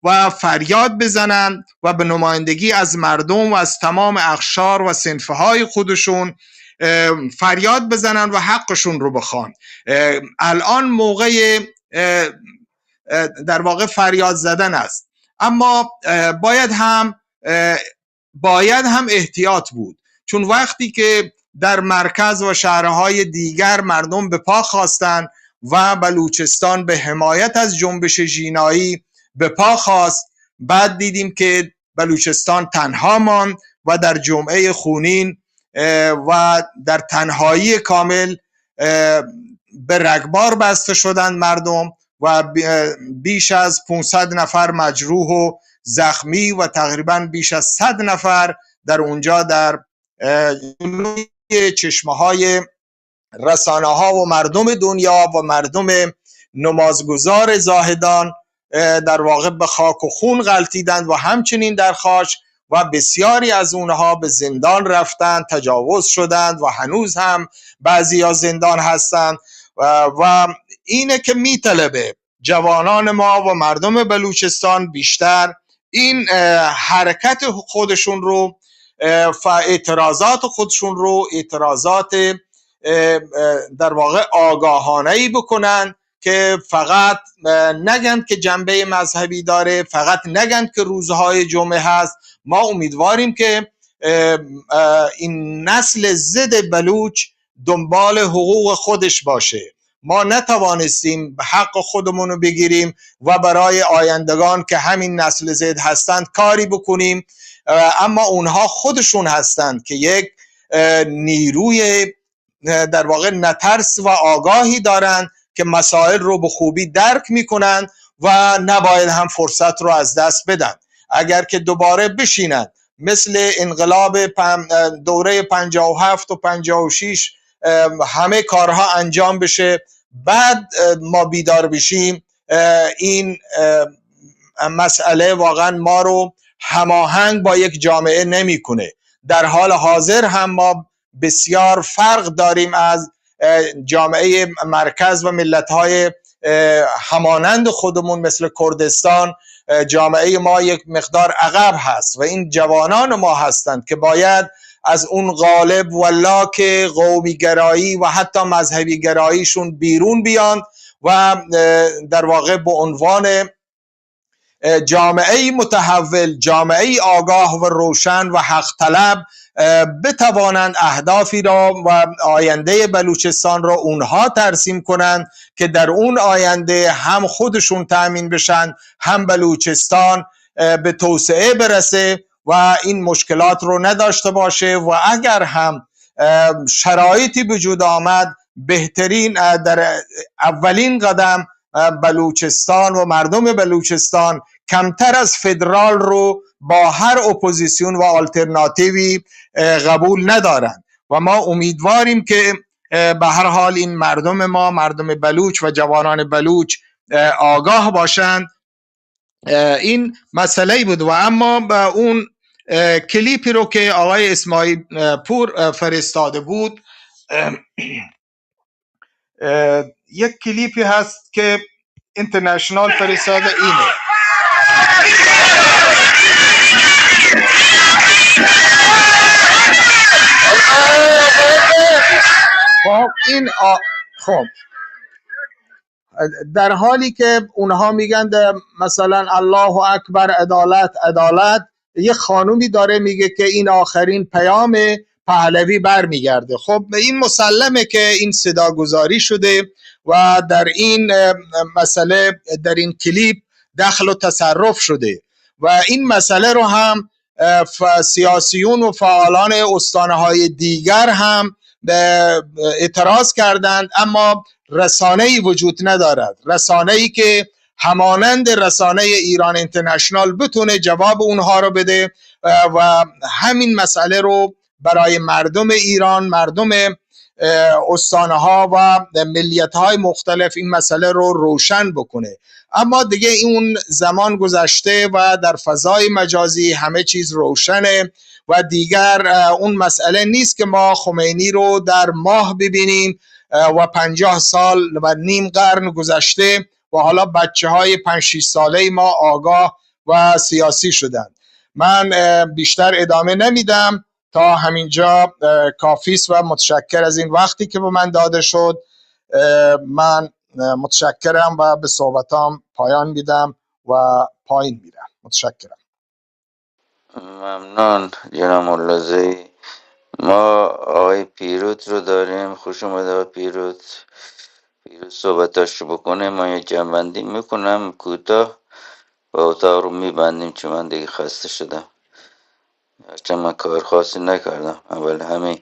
و فریاد بزنند و به نمایندگی از مردم و از تمام اقشار و صنفهای خودشون فریاد بزنند و حقشون رو بخوان. الان موقع در واقع فریاد زدن است، اما باید هم احتیاط بود، چون وقتی که در مرکز و شهرهای دیگر مردم به پا خواستند و بلوچستان به حمایت از جنبش ژینایی به پا خواست، بعد دیدیم که بلوچستان تنها ماند و در جمعه خونین و در تنهایی کامل به رگبار بسته شدند مردم و بیش از 500 نفر مجروح و زخمی و تقریبا بیش از 100 نفر در اونجا در چشمه‌های رسانه ها و مردم دنیا و مردم نمازگزار زاهدان در واقع به خاک و خون غلتیدند و همچنین در خاش و بسیاری از اونها به زندان رفتند، تجاوز شدند و هنوز هم بعضی ها زندان هستند و اینه که میطلبه جوانان ما و مردم بلوچستان بیشتر این حرکت خودشون رو، اعتراضات خودشون رو، اعتراضات در واقع آگاهانه‌ای بکنن که فقط نگن که جنبه مذهبی داره، فقط نگن که روزهای جمعه هست. ما امیدواریم که این نسل زد بلوچ دنبال حقوق خودش باشه. ما نتوانستیم حق خودمون رو بگیریم و برای آیندگان که همین نسل زد هستند کاری بکنیم، اما اونها خودشون هستند که یک نیروی در واقع نترس و آگاهی دارند که مسائل رو به خوبی درک میکنن و نباید هم فرصت رو از دست بدن. اگر که دوباره بشینن مثل انقلاب دوره 57 و 56 همه کارها انجام بشه، بعد ما بیدار بشیم، این مسئله واقعا ما رو هماهنگ با یک جامعه نمیکنه. در حال حاضر هم ما بسیار فرق داریم از جامعه مرکز و ملت‌های همانند خودمون مثل کردستان. جامعه ما یک مقدار عقب هست و این جوانان ما هستند که باید از اون غالب و لاک قومی گرایی و حتی مذهبی گراییشون بیرون بیان و در واقع به عنوان جامعه متحول، جامعه آگاه و روشن و حق طلب بتوانند اهدافی را و آینده بلوچستان را اونها ترسیم کنند که در اون آینده هم خودشون تأمین بشن، هم بلوچستان به توسعه برسه و این مشکلات رو نداشته باشه. و اگر هم شرایطی وجود آمد، بهترین در اولین قدم بلوچستان و مردم بلوچستان کمتر از فدرال رو با هر اپوزیسیون و آلترناتیوی قبول ندارند و ما امیدواریم که به هر حال این مردم ما، مردم بلوچ و جوانان بلوچ آگاه باشند. این مسئله بود. و اما به اون کلیپی رو که آقای اسماعیل پور فرستاده بود، یک کلیپی هست که اینترنشنال فرستاده، اینه. خب این خب در حالی که اونها میگن مثلا الله اکبر عدالت عدالت، یه خانومی داره میگه که این آخرین پیام پهلوی برمیگرده. خب این مسلمه که این صدا گذاری شده و در این مسئله، در این کلیپ دخل و تصرف شده و این مسئله رو هم سیاسیون و فعالان استانهای دیگر هم اعتراض کردند، اما رسانه‌ای وجود ندارد، رسانه‌ای که همانند رسانه ایران اینترنشنال بتونه جواب اونها رو بده و همین مسئله رو برای مردم ایران، مردم استانها و ملیت‌های مختلف این مسئله رو روشن بکنه. اما دیگه اون زمان گذشته و در فضای مجازی همه چیز روشنه و دیگر اون مسئله نیست که ما خمینی رو در ماه ببینیم و 50 سال و نیم قرن گذشته و حالا بچه های 5-6 ساله ما آگاه و سیاسی شدن. من بیشتر ادامه نمیدم، تا همینجا کافیست و متشکر از این وقتی که به من داده شد. من متشکرم و به صحبتام پایان میدم و پایین میرم. متشکرم. ممنون جناب ملازی. ما آقای پیروت رو داریم. خوش اومده آقای پیروت. پیروت صحبتاش رو بکنه، ما یه جنبندی میکنم کوتاه و اتاق رو میبندیم، چون من دیگه خسته شدم، هرچند من کار خاصی نکردم. اول همین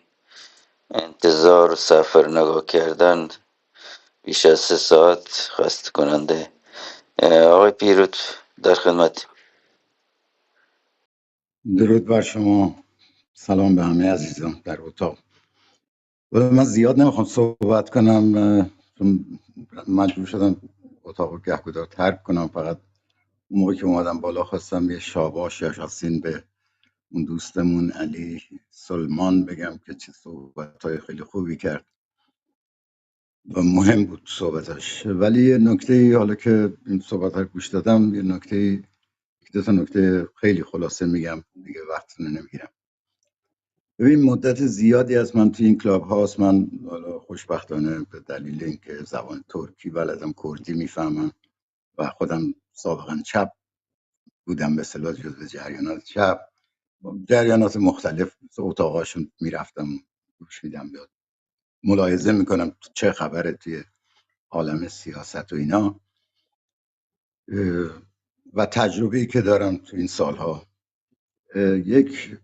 انتظار و سفر نگاه کردن بیش از 3 ساعت خسته کننده. آقای پیروت در خدمت. درود بر شما، سلام به همه عزیزان در اتاق. من زیاد نمیخوام صحبت کنم چون مجبور شدم اتاق رو گهگدار ترک کنم. فقط اون موقع که اومدم بالا خواستم یه شاباش یا شاسین به اون دوستمون علی سلمان بگم که چه صحبت‌های خیلی خوبی کرد و مهم بود صحبتاش. ولی یه نکته، حالا که این صحبت رو گوش دادم، یه نکته، 2 نکته خیلی خلاصه میگم دیگه، وقت نمیگیرم. ببین مدت زیادی از من توی این کلاب هاست، من حالا خوشبختانه به دلیل اینکه زبان ترکی بلدم، کردی میفهمم و خودم سابقا چپ بودم، به اصطلاح جزو جریانات چپ، جریانات مختلف اتاقاشون میرفتم گوش میدم، بیاد ملاحظه میکنم چه خبره توی عالم سیاست و اینا. و تجربه‌ای که دارم تو این سالها، یک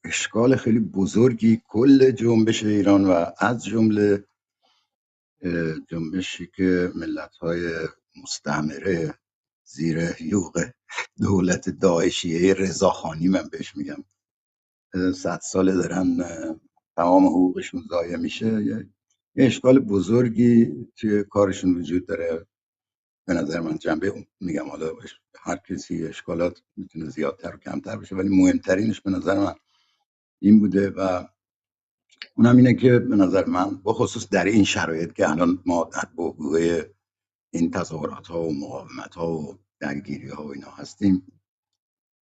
اشکال خیلی بزرگی کل جنبش ایران و از جمله جنبشی که ملت‌های مستعمره زیر یوغ دولت داعشیه رضاخانی، من بهش میگم 100 ساله دارن تمام حقوقشون ضایع میشه، یه اشکال بزرگی توی کارشون وجود داره. به نظر من جنبه، میگم حالا هر کسی اشکالات میتونه زیادتر و کمتر باشه، ولی مهمترینش به نظر من این بوده و اونم اینه که به نظر من بخصوص در این شرایط که الان ما در بحبوحه این تظاهرات ها و مقاومت ها و درگیری ها و اینا هستیم،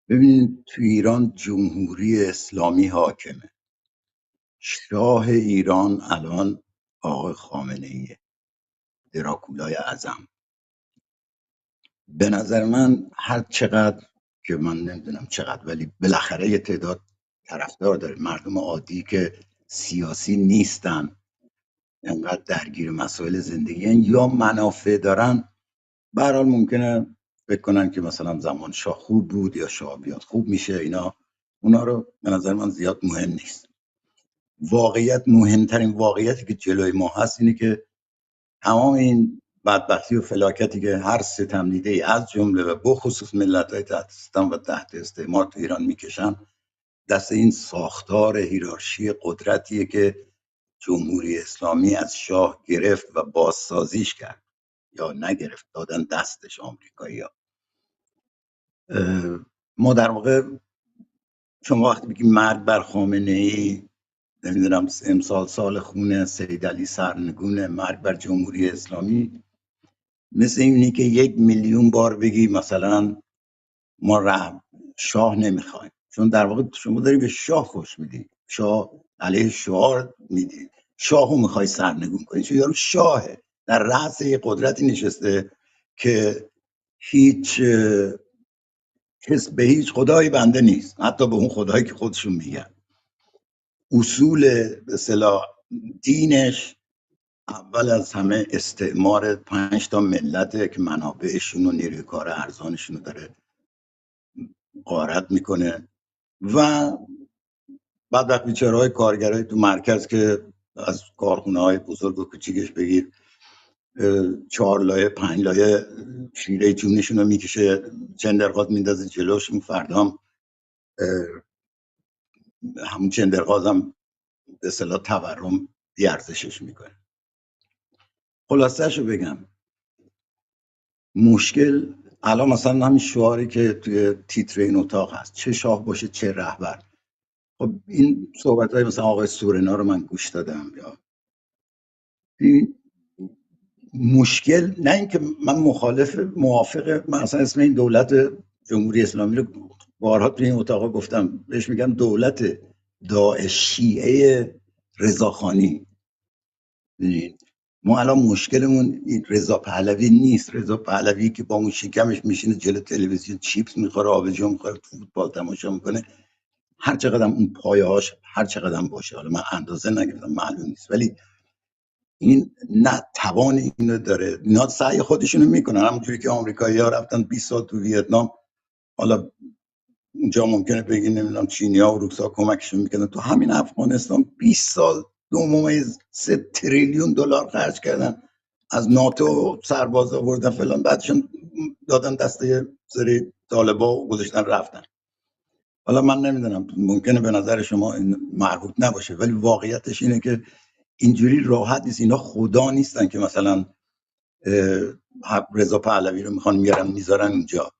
ببینید تو ایران جمهوری اسلامی حاکمه. شاه ایران الان آقای خامنه ایه، دراکولای اعظم. به نظر من هر چقدر که من نمیدونم چقدر، ولی بالاخره یه تعداد طرفدار داره، مردم عادی که سیاسی نیستن، انقدر درگیر مسائل زندگی هن، یا منافع دارن، به هر حال ممکنه فکر کنن که مثلا زمان شاه خوب بود یا شاه بیاد خوب میشه، اینا اونا رو به نظر من زیاد مهم نیست. واقعیت، مهمترین واقعیتی که جلوی ما هست اینه که تمام این بدبختی و فلاکتی که هر ستم دیده ای از جمله و بخصوص ملت‌های تحت ستم و تحت استعمار تو ایران میکشن، دست این ساختار هیرارشی قدرتیه که جمهوری اسلامی از شاه گرفت و بازسازیش کرد، یا نگرفت، دادن دستش آمریکایی‌ها. ما در واقع، شما وقتی بگی مرگ بر خامنه ای، نمیدونم امسال سال خون سید علی سرنگون، مرگ بر جمهوری اسلامی، مثل اینی که 1,000,000 بار بگی مثلا ما شاه نمیخوایم، چون در واقع شما داری به شاه فحش میدی، شاه علیه شعار میدی، شاهو میخوای سرنگون کنی، چون یارو شاهه، در رأس یه قدرتی نشسته که هیچ کس به هیچ خدایی بنده نیست، حتی به اون خدایی که خودشون میگن. اصول به اصطلاح دینش اول از همه استعمار 5 تا ملته که منابعشون و نیروی کار ارزانشون رو داره غارت میکنه و بعد وقت بیچاره‌های کارگرای تو مرکز که از کارخونه‌های بزرگ و کوچیکش بگیر 4 لایه 5 لایه شیره جونشون رو میکشه، چندرغاز میندازه جلوشون، فردا هم همون چندرغاز هم به اصطلاح تورم بیارزشش میکنه. خلاصه‌شو بگم، مشکل الان مثلا همین شعاری که توی تیتر این اتاق هست، چه شاه باشه چه رهبر. خب این صحبت‌های مثلا آقای سورنا رو من گوش دادم، یا این مشکل نه اینکه من موافق، من اصلا اسم این دولت جمهوری اسلامی رو بارها توی این اتاق گفتم، بهش میگم دولت داعش شیعه رضاخانی. ما الان مشکلمون این رضا پهلوی نیست. رضا پهلوی که با اون شکمش میشینه جلوی تلویزیون چیپس میخوره، آبجو میخوره، فوتبال تماشا میکنه، هر چقدر اون پایه‌هاش هر چقدر باشه، حالا من اندازه نگرفتم معلوم نیست، ولی این نه توان اینو داره. اینا سعی خودشونو میکنن، همونجوری که آمریکایی‌ها رفتن 20 سال تو ویتنام، حالا اونجا ممکنه بگی نمیدونم چینی‌ها و روسا کمکشون میکنن، تو همین افغانستان 20 سال 2.3 تریلیون دلار خرج کردن، از ناتو سرباز آوردن فلان، بعدشون دادن دسته یه سری طالبا و گذاشتن رفتن. حالا من نمیدونم، ممکنه به نظر شما این مربوط نباشه، ولی واقعیتش اینه که اینجوری راحت نیست. اینا خدا نیستن که مثلا رضا پهلوی رو میخوان میارن میذارن اونجا.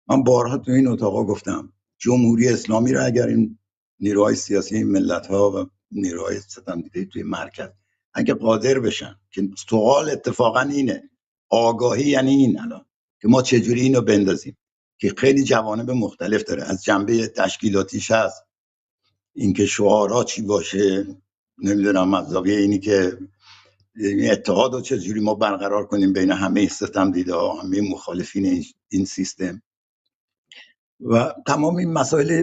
من بارها تو این اتاقا گفتم جمهوری اسلامی رو اگر این نیروهای سیاسی این ملت ها و نیروهای ستمدیده توی مرکز اگه قادر بشن، که سوال اتفاقا اینه، آگاهی یعنی این الان که ما چجوری اینو بندازیم، که خیلی جوانب مختلف داره، از جنبه تشکیلاتیش هست، اینکه شعارها چی باشه، نمیدونم از زاویه اینی که اتحاد رو چجوری ما برقرار کنیم بین همه ستمدیده ها، همه مخالفین این سیستم، و تمام این مسائل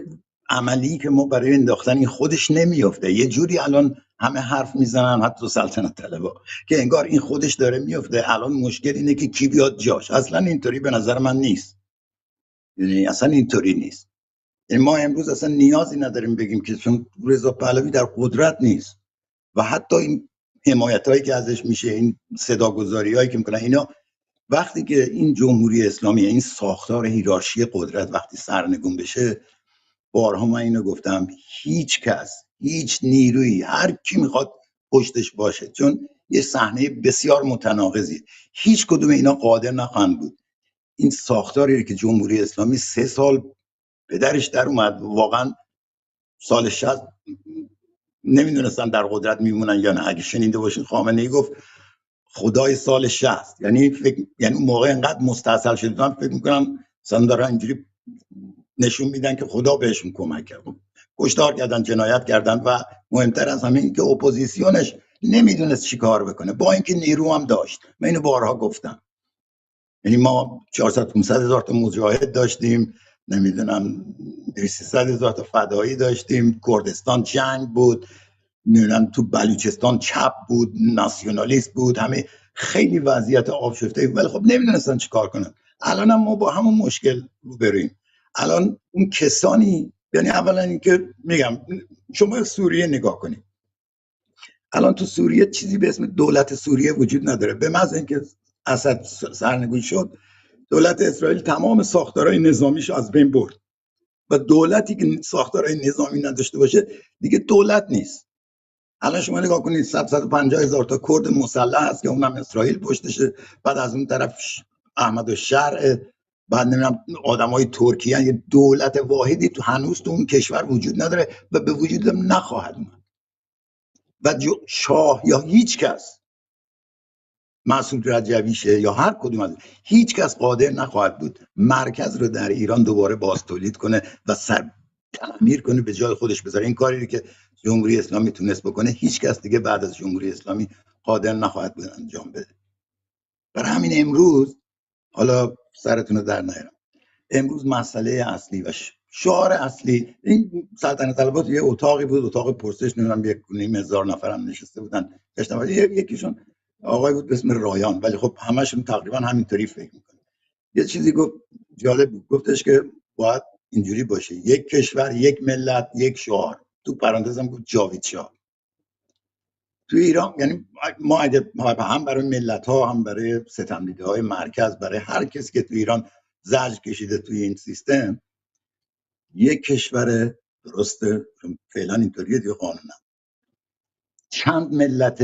عملی که ما برای انداختن این خودش نمیافته. یه جوری الان همه حرف میزنن، حتی سلطنت طلبا، که انگار این خودش داره میافته. الان مشکل اینه که کی بیاد جاش. اصلا اینطوری به نظر من نیست، یعنی اصلا اینطوری نیست. یعنی ما امروز اصلا نیازی نداریم بگیم که چون رضا پهلوی در قدرت نیست و حتی این حمایت هایی که ازش میشه، این صداگذاری هایی که میکنن، اینا وقتی که این جمهوری اسلامی، این ساختار هیرارشی قدرت وقتی سرنگون بشه، بارها من اینو گفتم، هیچ کس، هیچ نیرویی، هر کی میخواد پشتش باشه، چون یه صحنه بسیار متناقضی، هیچ کدوم اینا قادر نخواهند بود این ساختاری که جمهوری اسلامی 3 سال به درش در اومد، واقعا سال 60 نمیدونستن در قدرت میمونن یا نه. اگه شنیده باشین خامنه ای گفت خدای سال 60، یعنی اون موقع انقدر مستاصل شده، من فکر میکنم مثلا دارن اینجوری نشون میدن که خدا بهشون کمک کرد. کشتار کردن، جنایت کردن، و مهمتر از همه این که اپوزیسیونش نمیدونست چی کار بکنه، با اینکه نیرو هم داشت. من اینو بارها گفتم، یعنی ما 400-500 هزار تا مجاهد داشتیم، نمیدونم 200-300 هزار تا فدایی داشتیم، کردستان جنگ بود، نمیدونم تو بلوچستان چپ بود، ناسیونالیست بود، همه خیلی وضعیت آشفته، ولی خب نمیدونستن چی کار کنن. الان هم ما با همون مشکل روبرویم. الان اون کسانی، یعنی اولا اینکه میگم شما سوریه نگاه کنید، الان تو سوریه چیزی به اسم دولت سوریه وجود نداره. به محض اینکه اسد سرنگون شد، دولت اسرائیل تمام ساختارهای نظامیش از بین برد و دولتی که ساختارهای نظامی نداشته باشه دیگه دولت نیست. الان شما نگاه کنید 150 هزار تا کرد مسلح هست که اونم اسرائیل پشتشه، بعد از اون طرف احمد الشرع، بعد نمیدونم آدمای ترکیه. یه دولت واحدی تو هنوز تو اون کشور وجود نداره و به وجود نخواهد اومد. و شاه یا هیچ کس، مسعود رجویشه یا هر کدوم از، هیچ کس قادر نخواهد بود مرکز رو در ایران دوباره باز تولید کنه و تعمیر کنه، به جای خودش بذاره. این کاری رو که جمهوری اسلامی تونست بکنه، هیچ کس دیگه بعد از جمهوری اسلامی قادر نخواهد بود انجام بده. برای همین امروز، حالا سرتون رو در نیارم، امروز مسئله اصلی و شعار اصلی این سلطنت طلبات یه اتاقی بود، اتاق پرسش، نمیدونم 1,500,000 نفرم نشسته بودن داشتن. یکیشون آقای بود به اسم رایان، ولی خب همشون تقریبا همینطوری فکر میکنن. یه چیزی گفت جالب بود، گفتش که باید اینجوری باشه: یک کشور، یک ملت، یک شعار. تو پرانتزم گفت جاوید شاه. تو ایران یعنی ما اگه هم برای ملت ها، هم برای ستمدیده های مرکز، برای هر کسی که تو ایران زجر کشیده توی این سیستم، یک کشور، درسته فعلا اینطوریه دیگه، قانونم چند ملت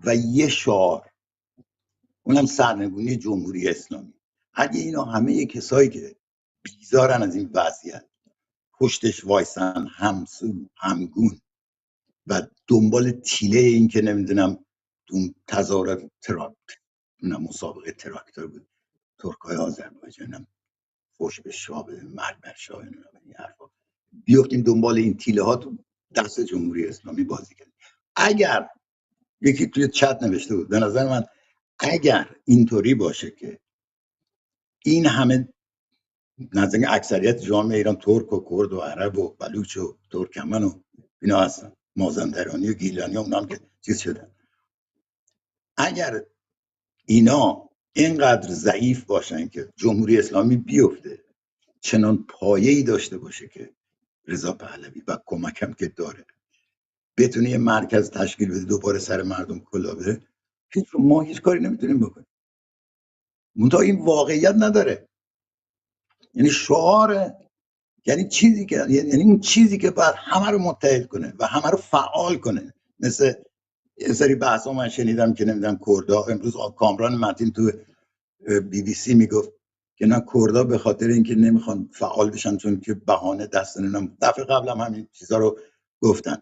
و یه شعار، اونم سرنگونی جمهوری اسلامی. اگه اینا همه کسایی که بیزارن از این وضعیت پشتش وایسن، همسو همگون و دنبال تیله این که نمیدونم اون تظاهرات مسابقه تراکتور بود، ترکای آذربایجان هم فوش به شاه بده، مرگ بر شاه، این حرفا، بیفتیم دنبال این تیله ها، تو دست جمهوری اسلامی بازی کرد. اگر یکی توی چت نوشته بود، به نظر من اگر اینطوری باشه که این همه نزدیک اکثریت جامعه ایران ترک و کرد و عرب و بلوچ و ترکمن و اینا هستن، مازندرانی و گیلانی و اونام که چیز شدن، اگر اینا اینقدر ضعیف باشن که جمهوری اسلامی بیفته، چنان پایه‌ای داشته باشه که رضا پهلوی و کمکم که داره بتونه یه مرکز تشکیل بده، دوباره سر مردم کلا بره، ما هیچ کاری نمیتونیم بکنیم. منتها این واقعیت نداره. یعنی شعار، یعنی چیزی که، یعنی اون چیزی که باید همه رو متحد کنه و همه رو فعال کنه. مثل یه سری بحثا من شنیدم که نمیدونم کردا، امروز کامران متین تو BBC میگفت که نه، کردا به خاطر اینکه نمیخوان فعال بشن چون که بهانه دست نمیدونم، دفعه قبل هم همین چیزا رو گفتن.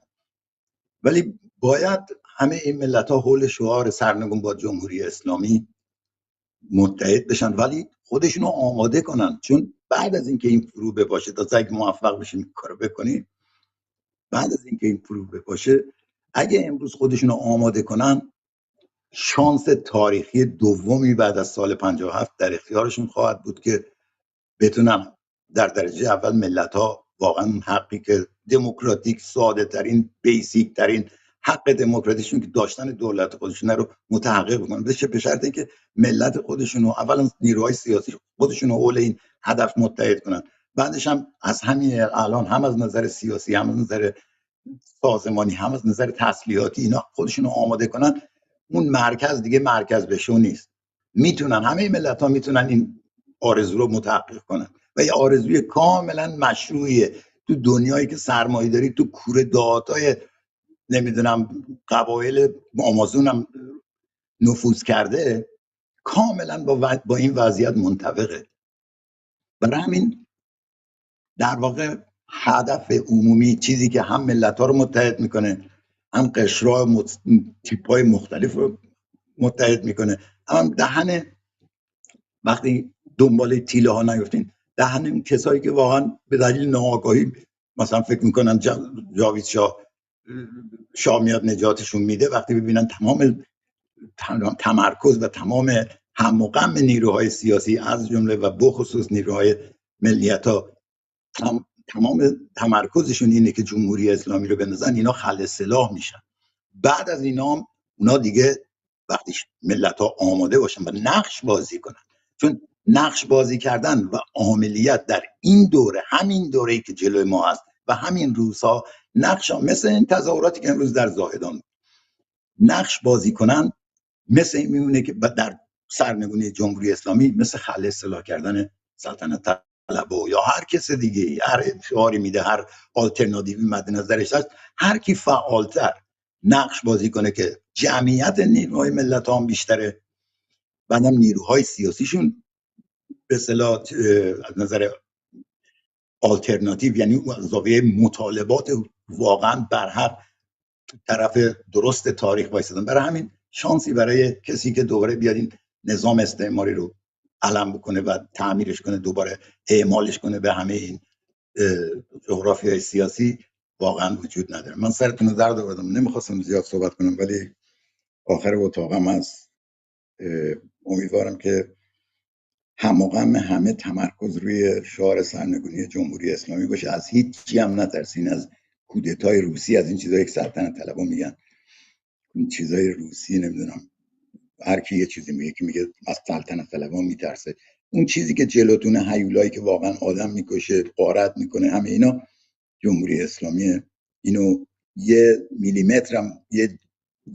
ولی باید همه این ملت ها حول شعار سرنگون با جمهوری اسلامی متحد بشن، ولی خودشونو آماده کنن، چون بعد از اینکه این فرو بپاشه، تا اگه موفق بشیم این کارو بکنیم، بعد از اینکه این فرو بپاشه، اگه امروز خودشونو آماده کنن، شانس تاریخی دومی بعد از سال 57 در اختیارشون خواهد بود که بتونن در درجه اول ملت ها واقعا حقی که دموکراتیک، ساده ترین، بیسیک ترین حق دموکراتیشون که داشتن دولت خودشون رو متحقق بکنن، به شرط اینکه ملت خودشون رو، اولا نیروهای سیاسی خودشون رو حول این هدف متحد کنن، بعدش هم از همین الان هم از نظر سیاسی، هم از نظر سازمانی، هم از نظر تسلیحاتی اینا خودشون رو آماده کنن. اون مرکز دیگه مرکز بشو نیست. میتونن، همه ملت ها میتونن این آرزو رو متحقق کنن و یه آرزوی کاملا مشروعیه. تو دنیایی که سرمایه داری، تو کوره دهاتای نمیدونم قبایل آمازون هم نفوذ کرده، کاملا با این وضعیت منطبقه. برای همین در واقع هدف عمومی، چیزی که هم ملت ها رو متحد میکنه، هم قشرها تیپای مختلف رو متحد میکنه، هم دهن، وقتی دنبال تیله ها نیفتین، دهن اون کسایی که واقعا به دلیل ناآگاهی مثلا فکر میکنن جاوید شاه میاد نجاتشون میده، وقتی ببینن تمام تمرکز و تمام هم و غم نیروهای سیاسی از جمله و بخصوص نیروهای ملیت ها، تمام تمرکزشون اینه که جمهوری اسلامی رو بندازن، اینا خلع سلاح میشن. بعد از اینا اونا دیگه وقتی ملت ها آماده باشن و نقش بازی کنن، چون نقش بازی کردن و عاملیت در این دوره، همین دوره‌ای که جلوی ما هست و همین روزها، نقش مثل این تظاهراتی که امروز در زاهدان نقش بازی کنن، مثل این میمونه که در سرنگونی جمهوری اسلامی مثل خلع اصلاح کردن سلطنت طلبها یا هر کس دیگه، هر شعاری میده، هر آلترناتیوی مد نظرش هست، هر کی فعالتر نقش بازی کنه که جمعیت نیروهای ملت هم بیشتره، بعدم نیروهای سیاسیشون به اصطلاح از نظر آلترناتیو، یعنی زاویه مطالبات واقعا برحق طرف درست تاریخ وایسادن. برای همین شانسی برای کسی که دوباره بیاد این نظام استعماری رو علم بکنه و تعمیرش کنه، دوباره اعمالش کنه به همه این جغرافیای سیاسی، واقعا وجود نداره. من سرتون رو درد آوردم، نمیخواستم زیاد صحبت کنم، ولی آخر اتاقم هست. امیدوارم که همه همه تمرکز روی شعار سرنگونی جمهوری اسلامی باشه، از هیچی هم نترسین، از کودتای روسی، از این چیزایی که سلطنت طلبا میگن، این چیزای روسی، نمیدونم هر کی یه چیزی میگه که میگه از سلطنت طلبا میترسه. اون چیزی که جلوتونه، هیولایی که واقعا آدم میکشه، غارت میکنه، همه اینا جمهوری اسلامی. اینو یه میلیمتر هم،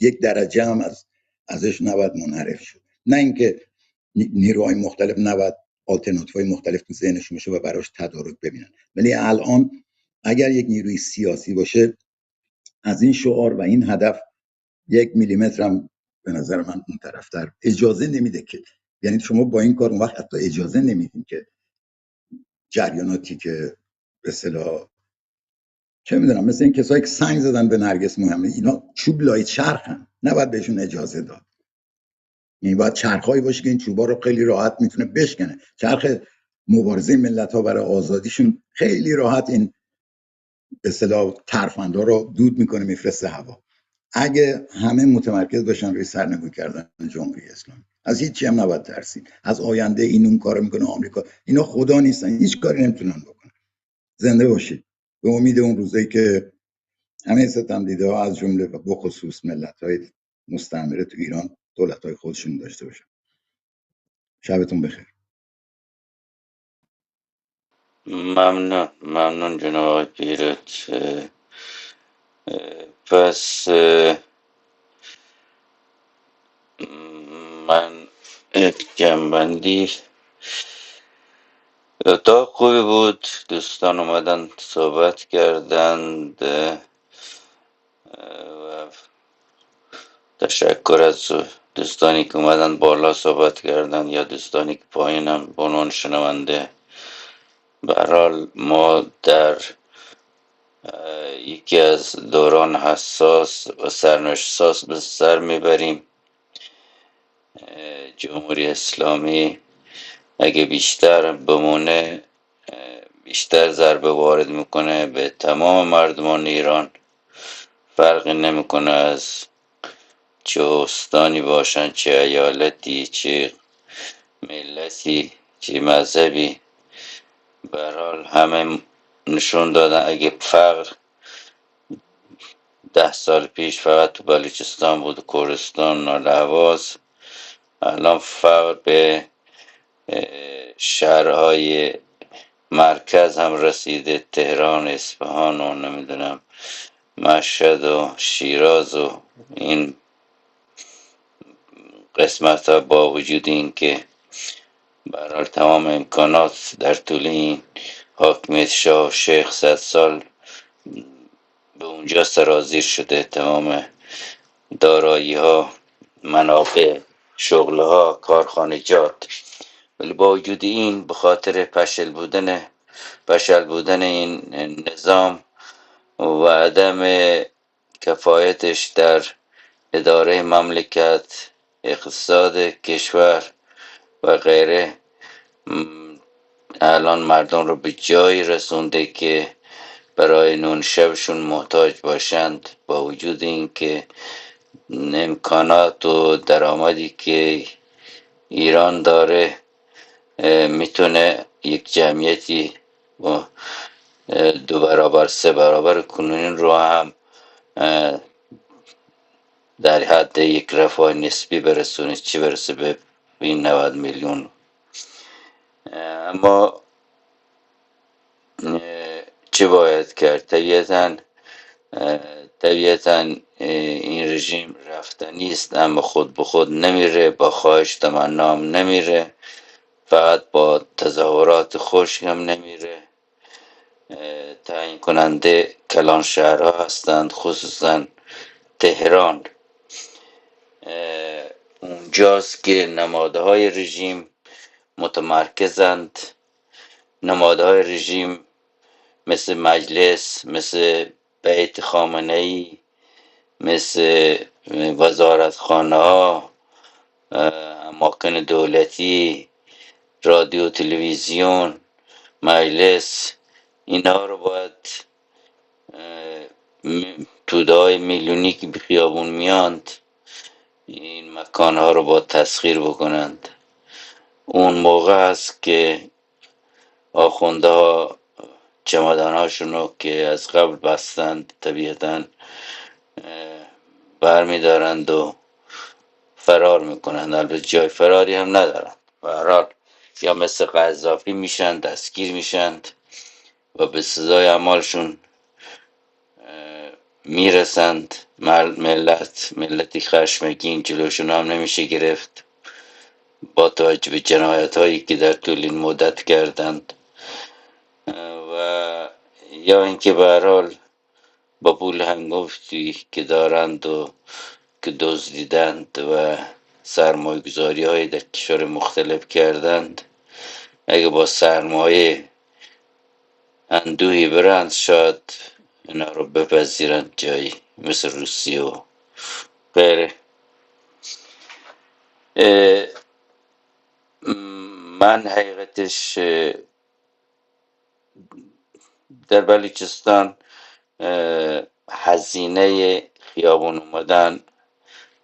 یک درجه هم ازش نباید منحرف شد. نه اینکه نیروهای مختلف نباید آلترناتیوهای مختلف تو ذهنشون باشه و براش تدارک ببینن، ولی الان اگر یک نیروی سیاسی باشه از این شعار و این هدف یک میلیمتر هم به نظر من اون طرفتر اجازه نمیده که، یعنی شما با این کار اون وقت حتی اجازه نمیدین که جریاناتی که به اصطلاح چه میدونم مثل این کسایی که سنگ زدن به نرگس محمدی، اینا چوب لای چرخن، نباید بهشون اجازه داد. یعنی باید چرخایی باشه که این چوبا رو خیلی راحت میتونه بشکنه. چرخ مبارزه ملت ها برای آزادیشون خیلی راحت این به اصطلاح ترفندا رو دود میکنه، میفرسته هوا. اگه همه متمرکز باشن روی سرنگون کردن جمهوری اسلامی، از هیچ چی هم نباید ترسید. از آینده این اون کارو میکنه آمریکا، اینا خدا نیستن، هیچ کاری نمیتونن بکنن. زنده باشید به امید اون روزایی که همه ستمدیده ها از جمله و بخصوص ملت های مستعمره تو ایران دولت های خودشون داشته باشن. شبتون بخیر. ممنون جناب آقای پیرت. پس من جنبندی اتاق خوبی بود، دوستان اومدن صحبت کردند و تشکر از دوستانی که اومدن بالا صحبت کردن یا دوستانی که پایینم به عنوان شنونده. به هر حال ما در یکی از دوران حساس و سرنوشت به سر میبریم. جمهوری اسلامی اگه بیشتر بمونه بیشتر ضربه وارد میکنه به تمام مردمان ایران، فرقی نمیکنه از چه استانی باشن، چه ایالتی، چه ملتی، چه مذهبی. به هر حال همه نشون دادن اگه فقر 10 سال پیش فقط تو بلوچستان بود و کردستان و اهواز، الان فقر به شهرهای مرکز هم رسیده، تهران، اصفهان و نمیدونم مشهد و شیراز و این قسمت ها. با وجود این که برحال تمام امکانات در طول این حاکمیت شاه و شیخ 100 سال به اونجا سرازیر شده، تمام دارایی ها، منابع، شغل ها، کارخانجات، ولی با وجود این به خاطر فشل بودن این نظام و عدم کفایتش در اداره مملکت، اقتصاد کشور و غیره، الان مردم رو به جایی رسونده که برای نون شبشون محتاج باشند. با وجود این که امکانات و درآمدی که ایران داره میتونه یک جمعیتی با 2 برابر 3 برابر کنونین رو هم در حد یک رفاه نسبی برسونه، چی برسه به این 90 میلیون. اما چه باید کرد؟ طبیعتا این رژیم رفتنی است، اما خود به خود نمیره، با خواهش تمنا هم نمیره، فقط با تظاهرات خشک هم نمیره. تعیین کننده کلان شهرها هستند، خصوصا تهران. اونجاست که نمادهای رژیم متمرکزند. نمادهای رژیم مثل مجلس، مثل بیت خامنه‌ای، مثل وزارتخانه ها، اماکن دولتی، رادیو، تلویزیون، مجلس، اینا رو باید توده های میلیونی که به خیابون میاند این مکانها رو با تسخیر بکنند. اون موقع هست که آخونده ها چمدان هاشونو که از قبل بستند طبیعتا برمیدارند و فرار میکنند. البته جای فراری هم ندارند، به هر حال یا مثل قذافی میشند، دستگیر میشند و به سزای اعمالشون میرسند. ملتی خشمگین جلوشون هم نمیشه گرفت با توجه به جنایت هایی که در طول این مدت کردند، و یا اینکه به هر حال با پول هنگفتی که دارند و که دزدیدند و سرمایه گذاری های در کشور مختلف کردند، اگه با سرمایه اندوهی برند شاید اینا رو بپذیرند جایی مثل روسیه و غیره. من حقیقتش در بلوچستان هزینه خیابون اومدن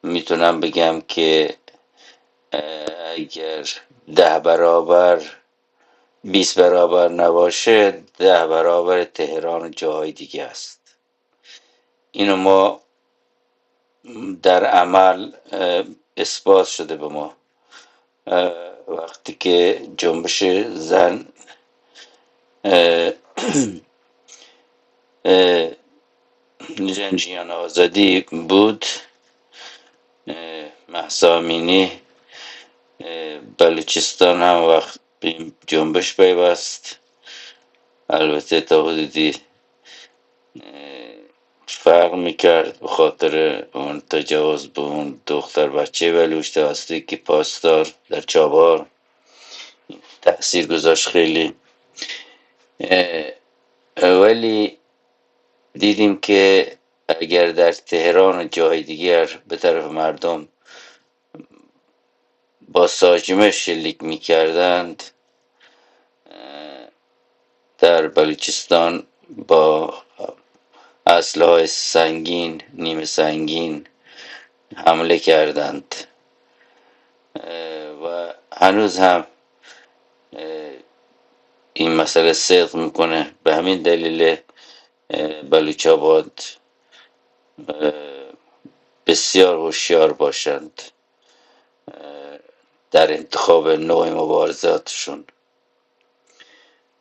میتونم بگم که اگر 10 برابر 20 برابر نباشه 10 برابر تهران و جاهای دیگه است. اینو ما در عمل اثبات شده به ما وقتی که جنبش زن جنجیان آزادی بود، مهسا امینی بلوچستان هم وقت به این جنبش پیوست. البته تا حدودی فرق میکرد به خاطر اون تجاوز به اون دختر بچه بلوچ توسط که پاسدار در چابهار تأثیر گذاشت خیلی. ولی دیدیم که اگر در تهران و جای دیگر به طرف مردم با ساجمه شلیک میکردند، در بلوچستان با اسلحه سنگین نیمه سنگین حمله کردند و هنوز هم این مسئله صدق میکنه. به همین دلیل بلوچ آباد بسیار هوشیار باشند در انتخاب نوع مبارزاتشون،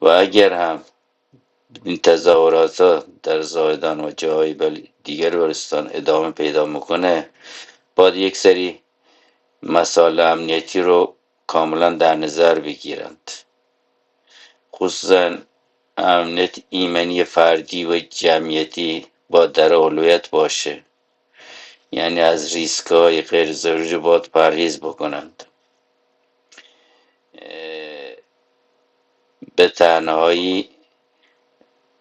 و اگر هم این تظاهرات در زاهدان و جاهای دیگر بلوچستان ادامه پیدا میکنه، باید یک سری مسائل امنیتی رو کاملا در نظر بگیرند، خصوصا امنیت ایمنی فردی و جمعیتی با در اولویت باشه. یعنی از ریسک های غیر ضروری باید پرهیز بکنند. به تنهایی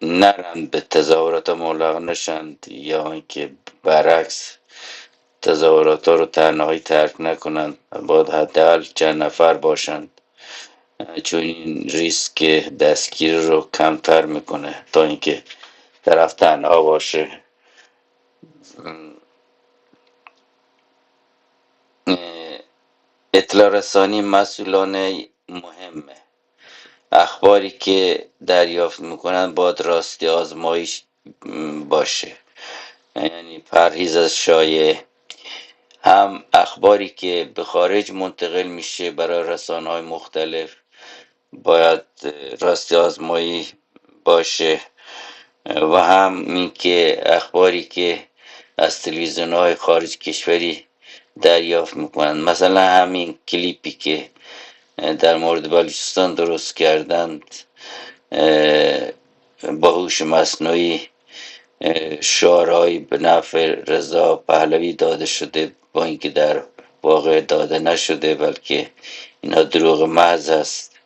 نرند به تظاهرات ملحق نشند، یا اینکه برعکس تظاهرات رو تنهایی ترک نکنند، باید حداقل چند نفر باشند، چون این ریسک دستگیری رو کمتر میکنه تا اینکه طرف تنها باشه. اطلاع رسانی مسئولانه مهمه. اخباری که دریافت میکنن باید راستی آزمایش باشه، یعنی پرهیز از شایعه. هم اخباری که به خارج منتقل میشه برای رسانه‌های مختلف باید راستی آزمایی باشه، و هم این که اخباری که از تلویزیون‌های خارج کشوری دریافت میکنن، مثلا همین کلیپی که در مورد بلوچستان درست کردند با هوش مصنوعی، شعارهایی به نفع رضا پهلوی داده شده با اینکه در واقع داده نشده بلکه اینها دروغ محض است.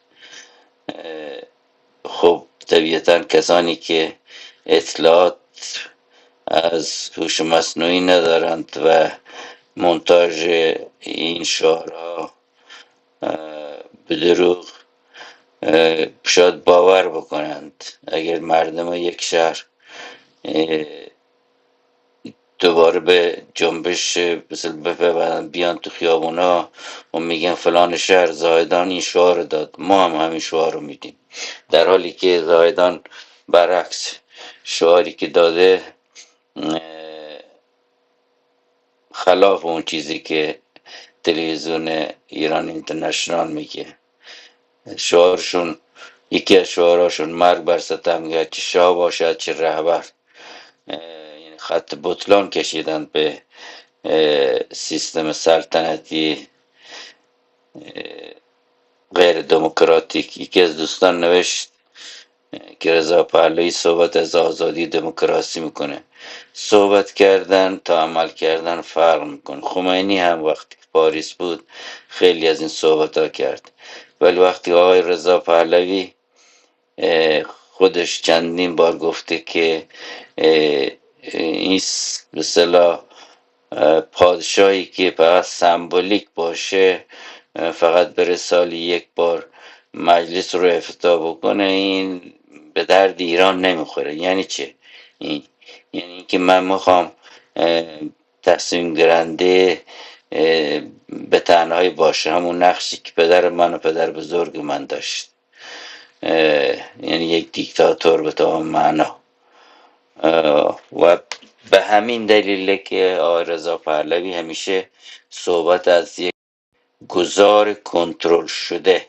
خب طبیعتا کسانی که اطلاعات از هوش مصنوعی ندارند و مونتاژ این شعارها به دروغ شاید باور بکنند. اگر مردم یک شهر دوباره به جنبش مثل بپیوندن بیان تو خیابونا و میگن فلان شهر زاهدان این شعار رو داد، ما هم همین شعار رو میدیم، در حالی که زاهدان برعکس شعاری که داده خلاف اون چیزی که تلویزیون ایران اینترنشنال میگه. شعارشون، یکی از شعاراشون مرگ بر ستمگر، چه شاه باشد چه رهبر. یعنی خط بطلان کشیدن به سیستم سلطنتی غیر دموکراتیک. یکی از دوستان نوشت که رضا پهلوی صحبت از آزادی دموکراسی میکنه. صحبت کردن تا عمل کردن فرق میکنه. خمینی هم وقتی که پاریس بود خیلی از این صحبت ها کرد، ولی وقتی آقای رضا پهلوی خودش چندین بار گفته که این به اصطلاح پادشاهی که فقط سمبولیک باشه، فقط بره سالی یک بار مجلس رو افتتاح بکنه، این به درد ایران نمیخوره. یعنی چه این؟ یعنی اینکه من میخوام تصمیم گیرنده به تنهایی باشه، همون نقشی که پدر من و پدر بزرگ من داشت، یعنی یک دیکتاتور به تمام معنا. و به همین دلیله که آقای رضا پهلوی همیشه صحبت از یک گذار کنترل شده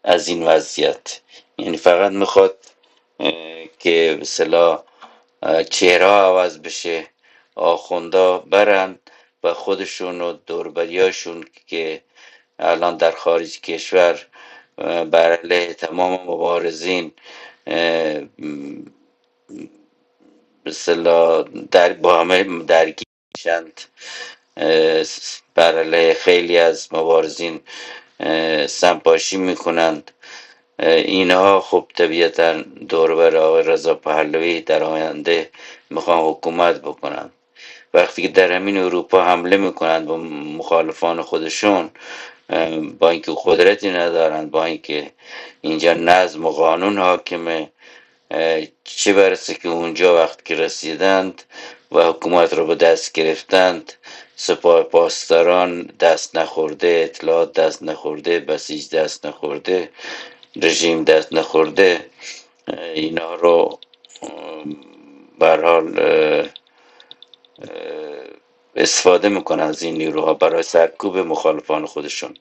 از این وضعیت، یعنی فقط میخواد که به اصطلاح چهره عوض بشه، آخوندا برن و خودشون و دوربریاشون که الان در خارج کشور بر علیه تمام مبارزین به اصطلاح با همه درگیر میشند، بر علیه خیلی از مبارزین سنپاشی میکنند. اینها خب طبیعتا دور بر آقای رضا پهلوی در آینده میخوان حکومت بکنند. وقتی که در همین اروپا حمله میکنند به مخالفان خودشون، با اینکه قدرتی ندارند، با اینکه اینجا نظم و قانون حاکمه، چه برسه که اونجا وقت که رسیدند و حکومت رو به دست گرفتند، سپاه پاسداران دست نخورده، اطلاعات دست نخورده، بسیج دست نخورده، رژیم دست نخورده، اینا رو به هر حال استفاده میکنن از این نیروها برای سرکوب مخالفان خودشون.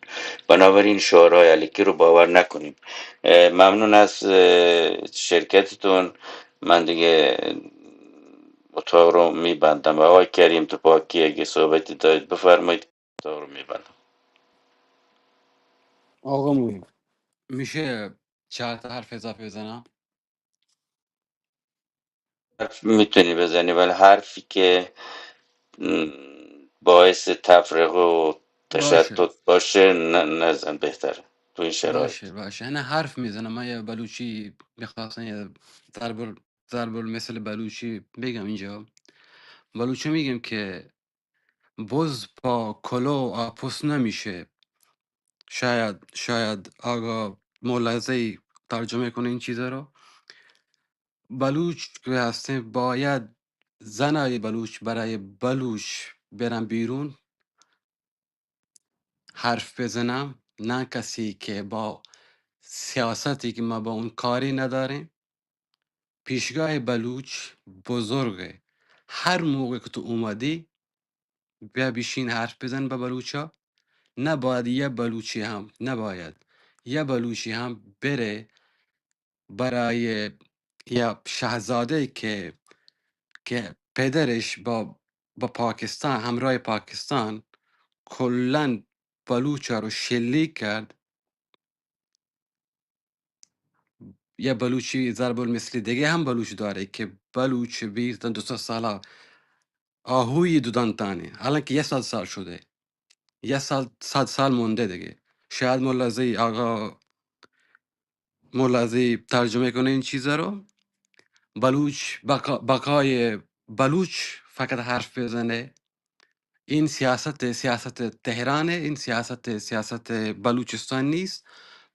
بنابراین شعارهای علیکی رو باور نکنیم. ممنون از شرکتتون. من دیگه اتاق رو میبندم. آقای کریم تو پاکی اگه صحبتی دارید بفرمایید، اتاق رو میبندم. آقا مهم میشه چهار تا حرف اضافه بزنم؟ حرف میتونی بزنی، ولی حرفی که باعث تفرقه و باشه تشتت باشه نزن، بهتره تو این شرایط. باشه نه حرف میزنم. من یه بلوچی میخواستم یه ضرب مثل بلوچی بگم اینجا. بلوچی میگم که بز پا کلو آپوس نمیشه. شاید آقا مولزهی ترجمه کنه این چیزا رو. بلوچ که هستیم باید زنای بلوچ برای بلوچ برن بیرون حرف بزنم، نه کسی که با سیاستی که ما با اون کاری نداریم. پیشگاه بلوچ بزرگه. هر موقع که تو اومدی بیا بیشین حرف بزن با بلوچا. نباید یه بلوچی هم بره برای یا شاهزاده که پدرش با پاکستان همراه پاکستان کلن بلوچا رو شلیک کرد. یه بلوچی ضرب المثلی دیگه هم بلوچ داره که بلوچ بیردن 200 ساله آهوی دودن تانه، الان که 100 سال شده، 100 سال مونده دیگه. شاید ملازی ترجمه کنه این چیزا رو. بلوچ بقای بلوچ فقط حرف بزنه. این سیاست تهرانه. این سیاست بلوچستان نیست.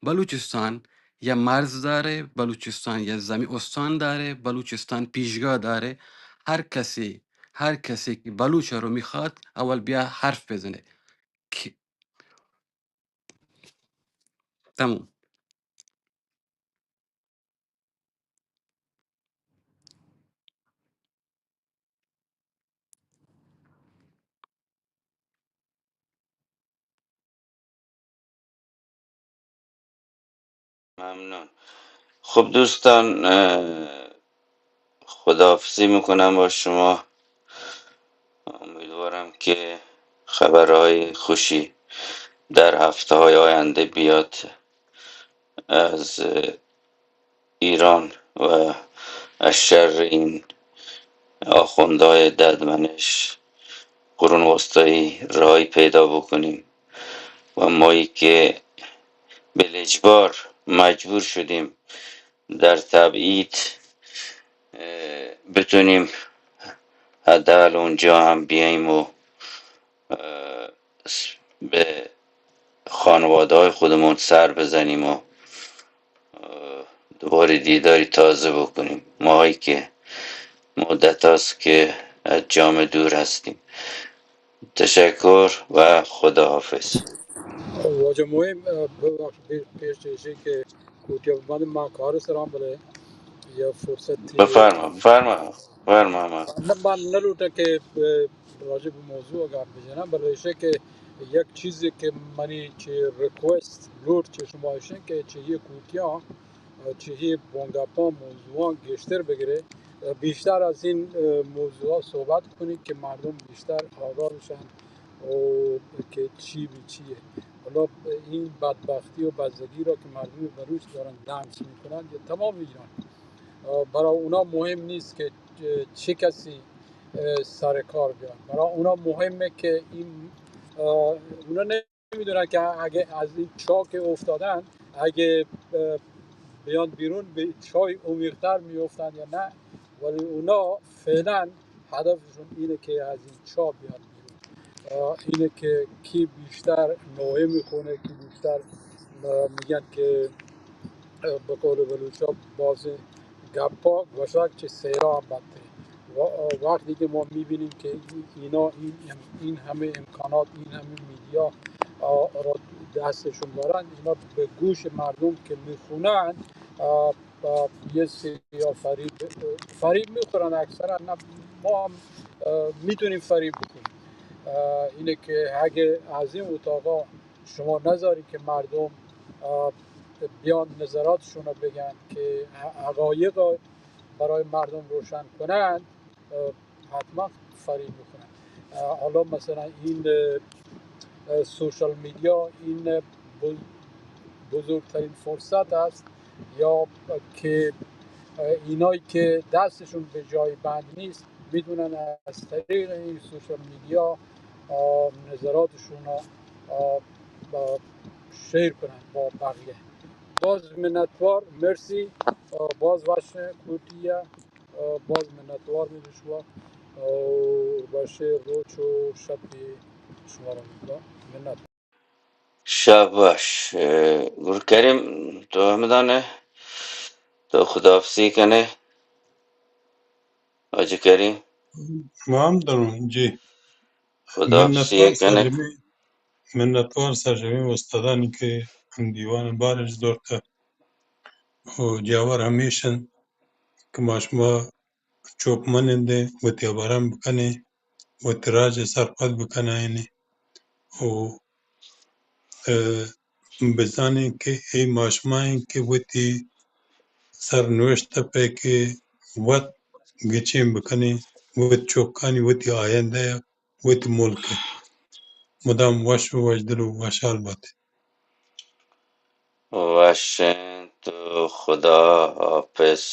بلوچستان یه مرز داره. بلوچستان یه زمین استان داره. بلوچستان پیشگاه داره. هر کسی هر کسی که بلوچ رو میخواد اول بیا حرف بزنه که تموم. ممنون. خب دوستان، خداحافظی میکنم با شما. امیدوارم که خبرهای خوشی در هفته های آینده بیاد از ایران و از شر این آخوندهای ددمنش قرون وسطایی رای پیدا بکنیم و مایی که بالاجبار مجبور شدیم در تبعید بتونیم حداقل اونجا هم بیاییم و به خانواده های خودمون سر بزنیم و دوباره دیداری تازه بکنیم، ماهایی که مدت است که از جام دور هستیم. تشکر و خداحافظ. واجه مهم ببخشید پیش چیزی که کوتاه من کار سرام بله یا فرصتی بفرما. من نلوده که راجع به موضوع گپ بزنم، بله ایشه که یک چیزی که منی چه ریکوست لورد چه شما ایشن که چه یه کوتیا چه یه بونگاپا موضوع گشتر بگیره، بیشتر از این موضوع صحبت کنید که مردم بیشتر آگاه بشن و که چی به چیه. حالا این بدبختی و بزدگی را که مردم بلوچ دارن لمس میکنن یا تمام ایران، برای اونا مهم نیست که چه کسی سر کار بیاد. برای اونا مهمه که این اونا نمیدونن که اگه از این چاه که افتادن، اگه بیان بیرون به چای عمیق‌تر میافتن یا نه، ولی اونا فعلا هدفشون اینه که از این چاه بیان بیرون. اینه که کی بیشتر نوعه میکنه، کی بیشتر میگن که به قول بلوچا باز گپا گوشک چه سیرا هم بدتره. وقتی که ما میبینیم که اینا این همه امکانات، این همه میدیا را دستشون دارن، اینا به گوش مردم که میخونن یه سری فریب میخورن اکثرا. نه، ما هم میتونیم فریب بکنیم. اینه که اگه از این اتاقا شما نذاری که مردم بیان نظراتشون رو بگن که حقایق رو برای مردم روشن کنند، حتما فریب میکنن. حالا مثلا این سوشال میدیا این بزرگترین فرصت است، یا که اینایی که دستشون به جای بند نیست میدونن از طریق این سوشال میدیا نظراتشون رو شیر کنن با بقیه. باز منتوار مرسی. باز باشه کوتیا. باز منتوار میشوا باشه روچ و شبی شما رو منت. شب باش. گور کریم تو همدانه تو خداحافظی کنه آجی کریم ما هم در اونجا خداحافظی کنه. منتوار سرجمی استادانی که هم دیوان بارش دارته و جاور همیشن که ماشما چوب مننده و تیابارم بکنه و تراج سرپد بکنه اینه و بزانین که ای ماشمایی که وتی سرنوشت پی که وط گچین بکنه وط چوکانی وتی آینده وتی ملک مدام وش و وجدل و وشال باته وشن تو خدا حافظ.